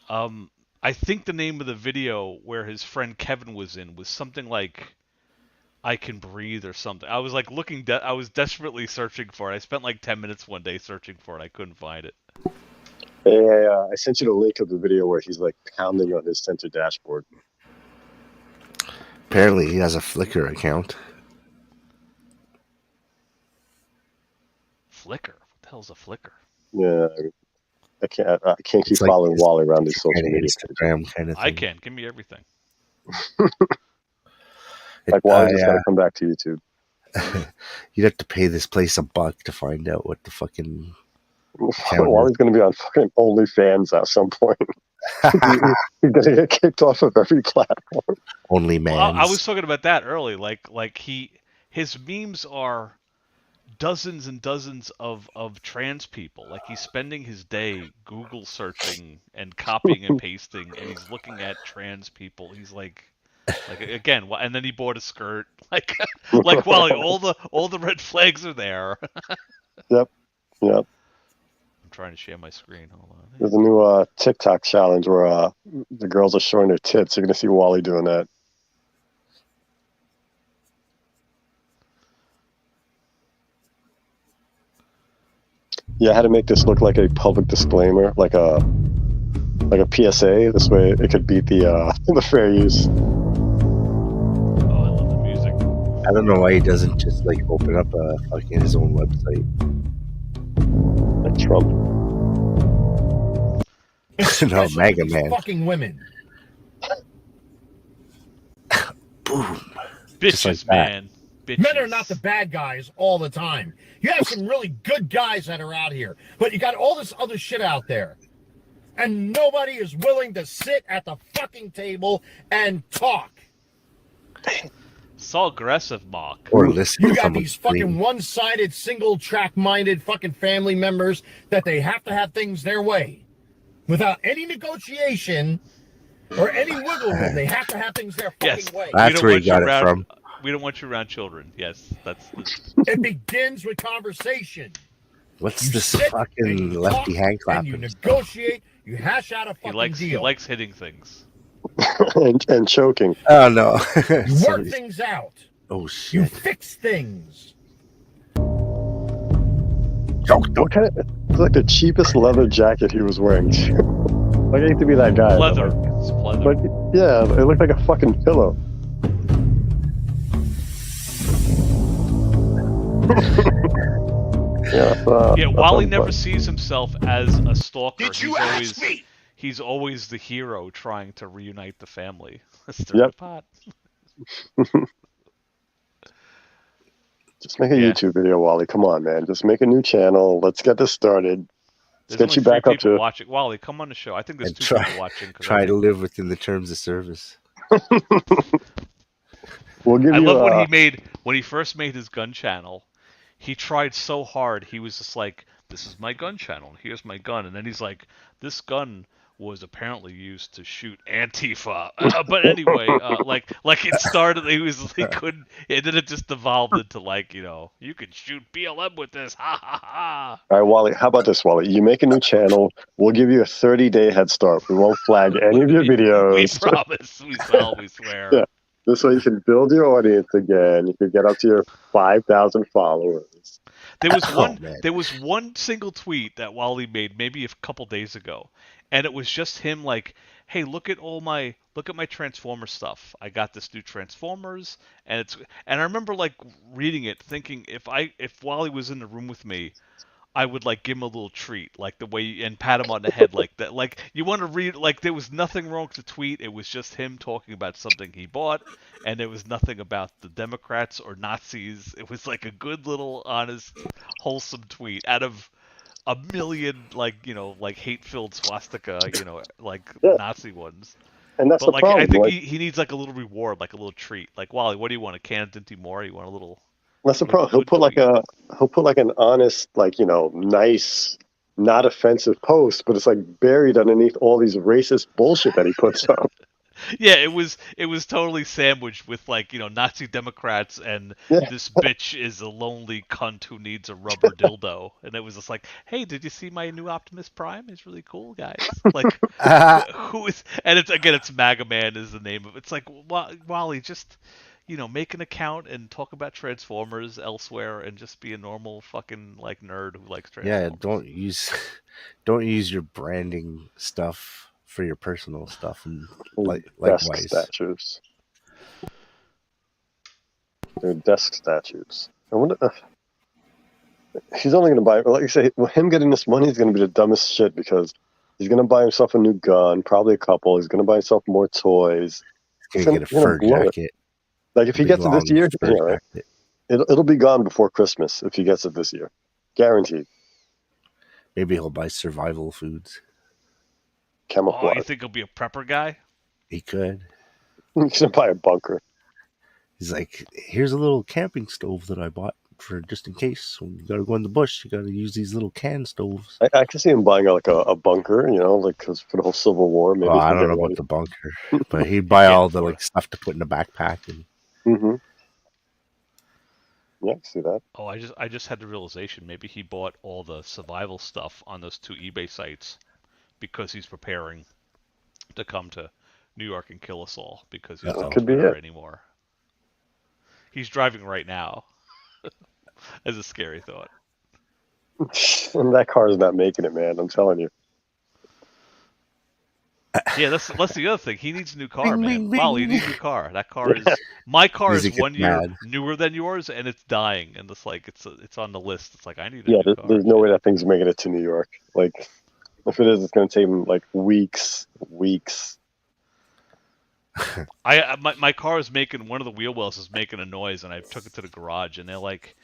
I think the name of the video where his friend Kevin was in was something like I Can Breathe or something. I was like I was desperately searching for it. I spent like 10 minutes one day searching for it. I couldn't find it. Hey, I sent you the link of the video where he's like pounding on his center dashboard. Apparently, he has a Flickr account. Flickr? What the hell's a Flickr? Yeah, I can't keep It's like following his Wally around these social kinda media. Instagram kind of thing. I can. Give me everything. Like Wally just got to come back to YouTube. You'd have to pay this place $1 to find out what the fucking Wally's going to be on fucking OnlyFans at some point. He's going to get kicked off of every platform. Only man. Well, I was talking about that early. His memes are dozens and dozens of trans people. Like he's spending his day Google searching and copying and pasting, and he's looking at trans people. He's like again, and then he bought a skirt. Like Wally, all the red flags are there. Yep. I'm trying to share my screen. Hold on. There's a new TikTok challenge where the girls are showing their tits. You're going to see Wally doing that. Yeah, I had to make this look like a public disclaimer, like a PSA. This way, it could beat the the fair use. Oh, I love the music. I don't know why he doesn't just like open up his own website. Like Trump. No, MAGA man. Fucking women. Boom. Bitches, like man. Bitches. Men are not the bad guys all the time. You have some really good guys that are out here, but you got all this other shit out there. And nobody is willing to sit at the fucking table and talk. So aggressive, Mark. Or listen. You got these fucking one-sided, single-track-minded fucking family members that they have to have things their way. Without any negotiation or any wiggle room, they have to have things their fucking way. That's where he got it from. We don't want you around children. Yes, that's. It begins with conversation. What's You this sit fucking and you lefty talk, hand and clapping? you negotiate. You hash out a fucking He deal. likes hitting things. and choking. Oh no! You work things out. Oh shit! You fix things. What kind of? It's like the cheapest leather jacket he was wearing. Like I hate to be that guy. Leather. It's leather. But yeah, it looked like a fucking pillow. Wally never sees himself as a stalker. Did you ask me? He's always the hero trying to reunite the family. Stir Yep. the pot. Just make a YouTube video, Wally. Come on, man. Just make a new channel. Let's get this started. Let's There's get you only back three up people to. watching. Wally, come on the show. I think there's And two people watching. try to live within the terms of service. We'll give I you. love when he first made his gun channel. He tried so hard. He was just like, "This is my gun channel. Here's my gun," and then he's like, "This gun was apparently used to shoot Antifa." But anyway, like it started. He couldn't. And then it just devolved into you can shoot BLM with this. Ha ha ha. All right, Wally. How about this, Wally? You make a new channel. We'll give you a 30-day head start. We won't flag any of your videos. We promise. We swear. Yeah. This way you can build your audience again. You can get up to your 5,000 followers. There was one single tweet that Wally made maybe a couple days ago, and it was just him like, "Hey, look at my Transformer stuff. I got this new Transformers," and I remember like reading it, thinking if Wally was in the room with me, I would like give him a little treat, like the way and pat him on the head like that. Like you want to read, like there was nothing wrong with the tweet. It was just him talking about something he bought, and there was nothing about the Democrats or Nazis. It was like a good little honest, wholesome tweet out of a million like hate-filled swastika, Nazi ones. And that's but the problem. I think he needs like a little reward, like a little treat. Like Wally, what do you want? A can of Dinty Moore? You want a little? That's the problem. He'll put like an honest, nice, not offensive post, but it's like buried underneath all these racist bullshit that he puts up. Yeah, it was totally sandwiched with Nazi Democrats and this bitch is a lonely cunt who needs a rubber dildo, and it was just like, hey, did you see my new Optimus Prime? It's really cool, guys. Like, who is? And it's MAGA Man is the name of it. It's like Wally, just make an account and talk about Transformers elsewhere and just be a normal fucking nerd who likes Transformers. Yeah, don't use your branding stuff for your personal stuff and likewise. Statues. They're desk statues. I wonder if he's only going to buy, like you say, him getting this money is going to be the dumbest shit because he's going to buy himself a new gun, probably a couple. He's going to buy himself more toys. He's going to get a fur jacket. Like if he gets it this year, it'll be gone before Christmas if he gets it this year. Guaranteed. Maybe he'll buy survival foods. Camouflage. Oh, you think he'll be a prepper guy? He could. He's going to buy a bunker. He's like, here's a little camping stove that I bought for just in case. When you got to go in the bush, you got to use these little can stoves. I can see him buying like a bunker, you know, like cause for the whole Civil War. Maybe I don't know about the bunker, but he'd buy all the like stuff to put in the backpack. And... Mm-hmm. Yeah, I can see that. Oh, I just had the realization maybe he bought all the survival stuff on those 2 eBay sites because he's preparing to come to New York and kill us all because he's not there anymore. He's driving right now. As a scary thought. And that car is not making it, man. I'm telling you. Yeah, that's the other thing. He needs a new car, man. Wally, you need a new car. That car is my car is 1 year newer than yours, and it's dying. And it's like it's on the list. It's like I need a new car. There's no way that thing's making it to New York. Like if it is, it's going to take him like weeks. My car is making one of the wheel wells is making a noise, and I took it to the garage, and they're like,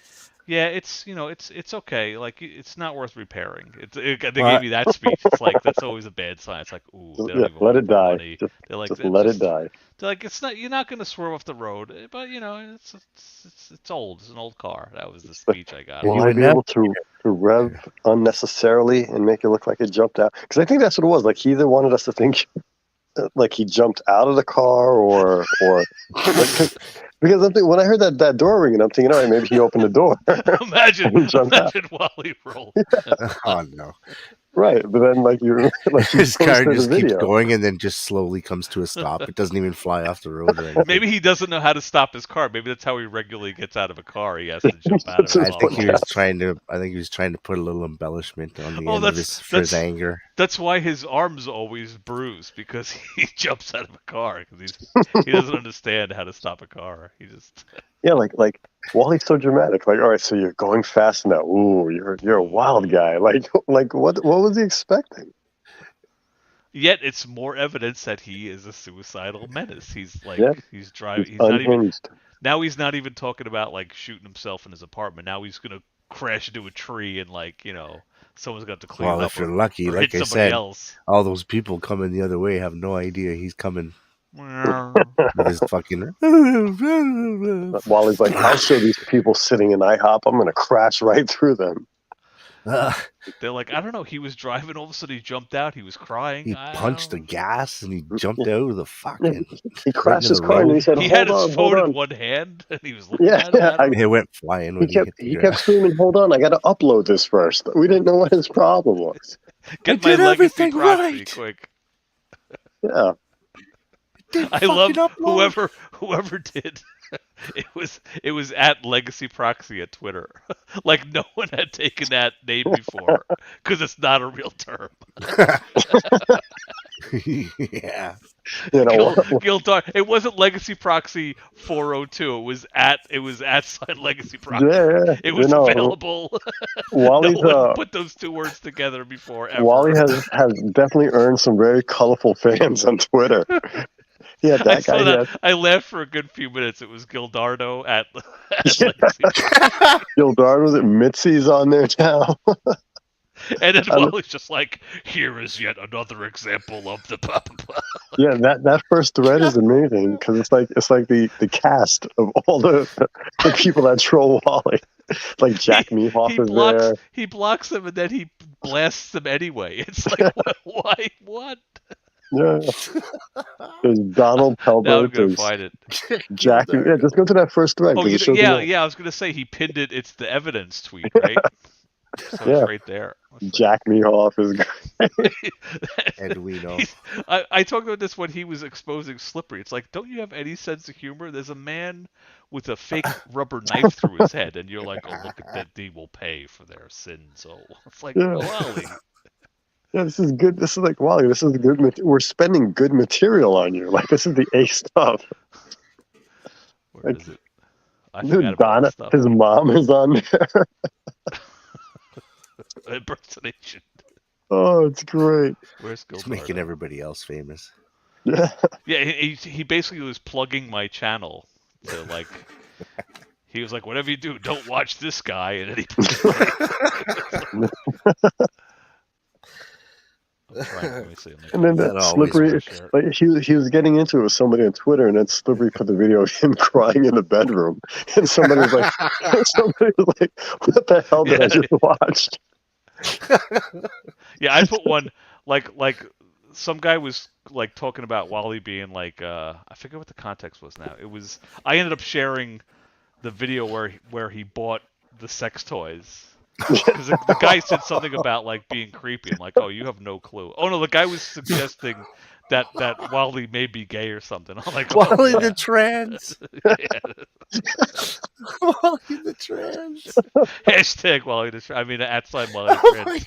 "Yeah, it's it's okay. Like it's not worth repairing." They gave me that speech. It's like that's always a bad sign. It's like, ooh, they don't even let it die. Money. They're like, just let it die. They're like, it's not. You're not going to swerve off the road, but it's old. It's an old car. That was the speech I got. Will I be able to rev unnecessarily and make it look like it jumped out? Because I think that's what it was. Like he either wanted us to think. Like he jumped out of the car, or like, because I'm thinking when I heard that door ringing, I'm thinking, all right, maybe he opened the door. Imagine Wally roll. Oh no! Right, but then like his car just keeps going and then just slowly comes to a stop. It doesn't even fly off the road. Right? Maybe he doesn't know how to stop his car. Maybe that's how he regularly gets out of a car. He has to jump out of it. I think he was trying to put a little embellishment on the end of his anger. That's why his arm's always bruised, because he jumps out of a car because he doesn't understand how to stop a car. He just like Wally's so dramatic. Like, all right, so you're going fast now. Ooh, you're a wild guy. Like what was he expecting? Yet it's more evidence that he is a suicidal menace. He's like he's driving. He's not even talking about like shooting himself in his apartment. Now he's gonna crash into a tree and someone's got to clean up. Well, if you're lucky, like I said, all those people coming the other way have no idea he's coming. With his fucking Wally's like, I'll show these people sitting in IHOP. I'm gonna crash right through them. They're like, I don't know. He was driving. All of a sudden, he jumped out. He was crying. He punched the gas and he jumped out of the fucking. He crashed his car and he said, he had his phone in one hand and he was looking at it. It went flying. He kept screaming, "Hold on, I got to upload this first." We didn't know what his problem was. Get my legacy proxy quick. Yeah. I love whoever did. It was at Legacy Proxy at Twitter. Like no one had taken that name before because it's not a real term. Yeah. Gildar. It wasn't Legacy Proxy 402. It was at Legacy Proxy. Yeah, it was available. Wally's, no one put those two words together before. Ever. Wally has definitely earned some very colorful fans on Twitter. Yeah, that guy. That. I laughed for a good few minutes. It was Gildardo at Gildardo's at Mitzi's on there now. And then Wally's just like, here is yet another example of the blah, blah, blah. Yeah, that first thread is amazing because it's like the cast of all the people that troll Wally. Like Jack Mehoff is there. He blocks them and then he blasts them anyway. It's like, why? What? Yeah. There's Donald Pelbert. Now I'm gonna find it. Jack. Yeah, just go to that first thread. Oh, yeah. I was gonna say he pinned it. It's the evidence tweet, right? So it's right there. Jack Mehoff is great. Edwino. I talked about this when he was exposing Slippery. It's like, don't you have any sense of humor? There's a man with a fake rubber knife through his head, and you're like, oh, look at that. They will pay for their sins. Oh, it's like, Wally. Yeah, this is good. This is like, Wally, this is good. We're spending good material on you. Like, this is the A stuff. Where is it? I Dude, forgot about all Donna, that stuff. his mom is on there. Impersonation. Oh, it's great. Where's He's Gildardo? making everybody else famous. Yeah. Yeah, he basically was plugging my channel to like. He was like, "Whatever you do, don't watch this guy." And then he let me see. And then that Slippery, like he was getting into it with somebody on Twitter, and then Slippery put the video of him crying in the bedroom, and somebody was like, "What the hell did I just watch?" Yeah, I put one like some guy was like talking about Wally being like I forget what the context was now. It was I ended up sharing the video where he bought the sex toys. Because the guy said something about like being creepy. I'm like, oh, you have no clue. Oh no, the guy was suggesting that Wally may be gay or something. I'm like, Wally yeah. the trans. Wally the trans. Hashtag Wally the trans. I mean, @ Wally the trans.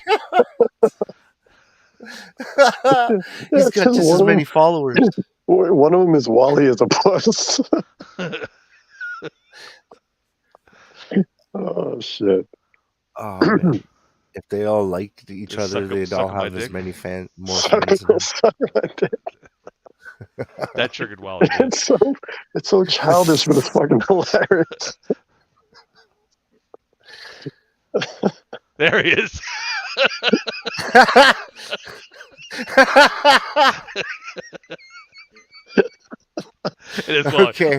He's got just as many followers. One of them is Wally as a puss. Oh shit. Oh, man. If they all liked each other, they'd all have as many more fans. That triggered Wally. It's so childish, but it's fucking hilarious. There he is. It is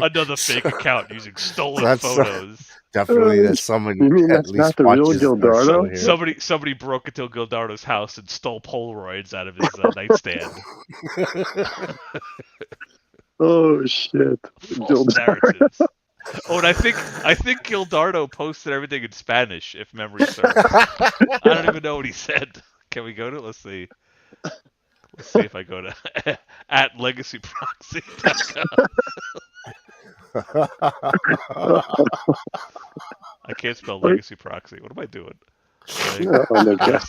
another fake account using stolen photos. Definitely, that's someone. You mean at that's least not the real watches our Gildardo? show here. Somebody broke into Gildardo's house and stole Polaroids out of his nightstand. Oh shit! False narratives. Oh, and I think Gildardo posted everything in Spanish, if memory serves. I don't even know what he said. Can we go to? Let's see. Let's see if I go to @legacyproxy.com. I can't spell legacy proxy. What am I doing? Oh my god.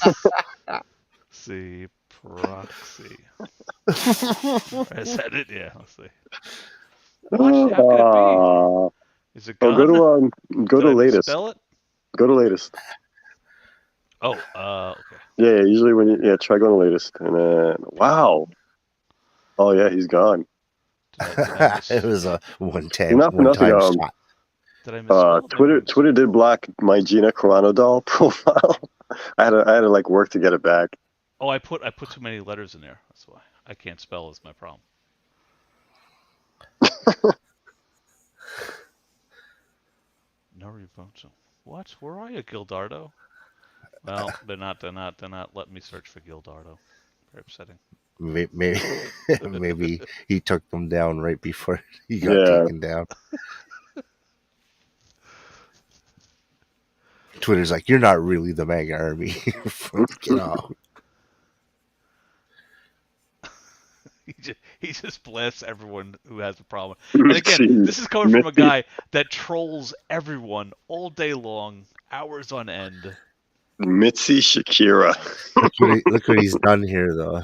See proxy. Is that it? Yeah, let's see. What? How could it be? Is it gone? Go to latest. Spell it? Go to latest. Oh, okay. Yeah, usually when you try going to latest, and then wow. Oh yeah, he's gone. It was a one-time Not for nothing. shot. Did I misspell Twitter did block my Gina Carano doll profile. I had to like work to get it back. Oh, I put too many letters in there. That's why I can't spell. Is my problem. No revote. What? Where are you, Gildardo? Well, they're not letting me search for Gildardo. Very upsetting. Maybe he took them down right before he got taken down. Twitter's like, you're not really the MAGA army. Get off. He just blasts everyone who has a problem. And again, this is coming from a guy that trolls everyone all day long, hours on end. Mitzi Shakira. Look what he's done here, though.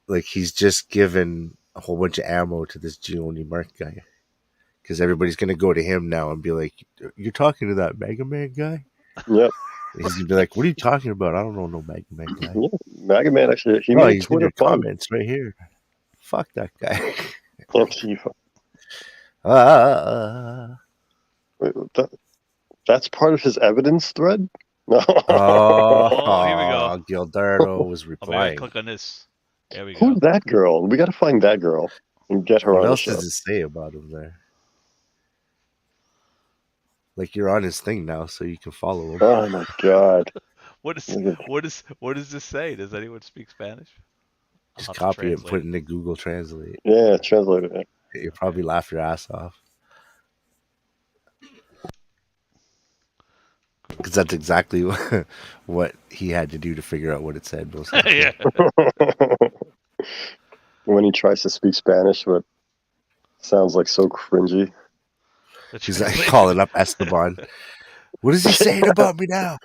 Like, he's just given a whole bunch of ammo to this Gioni Mark guy. Because everybody's going to go to him now and be like, you're talking to that Mega Man guy? Yep. He's going to be like, what are you talking about? I don't know no Mega Man guy. Yeah, Mega Man actually, he made he's Twitter in your comments right here. Fuck that guy. Wait, that's part of his evidence thread? No. Oh, here we go. Gildardo was Maybe I replying. click on this. There we go. Who's that girl? We got to find that girl and get her What on else the show. does it say about him there? Like, you're on his thing now, so you can follow him. Oh my god! What does this say? Does anyone speak Spanish? Just copy it and put it into Google Translate. Yeah, translate it. You'll probably laugh your ass off. Because that's exactly what he had to do to figure out what it said. Most Yeah. When he tries to speak Spanish, but sounds like so cringy. He's like calling up Esteban. What is he saying about me now?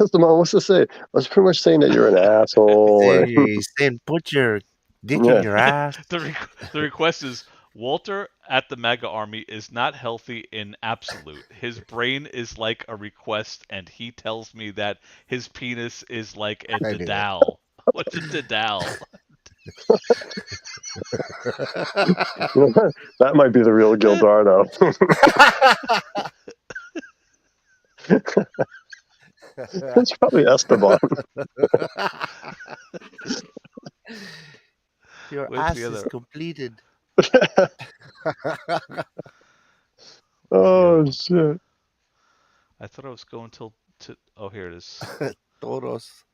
Esteban, what's to say? I was pretty much saying that you're an asshole. He's saying put your dick in your ass. The request is, Walter at the MAGA Army is not healthy in absolute. His brain is like a request, and he tells me that his penis is like a I knew it. didal. What's a didal? That might be the real Gildardo. It's probably Esteban. Your Where's ass the is other- completed. Oh shit! I thought I was going till. Oh, here it is. Todos.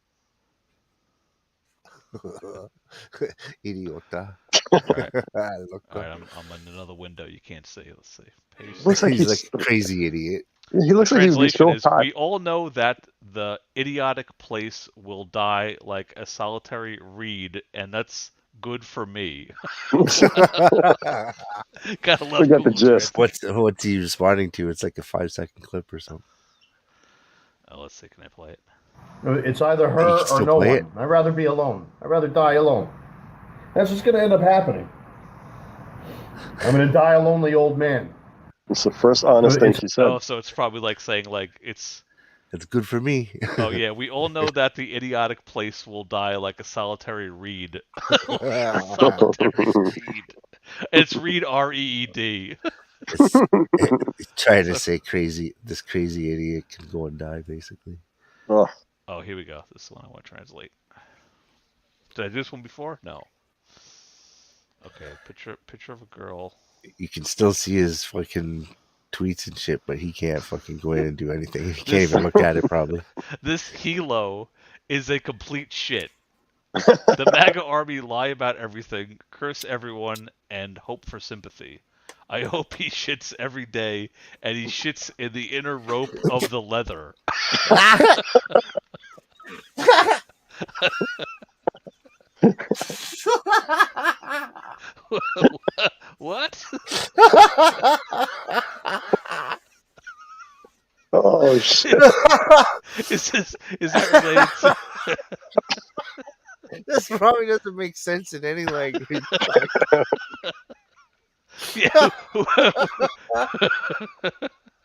Idiota. All right. Loco. All right, I'm in another window. You can't see. Let's see. Paste. Looks like He's he's like a crazy idiot. He looks like he's Translation so is: hot. we all know that the idiotic place will die like a solitary reed, and that's good for me. Gotta love We got the Google gist. What's he responding to? It's like a 5-second clip or something. Oh, let's see. Can I play it? It's either You her can or still no play one. I'd rather be alone. I'd rather die alone. That's what's going to end up happening. I'm going to die a lonely old man. It's the first honest thing she said. Oh, so it's probably like saying like it's. It's good for me. Oh yeah, we all know that the idiotic place will die like a solitary reed. Solitary reed. It's reed R-E-E-D. It's trying to say crazy. This crazy idiot can go and die, basically. Oh, Oh, here we go. This is the one I want to translate. Did I do this one before? No. Okay, picture of a girl. You can still see his fucking tweets and shit, but he can't fucking go in and do anything. He can't even look at it, probably. This Hilo is a complete shit. The MAGA army lie about everything, curse everyone, and hope for sympathy. I hope he shits every day, and he shits in the inner rope of the leather. What? oh shit! Is that related to? This probably doesn't make sense in any language. Yeah.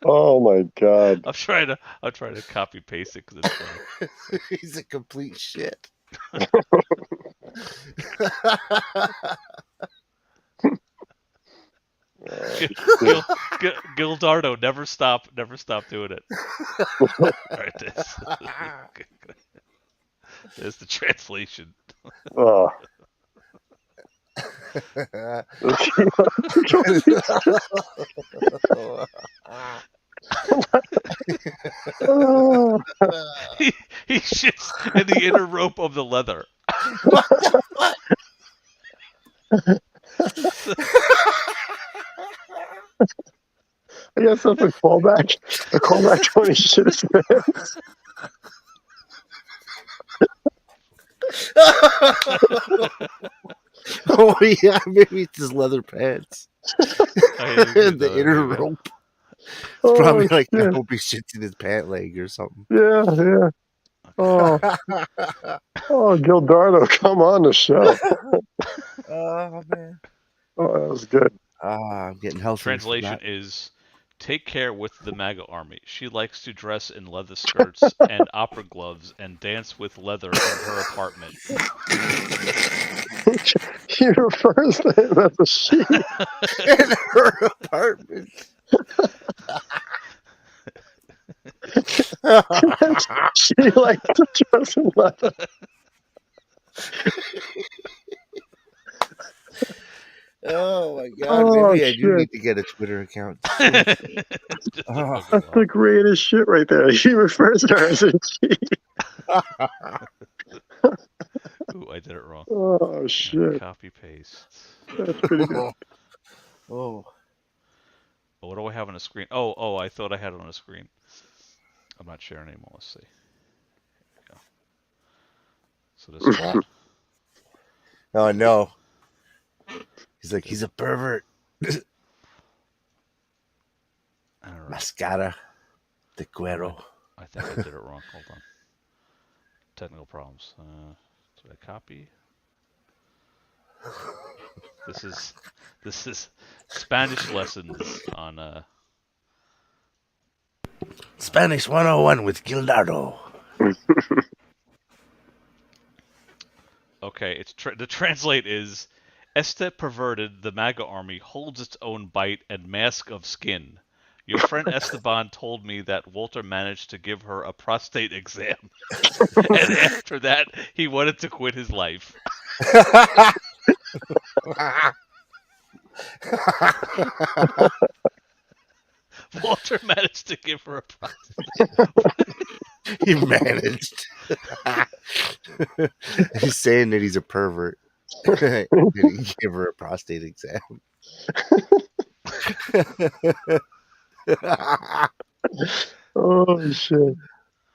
Oh my god! I'm trying to copy paste it because it's funny. He's a complete shit. Gildardo, never stop doing it. All right, there's the translation. Oh. He shits in the inner rope of the leather. I guess that's a callback. A callback to when he shit his pants. Oh yeah, maybe it's his leather pants. The inner There you go. rope. It's Oh, probably like I shit. hope he shits in his pant leg or something. Yeah, yeah. Oh, oh, Gildardo, come on the show. Oh man. Oh, that was good. I'm getting healthy. Translation is: take care with the MAGA army. She likes to dress in leather skirts and opera gloves and dance with leather in her apartment. He refers to him as a she. in her apartment. She likes to dress in leather. Oh my god, Oh, maybe I do shit. need to get a Twitter account. Oh. That's the greatest shit right there. He refers to her as a she. Ooh, I did it wrong. Oh, shit. Copy paste. That's pretty good. Oh. Oh, what do I have on the screen? Oh, I thought I had it on the screen. I'm not sharing anymore. Let's see. Here we go. So this one. Oh no. He's like, he's a pervert. Mascara de cuero. I think I did it wrong. Hold on. Technical problems. Did I copy? This is Spanish lessons on Spanish 101 with Gildardo. Okay, the translate is Este perverted, the MAGA army holds its own bite and mask of skin. Your friend Esteban told me that Walter managed to give her a prostate exam. And after that, he wanted to quit his life. Walter managed to give her a prostate. He managed. He's saying that he's a pervert. Did he give her a prostate exam? Oh shit!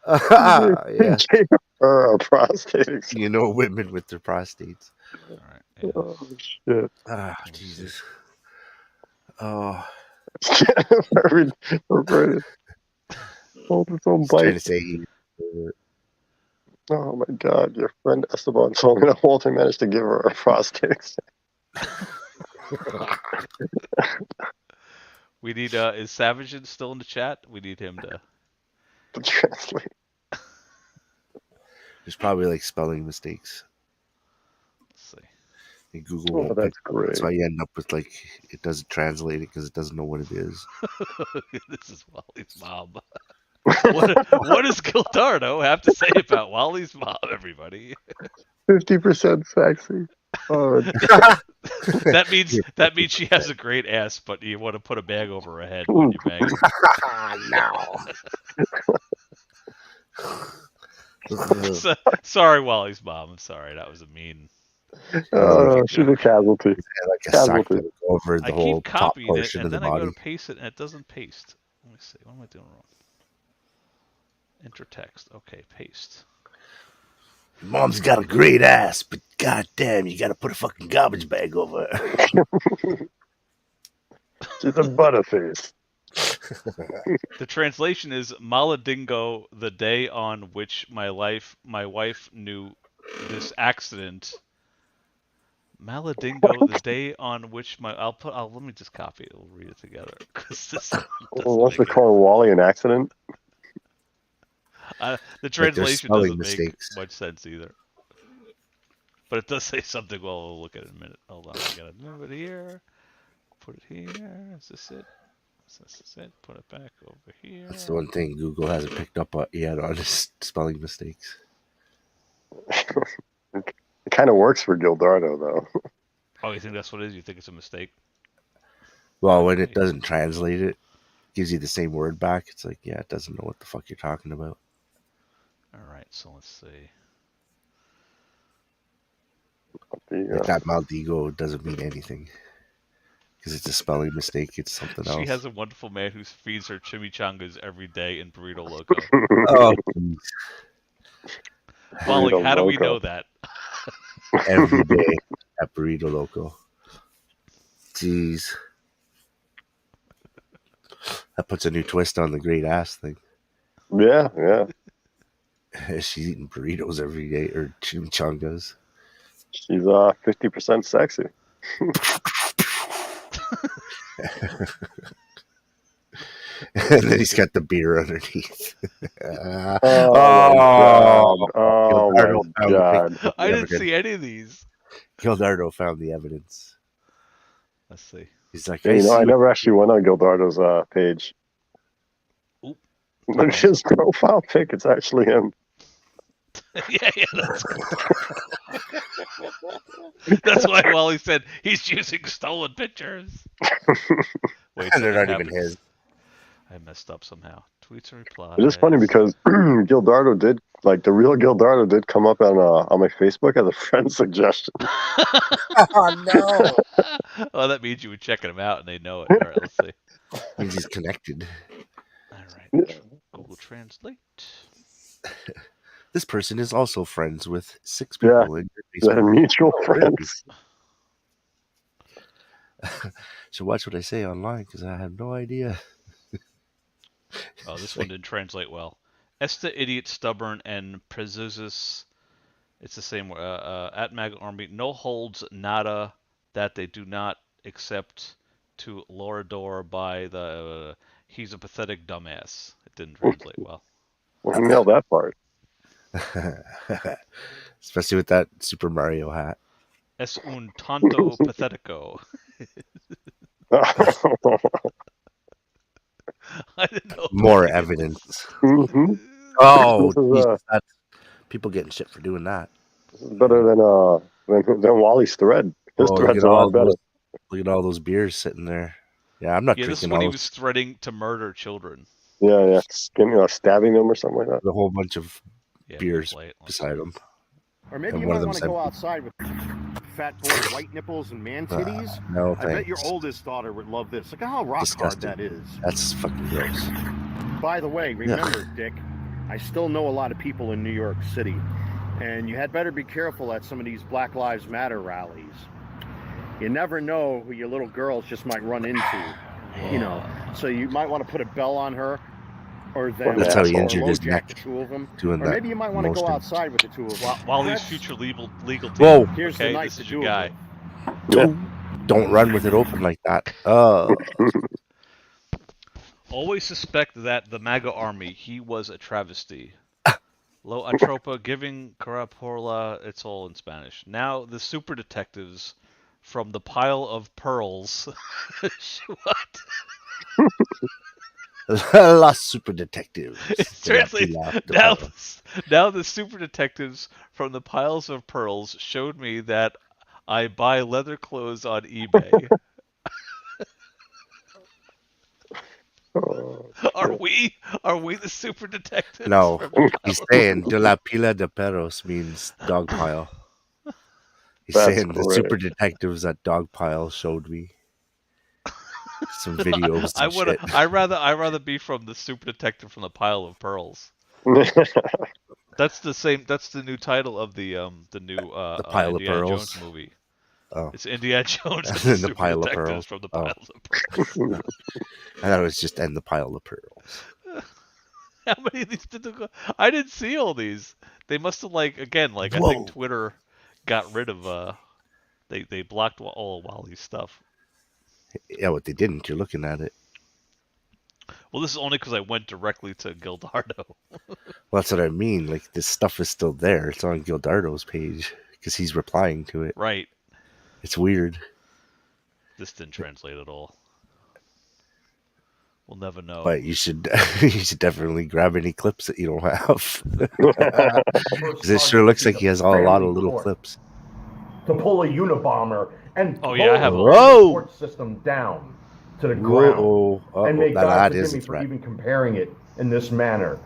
Yeah. Gave her a prostate exam. You know, women with their prostates. All right, yeah. Oh shit! Ah, Jesus. Oh, Perverted. Hold its own he's trying to bite. say he's a pervert. Oh my god! Your friend Esteban told me that Walter managed to give her a prostate exam. We need is Savage still in the chat? We need him to translate. There's probably like spelling mistakes. Let's see. And Google Oh, won't that's pick up. great. That's why you end up with like it doesn't translate it because it doesn't know what it is. This is Wally's mom. What does Gildardo have to say about Wally's mom, everybody? 50% sexy. Oh, that means she has a great ass, but you want to put a bag over her head when you bang her. Sorry, Wally's mom. I'm sorry. That was a mean. She's a casualty. Like a sock that would go over the I whole keep top copying it, portion and of the then I go body. to paste it, and it doesn't paste. Let me see. What am I doing wrong? Enter text. Okay, paste. Mom's got a great ass, but goddamn, you gotta put a fucking garbage bag over her. She's a butterface. The translation is Maladingo, the day on which my wife knew this accident. Maladingo, the day on which let me just copy it. We'll read it together. What's the call Wally an accident? The translation doesn't mistakes. make much sense either. But it does say something. Well, we'll look at it in a minute. Hold on. I gotta move it here. Put it here. Is this it? This is it. Put it back over here. That's the one thing Google hasn't picked up yet on his spelling mistakes. It kind of works for Gildardo, though. Oh, you think that's what it is? You think it's a mistake? Well, when it doesn't translate it, gives you the same word back. It's like, yeah, it doesn't know what the fuck you're talking about. All right, so let's see. Like that Maldigo doesn't mean anything. Because it's a spelling mistake. It's something else. She has a wonderful man who feeds her chimichangas every day in Burrito Loco. Oh, Wally, how do we know that? Every day at Burrito Loco. Jeez. That puts a new twist on the great ass thing. Yeah, yeah. She's eating burritos every day, or chimichangas. She's 50% sexy. And then he's got the beer underneath. Oh my god. I didn't see any of these. Gildardo found the evidence. Let's see. He's like, Yeah, I never actually went on Gildardo's page. Oop. Look at his profile pic. It's actually him. yeah, that's good. That's why Wally said he's using stolen pictures. Wait, and they're not happens. even his. I messed up somehow. Tweets and replies. It's just funny because Gildardo did, like, the real Gildardo did come up on my Facebook as a friend suggestion. Oh, no. Well, that means you were checking him out and they know it. All right, let's see. Means he's connected. All right. Google Translate. This person is also friends with 6 people in your They're Facebook. mutual friends. So watch what I say online because I have no idea. Oh, this one didn't translate well. Esta, idiot, stubborn, and presusus. It's the same. At MAGA Army, no holds, nada, that they do not accept to Lorador by the he's a pathetic dumbass. It didn't translate well. Well, you nailed that part. Especially with that Super Mario hat. Es un tonto pathetico. I didn't know. More evidence. Mm-hmm. Oh, Jesus, that's people getting shit for doing that. This is better than Wally's thread. His thread's a lot better. Look at all those beers sitting there. Yeah, I'm not Yeah, this is drinking when he all was threatening to murder children. Yeah. Stabbing them or something like that. a whole bunch of Yeah, beers play it. beside him. Or maybe And you one of might them's want to go empty. outside with fat boy white nipples and man titties. No, I bet your thanks. oldest daughter would love this. Look at how rock Disgusting. hard that is. That's fucking gross. By the way, remember, Dick, I still know a lot of people in New York City, and you had better be careful at some of these Black Lives Matter rallies. You never know who your little girls just might run into, you know. So you might want to put a bell on her, or them. That's how he or injured his LoJack, neck the two of them. doing Or that maybe you might want to go motion. outside with the two of them. Wally's future legal team. Whoa. Here's the Okay, night this to is do your it guy. Don't run with it open like that. Always suspect that the MAGA army, he was a travesty. Lo atropa giving carapola, it's all in Spanish. Now the super detectives from the pile of pearls. What? Las super detectives. Translate. Now the super detectives from the piles of pearls showed me that I buy leather clothes on eBay. Are we the super detectives? No, from the he's pile of saying pearls? de la pila de perros means dog pile. He's That's saying the great. super detectives at Dogpile showed me some videos and shit. I'd rather be from the super detective from the pile of pearls. That's the new title of the new The Pile of Indiana Pearls? Jones movie. Oh. It's Indiana Jones and And the the super Pile of detectives Pearls. from the Oh. piles of pearls. I thought it was just and the pile of pearls. How many of these did they go? I didn't see all these. They must have I think Whoa. Twitter got rid of they blocked all of Wally's stuff. Yeah, what they didn't, you're looking at it. Well, this is only because I went directly to Gildardo. Well, that's what I mean. Like, this stuff is still there. It's on Gildardo's page because he's replying to it. Right. It's weird. This didn't translate at all. We'll never know. But you should definitely grab any clips that you don't have. 'Cause it sure looks like he has a lot of little clips. To pull a Unabomber and Oh, yeah, I have pull a- the Whoa! support system down to the ground. Whoa. And may Now God that forgive is me a for threat. even comparing it in this manner.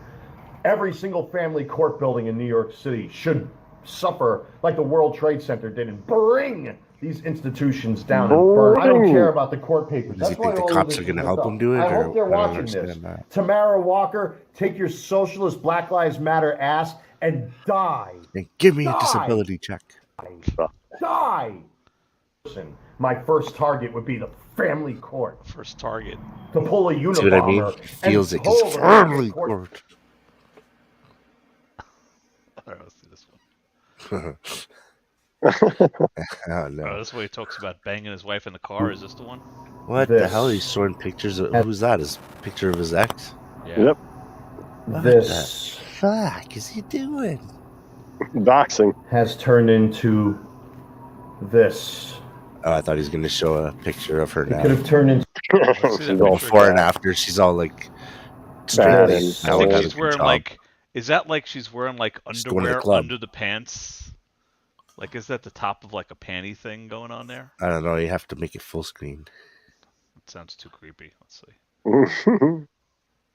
Every single family court building in New York City should suffer like the World Trade Center did and bring these institutions down and burn. I don't care about the court papers. Does he That's why think the all of cops this are is going to messed help up. him do it? I or hope they're I don't watching this. understand that. Tamara Walker, take your socialist Black Lives Matter ass and die. And give me a Die. disability check. Die. Listen, my first target would be the family court. First target. To pull a Unabomber. See what I mean? He feels and it. His pull the family court. court. All right, let's do this one. Oh, no. Oh, this is where he talks about banging his wife in the car. Is this the one? What the hell? He's showing pictures of who's that? His picture of his ex? Yeah. Yep. What This the fuck is he doing? Doxing. has turned into this. Oh, I thought he was going to show a picture of her It now. could have turned into Let's see She's that all picture before again. and after. She's all like Bad straight. and I so think on. she's wearing is that like she's wearing like She's going to the underwear club. under the pants? Like, is that the top of like a panty thing going on there? I don't know. You have to make it full screen. That sounds too creepy. Let's see.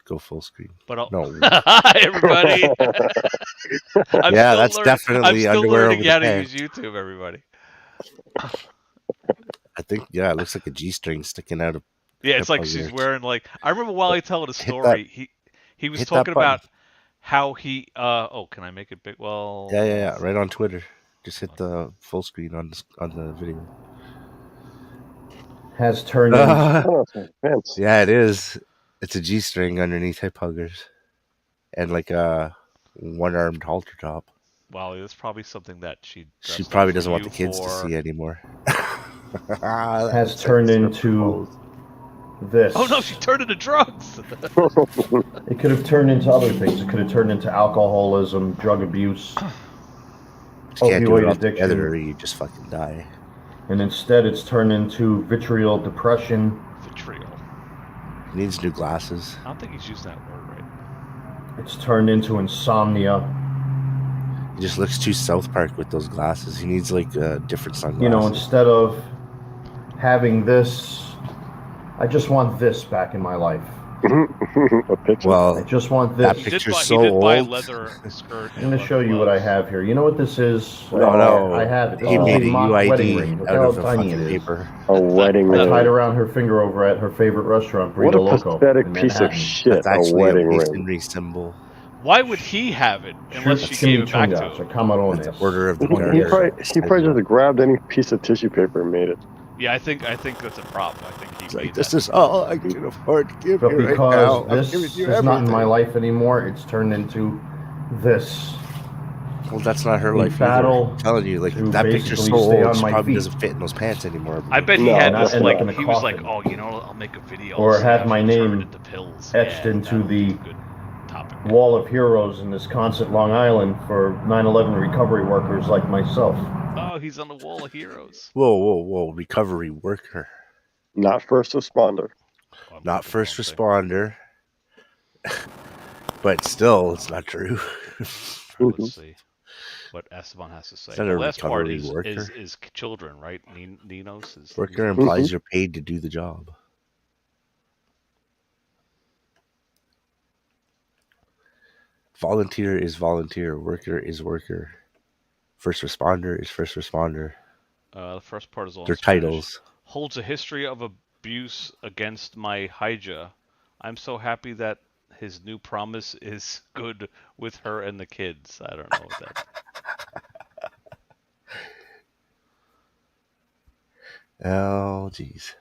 Go full screen. But I'll... No. Hi, everybody. I'm Yeah, still that's definitely I'm still underwear learning over the how to pants. use YouTube, everybody. I think, yeah, it looks like a G-string sticking out of. Yeah, it's hip like she's hugger. wearing like. I remember Wally telling a Hit story. He was hit that talking button. about how he. Oh, can I make it big? Well. Yeah. Right on Twitter. Just hit the full screen on the video. has turned into Oh, it's intense. Yeah, it is. It's a G-string underneath hip huggers, and like a one-armed halter top. Wally, that's probably something that she. She dressed up probably for doesn't want you the kids to for. see anymore. has turned into this. Oh no, she turned into drugs. It could have turned into other things. It could have turned into alcoholism, drug abuse, You can't do it opioid all together, or addiction, you just fucking die. and instead it's turned into vitriol, depression. Vitriol. He needs new glasses. I don't think he's using that word right. It's turned into insomnia. He just looks too South Park with those glasses. He needs like different sunglasses. You know, instead of having this, I just want this back in my life. A picture. Well, I just want this. that He did picture's buy, so he did buy a old. leather skirt. I'm going to show you what I have here. You know what this is? No. I have it. This He is made a a mock wedding ring. UID Look out how of a tiny fucking it is. paper. A wedding I tied ring. around her finger over at her favorite restaurant, What Burrito a Loco. pathetic in piece of Manhattan. shit. That's A actually a wedding ring. masonry symbol. Why would he have it unless she gave it back to Chimichangas or him? camarones. It's Order of the He Garter. probably just grabbed any piece of tissue paper and made it. Yeah, I think that's a prop. I think he It's made like, this that. is all I can afford to give But you right because now. I'm this giving is you not in my everything. life anymore, it's turned into this. Well, that's not her A life battle either. I'm telling you, like to that picture's basically so stay old, on she my probably feet. doesn't fit in those pants anymore. I bet he No, had not this end like up in a he was like, coffin. oh, you know, I'll make a video. Or I'll say have I my should turn name it into pills. etched Yeah, into that'll be the a good topic. Wall of Heroes in Wisconsin, Long Island for 9/11 recovery workers like myself. Oh, he's on the wall of heroes. Whoa! Recovery worker, Not first responder. Oh, I'm not clicking first the responder. But still, it's not true. wrong thing. Let's see what Esteban has to say. Is that The a last part recovery is worker? children, right? Ninos is Worker implies you're paid to do the job. Volunteer is volunteer. Worker is worker. First responder is first responder. The first part is all Their in Spanish. titles. Holds a history of abuse against my hija. I'm so happy that his new promise is good with her and the kids. I don't know what that. Oh, jeez.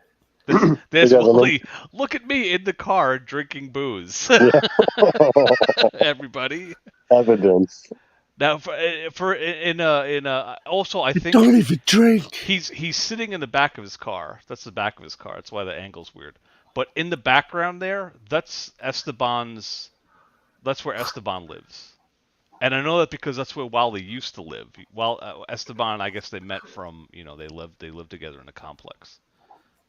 There's You guys are Wally. Look at me in the car drinking booze. Everybody. Evidence. Now, also I think Don't even drink. he's sitting in the back of his car. That's the back of his car. That's why the angle's weird. But in the background there, that's Esteban's. That's where Esteban lives. And I know that because that's where Wally used to live. While Esteban, I guess they met from, they lived together in a complex.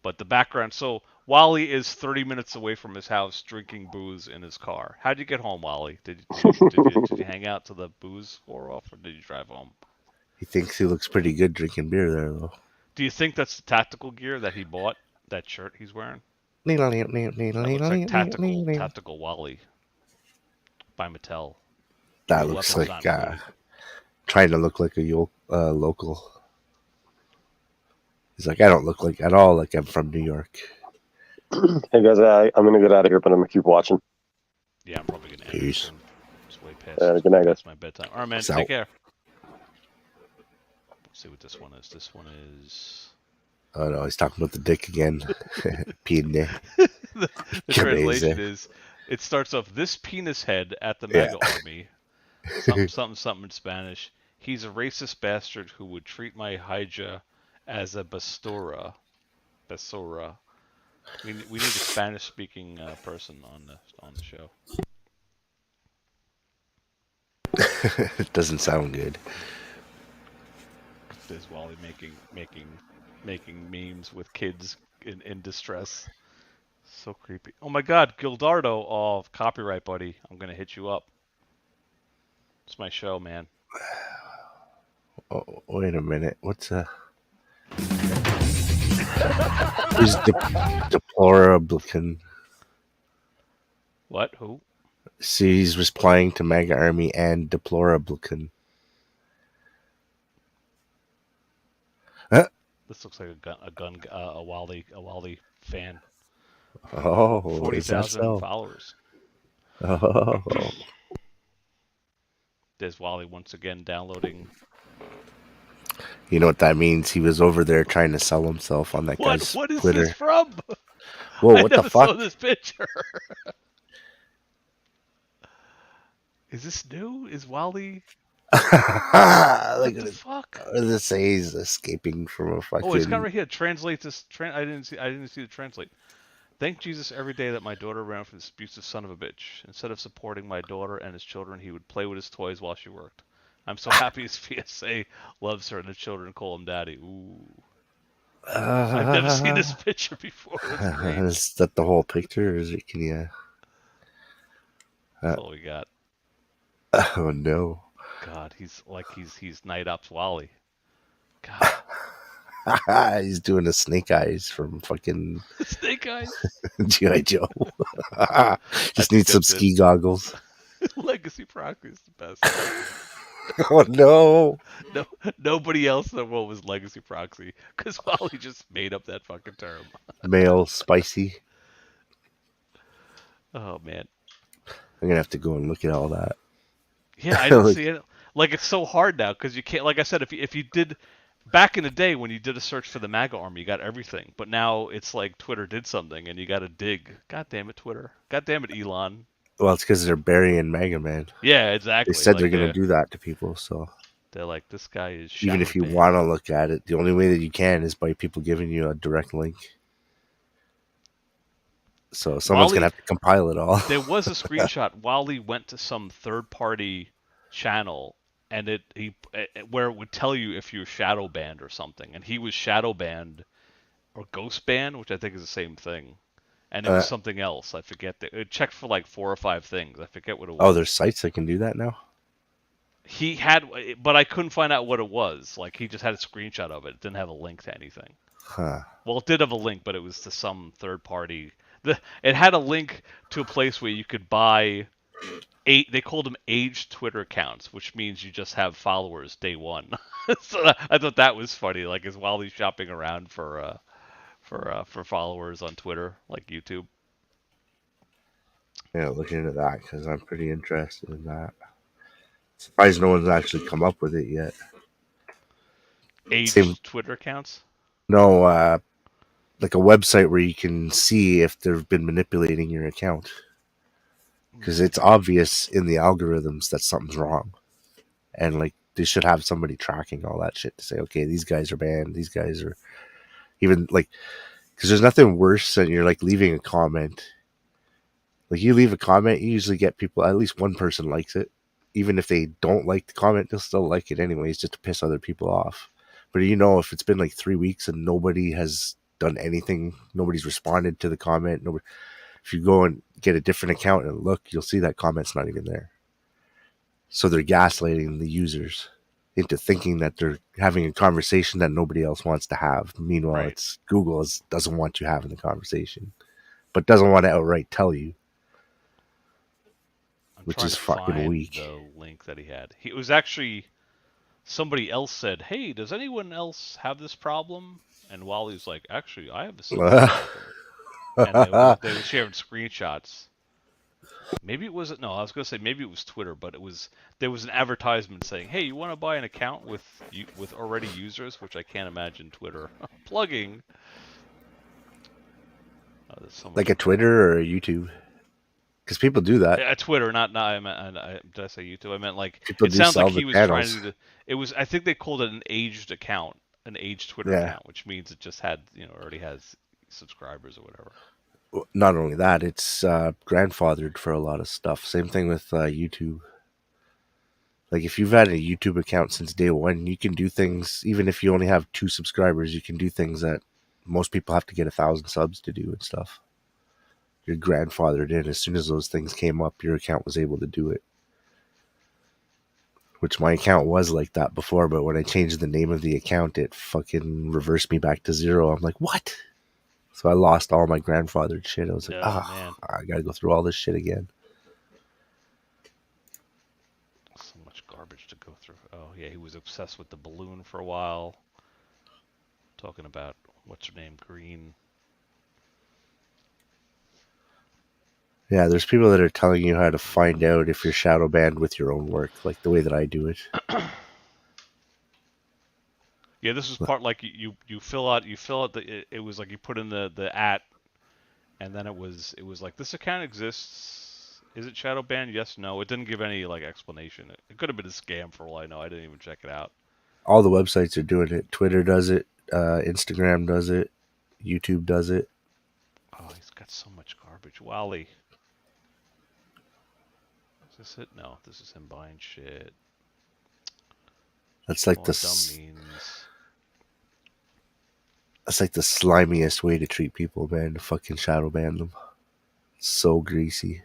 But the background, so Wally is 30 minutes away from his house drinking booze in his car. How'd you get home, Wally? Did you hang out till the booze wore off, or did you drive home? He thinks he looks pretty good drinking beer there, though. Do you think that's the tactical gear that he bought? That shirt he's wearing? That looks like tactical Wally by Mattel. That New looks weapons like not included. trying to look like a local. He's like, I don't look like at all like I'm from New York. Hey guys, I'm gonna get out of here, but I'm gonna keep watching. Yeah, I'm probably gonna end Peace. this. It's way past. Good night, guys. It's my bedtime. All right, man. Peace Take out. care. Let's see what this one is. This one is. Oh no, he's talking about the dick again. Penis. the Amazing. translation is. It starts off this penis head at the MAGA army. Something in Spanish. He's a racist bastard who would treat my hija as a basura. Basura. We need a Spanish-speaking person on the show. It doesn't sound good. There's Wally making memes with kids in distress. So creepy. Oh my God, Gildardo! Oh, copyright, buddy. I'm gonna hit you up. It's my show, man. Oh, wait a minute. What's Who's deplorable? What? Who? See, he's replying to MAGA Army and deplorable. This looks like a Wally fan. Oh, 40,000 so? followers. Oh. There's Wally once again downloading. You know what that means? He was over there trying to sell himself on that guy's What is Twitter. this from? Whoa, I what the never fuck? saw this picture. Is this new? Is Wally? Look What at the it. fuck? What does it say? He's escaping from a fucking. Oh, it's got right here. Translate this. I didn't see the translate. Thank Jesus every day that my daughter ran from this abusive son of a bitch. Instead of supporting my daughter and his children, he would play with his toys while she worked. I'm so happy his PSA loves her and the children call him daddy. Ooh. I've never seen this picture before. That's great. Is that the whole picture, or is it? Can you? That's all we got. Oh no. God, he's Night Ops Wally. God. He's doing the snake eyes from fucking Snake eyes. G.I. Joe. Just need some ski goggles. Legacy Proxy is the best. Oh no. No, nobody else in the world was Legacy Proxy because Wally just made up that fucking term. Male spicy. Oh man. I'm gonna have to go and look at all that. Yeah, I didn't see it. Like it's so hard now because you can't. Like I said, if you did back in the day when you did a search for the MAGA army, you got everything. But now it's like Twitter did something and you got to dig. God damn it, Twitter. God damn it, Elon. Well, it's because they're burying MAGA Man. Yeah, exactly. They said like they're gonna do that to people, so they're like, this guy is. Even if you want to look at it, the only way that you can is by people giving you a direct link. So someone's Wally, gonna have to compile it all. There was a screenshot. Wally went to some third-party channel, and where it would tell you if you were shadow banned or something, and he was shadow banned or ghost banned, which I think is the same thing. And it was something else. I forget. It checked for like 4 or 5 things. I forget what it was. Oh, there's sites that can do that now? He had, but I couldn't find out what it was. Like, he just had a screenshot of it. It didn't have a link to anything. Huh. Well, it did have a link, but it was to some third party. It had a link to a place where you could buy they called them aged Twitter accounts, which means you just have followers day one. So I thought that was funny. Like, as Wally's shopping around for followers on Twitter, like YouTube. Yeah, look into that because I'm pretty interested in that. Surprised no one's actually come up with it yet. Aged Twitter accounts? No, like a website where you can see if they've been manipulating your account. Because it's obvious in the algorithms that something's wrong. And like they should have somebody tracking all that shit to say, okay, these guys are banned, these guys are even like, because there's nothing worse than you're like leaving a comment. Like you leave a comment, you usually get people, at least one person likes it. Even if they don't like the comment, they'll still like it anyways, just to piss other people off. But you know, if it's been like 3 weeks and nobody has done anything, nobody's responded to the comment, if you go and get a different account and look, you'll see that comment's not even there. So they're gaslighting the users into thinking that they're having a conversation that nobody else wants to have. Meanwhile, it's Google doesn't want you having the conversation, but doesn't want to outright tell you. Which is fucking weak. The link that he had. It was actually somebody else said, "Hey, does anyone else have this problem?" And Wally's like, "Actually, I have the same problem." And they were sharing screenshots. Maybe it wasn't. No, I was gonna say maybe it was Twitter, but there was an advertisement saying, "Hey, you want to buy an account with already users?" Which I can't imagine Twitter plugging. Like a Twitter or a YouTube. Because people do that. Yeah, Twitter, not I meant. Did I say YouTube? I meant like people it sounds like he was channels. trying to. It was. I think they called it an aged account, an aged Twitter account, which means it just had already has subscribers or whatever. Well, not only that, it's grandfathered for a lot of stuff. Same thing with YouTube. Like if you've had a YouTube account since day one, you can do things. Even if you only have 2 subscribers, you can do things that most people have to get 1,000 subs to do and stuff. You're grandfathered in. As soon as those things came up, your account was able to do it. Which my account was like that before, but when I changed the name of the account, it fucking reversed me back to 0. I'm like, what? So I lost all my grandfathered shit. I was like, man. I gotta go through all this shit again. So much garbage to go through. Oh yeah, he was obsessed with the balloon for a while. Talking about what's her name, Green. Yeah, there's people that are telling you how to find out if you're shadow banned with your own work, like the way that I do it. Yeah, this is part like you fill out it was like you put in the @ and then it was like this account exists Is it shadow banned? Yes, no. It didn't give any like explanation. It could have been a scam for all I know. I didn't even check it out. All the websites are doing it. Twitter does it. Instagram does it. YouTube does it. Oh, he's got so much garbage. Wally. Is this it? No, this is him buying shit. That's like More the dumb memes. that's like the slimiest way to treat people, man. To fucking shadow ban them. It's so greasy.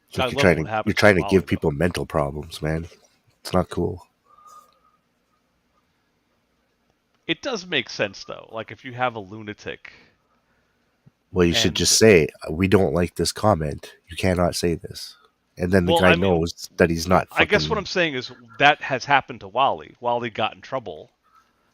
It's like you're trying to give people mental problems, man. It's not cool. It does make sense though. Like if you have a lunatic. Well, you should just say, "We don't like this comment. You cannot say this." And then the guy knows that he's not fucking... I guess what I'm saying is that has happened to Wally. Wally got in trouble.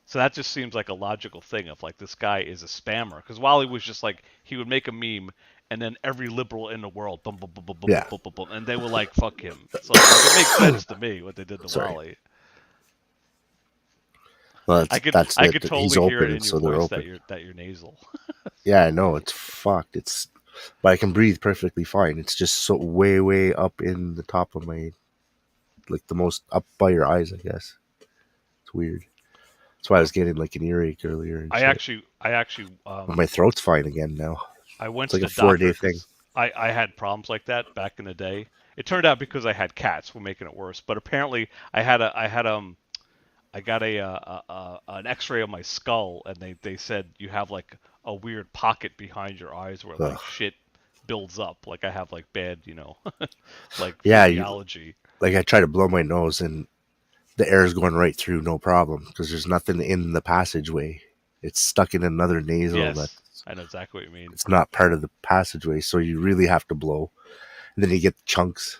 So that just seems like a logical thing of like this guy is a spammer. Because Wally was just like, he would make a meme and then every liberal in the world, boom, boom, boom, boom, boom, boom, boom, boom, and they were like, fuck him. So like, it makes sense to me what they did to Wally. Well, I could totally he's hear open, it in so your they're voice open. that you're nasal. Yeah, I know, it's fucked. But I can breathe perfectly fine. It's just so way up in the top of my, like the most up by your eyes, I guess. It's weird. That's why I was getting like an earache earlier. And I shit. actually. But my throat's fine again now. I went it's like to a the 4-day doctor thing. I had problems like that back in the day. It turned out because I had cats were making it worse. But apparently I got an X-ray of my skull, and they said you have like a weird pocket behind your eyes where like shit builds up. Like I have like bad, like physiology. Like I try to blow my nose, and the air is going right through, no problem, because there's nothing in the passageway. It's stuck in another nasal. Yes, I know exactly what you mean. It's not part of the passageway, so you really have to blow. And then you get chunks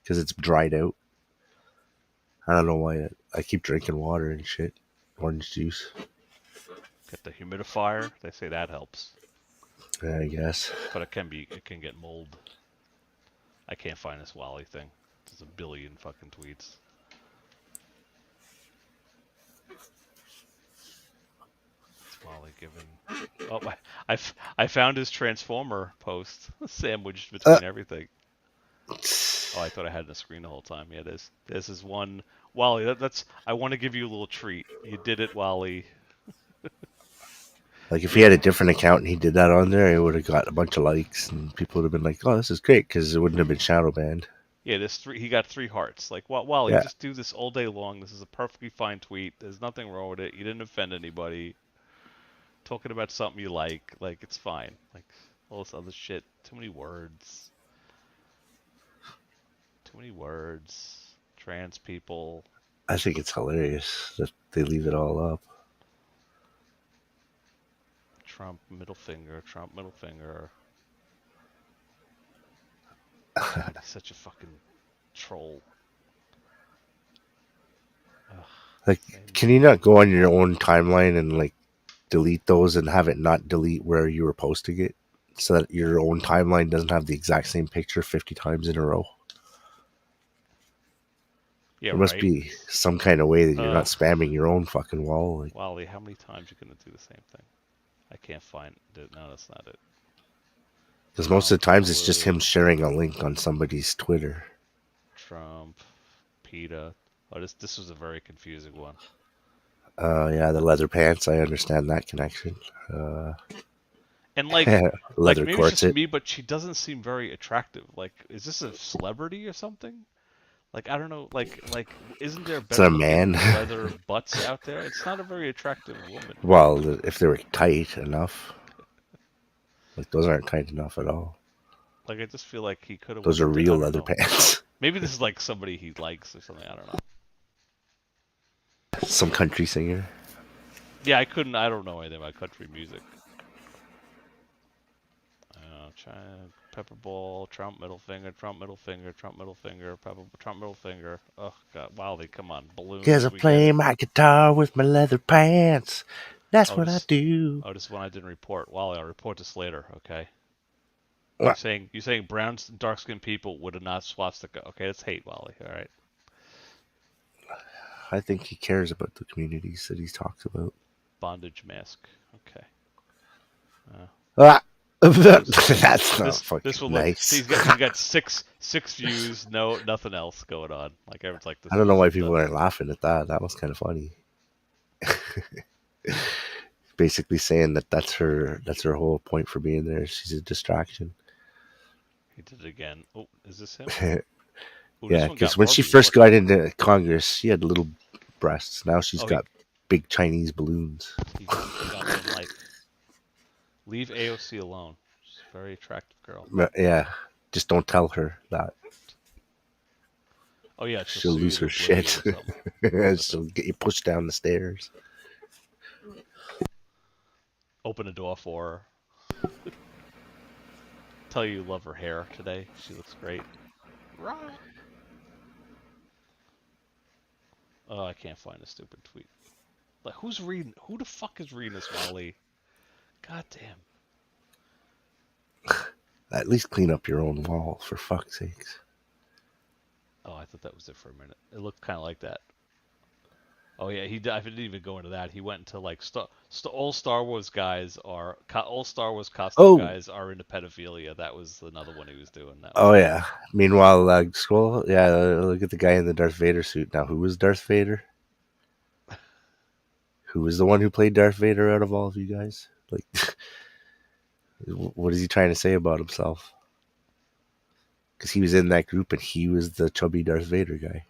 because it's dried out. I don't know why. I keep drinking water and shit. Orange juice. Get the humidifier. They say that helps. Yeah, I guess. But it can get mold. I can't find this Wally thing. There's a billion fucking tweets. It's Wally given. Oh, I found his Transformer post sandwiched between everything. Oh, I thought I had the screen the whole time. Yeah, this is one. Wally, that's. I want to give you a little treat. You did it, Wally. Like if he had a different account and he did that on there, it would have got a bunch of likes and people would have been like, "Oh, this is great," because it wouldn't have been shadow banned. Yeah, he got 3 hearts. Like, Wally, just do this all day long. This is a perfectly fine tweet. There's nothing wrong with it. You didn't offend anybody. Talking about something you like it's fine. Like all this other shit. Too many words. Too many words. Trans people. I think it's hilarious that they leave it all up. Trump middle finger. Trump middle finger. God, he's such a fucking troll. Ugh, like, can you not go on your own timeline and like delete those and have it not delete where you were posting it, so that your own timeline doesn't have the exact same picture 50 times in a row? Yeah, there must be some kind of way that you're not spamming your own fucking wall. Like, Wally, how many times are you gonna do the same thing? I can't find it. No, that's not it. because most of the times it's just him sharing a link on somebody's Twitter. Trump, PETA. Oh, this was a very confusing one. Yeah, the leather pants. I understand that connection. And like, leather maybe it's just me, but she doesn't seem very attractive. Like, is this a celebrity or something? Like, I don't know. Like, isn't there better looking leather butts out there? It's not a very attractive woman. Well, if they were tight enough. Like, those aren't tight enough at all. Like, I just feel like he could have... Those are real leather pants. Maybe this is like somebody he likes or something. I don't know. Some country singer. Yeah, I don't know anything about country music. China, Pepperball, Trump middle finger, Trump middle finger, Trump middle finger, Trump middle finger. Oh, God, Wally, come on. Balloons. Because I play my guitar with my leather pants. That's what I do. Oh, this is one I didn't report. Wally, I'll report this later, okay? What? You're saying brown, dark-skinned people would have not swastika. Okay, that's hate, Wally. All right. I think he cares about the communities that he talks about. Bondage mask. Okay. That's not fucking this will nice. He's got six views, nothing else going on. Like everyone's like, this I don't know why is people aren't laughing at that. That was kind of funny. Basically saying that's her whole point for being there. She's a distraction. He did it again. Oh, is this him? Ooh, Yeah, because when she first got into Congress, she had little breasts. Now she's got big Chinese balloons. He got them like, leave AOC alone. She's a very attractive girl. Yeah, just don't tell her that. Oh yeah, she'll lose her shit. She'll get you pushed down the stairs. Open a door for her. Tell you love her hair today. She looks great. Oh, I can't find a stupid tweet. Like, who the fuck is reading this, Wally? God damn. At least clean up your own wall, for fuck's sakes. Oh, I thought that was it for a minute. It looked kind of like that. Oh yeah, I didn't even go into that. He went into like all Star Wars guys are all Star Wars costume guys are into pedophilia. That was another one he was doing. Yeah. Meanwhile, scroll. Yeah, look at the guy in the Darth Vader suit. Now, who was Darth Vader? Who was the one who played Darth Vader out of all of you guys? Like, what is he trying to say about himself? Because he was in that group and he was the chubby Darth Vader guy.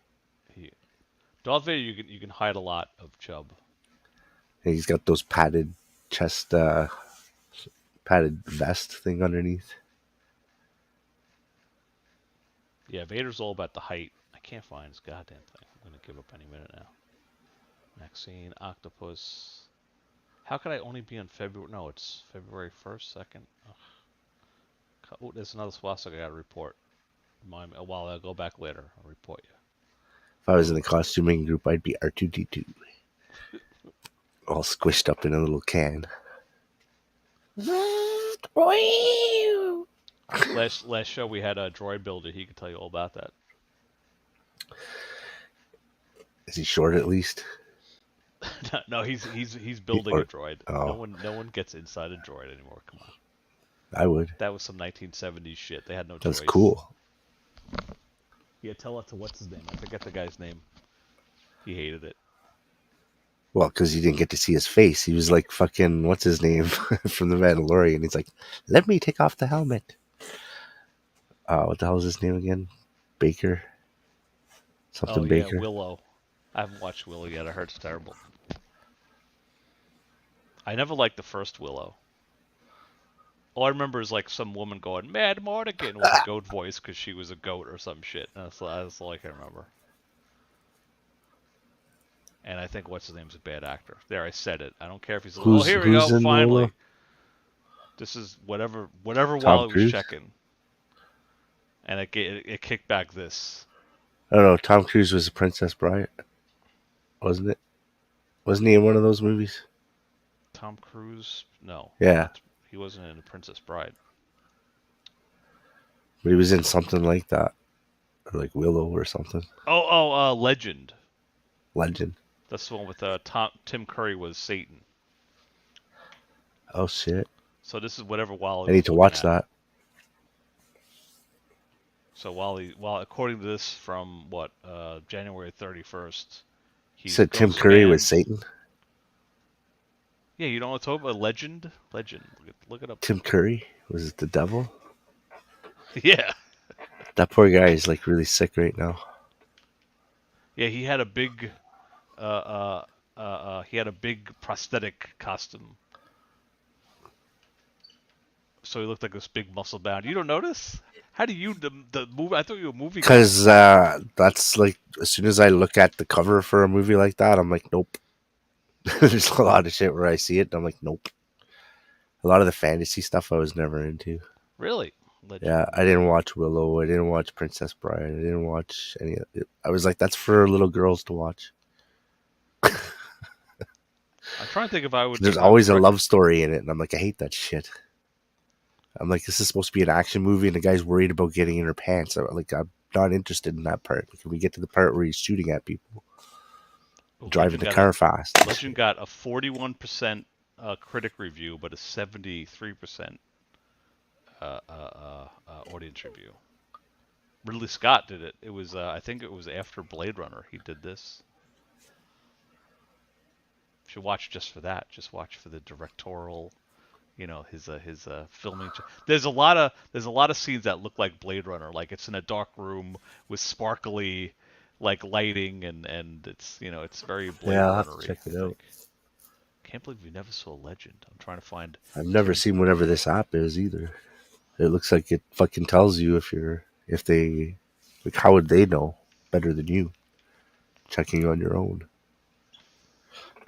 Darth Vader, you can hide a lot of chub. And he's got those padded chest, padded vest thing underneath. Yeah, Vader's all about the height. I can't find his goddamn thing. I'm gonna give up any minute now. Maxine, Octopus. How could I only be on February? No, it's February 1st, 2nd. Ugh. Oh, there's another swastika I gotta report. Remind me. Well, I'll go back later. I'll report you. If I was in the costuming group, I'd be R2-D2. All squished up in a little can. Last show we had a droid builder. He could tell you all about that. Is he short at least? No, he's building a droid. Oh. No one gets inside a droid anymore. Come on. I would. That was some 1970s shit. They had no choice. That's cool. Yeah, tell it to what's his name. I forget the guy's name. He hated it. Well, because you didn't get to see his face. He was like fucking, what's his name from the Mandalorian. He's like, let me take off the helmet. What the hell is his name again? Baker? Something Baker. Yeah, Willow. I haven't watched Willow yet. I heard it's terrible. I never liked the first Willow. All I remember is like some woman going, Mad Mardigan, with a goat voice because she was a goat or some shit. That's all I can remember. And I think what's his name's a bad actor. There, I said it. I don't care if he's. Here we go. Finally, Willow? This is whatever Wally was checking, and it kicked back this. I don't know. Tom Cruise was a Princess Bride, wasn't it? Wasn't he in one of those movies? Tom Cruise? No. Yeah. He wasn't in The Princess Bride. But he was in something like that. Or like Willow or something. Legend. Legend. That's the one with Tim Curry was Satan. Oh, shit. So this is whatever Wally. I need to watch that. So Wally, according to this from January 31st. You said Tim Curry was Satan? Yeah, you don't want to talk about Legend? Legend. Look it up. Tim Curry? Was it the devil? Yeah. That poor guy is like really sick right now. Yeah, he had a big prosthetic costume. So he looked like this big muscle bound. You don't notice? How do you the movie? I thought you were a movie guy. Because that's like, as soon as I look at the cover for a movie like that, I'm like, nope. There's a lot of shit where I see it and I'm like, nope. A lot of the fantasy stuff I was never into. Really? Legend. Yeah, I didn't watch Willow. I didn't watch Princess Bride. I didn't watch any of it. I was like, that's for little girls to watch. I'm trying to think if I would. There's always a love story in it, and I'm like, I hate that shit. I'm like, this is supposed to be an action movie, and the guy's worried about getting in her pants. I'm not interested in that part. Can we get to the part where he's shooting at people? Driving the car fast. Legend got a 41% critic review, but a 73% audience review. Ridley Scott did it. It was I think it was after Blade Runner he did this. You should watch just for that. Just watch for the directorial, his filming. There's a lot of scenes that look like Blade Runner. Like it's in a dark room with sparkly, like lighting, and it's it's very Blade Yeah, I'll have to Runner-y. check it out. Can't believe we never saw Legend. I'm trying to find. I've never seen whatever this app is either. It looks like it fucking tells you if they, like, how would they know better than you? Checking on your own.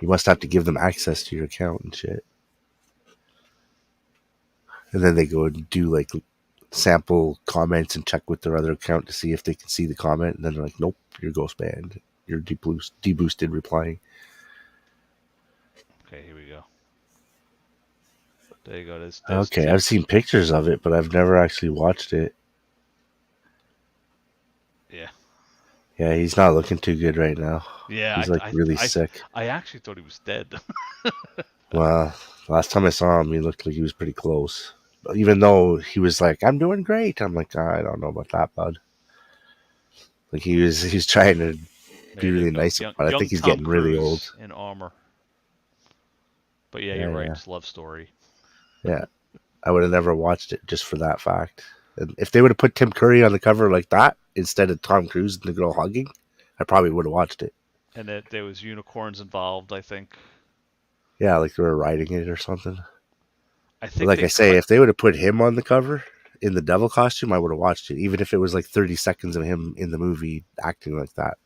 You must have to give them access to your account and shit. And then they go and do like sample comments and check with their other account to see if they can see the comment. And then they're like, nope, you're ghost banned. You're deboosted replying. Okay, here we go. There you go. There's Okay, I've seen pictures of it, but I've never actually watched it. Yeah. Yeah, he's not looking too good right now. Yeah, he's really sick. I actually thought he was dead. Well, last time I saw him, he looked like he was pretty close. Even though he was like, "I'm doing great," I'm like, I don't know about that, bud. Like he's trying to be really nice, but I think he's getting really old. In armor. But yeah, you're right. It's a love story. Yeah, I would have never watched it just for that fact. And if they would have put Tim Curry on the cover like that instead of Tom Cruise and the girl hugging, I probably would have watched it. And that there was unicorns involved, I think. Yeah, like they were riding it or something. I think, like I say, if they would have put him on the cover in the devil costume, I would have watched it. Even if it was like 30 seconds of him in the movie acting like that,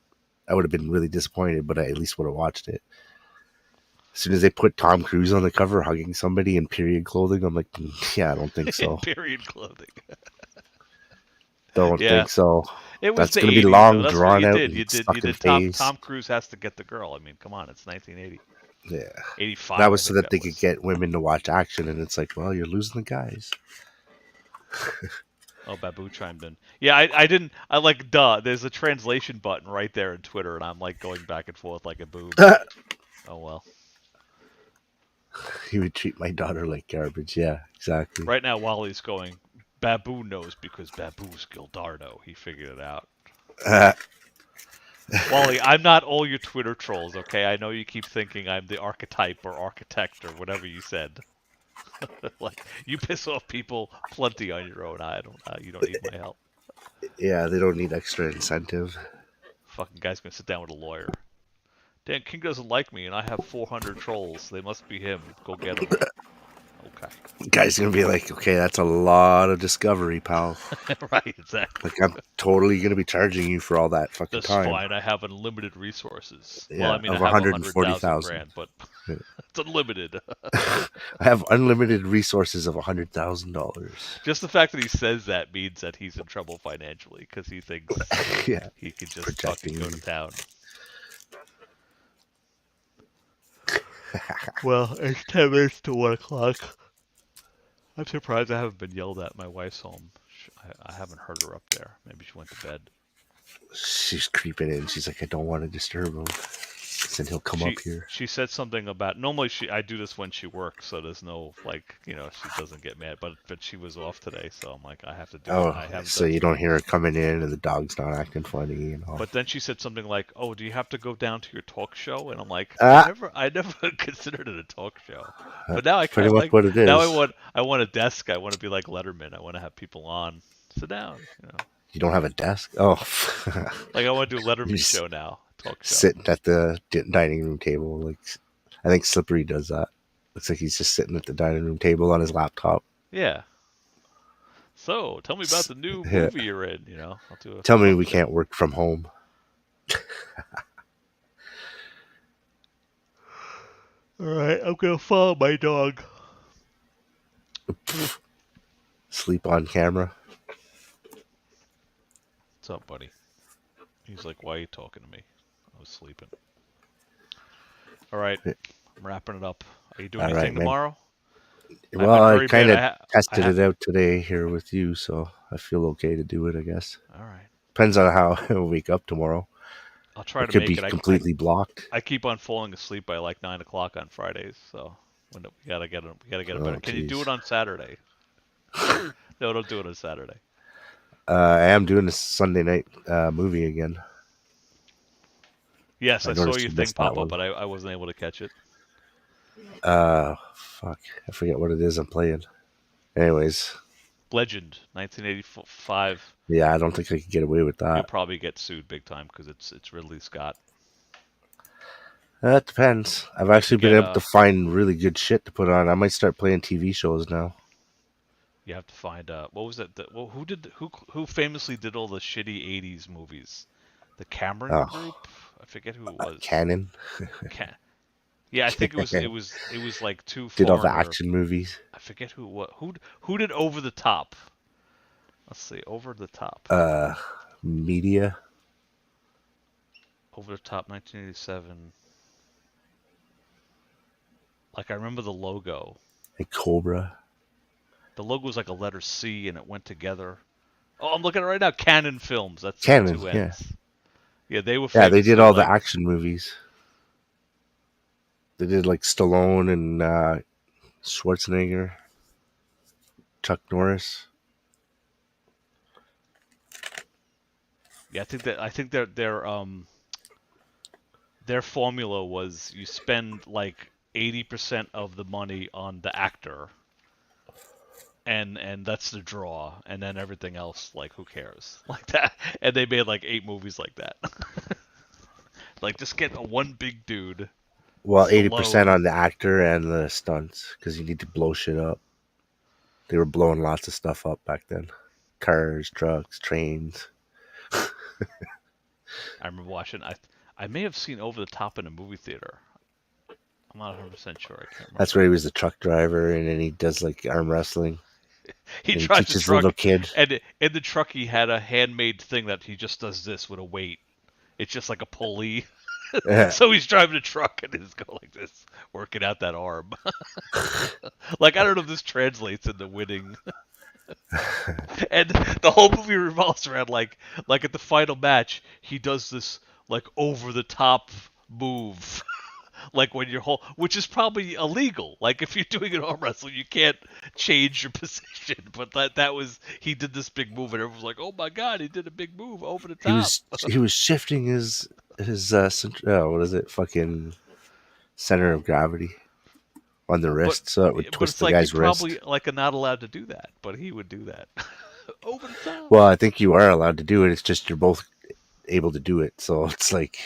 I would have been really disappointed, but I at least would have watched it. As soon as they put Tom Cruise on the cover hugging somebody in period clothing, I'm like, yeah, I don't think so. Period clothing. Don't think so. It was That's the going to be 80s, long, though. That's drawn what out. You did Tom Cruise has to get the girl. I mean, come on, it's 1980. Yeah. 85. That was so that they could get women to watch action, and it's like, well, you're losing the guys. Oh, Babu chimed in. Yeah, I didn't. I like, duh. There's a translation button right there in Twitter, and I'm like going back and forth like a boob. Oh, well. He would treat my daughter like garbage. Yeah, exactly. Right now, Wally's going, Babu knows because Babu's Gildardo. He figured it out. Wally, I'm not all your Twitter trolls, okay? I know you keep thinking I'm the archetype or architect or whatever you said. Like, you piss off people plenty on your own. You don't need my help. Yeah, they don't need extra incentive. Fucking guy's gonna sit down with a lawyer. Dan King doesn't like me, and I have 400 trolls. They must be him. Go get him. Okay. Guy's gonna be like, okay, that's a lot of discovery, pal. Right, exactly. Like, I'm totally gonna be charging you for all that fucking That's time. fine. I have unlimited resources. Yeah, well, I mean, of I have 140,000 grand, but it's unlimited. I have unlimited resources of $100,000. Just the fact that he says that means that he's in trouble financially because he thinks he could just fucking go to town. Well, it's 10 minutes to 1 o'clock. I'm surprised I haven't been yelled at. My wife's home. I haven't heard her up there. Maybe she went to bed. She's creeping in. She's like, I don't want to disturb him. Said he'll come up here. She said something about, normally I do this when she works, so there's no, like, she doesn't get mad, but she was off today, so I'm like, I have to do it. I haven't so you don't hear her coming in and the dog's not acting funny and all. But then she said something like, oh, do you have to go down to your talk show? And I'm like, I never considered it a talk show. But now I kind of like, what it is. Now I want a desk. I want to be like Letterman. I want to have people on. Sit down, You don't have a desk? Oh. Like, I want to do a Letterman show now. Talk show. Sitting at the dining room table. Like, I think Slippery does that. Looks like he's just sitting at the dining room table on his laptop. Yeah. So, tell me about the new movie you're in, I'll do Tell me we can't work from home. All right, I'm going to follow my dog. Sleep on camera. What's up, buddy? He's like, why are you talking to me? I was sleeping. All right, I'm wrapping it up. Are you doing anything tomorrow? Well, I kind of tested it out today here with you, so I feel okay to do it, I guess. All right. Depends on how I wake up tomorrow. I'll try to could make be it. completely blocked. I keep on falling asleep by like 9 o'clock on Fridays, so we gotta get it better. Can you do it on Saturday? No, don't do it on Saturday. I am doing a Sunday night movie again. Yes, I saw noticed your you thing missed that pop up, one. but I wasn't able to catch it. Fuck. I forget what it is I'm playing. Anyways. Legend, 1985. Yeah, I don't think I could get away with You'll that. probably get sued big time because it's Ridley Scott. That depends. I've actually been get, able to find really good shit to put on. I might start playing TV shows now. You have to find what was it? Who famously did all the shitty '80s movies? The Cameron Group. I forget who it was. Canon. Yeah, I think it was like two. Did all the action movies. I forget who did Over the Top. Let's see, Over the Top. Media. Over the Top, 1987. Like I remember the logo. And Cobra. The logo was like a letter C, and it went together. Oh, I'm looking at it right now. Canon Films. That's Canon. two N's. Yeah, they were. Yeah, they did all the action movies. They did like Stallone and Schwarzenegger, Chuck Norris. Yeah, I think their formula was you spend like 80% of the money on the actor, and that's the draw, and then everything else, like, who cares, like that. And they made like 8 movies like that. Like, just get one big dude. Well, 80% on the actor and the stunts, because you need to blow shit up. They were blowing lots of stuff up back then. Cars, trucks, trains. I remember watching. I may have seen Over the Top in a movie theater. I'm not 100% sure. I can't remember. That's where he was the truck driver, and then he does like arm wrestling. He drives teaches the truck, little kid. and in the truck he had a handmade thing that he just does this with a weight. It's just like a pulley. So he's driving a truck and he's going like this, working out that arm. Like, I don't know if this translates into winning. And the whole movie revolves around like at the final match, he does this like over the top move. Like when you're which is probably illegal. Like if you're doing an arm wrestling, you can't change your position. But he did this big move, and everyone's like, "Oh my god, he did a big move over the top." He was shifting his what is it? Fucking center of gravity on the wrist, so it would twist the guy's wrist. Probably like not allowed to do that, but he would do that over the top. Well, I think you are allowed to do it. It's just you're both able to do it, so it's like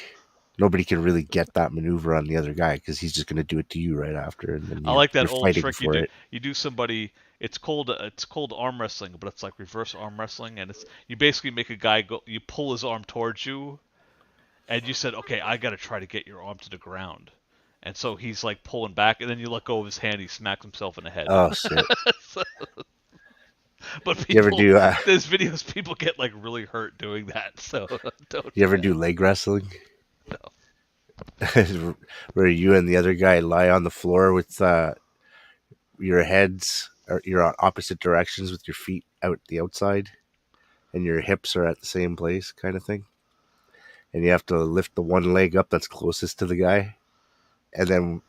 nobody can really get that maneuver on the other guy because he's just going to do it to you right after. And then I like that old trick you do. You do somebody. It's called arm wrestling, but it's like reverse arm wrestling, and you basically make a guy go. You pull his arm towards you, and you said, "Okay, I got to try to get your arm to the ground." And so he's like pulling back, and then you let go of his hand. He smacks himself in the head. Oh shit! But people, you ever do? There's videos people get like really hurt doing that. So don't. You ever do leg wrestling? No. Where you and the other guy lie on the floor with your heads, or you're on opposite directions with your feet out the outside, and your hips are at the same place, kind of thing. And you have to lift the one leg up that's closest to the guy, and then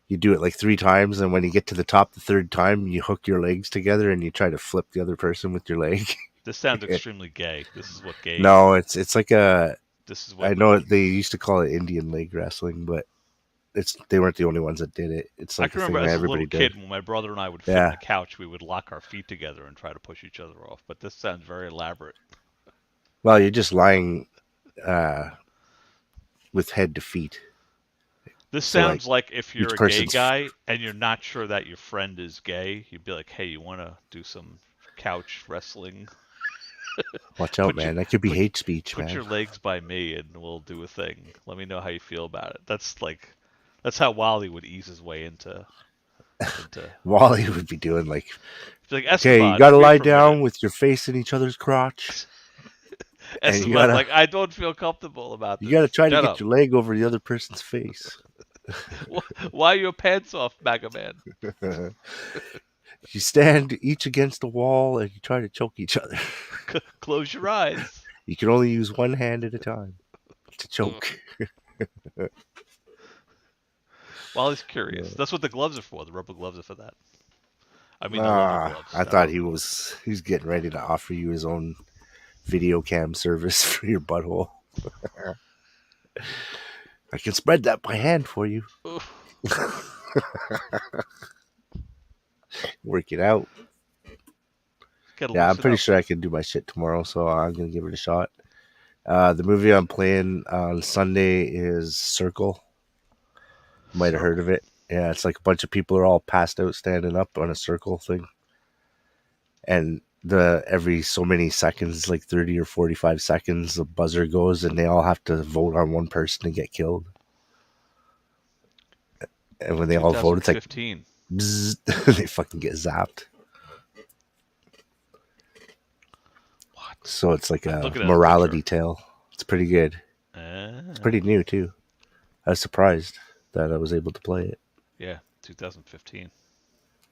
you do it like 3 times. And when you get to the top the 3rd time, you hook your legs together and you try to flip the other person with your leg. This sounds extremely gay. This is what gay. No, it's like a. This is what I know they used to call it Indian leg wrestling, but they weren't the only ones that did it. It's like I can remember as a little kid did. when my brother and I would fit on the couch, we would lock our feet together and try to push each other off. But this sounds very elaborate. Well, you're just lying with head to feet. This sounds like if you're a gay guy and you're not sure that your friend is gay, you'd be like, "Hey, you want to do some couch wrestling?" Watch out, man. That could be hate speech, man. Put your legs by me and we'll do a thing. Let me know how you feel about it. That's how Wally would ease his way into Wally would be doing like okay, you gotta lie down with your face in each other's crotch. And you gotta, like, I don't feel comfortable about this. You gotta try to get your leg over the other person's face. Why are your pants off, Mega Man? You stand each against a wall and you try to choke each other. Close your eyes. You can only use one hand at a time to choke. Wally's curious. That's what the gloves are for. The rubber gloves are for that. I mean, the leather gloves. I thought he's getting ready to offer you his own video cam service for your butthole. I can spread that by hand for you. Work it out. Yeah, I'm pretty sure I can do my shit tomorrow, so I'm gonna give it a shot. The movie I'm playing on Sunday is Circle. Might have heard of it. Yeah, it's like a bunch of people are all passed out standing up on a circle thing. And every so many seconds, like 30 or 45 seconds, the buzzer goes and they all have to vote on one person to get killed. And when they all vote, it's like bzz, they fucking get zapped. What? So it's like a morality tale. It's pretty good. It's pretty new too. I was surprised that I was able to play it. Yeah, 2015.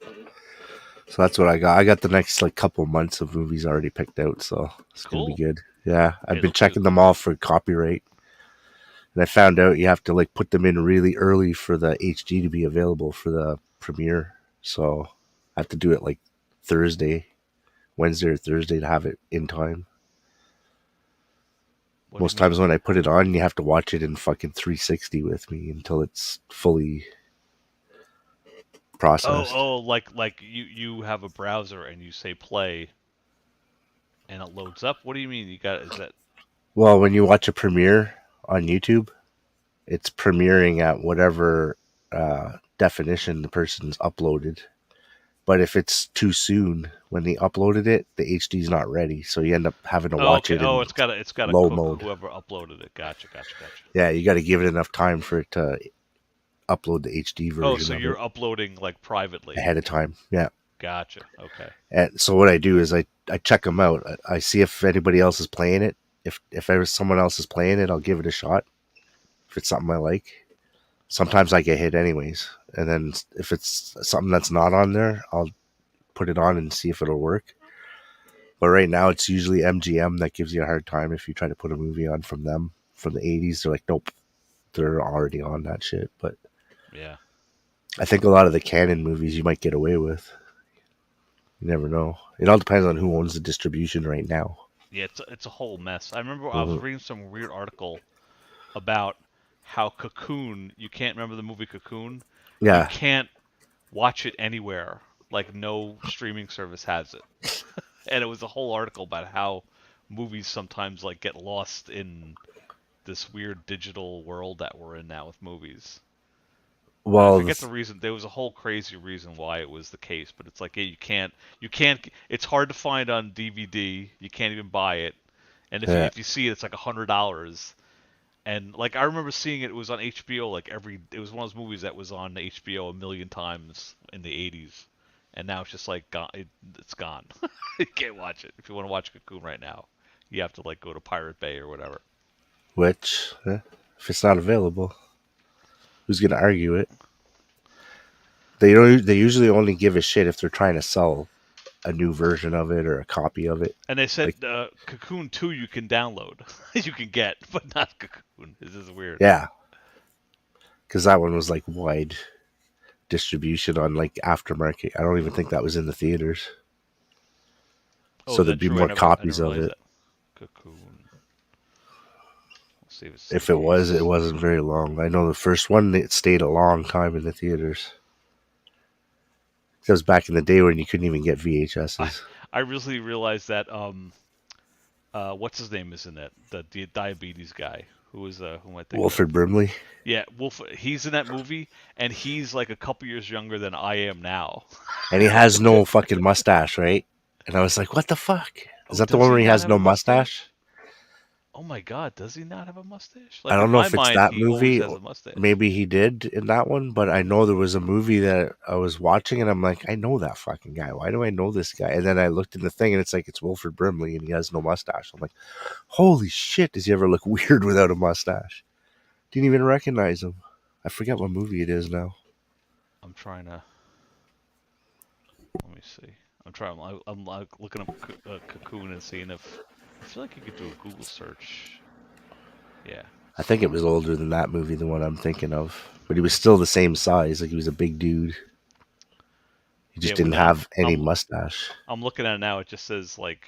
So that's what I got. I got the next like couple months of movies already picked out, so it's gonna be good. Yeah, I've been checking them all for copyright, and I found out you have to like put them in really early for the HD to be available for the premiere. So I have to do it like Wednesday or Thursday to have it in time. Most times when I put it on, you have to watch it in fucking 360 with me until it's fully processed. Oh, like you have a browser and you say play, and it loads up. What do you mean? Is that? Well, when you watch a premiere on YouTube, it's premiering at whatever definition the person's uploaded. But if it's too soon when they uploaded it, the HD is not ready, so you end up having to watch it. Oh, it's got to low mode. Whoever uploaded it. Gotcha. Yeah, you got to give it enough time for it to upload the HD version. Oh, so you're uploading like privately ahead of time. Yeah. Gotcha. Okay. And so what I do is I check them out. I see if anybody else is playing it. If someone else is playing it, I'll give it a shot. If it's something I like. Sometimes I get hit anyways. And then if it's something that's not on there, I'll put it on and see if it'll work. But right now it's usually MGM that gives you a hard time if you try to put a movie on from them from the 80s. They're like, nope, they're already on that shit. But yeah, I think a lot of the canon movies you might get away with. You never know. It all depends on who owns the distribution right now. Yeah, it's a whole mess. I remember I was reading some weird article about how Cocoon, you can't remember the movie Cocoon? Yeah. You can't watch it anywhere. Like, no streaming service has it. And it was a whole article about how movies sometimes, like, get lost in this weird digital world that we're in now with movies. Well, I forget the reason. There was a whole crazy reason why it was the case, but it's like, yeah, you can't, it's hard to find on DVD. You can't even buy it. And if you see it, it's like $100. And like I remember seeing it was on HBO it was one of those movies that was on HBO a million times in the 80s, and now it's just like gone. It's gone. You can't watch it. If you want to watch Cocoon right now, you have to like go to Pirate Bay or whatever. Which, if it's not available, who's gonna argue it? They usually only give a shit if they're trying to sell a new version of it or a copy of it. And they said Cocoon 2 you can download, you can get, but not Cocoon. This is weird. Yeah, because that one was like wide distribution on like aftermarket. I don't even think that was in the theaters. So there'd be more copies of it. Cocoon. Let's see if it was, it wasn't very long. I know the first one it stayed a long time in the theaters. That was back in the day when you couldn't even get VHSs. I really realized that what's his name is in that, the diabetes guy who was who am I thinking Wilford Brimley. Yeah, he's in that movie, and he's like a couple years younger than I am now. And he has no fucking mustache, right? And I was like, what the fuck? Is that the one where he has no mustache? Oh my god, does he not have a mustache? Like, I don't know if it's that movie. Mustache. Maybe he did in that one, but I know there was a movie that I was watching, and I'm like, I know that fucking guy. Why do I know this guy? And then I looked in the thing, and it's like, it's Wilford Brimley, and he has no mustache. I'm like, holy shit, does he ever look weird without a mustache? Didn't even recognize him. I forget what movie it is now. I'm trying to... Let me see. I'm like looking up Cocoon and seeing if... I feel like you could do a Google search. Yeah. I think it was older than that movie, the one I'm thinking of. But he was still the same size. Like, he was a big dude. He just Yeah, didn't when have any I'm mustache. I'm looking at it now, it just says like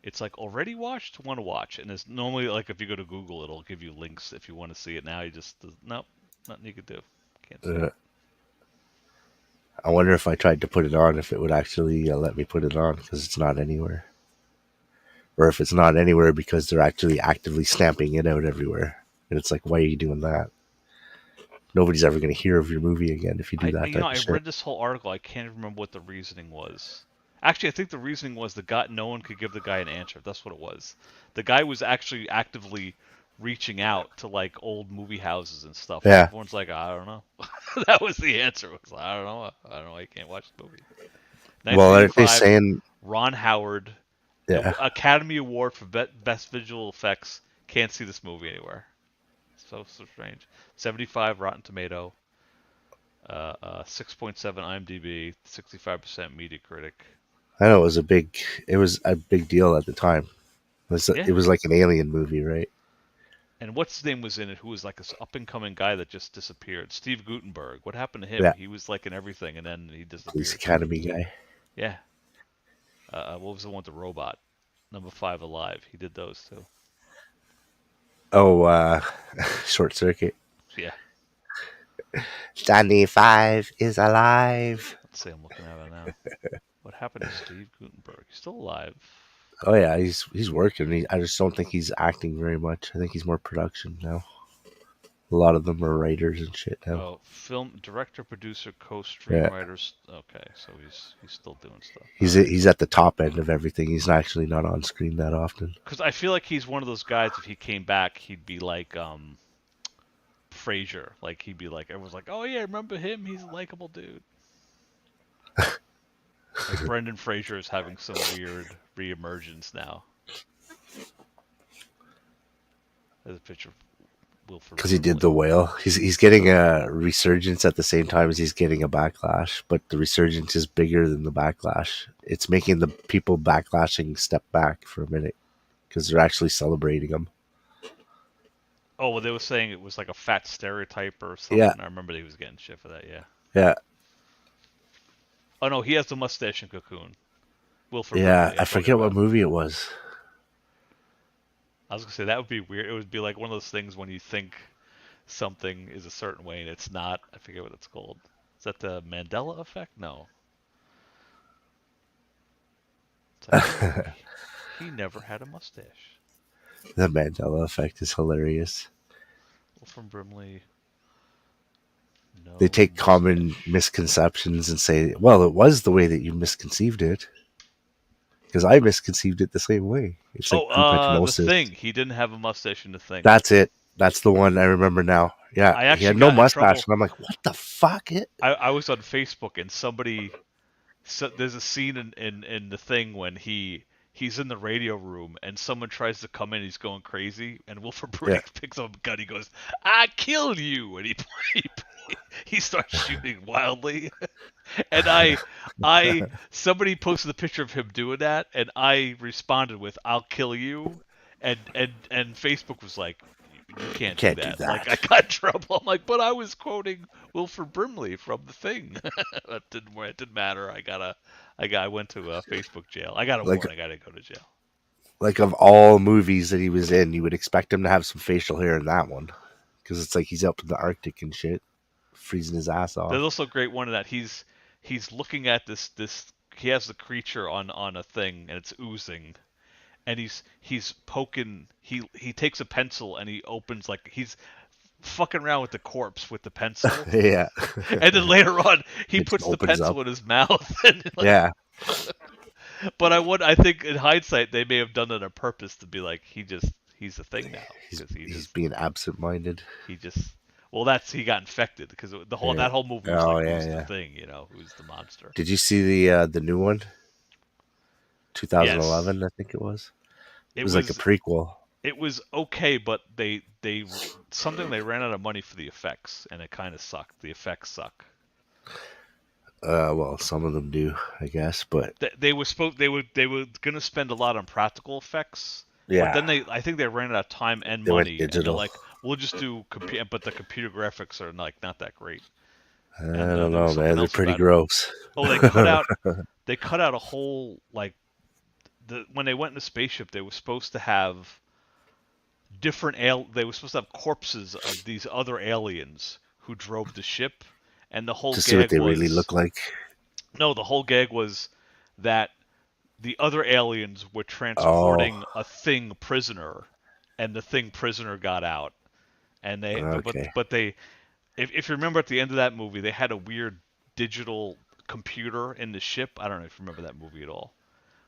it's like already watched, want to watch, and it's normally like if you go to Google, it'll give you links if you want to see it. Now you just nope, nothing you could do. Can't see it. I wonder if I tried to put it on, if it would actually let me put it on, because it's not anywhere. Or if it's not anywhere because they're actually actively stamping it out everywhere. And it's like, why are you doing that? Nobody's ever going to hear of your movie again if you do that type of I shit. read this whole article. I can't remember what the reasoning was. Actually, I think the reasoning was the guy. No one could give the guy an answer. That's what it was. The guy was actually actively reaching out to like old movie houses and stuff. Yeah. And everyone's like, I don't know. That was the answer. It was like, I don't know. I don't know. I can't watch the movie. Well, aren't they 1985, saying... Ron Howard, Yeah. Academy Award for Best Visual Effects. Can't see this movie anywhere. So strange. 75 Rotten Tomato. 6.7 IMDb, 65% Metacritic. I know it was a big deal at the time. It was like an alien movie, right? And what's his name was in it? Who was like this up and coming guy that just disappeared? Steve Guttenberg. What happened to him? Yeah. He was like in everything, and then he disappeared. Police Academy guy. Yeah. What was the one with the robot? Number 5 Alive. He did those too. Oh, Short Circuit. Yeah. Johnny 5 is alive. Let's see. I'm looking at it now. What happened to Steve Guttenberg? He's still alive. Oh yeah, he's working. I just don't think he's acting very much. I think he's more production now. A lot of them are writers and shit now. Oh, film director, producer, co-screenwriters. Yeah. Okay, so he's still doing stuff. He's at the top end of everything. He's actually not on screen that often. Because I feel like he's one of those guys. If he came back, he'd be like Frasier. Like he'd be like everyone's like, oh yeah, remember him? He's a likable dude. Like Brendan Fraser is having some weird reemergence now. There's a picture of Wilford. Because he did The Whale. He's getting a resurgence at the same time as he's getting a backlash, but the resurgence is bigger than the backlash. It's making the people backlashing step back for a minute because they're actually celebrating him. Oh, well, they were saying it was like a fat stereotype or something. Yeah. I remember he was getting shit for that, yeah. Yeah. Oh, no, he has the mustache in Cocoon. Wilford. Yeah, I forget what movie it was. I was going to say, that would be weird. It would be like one of those things when you think something is a certain way and it's not. I forget what it's called. Is that the Mandela effect? No. He never had a mustache. The Mandela effect is hilarious. From Brimley. No They take common misconceptions and say, well, it was the way that you misconceived it. Because I misconceived it the same way. It's like The Thing. He didn't have a mustache in The Thing. That's it. That's the one I remember now. Yeah, he had no mustache. And I'm like, what the fuck? I was on Facebook and somebody... So there's a scene in The Thing when he's in the radio room and someone tries to come in, he's going crazy, and Wilford Brimley picks up a gun, he goes, I kill you, and he starts shooting wildly. And somebody posted a picture of him doing that, and I responded with, I'll kill you, and Facebook was like, you can't do that. Like, I got in trouble. I'm like, but I was quoting Wilford Brimley from The Thing. It didn't matter. I went to Facebook jail. I got a warning. I got to go to jail. Like, of all movies that he was in, you would expect him to have some facial hair in that one. Because it's like he's up in the Arctic and shit, freezing his ass off. There's also a great one in that he's looking at this. He has the creature on a thing, and it's oozing. And he's poking. He takes a pencil and he opens, like he's fucking around with the corpse with the pencil. Yeah. And then later on, he puts the pencil in his mouth. And yeah. But I think in hindsight they may have done it on purpose to be like he's the Thing now. He's being absent-minded. He got infected because that whole movie was who's the Thing, who's the monster. Did you see the new one? 2011, yes. I think it was. It was like a prequel. It was okay, but they ran out of money for the effects, and it kind of sucked. The effects suck. Well, some of them do, I guess, but they were gonna spend a lot on practical effects. Yeah. But then I think they ran out of time and money, and they're like, we'll just do but the computer graphics are not that great. I And, don't there know, was something man. They're else pretty about it. gross. Oh, they cut out a whole when they went in the spaceship, they were supposed to have they were supposed to have corpses of these other aliens who drove the ship, and the whole To see what gag they was really look like. no, the whole gag was that the other aliens were Oh, transporting a thing prisoner, and the thing prisoner got out, and okay. but they if you remember at the end of that movie, they had a weird digital computer in the ship. I don't know if you remember that movie at all.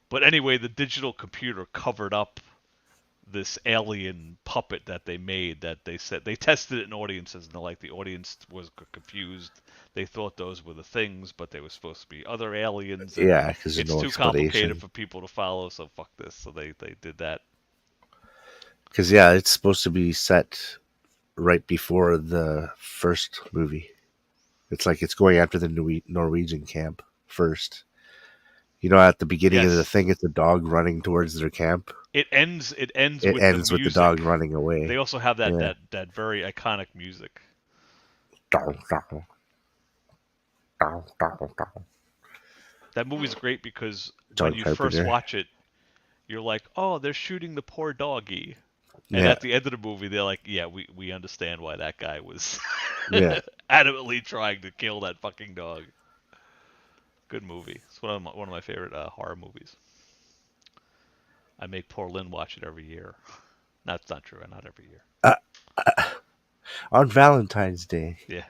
But anyway, the digital computer covered up this alien puppet that they made that they said they tested it in audiences, and the audience was confused. They thought those were the things, but they were supposed to be other aliens, and Yeah, because there's it's no too complicated explanation. for people to follow, so fuck this. So they did that. Because, yeah, it's supposed to be set right before the first movie. It's like it's going after the Norwegian camp first. You know, at the beginning of the Yes. thing, it's a dog running towards their camp. It ends It with ends the with the music. dog running away. They also have that Yeah. that very iconic music. That movie's great because John when you first Carpenter. watch it, you're like, oh, they're shooting the poor doggy. And Yeah. at the end of the movie, they're like, yeah, we understand why that guy was Yeah. adamantly trying to kill that fucking dog. Good movie. It's one of my favorite horror movies. I make poor Lynn watch it every year. That's not true. Not every year. On Valentine's Day. Yeah.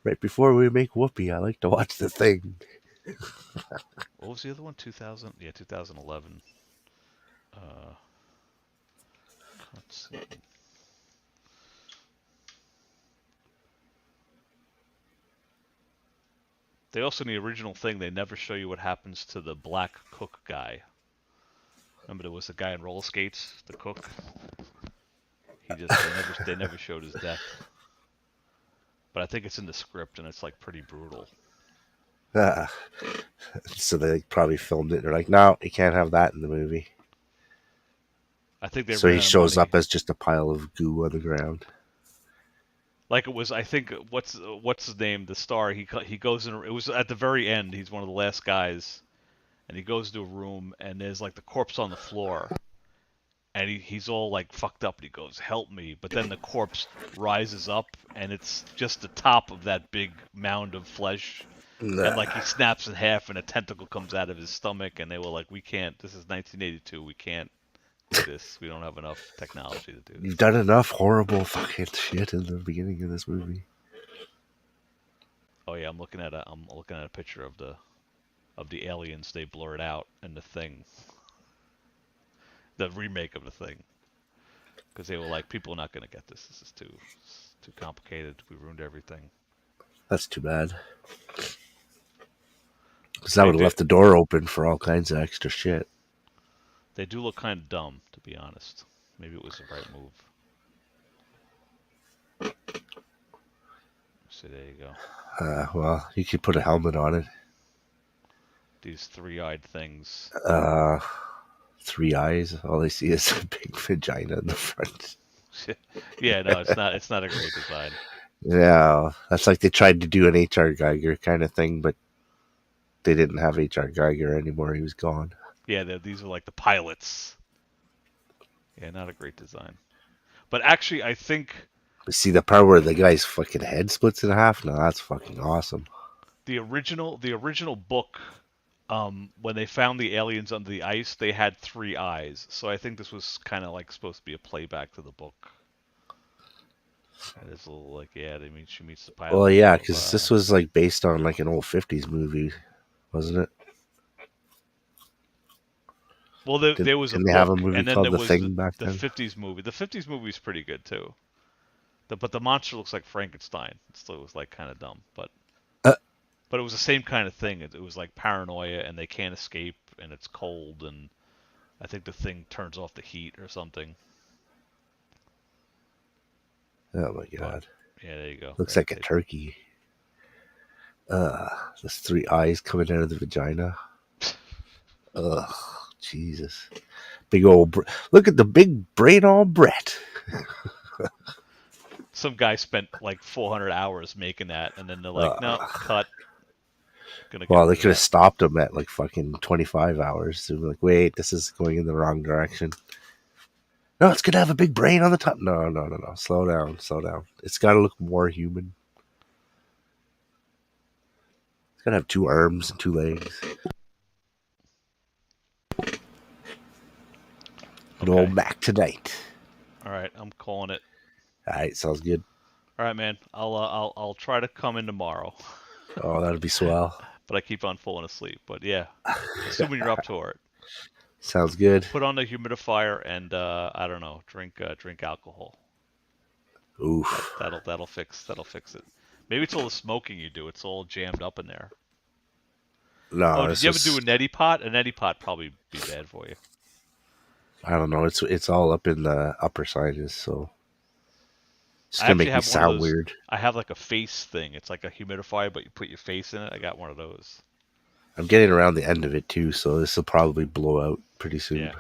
Right before we make Whoopi, I like to watch The Thing. What was the other one? 2000? Yeah, 2011. Let's see. They also, in the original thing, they never show you what happens to the black cook guy. Remember, there was the guy in roller skates, the cook. They never showed his death. But I think it's in the script, and it's like pretty brutal. So they probably filmed it. They're like, no, you can't have that in the movie. I think they so ran he out of shows money. up as just a pile of goo on the ground. Like it was, I think, what's his name? The star. He goes in. It was at the very end. He's one of the last guys, and he goes to a room, and there's like the corpse on the floor, and he's all like fucked up, and he goes, "Help me!" But then the corpse rises up, and it's just the top of that big mound of flesh, and like he snaps in half, and a tentacle comes out of his stomach, and they were like, "We can't. This is 1982. We can't do this. We don't have enough technology to do this." You've done enough horrible fucking shit in the beginning of this movie. Oh yeah, I'm looking at a picture of the aliens they blurred out in The Thing, the remake of The Thing, because they were like, people are not gonna get this. This is too complicated. We ruined everything. That's too bad. Because that would have left the door open for all kinds of extra shit. They do look kind of dumb, to be honest. Maybe it was the right move. So there you go. Well, you could put a helmet on it. These three-eyed things. 3 eyes. All they see is a big vagina in the front. Yeah, no, it's not a great design. Yeah, that's like they tried to do an H.R. Geiger kind of thing, but they didn't have H.R. Geiger anymore. He was gone. Yeah, these are like the pilots. Yeah, not a great design. But actually, I think... See the part where the guy's fucking head splits in half? No, that's fucking awesome. The original book, when they found the aliens under the ice, they had 3 eyes. So I think this was kind of like supposed to be a playback to the book. And it's a little like, yeah, she meets the pilot. Well, yeah, because this was like based on like an old 50s movie, wasn't it? Well, there was a book, have a movie and then called there The was Thing back the then? 50s movie. The 50s movie is pretty good too. But the monster looks like Frankenstein. It still was like kind of dumb, but it was the same kind of thing. It was like paranoia, and they can't escape, and it's cold, and I think the thing turns off the heat or something. Oh my god! But, yeah, there you go. Looks like a turkey. There's 3 eyes coming out of the vagina. Ugh, Jesus! Big old look at the big brain on Brett. Some guy spent like 400 hours making that, and then they're like, no, cut. Gonna get Well, they rid of could have that. stopped him at like fucking 25 hours. They were like, wait, this is going in the wrong direction. No, it's gonna have a big brain on the top. No. Slow down, slow down. It's gotta look more human. It's gotta have 2 arms and 2 legs. No Okay. Mac tonight. All right, I'm calling it. All right, sounds good. All right, man. I'll try to come in tomorrow. Oh, that'd be swell. But I keep on falling asleep. But yeah, assuming you're up to it. Sounds good. Put on the humidifier and I don't know, drink alcohol. Oof. That'll fix it. Maybe it's all the smoking you do. It's all jammed up in there. No. Oh, did you ever do a neti pot? A neti pot probably be bad for you. I don't know. It's all up in the upper sinus, so it's I gonna actually make me have one of sound those. weird. I have like a face thing. It's like a humidifier, but you put your face in it. I got one of those. I'm getting around the end of it too, so this will probably blow out pretty soon. Yeah.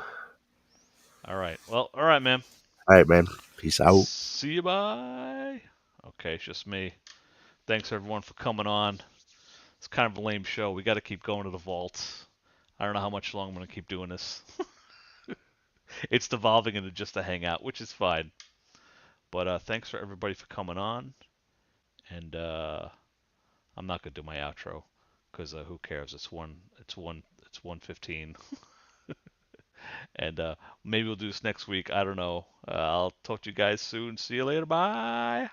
All right. Well, all right, man. All right, man. Peace out. See you. Bye. Okay, it's just me. Thanks everyone for coming on. It's kind of a lame show. We got to keep going to the vaults. I don't know how much longer I'm going to keep doing this. It's devolving into just a hangout, which is fine. But thanks for everybody for coming on. And I'm not gonna do my outro because who cares? It's 1:15. And maybe we'll do this next week. I don't know. I'll talk to you guys soon. See you later. Bye.